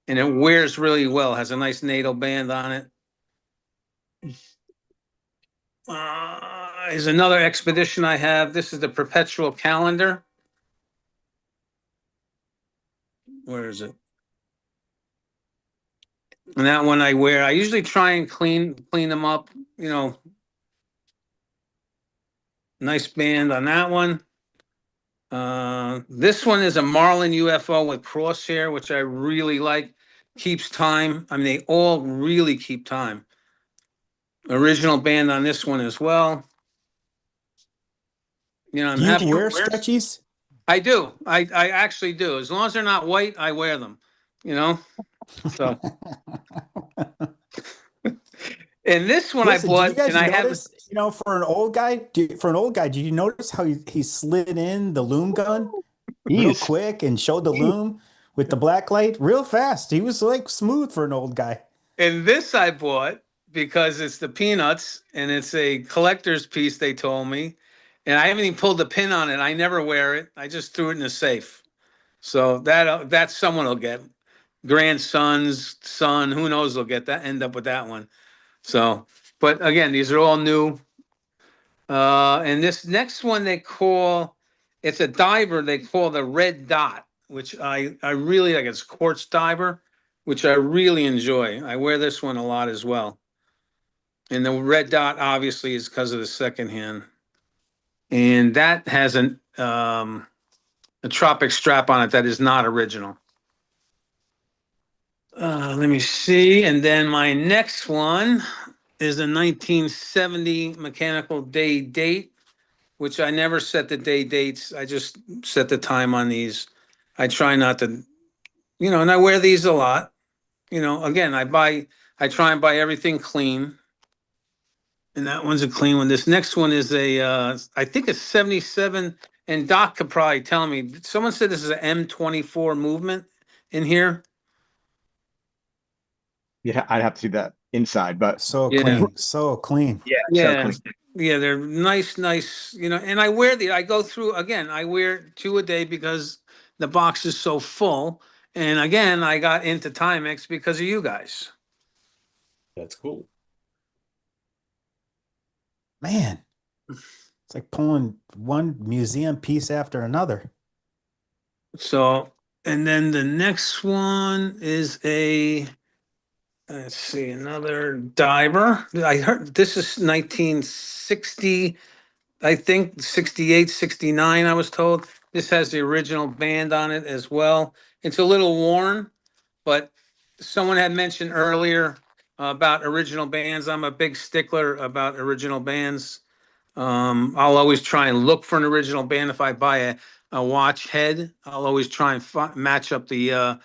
and it wears really well. Has a nice NATO band on it. Is another expedition I have. This is the perpetual calendar. Where is it? And that one I wear. I usually try and clean them up. You know, nice band on that one. This one is a Marlin UFO with crosshair, which I really like. Keeps time. I mean, they all really keep time. Original band on this one as well. You know, I'm Do you happy. wear stretchies? I do. I actually do. As long as they're not white, I wear them. You know, so. And this one Listen, I bought, do you guys and I notice, you know, for an old guy, did you notice how he slid in the loom gun real quick and showed the loom with the black light real fast? He was like smooth for an old guy. And this I bought because it's the Peanuts and it's a collector's piece, they told me. And I haven't even pulled the pin on it. I never wear it. I just threw it in the safe. So that someone will get. Grandson's son, who knows, will get that, end up with that one. So, but again, these are all new. And this next one it's a diver they call the Red Dot, which I really like. It's quartz diver, which I really enjoy. I wear this one a lot as well. And the Red Dot obviously is because of the second hand. And that has a tropic strap on it that is not original. Let me see. And then my next one is a 1970 mechanical day date, which I never set the day dates. I just set the time on these. I try not to, you know, and I wear these a lot. You know, again, I try and buy everything clean. And that one's a clean one. This next one is I think it's 77. And Doc could probably tell me, someone said this is an M24 movement in here. Yeah, I'd have to see that inside, but so clean. Yeah, they're nice, you know, and I go through, again, I wear 2 a day because the box is so full, And again, I got into Timex because of you guys. That's cool. Man, it's like pulling one museum piece after another. So, and then the next one is let's see, another diver. I heard this is 1960, I think 68, 69, I was told. This has the original band on it as well. It's a little worn, but someone had mentioned earlier about original bands. I'm a big stickler about original bands. I'll always try and look for an original band. If I buy a watch head, I'll always try and match up the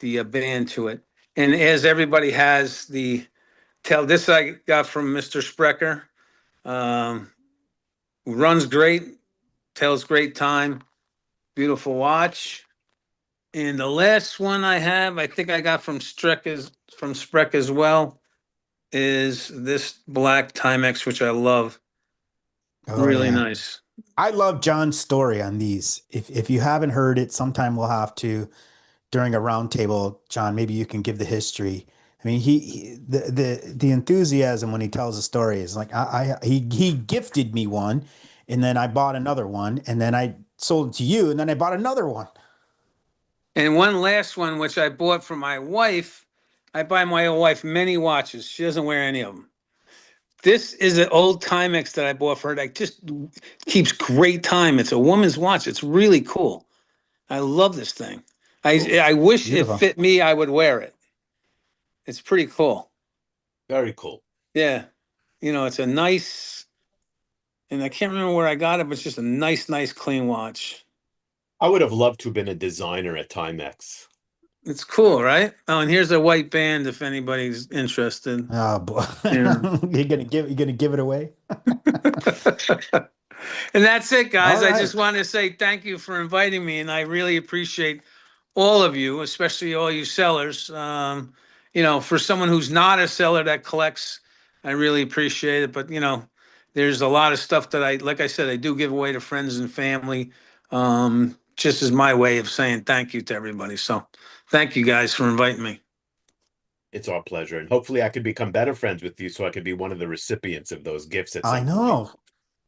band to it. And as everybody has this I got from Mr. Spreker. Um, runs great, tells great time, beautiful watch. And the last one I have, I think I got from Sprek as well, is this black Timex, which I love. Oh, Really yeah. nice. I love John's story on these. If you haven't heard it, sometime we'll have to during a roundtable. John, maybe you can give the history. I mean, the enthusiasm when he tells a story is like he gifted me one, and then I bought another one, and then I sold it to you, and then I bought another one. And one last one, which I bought for my wife. I buy my wife many watches. She doesn't wear any of them. This is an old Timex that I bought for her that just keeps great time. It's a woman's watch. It's really cool. I love this thing. I wish Beautiful. it fit me. I would wear it. It's pretty cool. Very cool. Yeah. It's a nice, and I can't remember where I got it, but it's just a nice, nice, clean watch. I would have loved to have been a designer at Timex. It's cool, right? Oh, and here's a white band if anybody's interested. Oh boy. Yeah. you're gonna give it away. And that's it, guys. All I right. just want to say thank you for inviting me, and I really appreciate all of you, especially all you sellers. For someone who's not a seller that collects, I really appreciate it. But there's a lot of stuff that like I said, I do give away to friends and family. Just as my way of saying thank you to everybody. So thank you guys for inviting me. It's our pleasure. And hopefully I could become better friends with you so I could be one of the recipients of those gifts at some I know. point.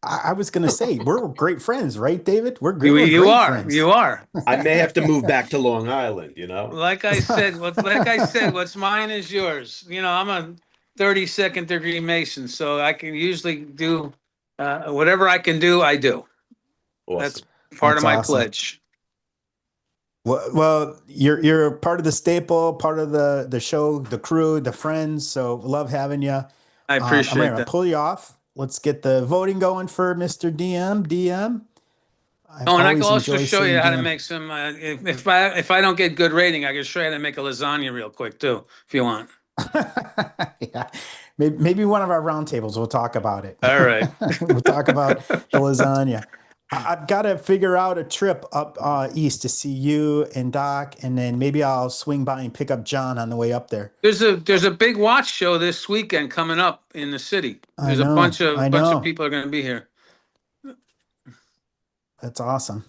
I was gonna say we're great friends, right, David? We're You great are. friends. You are. I may have to move back to Long Island, Like I said, what's mine is yours. I'm a 32nd degree Mason, so I can usually do whatever I can do, I do. Awesome. That's part of That's my awesome. pledge. Well, you're part of the staple, part of the show, the crew, the friends. So love having you. I appreciate I'm gonna that. pull you off. Let's get the voting going for Mr. DM. I've Oh, and I can always also enjoyed show you saying how to DM. make some. If I don't get good rating, I can show you how to make a lasagna real quick too, if you want. Yeah, maybe one of our roundtables we'll talk about it. All right. We'll talk about the lasagna. I've got to figure out a trip up east to see you and Doc, and then maybe I'll swing by and pick up John on the way up there. There's a big watch show this weekend coming up in the city. There's a bunch of people are going to be here. That's awesome.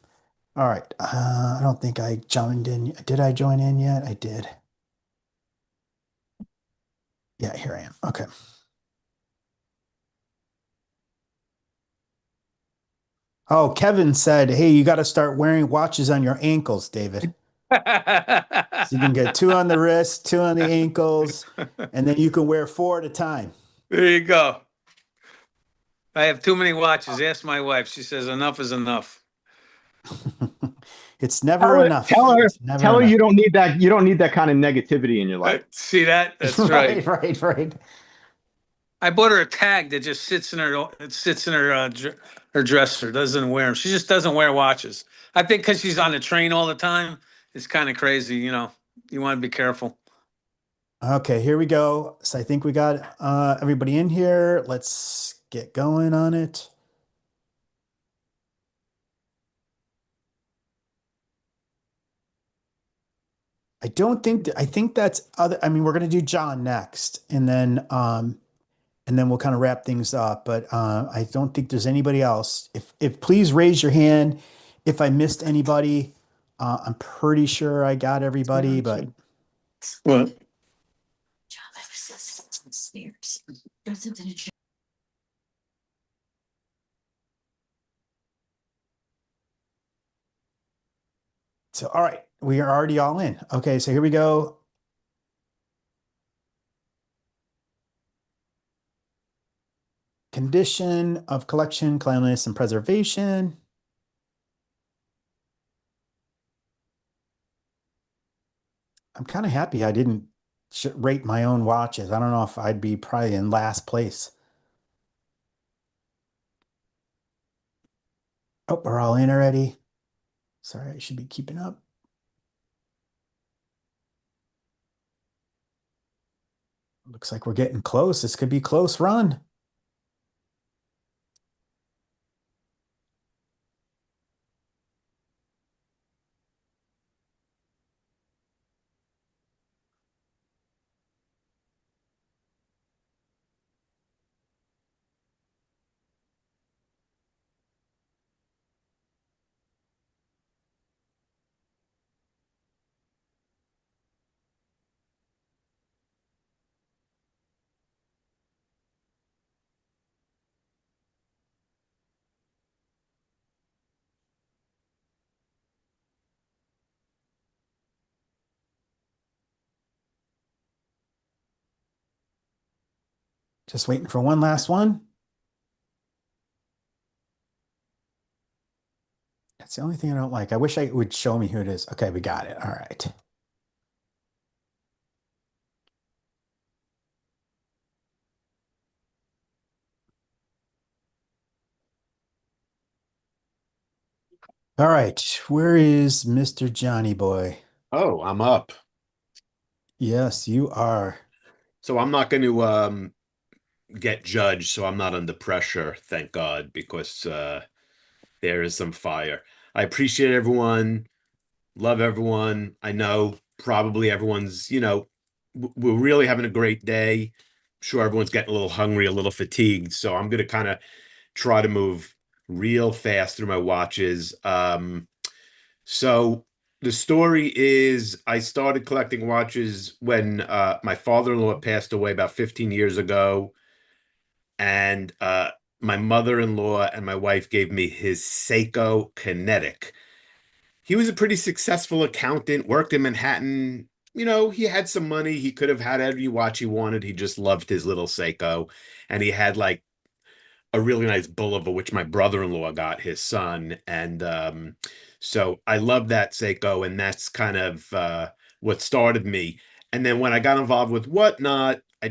All right. I don't think I joined in. Did I join in yet? I did. Yeah, here I am. Okay. Oh, Kevin said, hey, you got to start wearing watches on your ankles, David. So you can get 2 on the wrist, 2 on the ankles, and then you can wear 4 at a time. There you go. I have too many watches. Ask my wife. She says enough is enough. It's never enough. Tell her enough. you don't need that. You don't need that kind of negativity in your life. See that? That's right. Right. I bought her a tag that just sits in her dresser. Doesn't wear them. She just doesn't wear watches. I think because she's on the train all the time. It's kind of crazy. You want to be careful. Okay, here we go. So I think we got everybody in here. Let's get going on it. I think that's other. I mean, we're gonna do John next, and then we'll kind of wrap things up. But I don't think there's anybody else. If please raise your hand if I missed anybody. I'm pretty sure I got everybody, but What? so all right, we are already all in. Okay, so here we go. Condition of collection, cleanliness, and preservation. I'm kind of happy I didn't rate my own watches. I don't know if I'd be probably in last place. Oh, we're all in already. Sorry, I should be keeping up. Looks like we're getting close. This could be a close run. Just waiting for one last one. That's the only thing I don't like. I wish it would show me who it is. Okay, we got it. All right. All right. Where is Mr. Johnny Boy? Oh, I'm up. Yes, you are. So I'm not going to get judged, so I'm not under pressure, thank God, because there is some fire. I appreciate everyone, love everyone. I know probably everyone's, we're really having a great day. Sure, everyone's getting a little hungry, a little fatigued, so I'm going to kind of try to move real fast through my watches. So the story is I started collecting watches when my father-in-law passed away about 15 years ago. And my mother-in-law and my wife gave me his Seiko Kinetic. He was a pretty successful accountant, worked in Manhattan. He had some money. He could have had every watch he wanted. He just loved his little Seiko. And he had like a really nice Bulova, which my brother-in-law got his son. And so I love that Seiko, and that's kind of what started me. And then when I got involved with Whatnot, I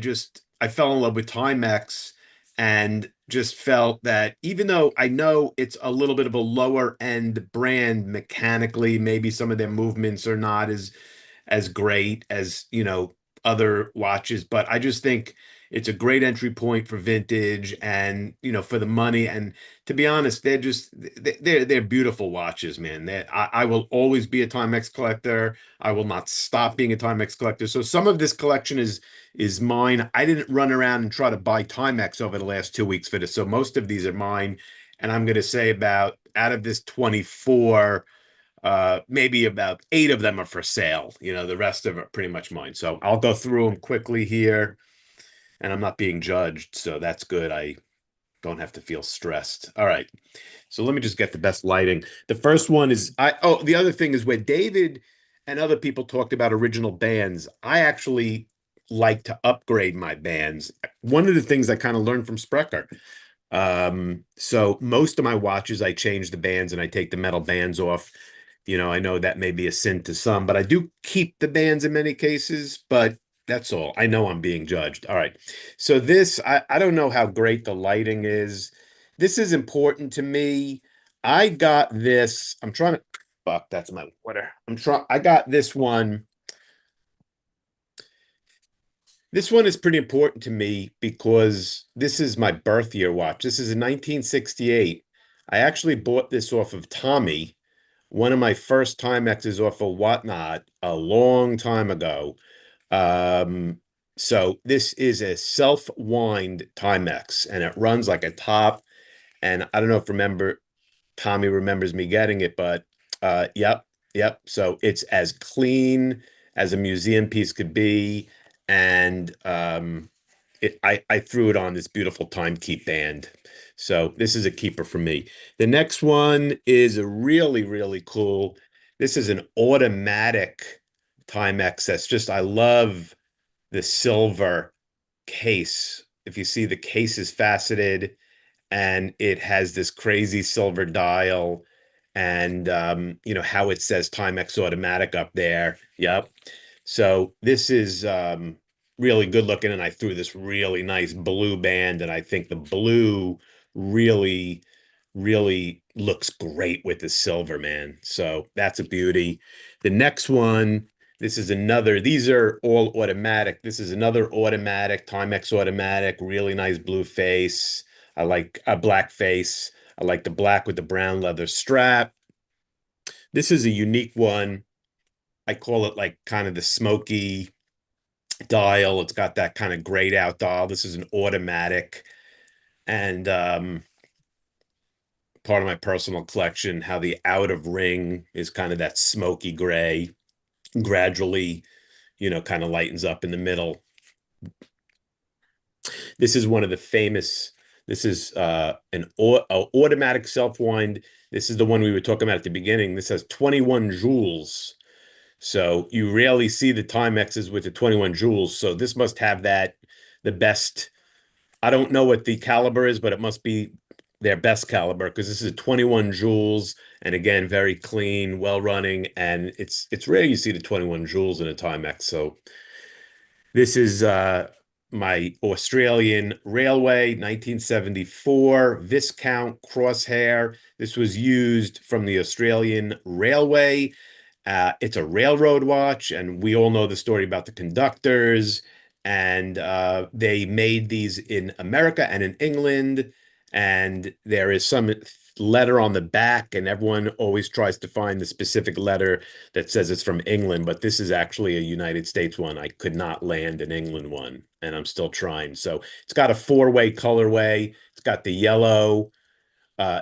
fell in love with Timex and just felt that even though I know it's a little bit of a lower end brand mechanically, maybe some of their movements are not as great as, other watches, but I just think it's a great entry point for vintage and, for the money. And to be honest, they're beautiful watches, man. I will always be a Timex collector. I will not stop being a Timex collector. So some of this collection is mine. I didn't run around and try to buy Timex over the last 2 weeks for this. So most of these are mine. And I'm going to say out of this 24, maybe about 8 of them are for sale. The rest of it are pretty much mine. So I'll go through them quickly here, and I'm not being judged, so that's good. I don't have to feel stressed. All right. So let me just get the best lighting. The first one is the other thing is where David and other people talked about original bands. I actually like to upgrade my bands. One of the things I kind of learned from Spreker. So most of my watches, I change the bands and I take the metal bands off. I know that may be a sin to some, but I do keep the bands in many cases, but that's all. I know I'm being judged. All right. So I don't know how great the lighting is. This is important to me. I got this. I'm trying to, fuck, that's my water. I got this one. This one is pretty important to me because this is my birth year watch. This is a 1968. I actually bought this off of Tommy, one of my first Timexes off of Whatnot a long time ago. So this is a self-wind Timex, and it runs like a top. And I don't know if Tommy remembers me getting it, but yep, Yep. So it's as clean as a museum piece could be. And I threw it on this beautiful timekeep band. So this is a keeper for me. The next one is a really, really cool. This is an automatic Timex. That's just, I love the silver case. If you see, the case is faceted and it has this crazy silver dial, and you know how it says Timex automatic up there. Yep. So this is really good looking, and I threw this really nice blue band, and I think the blue really, really looks great with the silver, man. So that's a beauty. The next one, this is another, these are all automatic. This is another automatic, Timex automatic, really nice blue face. I like a black face. I like the black with the brown leather strap. This is a unique one. I call it like kind of the smoky dial. It's got that kind of grayed out dial. This is an automatic. And part of my personal collection, how the out of ring is kind of that smoky gray, gradually, you know, kind of lightens up in the middle. This is one of the famous, this is an automatic self-wind. This is the one we were talking about at the beginning. This has 21 joules. So you rarely see the Timexes with the 21 joules. So this must have that, the best. I don't know what the caliber is, but it must be their best caliber, because this is a 21 joules, and again, very clean, well running, and it's rare you see the 21 joules in a Timex. So this is my Australian Railway 1974 Viscount Crosshair. This was used from the Australian Railway. It's a railroad watch, and we all know the story about the conductors. And they made these in America and in England. And there is some letter on the back, and everyone always tries to find the specific letter that says it's from England, but this is actually a United States one. I could not land an England one, and I'm still trying. So it's got a four-way colorway. It's got the yellow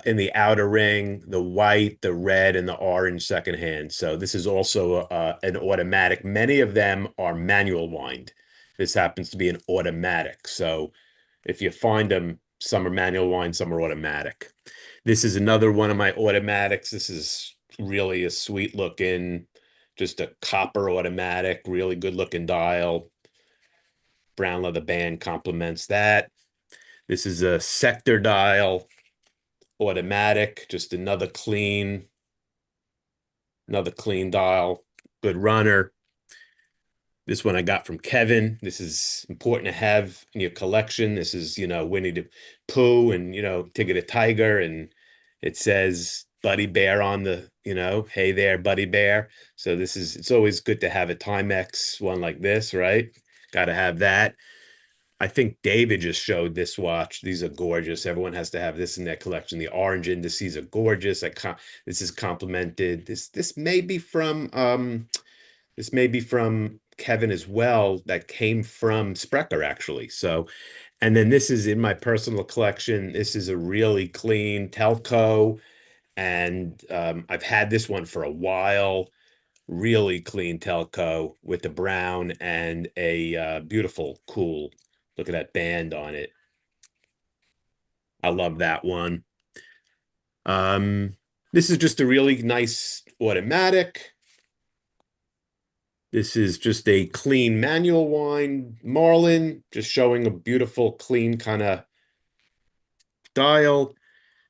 in the outer ring, the white, the red, and the orange secondhand. So this is also an automatic. Many of them are manual wind. This happens to be an automatic. So if you find them, some are manual wind, some are automatic. This is another one of my automatics. This is really a sweet looking, just a copper automatic, really good looking dial. Brown leather band complements that. This is a sector dial automatic, just another clean dial, good runner. This one I got from Kevin. This is important to have in your collection. This is, you know, Winnie the Pooh and, you know, Tigger the Tiger. And it says Buddy Bear on the, you know, hey there, Buddy Bear. So this is, it's always good to have a Timex one like this, right? Got to have that. I think David just showed this watch. These are gorgeous. Everyone has to have this in their collection. The orange indices are gorgeous. This is complemented. This may be from Kevin as well, that came from Spreker actually. So, and then this is in my personal collection. This is a really clean Telco, and I've had this one for a while. Really clean Telco with the brown and a beautiful, cool, look at that band on it. I love that one. This is just a really nice automatic. This is just a clean manual wind Marlin, just showing a beautiful, clean kind of dial.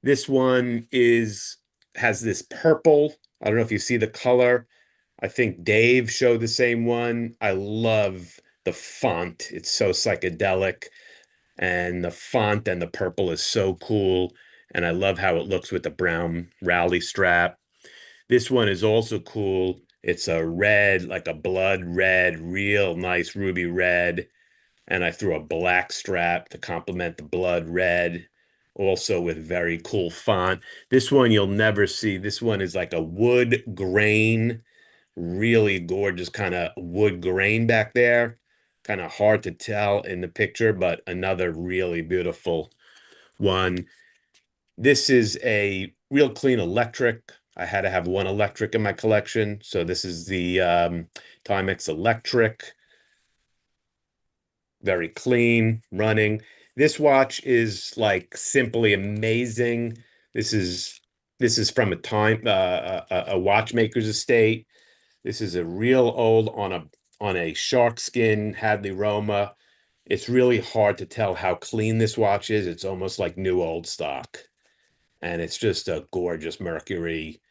This one has this purple. I don't know if you see the color. I think Dave showed the same one. I love the font. It's so psychedelic, and the font and the purple is so cool. And I love how it looks with the brown rally strap. This one is also cool. It's a red, like a blood red, real nice ruby red. And I threw a black strap to complement the blood red, also with very cool font. This one you'll never see. This one is like a wood grain, really gorgeous kind of wood grain back there. Kind of hard to tell in the picture, but another really beautiful one. This is a real clean electric. I had to have one electric in my collection. So this is the Timex Electric. Very clean, running. This watch is like simply amazing. This is from a watchmaker's estate. This is a real old on a shark skin Hadley Roma. It's really hard to tell how clean this watch is. It's almost like new old stock. And it's just a gorgeous Mercury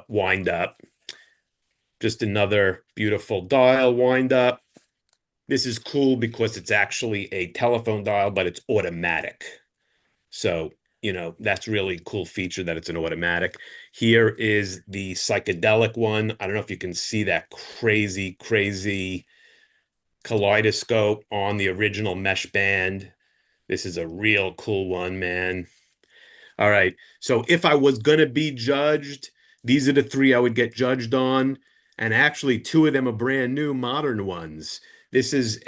wind up. Just another beautiful dial wind up. This is cool because it's actually a telephone dial, but it's automatic. So, that's really a cool feature that it's an automatic. Here is the psychedelic one. I don't know if you can see that crazy, crazy kaleidoscope on the original mesh band. This is a real cool one, man. All right. So if I was going to be judged, these are the three I would get judged on. And actually, two of them are brand new modern ones. This is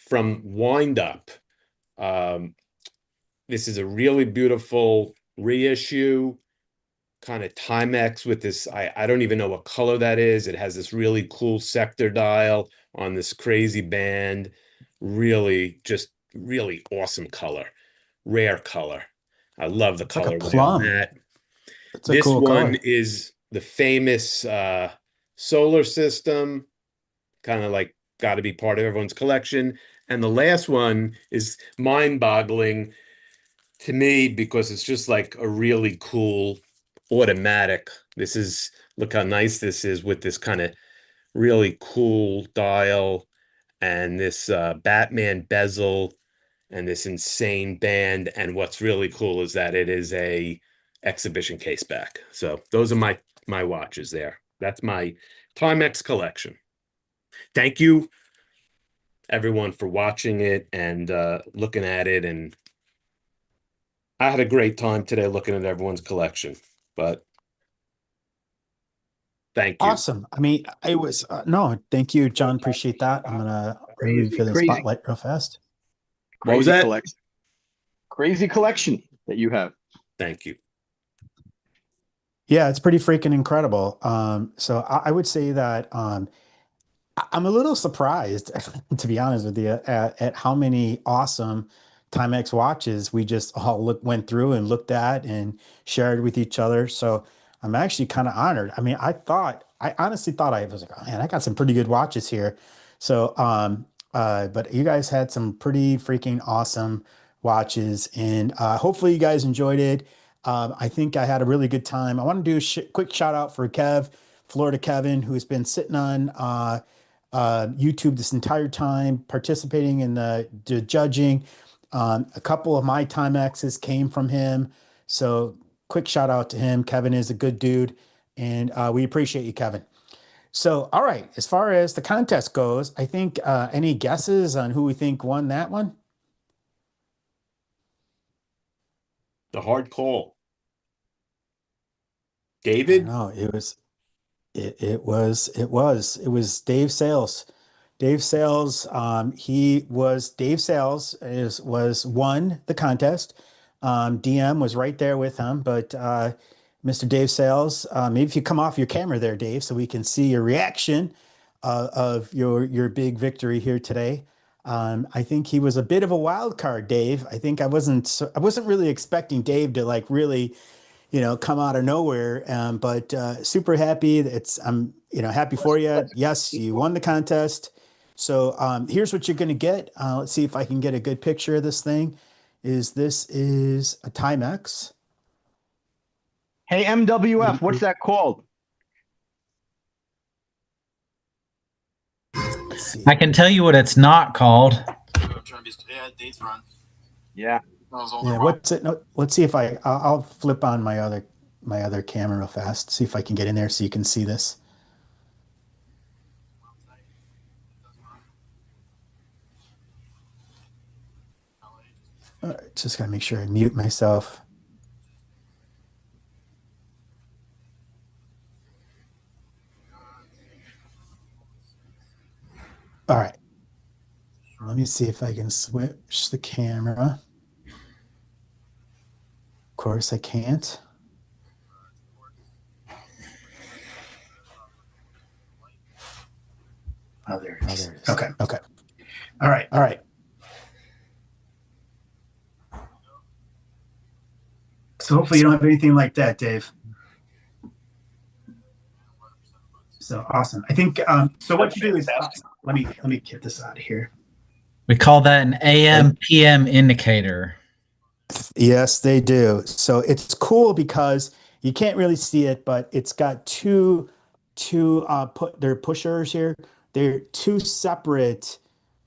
from Wind Up. This is a really beautiful reissue, kind of Timex with this. I don't even know what color that is. It has this really cool sector dial on this crazy band. Really, just really awesome color. Rare color. I love the It's like a colorway on plum. that. It's a This cool one color. is the famous solar system, kind of like got to be part of everyone's collection. And the last one is mind-boggling to me because it's just like a really cool automatic. Look how nice this is with this kind of really cool dial and this Batman bezel and this insane band. And what's really cool is that it is a exhibition case back. So those are my watches there. That's my Timex collection. Thank you everyone for watching it and looking at it. And I had a great time today looking at everyone's collection, but thank you. Awesome. I mean, it was no, thank you, John. Appreciate that. I'm gonna remove you for the spotlight real fast. What was Crazy that? collection. Crazy collection that you have. Thank you. Yeah, it's pretty freaking incredible. So I would say that I'm a little surprised, to be honest with you, at how many awesome Timex watches we just all went through and looked at and shared with each other. So I'm actually kind of honored. I mean, I honestly thought I was like, oh man, I got some pretty good watches here. So, but you guys had some pretty freaking awesome watches, and hopefully you guys enjoyed it. I think I had a really good time. I want to do a quick shout out for Florida Kevin, who's been sitting on YouTube this entire time, participating in the judging. A couple of my Timexes came from him. So quick shout out to him. Kevin is a good dude, and we appreciate you, Kevin. So, all right, as far as the contest goes, I think any guesses on who we think won that one? The hard call. David? David? No, it was Dave Sales. Dave Sales, Dave Sales was won the contest. DM was right there with him, but Mr. Dave Sales, maybe if you come off your camera there, Dave, so we can see your reaction of your big victory here today. I think he was a bit of a wild card, Dave. I think I wasn't really expecting Dave to like really, come out of nowhere. But super happy. I'm happy for you. Yes, you won the contest. So here's what you're going to get. Let's see if I can get a good picture of this thing. This is a Timex. Hey, MWF, what's that called? I can tell you what it's not called. Yeah. Yeah, what's it? No, let's see if I'll flip on my other camera real fast. See if I can get in there so you can see this. All right, just gotta make sure I mute myself. All right. Let me see if I can switch the camera. Of course I can't. Oh, there it is. Okay. Okay. All right. All right. So hopefully you don't have anything like that, Dave. So awesome. I think so. What you do is let me get this out of here. We call that an AM PM indicator. Yes, they do. So it's cool because you can't really see it, but it's got two they're pushers here. They're two separate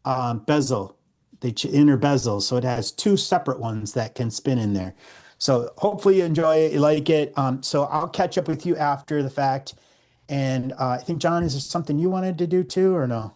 bezel, inner bezels. So it has two separate ones that can spin in there. So hopefully you enjoy it, you like it. So I'll catch up with you after the fact. And I think, John, is there something you wanted to do too, or no?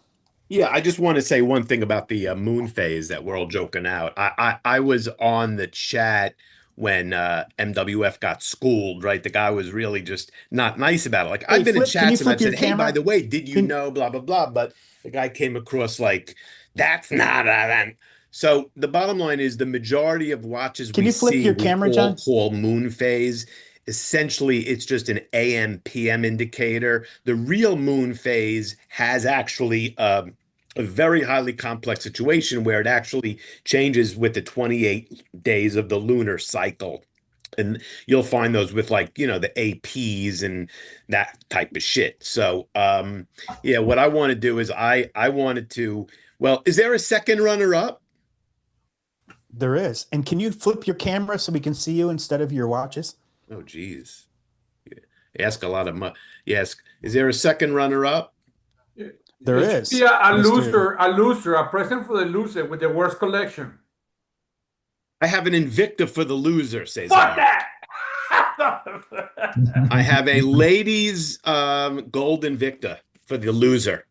Yeah, I just want to say one thing about the moon phase that we're all joking out. I was on the chat when MWF got schooled, right? The guy was really just not nice about it. Like Hey, I've been in can you chats and flip I've your said, "Hey, by camera? the way, did you know blah blah blah?" But the guy came across like that's not that. So the bottom line is the majority of watches Can we you flip see your we camera, all John? call moon phase. Essentially, it's just an AM PM indicator. The real moon phase has actually a very highly complex situation where it actually changes with the 28 days of the lunar cycle. And you'll find those with like, the APs and that type of shit. So, yeah, what I want to do is I wanted to, well, is there a second runner up? There is. And can you flip your camera so we can see you instead of your watches? Oh, geez. You ask a lot of yes. Is there a second runner up? There It should is. be a Mr. loser, a present for the loser with the worst collection. I have an Invicta for the loser, says Fuck that! I have a ladies gold Invicta for the loser.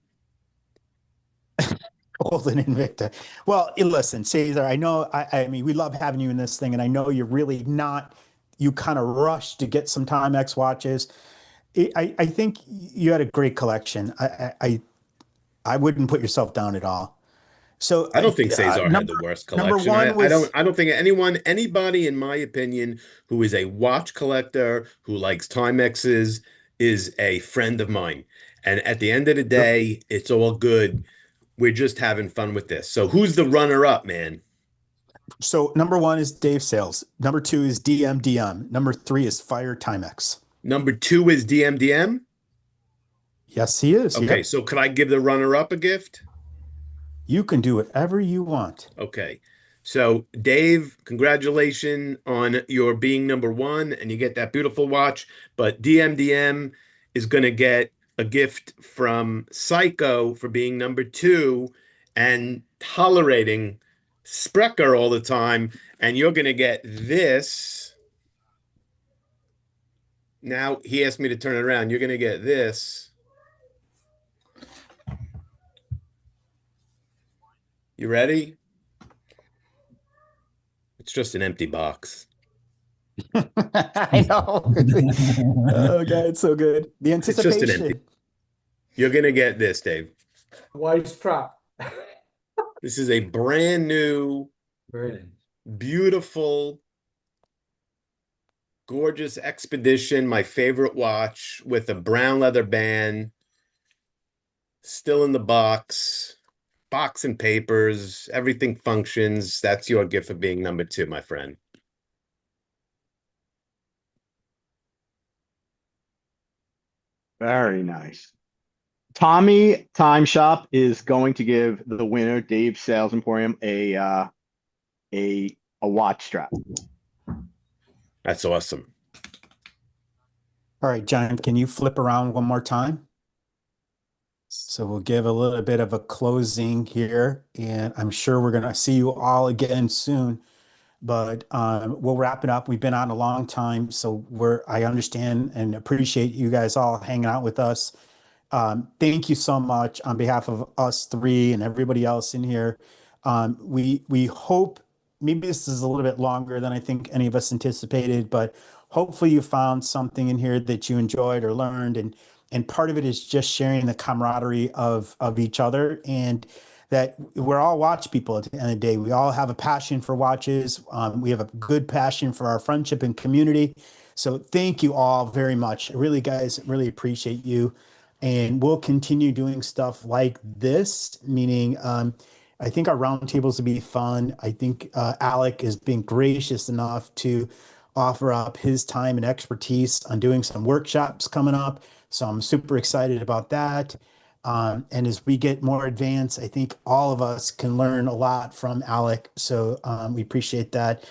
Golden Invicta. Well, listen, Cesar, I know, I mean, we love having you in this thing, and I know you're really not, you kind of rushed to get some Timex watches. I think you had a great collection. I wouldn't put yourself down at all. So I don't think Cesar had the worst collection. Number one was, I don't think anybody, in my opinion, who is a watch collector, who likes Timexes, is a friend of mine. And at the end of the day, it's all good. We're just having fun with this. So who's the runner up, man? So number one is Dave Sales. Number two is DMDM. Number three is Fire Timex. Number two is DMDM? Yes, he is. Okay, Yep. so could I give the runner up a gift? You can do whatever you want. Okay. So, Dave, congratulations on your being number one, and you get that beautiful watch. But DMDM is going to get a gift from Psycho for being number two and tolerating Spreker all the time. And you're going to get this. Now, he asked me to turn it around. You're going to get this. You ready? It's just an empty box. I know. Oh, God, it's so good. The anticipation. It's just an empty. You're going to get this, Dave. White strap. This is a brand new, beautiful, gorgeous Expedition, my favorite watch, with a brown leather band. Still in the box and papers, everything functions. That's your gift for being number two, my friend. Very nice. Tommy Time Shop is going to give the winner, Dave Sales Emporium, a watch strap. That's awesome. All right, John, can you flip around one more time? So we'll give a little bit of a closing here, and I'm sure we're going to see you all again soon. But we'll wrap it up. We've been on a long time, so I understand and appreciate you guys all hanging out with us. Thank you so much on behalf of us three and everybody else in here. We hope maybe this is a little bit longer than I think any of us anticipated, but hopefully you found something in here that you enjoyed or learned, and part of it is just sharing the camaraderie of each other, and that we're all watch people at the end of the day. We all have a passion for watches. We have a good passion for our friendship and community. So thank you all very much. Really, guys, really appreciate you. and we'll continue doing stuff like this, meaning I think our roundtables will be fun. I think Alec is being gracious enough to offer up his time and expertise on doing some workshops coming up. So I'm super excited about that. And as we get more advanced, I think all of us can learn a lot from Alec. So we appreciate that.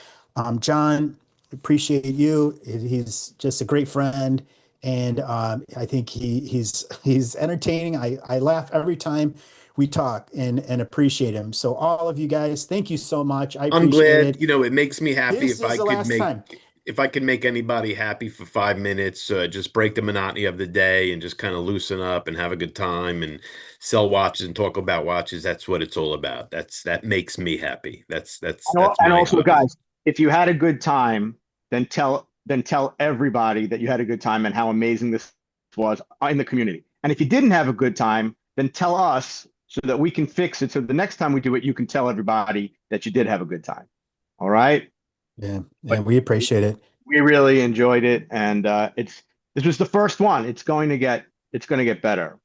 John, appreciate you. He's just a great friend. And I think he's entertaining. I laugh every time we talk and appreciate him. So all of you guys, thank you so much. I I'm appreciate glad, it. you know, it makes me happy This is the last time. if I could make anybody happy for 5 minutes, just break the monotony of the day and just kind of loosen up and have a good time and sell watches and talk about watches. That's what it's all about. That makes me happy. That's And my also, hobby. guys, if you had a good time, then tell everybody that you had a good time and how amazing this was in the community. And if you didn't have a good time, then tell us so that we can fix it. So the next time we do it, you can tell everybody that you did have a good time. All right. Yeah, we appreciate it. We really enjoyed it, and this was the first one. It's going to get better.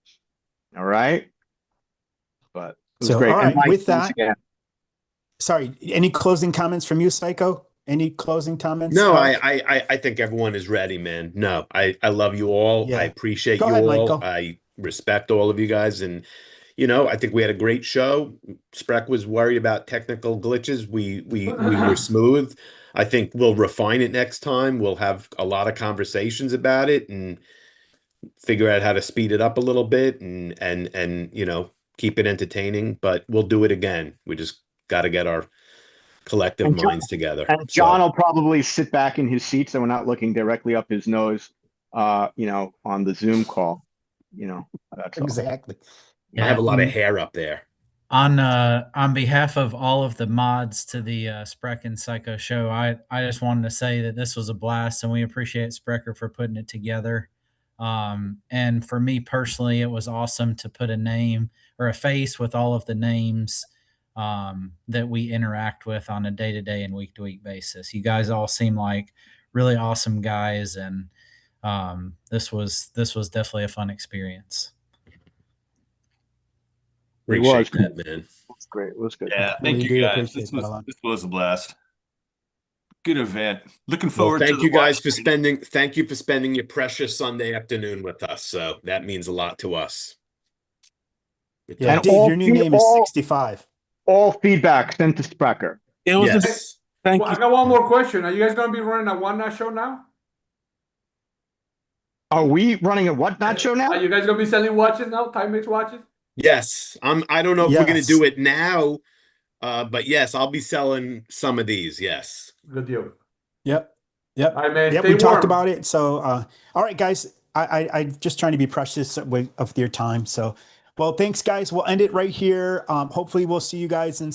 All right. But it was So great. all right, And Mike, with once that, again, sorry, any closing comments from you, Psycho? Any closing comments? No, I think everyone is ready, man. No, I love you all. Yeah. I appreciate Go you ahead, all. Michael. I respect all of you guys, and you know, I think we had a great show. Spreck was worried about technical glitches. We were smooth. I think we'll refine it next time. We'll have a lot of conversations about it and figure out how to speed it up a little bit and you know, keep it entertaining, but we'll do it again. We just got to get our collective And John- minds together. and John will probably sit back in his seat so we're not looking directly up his nose, you know, on the Zoom call. You know, that's all. Exactly. I have a lot of hair up there. On behalf of all of the mods to the Sprek and Psycho show, I just wanted to say that this was a blast, and we appreciate Sprecher for putting it together. And for me personally, it was awesome to put a name or a face with all of the names that we interact with on a day-to-day and week-to-week basis. You guys all seem like really awesome guys, and this was definitely a fun experience. Appreciate that, man. That's great. It was good. Yeah, thank you guys. This was a blast. Good event. Looking forward to thank the you guys watch for party. thank you for spending your precious Sunday afternoon with us. So that means a lot to us. Yeah, And Dave, all your new name is 65. All feedback sent to Sprecher. It was Yes. Thank Well, you. I got one more question. Are you guys going to be running a one-night show now? Are we running a what not show now? Are you guys going to be selling watches now? Timex watches? Yes. I don't know if we're gonna Yes. do it now, but yes, I'll be selling some of these. Yes. Good deal. Yep. All right, man. Yep, Stay we talked warm. about it. So, all right, guys, I'm just trying to be precious of your time. So, well, thanks, guys. We'll end it right here. Hopefully, we'll see you guys in some.